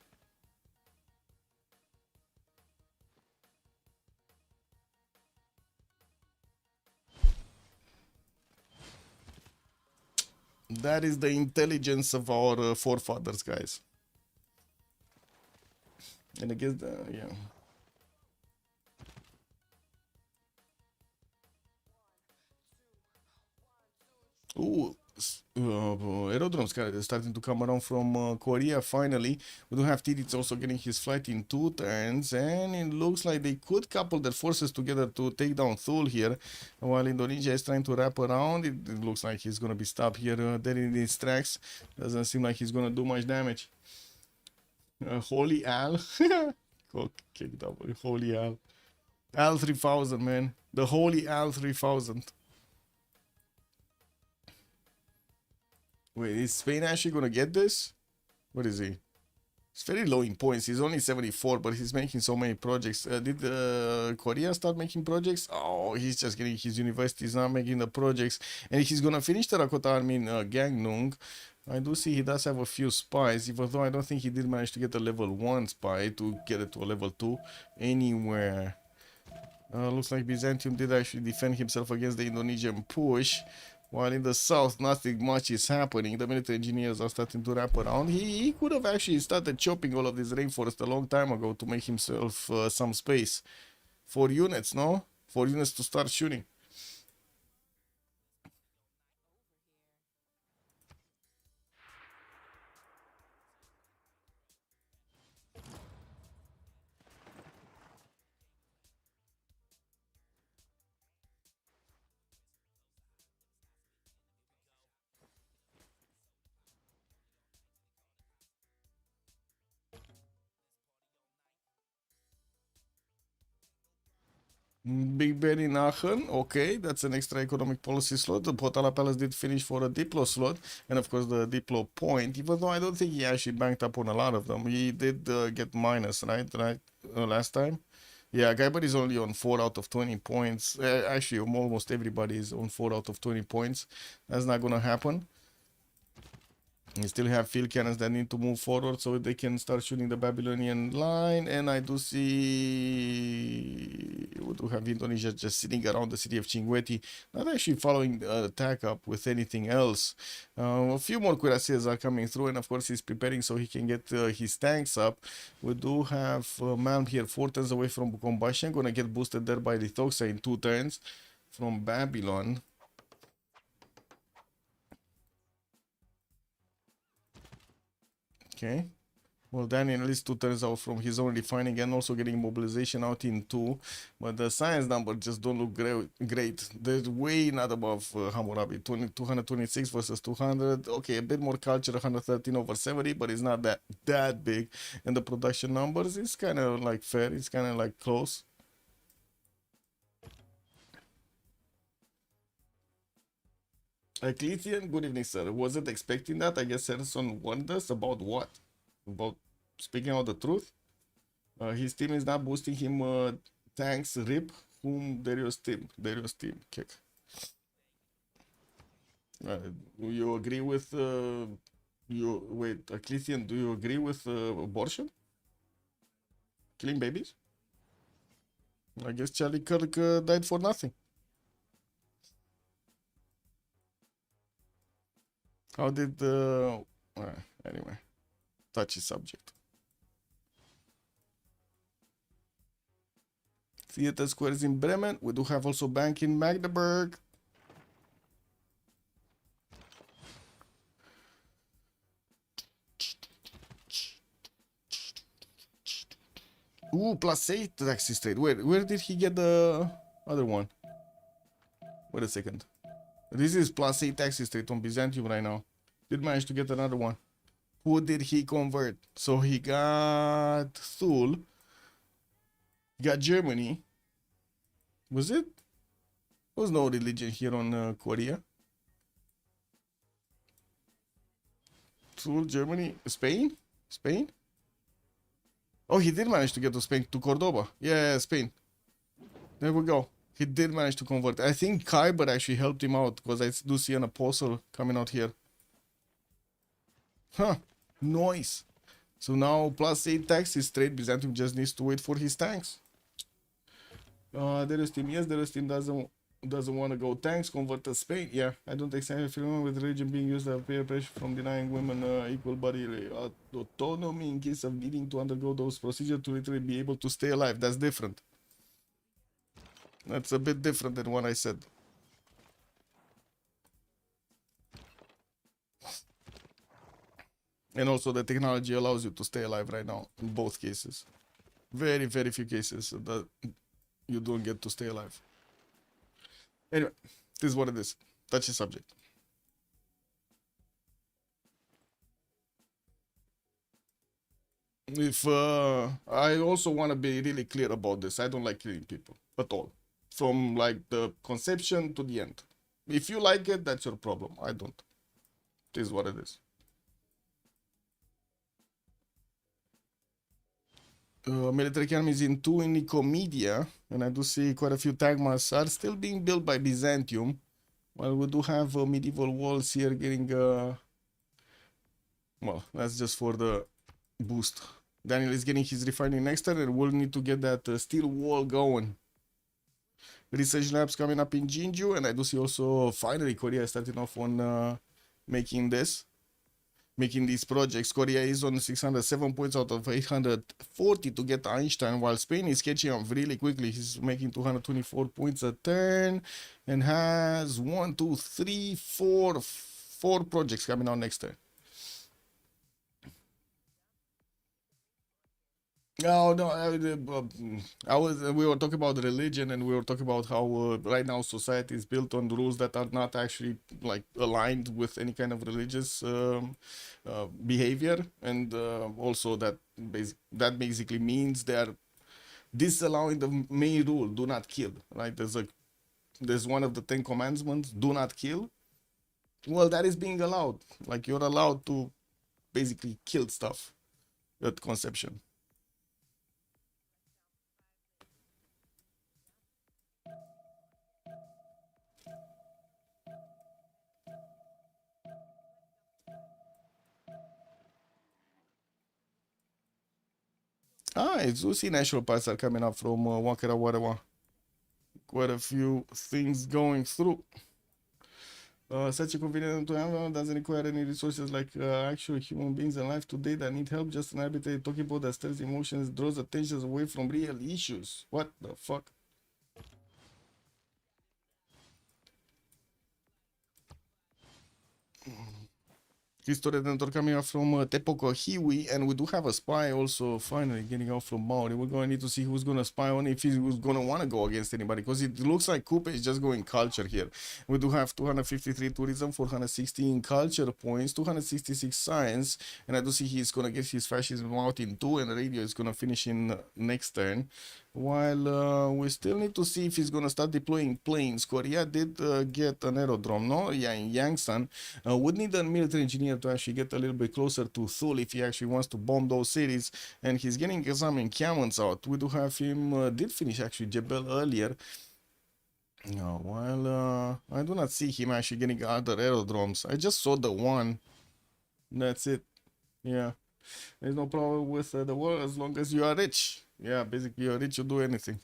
That is the intelligence of our forefathers, guys. And I guess, yeah. Ooh, aerodromes starting to come around from Korea finally. We do have Tidits also getting his flight in 2 turns, and it looks like they could couple their forces together to take down Thule here. While Indonesia is trying to wrap around, it looks like he's gonna be stopped here. Dead in his tracks. Doesn't seem like he's gonna do much damage. Holy Al. Kick double. Holy Al. Al 3000, man. The Holy Al 3000. Wait, is Spain actually gonna get this? What is he? It's very low in points. He's only 74, but he's making so many projects. Did Korea start making projects? Oh, he's just getting his university. He's not making the projects. And he's gonna finish the Rakota army in Gangneung. I do see he does have a few spies, even though I don't think he did manage to get a level 1 spy to get it to a level 2 anywhere. Looks like Byzantium did actually defend himself against the Indonesian push. While in the south, nothing much is happening. The military engineers are starting to wrap around. He could have actually started chopping all of this rainforest a long time ago to make himself some space. 4 units, no? 4 units to start shooting. Big Ben in Aachen, okay, that's an extra economic policy slot. The Potala Palace did finish for a Diplo slot, and of course the Diplo point, even though I don't think he actually banked up on a lot of them. He did get minus, right, last time? Yeah, Gaiber is only on 4 out of 20 points. Actually, almost everybody is on 4 out of 20 points. That's not gonna happen. You still have field cannons that need to move forward so they can start shooting the Babylonian line. And I do see we do have Indonesia just sitting around the city of Chinguetti, not actually following the attack up with anything else. A few more cuirassiers are coming through, and of course he's preparing so he can get his tanks up. We do have Malm here 4 turns away from combustion, gonna get boosted there by Lithoxa in 2 turns from Babylon. Okay. Well, Daniel is 2 turns out from his own refining and also getting mobilization out in 2. But the science numbers just don't look great. They're way not above Hammurabi. 226 versus 200. Okay, a bit more culture, 113 over 70, but it's not that big. And the production numbers is kind of like fair. It's kind of like close. Eclesian, good evening, sir. Wasn't expecting that. I guess Harrison wonders about what? About speaking out the truth? His team is not boosting him tanks. RIP. Whom Darius team kick. Do you agree with you wait, Eclesian, do you agree with abortion? Killing babies? I guess Charlie Kirk died for nothing. How did anyway, touchy subject. Theater squares in Bremen. We do have also bank in Magdeburg. Ooh, +8 taxi state. Where did he get the other one? Wait a second. This is +8 taxi state on Byzantium right now. Did manage to get another one. Who did he convert? So he got Thule. He got Germany. Was it? There was no religion here on Korea. Thule, Germany, Spain? Spain? Oh, he did manage to get to Spain, to Cordoba. Yeah, Spain. There we go. He did manage to convert. I think Kyber actually helped him out because I do see an apostle coming out here. Huh. Nice. So now +8 taxes straight. Byzantium just needs to wait for his tanks. There is team. Yes, there is team doesn't want to go tanks. Convert to Spain. Yeah, I don't accept if you with religion being used as peer pressure from denying women equal body autonomy in case of needing to undergo those procedures to literally be able to stay alive. That's different. That's a bit different than what I said. And also the technology allows you to stay alive right now in both cases. Very, very few cases that you don't get to stay alive. Anyway, this is what it is. Touchy subject. If I also want to be really clear about this, I don't like killing people at all. From like the conception to the end. If you like it, that's your problem. I don't. This is what it is. Military academies in 2 in Nicomedia, and I do see quite a few tagmas are still being built by Byzantium. Well, we do have medieval walls here getting well, that's just for the boost. Daniel is getting his refining next turn, and we'll need to get that steel wall going. Research labs coming up in Jinju, and I do see also finally Korea starting off on making these projects. Korea is on 607 points out of 840 to get Einstein, while Spain is catching up really quickly. He's making 224 points a turn and has 1, 2, 3, 4 projects coming out next turn. No, we were talking about religion, and we were talking about how right now society is built on rules that are not actually like aligned with any kind of religious behavior, and also that basically means they are disallowing the main rule: do not kill. Right? There's one of the 10 commandments: do not kill. Well, that is being allowed. Like you're allowed to basically kill stuff at conception. It's Zusi national parks are coming up from Wakera Warawa. Quite a few things going through. Such a convenient to have doesn't require any resources like actual human beings alive today that need help. Just an arbitrary talking about that stirs emotions, draws attention away from real issues. What the fuck? Cristo Redentor coming out from Tepoko Hiwi, and we do have a spy also finally getting out from Maori. We're going to need to see who's going to spy on, if he's going to want to go against anybody, because it looks like Coupe is just going culture here. We do have 253 tourism, 416 culture points, 266 science, and I do see he's going to get his fascism out in 2, and radio is going to finish in next turn. While we still need to see if he's going to start deploying planes. Korea did get an aerodrome, no? Yeah, in Yangsan. Would need a military engineer to actually get a little bit closer to Thule if he actually wants to bomb those cities. And he's getting some encampments out. We do have him, did finish actually Jebel earlier. While I do not see him actually getting other aerodromes. I just saw the one. That's it. Yeah. There's no problem with the war as long as you are rich. Yeah, basically you're rich, you do anything.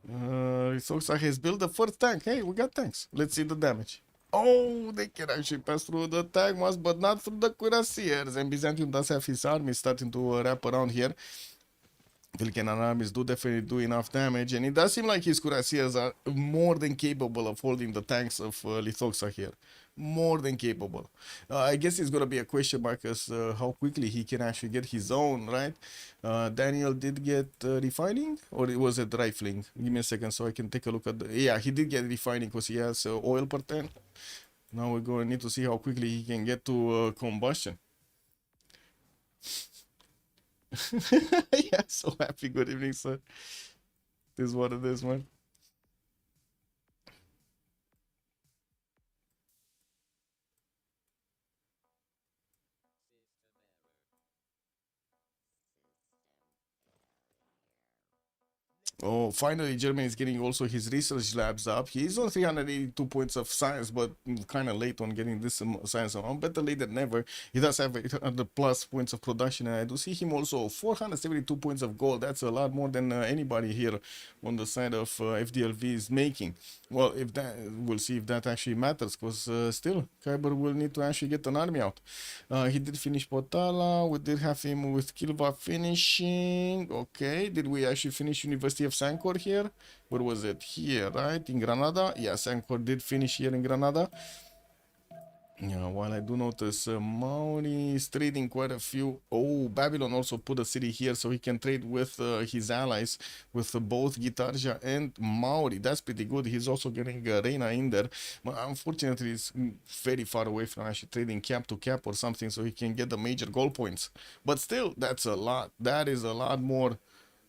Soxa has built the first tank. Hey, we got tanks. Let's see the damage. Oh, they can actually pass through the Tagmas, but not through the Cuirassiers. And Byzantium does have his army starting to wrap around here. Vilcan armies do definitely do enough damage, and it does seem like his cuirassiers are more than capable of holding the tanks of Lithoxa here. More than capable. I guess it's gonna be a question mark as how quickly he can actually get his own, right? Daniel did get refining, or was it rifling? Give me a second so I can take a look at the... Yeah, he did get refining because he has oil per 10. Now we're going to need to see how quickly he can get to combustion. Yeah, so happy. Good evening, sir. This is what it is, man. Oh, finally, Germany is getting also his research labs up. He's on 382 points of science, but kind of late on getting this science amount. Better late than never. He does have 800 plus points of production, and I do see him also 472 points of gold. That's a lot more than anybody here on the side of FDLV is making. Well, if that, we'll see if that actually matters, because still, Kyber will need to actually get an army out. He did finish Potala. We did have him with Kilva finishing. Okay, did we actually finish University of Sancor here? Where was it? Here, right? In Granada? Yeah, Sancor did finish here in Granada. Yeah, while I do notice Maori is trading quite a few. Oh, Babylon also put a city here so he can trade with his allies, with both Gitarja and Maori. That's pretty good. He's also getting Reina in there. But unfortunately, it's very far away from actually trading cap to cap or something so he can get the major goal points. But still, that's a lot. That is a lot more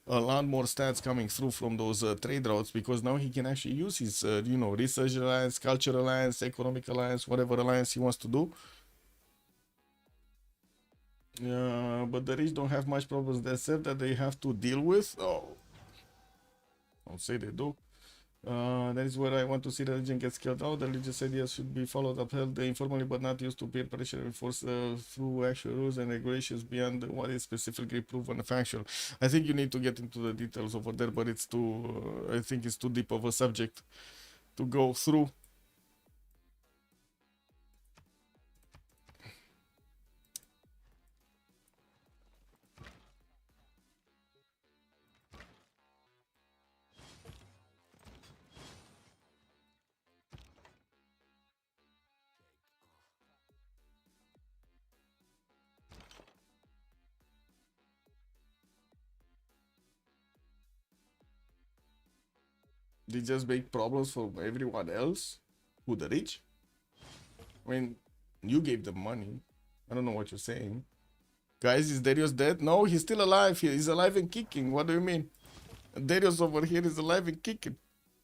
stats coming through from those trade routes, because now he can actually use his research alliance, culture alliance, economic alliance, whatever alliance he wants to do. But the rich don't have much problems themselves that they have to deal with. Oh, I'll say they do. That is where I want to see the religion get scaled out. The religious ideas should be followed, upheld informally, but not used to peer pressure and enforced through actual rules and regulations beyond what is specifically proven factual. I think you need to get into the details over there, but it's too, I think it's too deep of a subject to go through. They just make problems for everyone else. Who, the rich? I mean, you gave them money. I don't know what you're saying. Guys, is Darius dead? No, he's still alive here. He's alive and kicking. What do you mean? Darius over here is alive and kicking.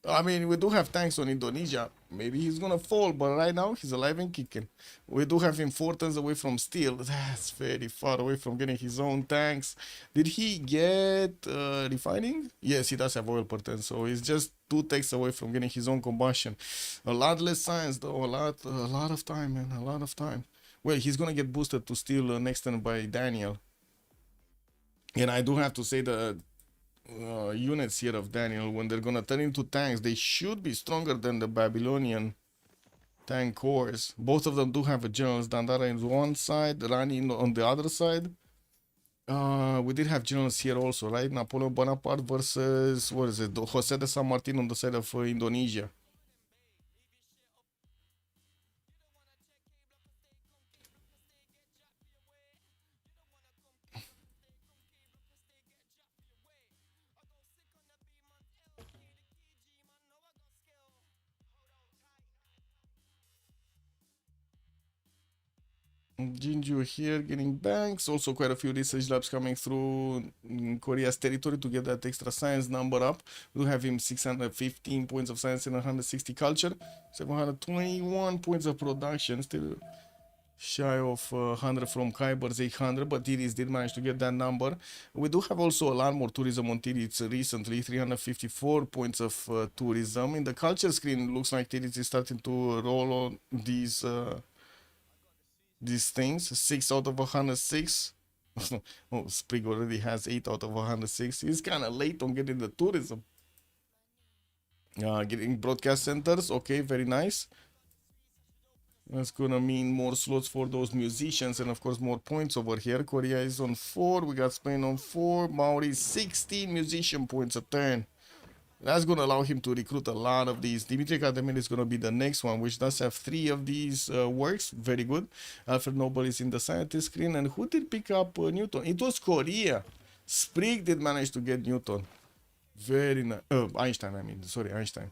I mean, we do have tanks on Indonesia. Maybe he's gonna fall, but right now he's alive and kicking. We do have him 4 turns away from steel. That's very far away from getting his own tanks. Did he get refining? Yes, he does have oil per 10, so he's just 2 takes away from getting his own combustion. A lot less science though, a lot of time, man, a lot of time. Well, he's gonna get boosted to steel next turn by Daniel. And I do have to say that units here of Daniel, when they're gonna turn into tanks, they should be stronger than the Babylonian tank cores. Both of them do have a generals. Dandara on one side, Rani on the other side. We did have generals here also, right? Napoleon Bonaparte versus, what is it, Jose de San Martin on the side of Indonesia. Jinju here getting banks. Also quite a few research labs coming through Korea's territory to get that extra science number up. We'll have him 615 points of science and 160 culture. 721 points of production. Still shy of 100 from Kyber's 800, but Tiris did manage to get that number. We do have also a lot more tourism on Tiris recently. 354 points of tourism. In the culture screen, looks like Tiris is starting to roll on these things. 6 out of 106. Oh, Sprig already has 8 out of 106. He's kind of late on getting the tourism. Getting broadcast centers. Okay, very nice. That's gonna mean more slots for those musicians and of course more points over here. Korea is on 4, we got Spain on 4, Maori 16 musician points a turn. That's gonna allow him to recruit a lot of these. Dimitri Kademir is gonna be the next one, which does have 3 of these works. Very good. Alfred Nobel is in the scientist screen. And who did pick up Newton? It was Korea. Sprig did manage to get Newton. Very nice. Einstein, I mean. Sorry, Einstein.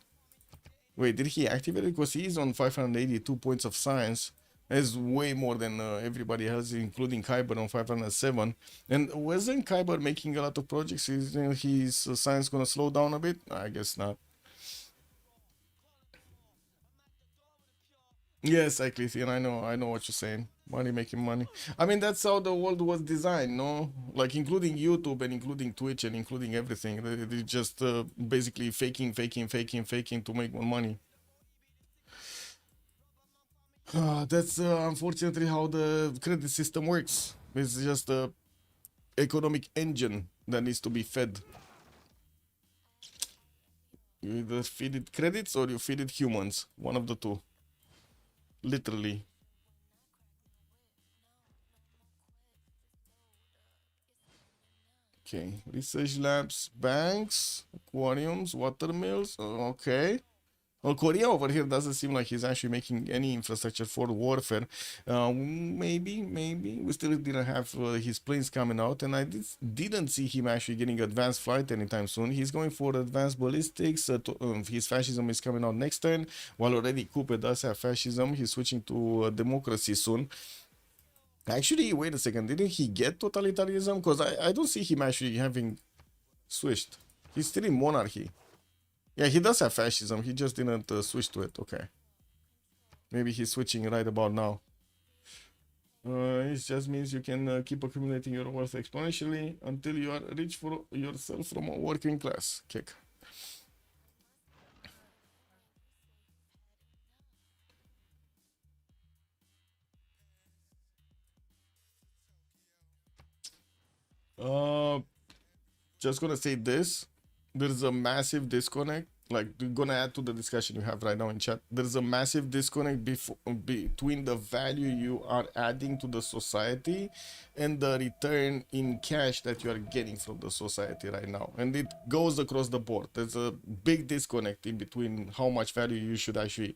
Wait, did he activate it? Because he's on 582 points of science. That's way more than everybody else, including Kyber on 507. And wasn't Kyber making a lot of projects? Is his science gonna slow down a bit? I guess not. Yes, Eclithian, I know what you're saying. Money making money. I mean, that's how the world was designed, no? Like, including YouTube and including Twitch and including everything. They just basically faking to make more money. That's unfortunately how the credit system works. It's just a economic engine that needs to be fed. You either feed it credits or you feed it humans. One of the two. Literally. Okay, research labs, banks, aquariums, water mills. Okay. Well, Korea over here doesn't seem like he's actually making any infrastructure for warfare. Maybe we still didn't have his planes coming out, and I didn't see him actually getting advanced flight anytime soon. He's going for advanced ballistics. His fascism is coming out next turn, while already Coupe does have fascism. He's switching to democracy soon. Actually, wait a second, didn't he get totalitarianism? Because I don't see him actually having switched. He's still in monarchy. Yeah, he does have fascism, he just didn't switch to it, okay. Maybe he's switching right about now. It just means you can keep accumulating your wealth exponentially until you are rich for yourself from a working class. Kick. Just gonna say this. There's a massive disconnect. Like, gonna add to the discussion you have right now in chat. There's a massive disconnect between the value you are adding to the society and the return in cash that you are getting from the society right now. And it goes across the board. There's a big disconnect in between how much value you should actually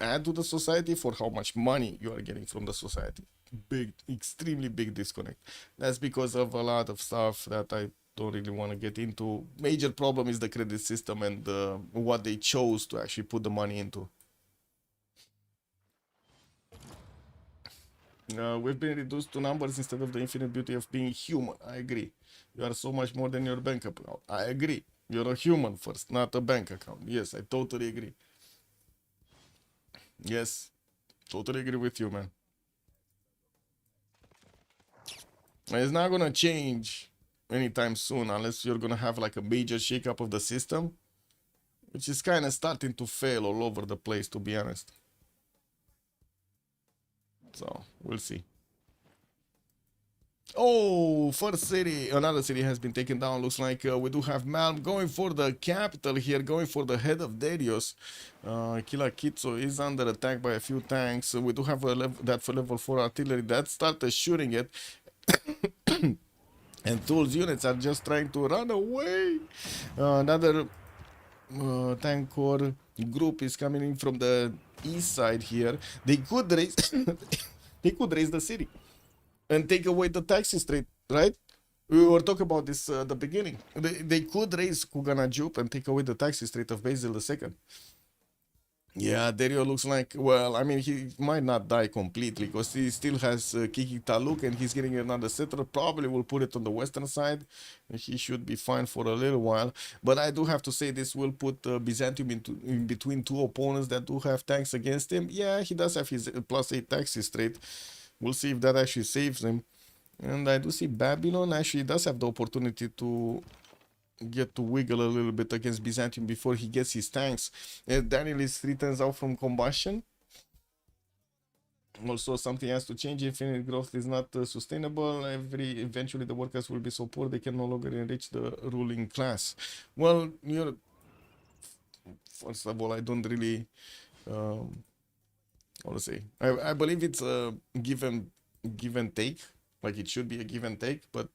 add to the society for how much money you are getting from the society. Big, extremely big disconnect. That's because of a lot of stuff that I don't really want to get into. Major problem is the credit system and what they chose to actually put the money into. We've been reduced to numbers instead of the infinite beauty of being human. I agree. You are so much more than your bank account. I agree. You're a human first, not a bank account. Yes, I totally agree. Yes, totally agree with you, man. It's not gonna change anytime soon unless you're gonna have like a major shakeup of the system, which is kind of starting to fail all over the place, to be honest. So we'll see. Oh, first city, another city has been taken down. Looks like we do have Malm going for the capital here, going for the head of Darius. Kila Kitso is under attack by a few tanks. We do have that for level 4 artillery that started shooting it. And those units are just trying to run away. Another tank corps group is coming in from the east side here. They could raise they could raise the city and take away the taxi street, right? We were talking about this at the beginning. They could raise Kuganajup and take away the taxi street of Basil II. Yeah, Dario looks like, well, I mean, he might not die completely because he still has Kiki Taluk and he's getting another settler. Probably will put it on the western side. He should be fine for a little while. But I do have to say this will put Byzantium in between two opponents that do have tanks against him. Yeah, he does have his +8 taxi straight. We'll see if that actually saves him. And I do see Babylon actually does have the opportunity to get to wiggle a little bit against Byzantium before he gets his tanks. Daniel is 3 turns out from combustion. Also, something has to change. Infinite growth is not sustainable. Eventually the workers will be so poor they can no longer enrich the ruling class. Well, first of all, I don't really how to say? I believe it's a give and take, like it should be a give and take, but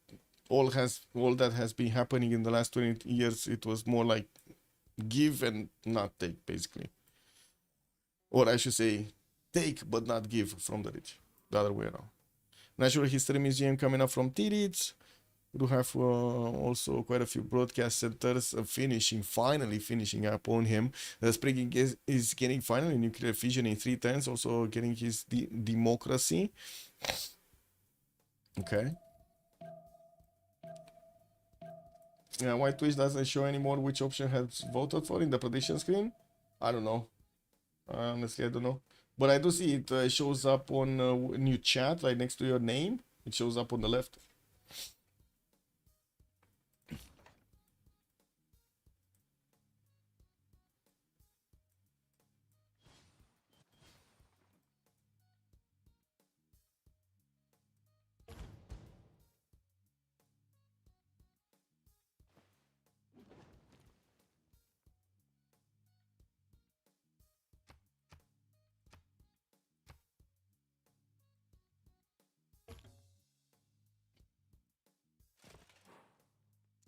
all that has been happening in the last 20 years, it was more like give and not take, basically. Or I should say, take but not give from the rich. The other way around. Natural History Museum coming up from Tiritz. We do have also quite a few broadcast centers finally finishing up on him. Spriggan is getting finally nuclear fission in 3 turns, also getting his democracy. Okay. Yeah, why Twitch doesn't show anymore which option has voted for in the prediction screen? I don't know. Honestly, I don't know. But I do see it shows up on new chat right next to your name. It shows up on the left.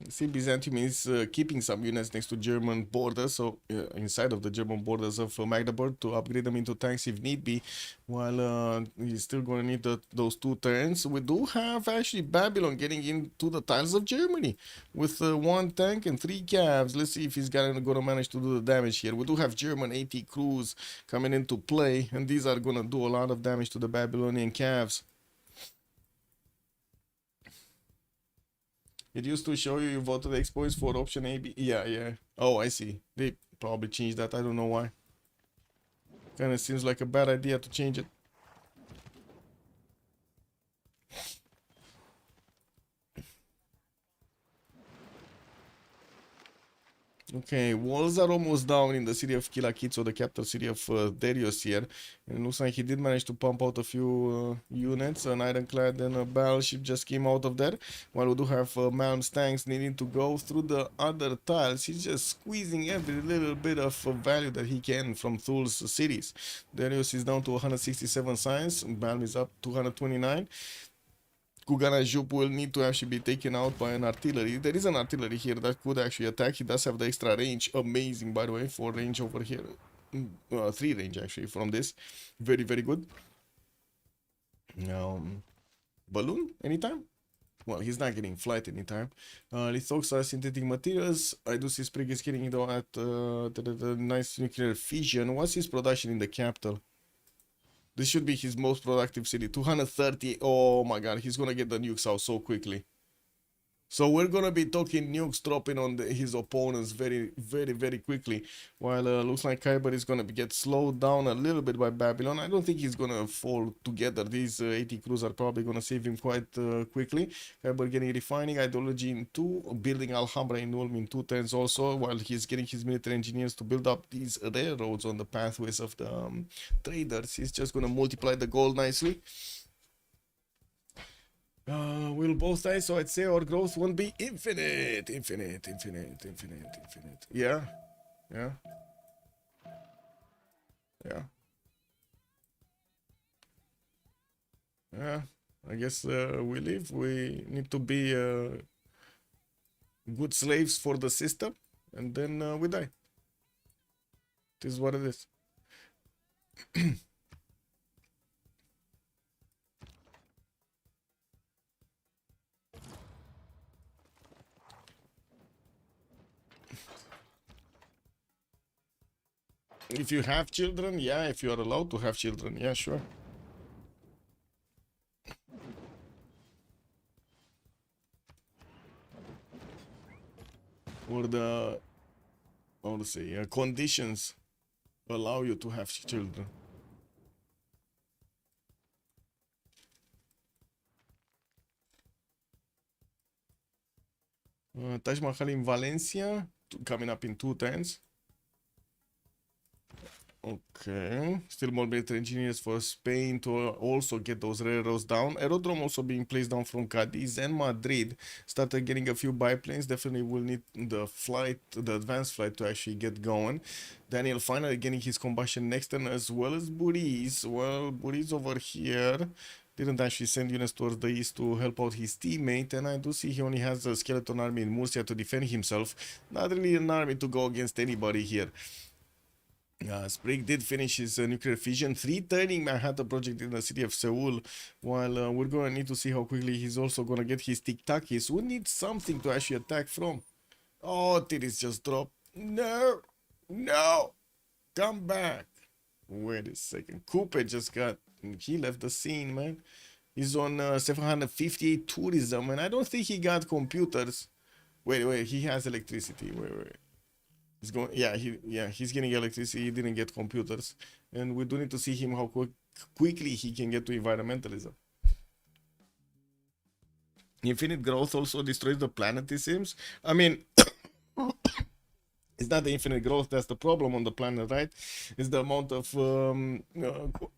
See, Byzantium is keeping some units next to German borders, so inside of the German borders of Magdeburg, to upgrade them into tanks if need be, while he's still going to need those 2 turns. We do have actually Babylon getting into the tiles of Germany with 1 tank and 3 cabs. Let's see if he's going to manage to do the damage here. We do have German AT crews coming into play, and these are going to do a lot of damage to the Babylonian cabs. It used to show you voted X points for option A, B. Yeah. Oh, I see. They probably changed that. I don't know why. Kind of seems like a bad idea to change it. Okay, walls are almost down in the city of Kilakitso, the capital city of Darius here. And it looks like he did manage to pump out a few units. An ironclad and a battleship just came out of there. While we do have Malm's tanks needing to go through the other tiles, he's just squeezing every little bit of value that he can from Thul's cities. Darius is down to 167 science. Malm is up to 229. Kugana Jup will need to actually be taken out by an artillery. There is an artillery here that could actually attack. He does have the extra range. Amazing, by the way, 4 range over here. 3 range, actually, from this. Very, very good. Balloon, anytime? Well, he's not getting flight anytime. Lithoxa, synthetic materials. I do see Sprig is getting it at the nice nuclear fission. What's his production in the capital? This should be his most productive city. 230. Oh my god, he's gonna get the nukes out so quickly. So we're gonna be talking nukes dropping on his opponents very, very, very quickly. While looks like Khyber is gonna get slowed down a little bit by Babylon. I don't think he's gonna fall together. These 80 crews are probably gonna save him quite quickly. Khyber getting refining ideology in 2, building Alhambra in Ulm in 2 turns also. While he's getting his military engineers to build up these railroads on the pathways of the traders. He's just gonna multiply the gold nicely. We'll both die, so I'd say our growth won't be infinite. Infinite. Yeah. I guess we live. We need to be good slaves for the system, and then we die. This is what it is. If you have children, yeah. If you are allowed to have children, yeah, sure. Or the, how to say, conditions allow you to have children. Taj Mahal in Valencia, coming up in 2 turns. Okay, still more military engineers for Spain to also get those railroads down. Aerodrome also being placed down from Cadiz and Madrid. Started getting a few biplanes. Definitely will need the flight, the advanced flight to actually get going. Daniel finally getting his combustion next turn as well as Buriz. Well, Buriz over here didn't actually send units towards the east to help out his teammate, and I do see he only has a skeleton army in Murcia to defend himself. Not really an army to go against anybody here. Sprig did finish his nuclear fission, 3-turning Manhattan project in the city of Seoul, while we're going to need to see how quickly he's also going to get his tic-tacis. We need something to actually attack from. Oh, Tiris just dropped. No, no, come back. Wait a second. Coupe just got, he left the scene, man. He's on 758 tourism, and I don't think he got computers. Wait, he has electricity. Wait. He's going, he's getting electricity. He didn't get computers, and we do need to see him how quickly he can get to environmentalism. Infinite growth also destroys the planet, it seems. I mean, it's not the infinite growth that's the problem on the planet, right? It's the amount of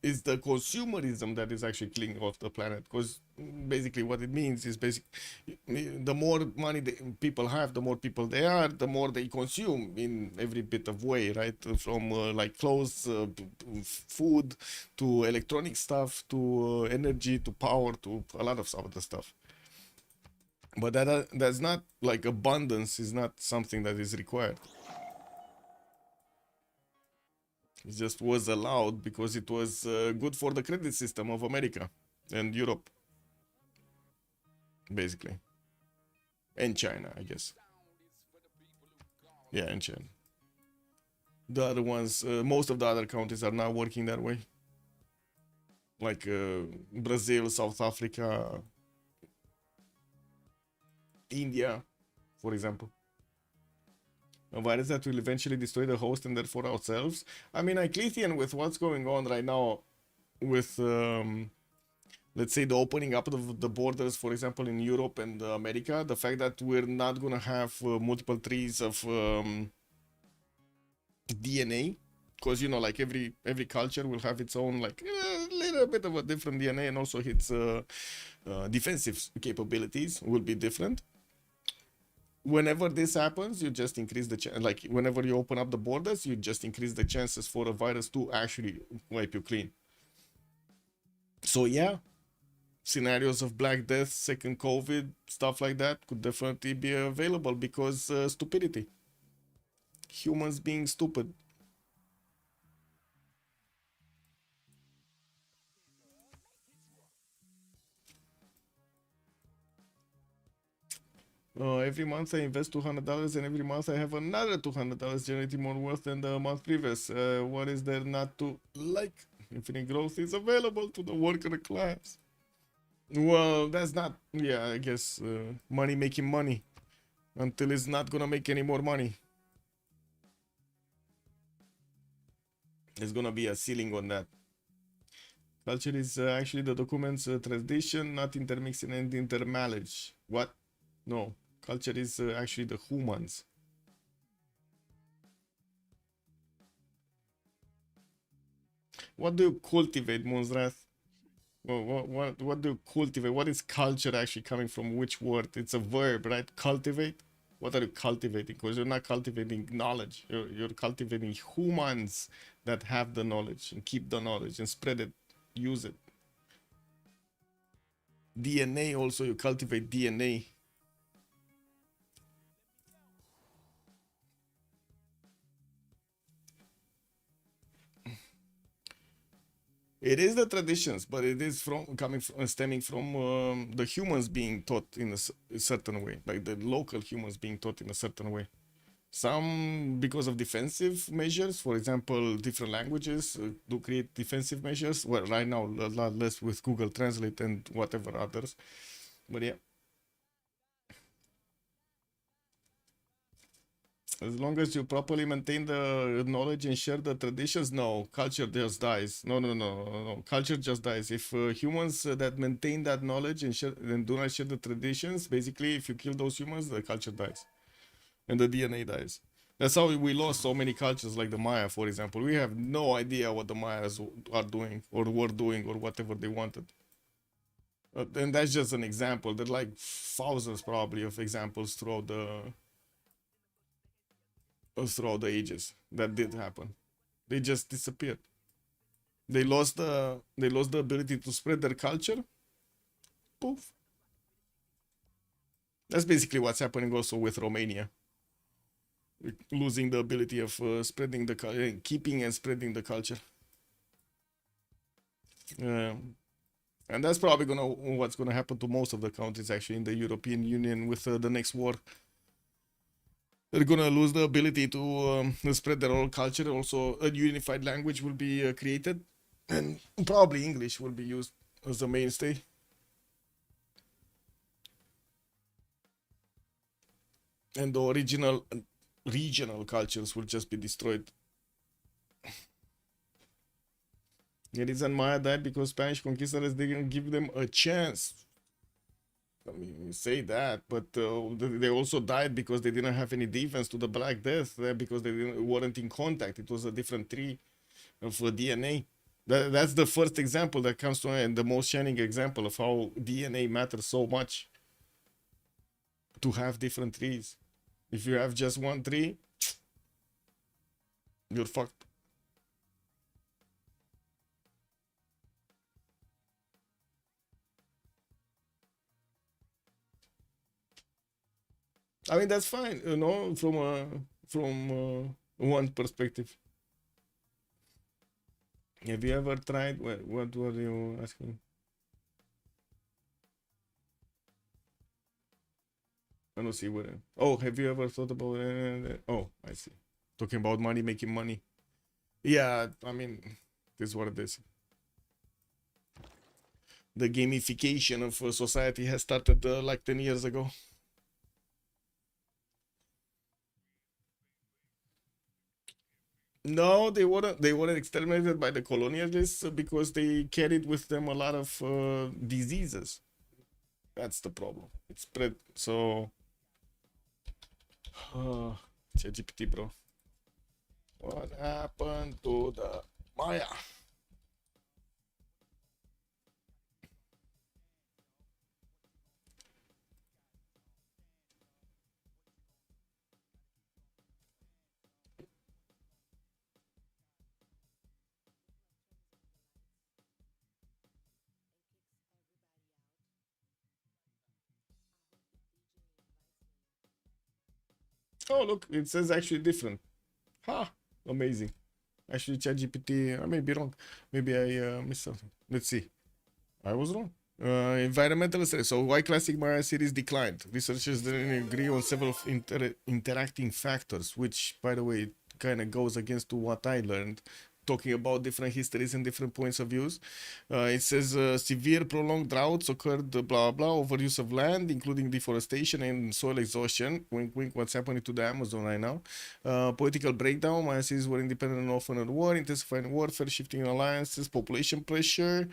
it's the consumerism that is actually killing off the planet. Because basically what it means is the more money people have, the more people they are, the more they consume in every bit of way, right? From like clothes, food, to electronic stuff, to energy, to power, to a lot of other stuff. But that's not like abundance is not something that is required. It just was allowed because it was good for the credit system of America and Europe, basically, and China, I guess. Yeah, and China. The other ones, most of the other countries are now working that way, like Brazil, South Africa, India, for example. A virus that will eventually destroy the host and therefore ourselves. I mean, Iclethian, with what's going on right now with, let's say, the opening up of the borders, for example, in Europe and America, the fact that we're not going to have multiple trees of DNA, because, you know, like every culture will have its own, like, a little bit of a different DNA, and also its defensive capabilities will be different. Whenever this happens, you just increase the chance. Like whenever you open up the borders, you just increase the chances for a virus to actually wipe you clean. So yeah, scenarios of Black Death, second COVID, stuff like that could definitely be available because stupidity. Humans being stupid. Every month I invest $200 and every month I have another $200 generating more wealth than the month previous. What is there not to like? Infinite growth is available to the worker class. Well, that's not, yeah, I guess money making money until it's not gonna make any more money. There's gonna be a ceiling on that. Culture is actually the document's tradition, not intermixing and intermarriage. What? No. Culture is actually the humans. What do you cultivate, Moonsrath? What do you cultivate? What is culture actually coming from? Which word? It's a verb, right? Cultivate? What are you cultivating? Because you're not cultivating knowledge. You're cultivating humans that have the knowledge and keep the knowledge and spread it, use it. DNA also, you cultivate DNA. It is the traditions, but it is stemming from the humans being taught in a certain way, like the local humans being taught in a certain way. Some because of defensive measures, for example, different languages do create defensive measures. Well, right now a lot less with Google Translate and whatever others, but yeah. As long as you properly maintain the knowledge and share the traditions, no, culture just dies. No. Culture just dies. If humans that maintain that knowledge and do not share the traditions, basically, if you kill those humans, the culture dies. And the DNA dies. That's how we lost so many cultures, like the Maya, for example. We have no idea what the Mayas are doing or were doing or whatever they wanted. And that's just an example. There are like thousands probably of examples throughout the ages that did happen. They just disappeared. They lost the ability to spread their culture. Poof. That's basically what's happening also with Romania. Losing the ability of spreading the keeping and spreading the culture. And that's probably what's gonna happen to most of the countries actually in the European Union with the next war. They're gonna lose the ability to spread their own culture. Also, a unified language will be created, and probably English will be used as the mainstay. And the original regional cultures will just be destroyed. The reason Maya died because Spanish conquistadors didn't give them a chance. I mean, you say that, but they also died because they didn't have any defense to the Black Death, because they weren't in contact. It was a different tree of DNA. That's the first example that comes to mind, the most shining example of how DNA matters so much. To have different trees. If you have just one tree, you're fucked. I mean, that's fine, from one perspective. Have you ever tried? What were you asking? I don't see where. Oh, have you ever thought about? Oh, I see. Talking about money, making money. Yeah, I mean, this is what it is. The gamification of society has started like 10 years ago. No, they weren't exterminated by the colonialists because they carried with them a lot of diseases. That's the problem. It spread. So, ChatGPT, bro. What happened to the Maya? Oh, look, it says actually different. Ha! Amazing. Actually, ChatGPT, I may be wrong. Maybe I missed something. Let's see. I was wrong. Environmental studies. So why classic Maya series declined? Researchers didn't agree on several interacting factors, which, by the way, kind of goes against to what I learned talking about different histories and different points of views. It says severe prolonged droughts occurred, blah, blah, overuse of land, including deforestation and soil exhaustion. Wink, wink, what's happening to the Amazon right now. Political breakdown. Maya cities were independent and often at war, intensifying warfare, shifting alliances, population pressure.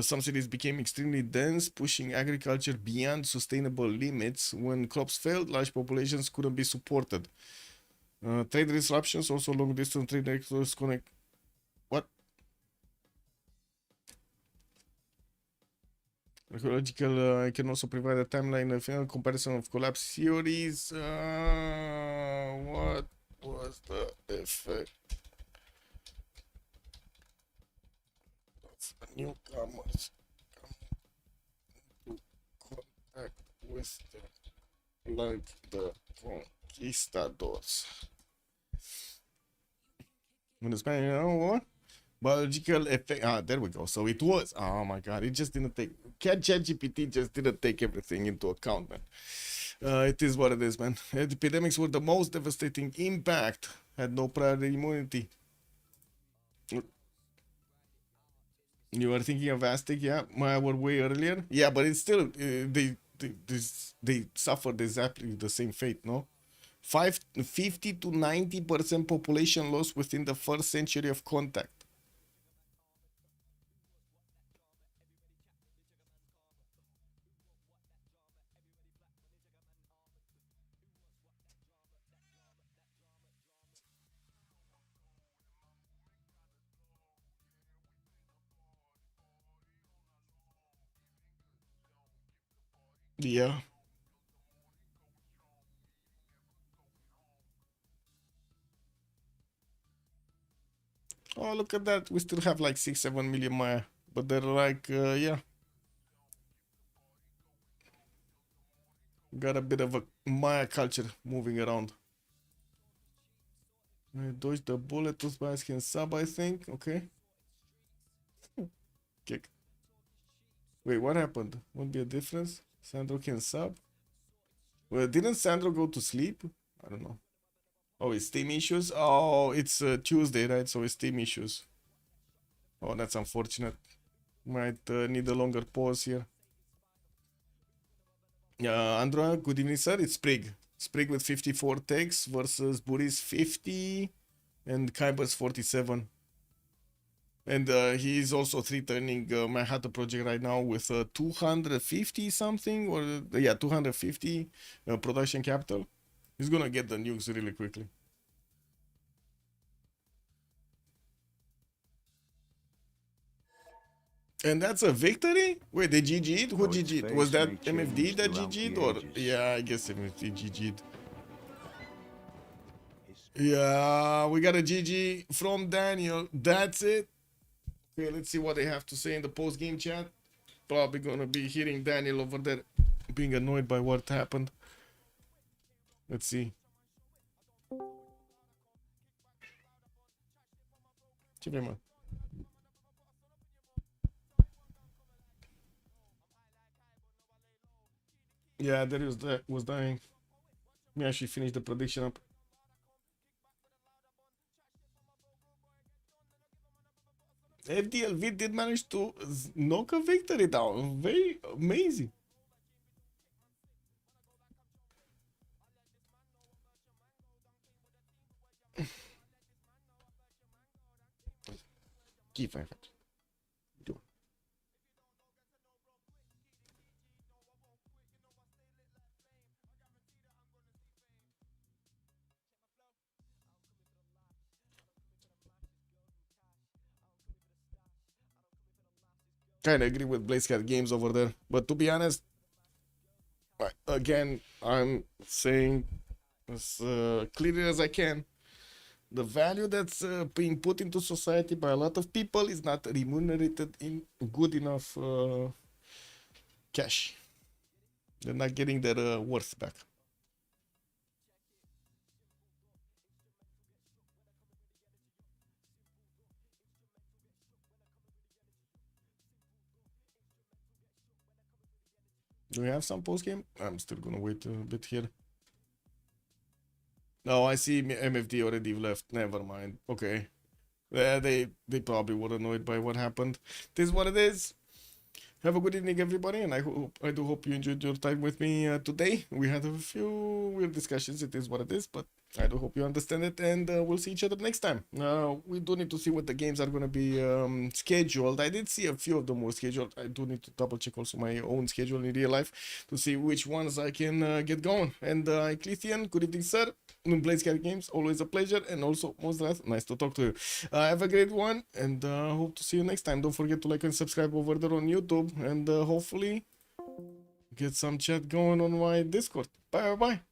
Some cities became extremely dense, pushing agriculture beyond sustainable limits. When crops failed, large populations couldn't be supported. Trade disruptions, also long distance trade networks connect. What? Archaeological, I can also provide a timeline of comparison of collapse theories. What was the effect of newcomers coming into contact with them, like the conquistadors? When the Spanish, what? Biological effect. There we go. So it was. Oh my god! It just didn't take. ChatGPT just didn't take everything into account, man. It is what it is, man. Epidemics were the most devastating impact. Had no prior immunity. You were thinking of Aztec, yeah? Maya were way earlier. Yeah, but it's still they suffered exactly the same fate, no? 50 to 90% population loss within the first century of contact. Yeah. Oh, look at that. We still have like 6, 7 million Maya. But they're like, yeah, got a bit of a Maya culture moving around. I dodged the bullet, those guys can sub, I think. Okay. Kick. Wait, what happened? Won't be a difference? Sandro can sub? Well, didn't Sandro go to sleep? I don't know. Oh, it's Steam issues? Oh, it's Tuesday, right? So it's Steam issues. Oh, that's unfortunate. Might need a longer pause here. Andra, good evening, sir. It's Sprig. Sprig with 54 takes versus Buris 50 and Kyber's 47. And he is also three-turning Manhattan Project right now with 250 something, or yeah, 250 production capital. He's gonna get the nukes really quickly. And that's a victory? Wait, they GG'd? Who GG'd? Was that MFD that GG'd? Or yeah, I guess MFD GG'd. Yeah, we got a GG from Daniel. That's it. Okay, let's see what they have to say in the post-game chat. Probably gonna be hearing Daniel over there being annoyed by what happened. Let's see. Ce vrei, mă? Yeah, Darius was dying. Me actually finished the prediction up. FDLV did manage to knock a victory down. Very amazing. Ce faci? Kind of agree with Blazecat Games over there, but to be honest, again, I'm saying as clearly as I can, the value that's being put into society by a lot of people is not remunerated in good enough cash. They're not getting their worth back. Do we have some post game? I'm still gonna wait a bit here. No, I see MFD already left. Never mind. Okay. Yeah, they probably were annoyed by what happened. This is what it is. Have a good evening, everybody, and I do hope you enjoyed your time with me today. We had a few weird discussions. It is what it is, but I do hope you understand it, and we'll see each other next time. We do need to see what the games are going to be scheduled. I did see a few of them were scheduled. I do need to double check also my own schedule in real life to see which ones I can get going. And Ecclesian, good evening, sir. Blazecat Games, always a pleasure, and also most nice to talk to you. Have a great one, and hope to see you next time. Don't forget to like and subscribe over there on YouTube, and hopefully get some chat going on my Discord. Bye bye.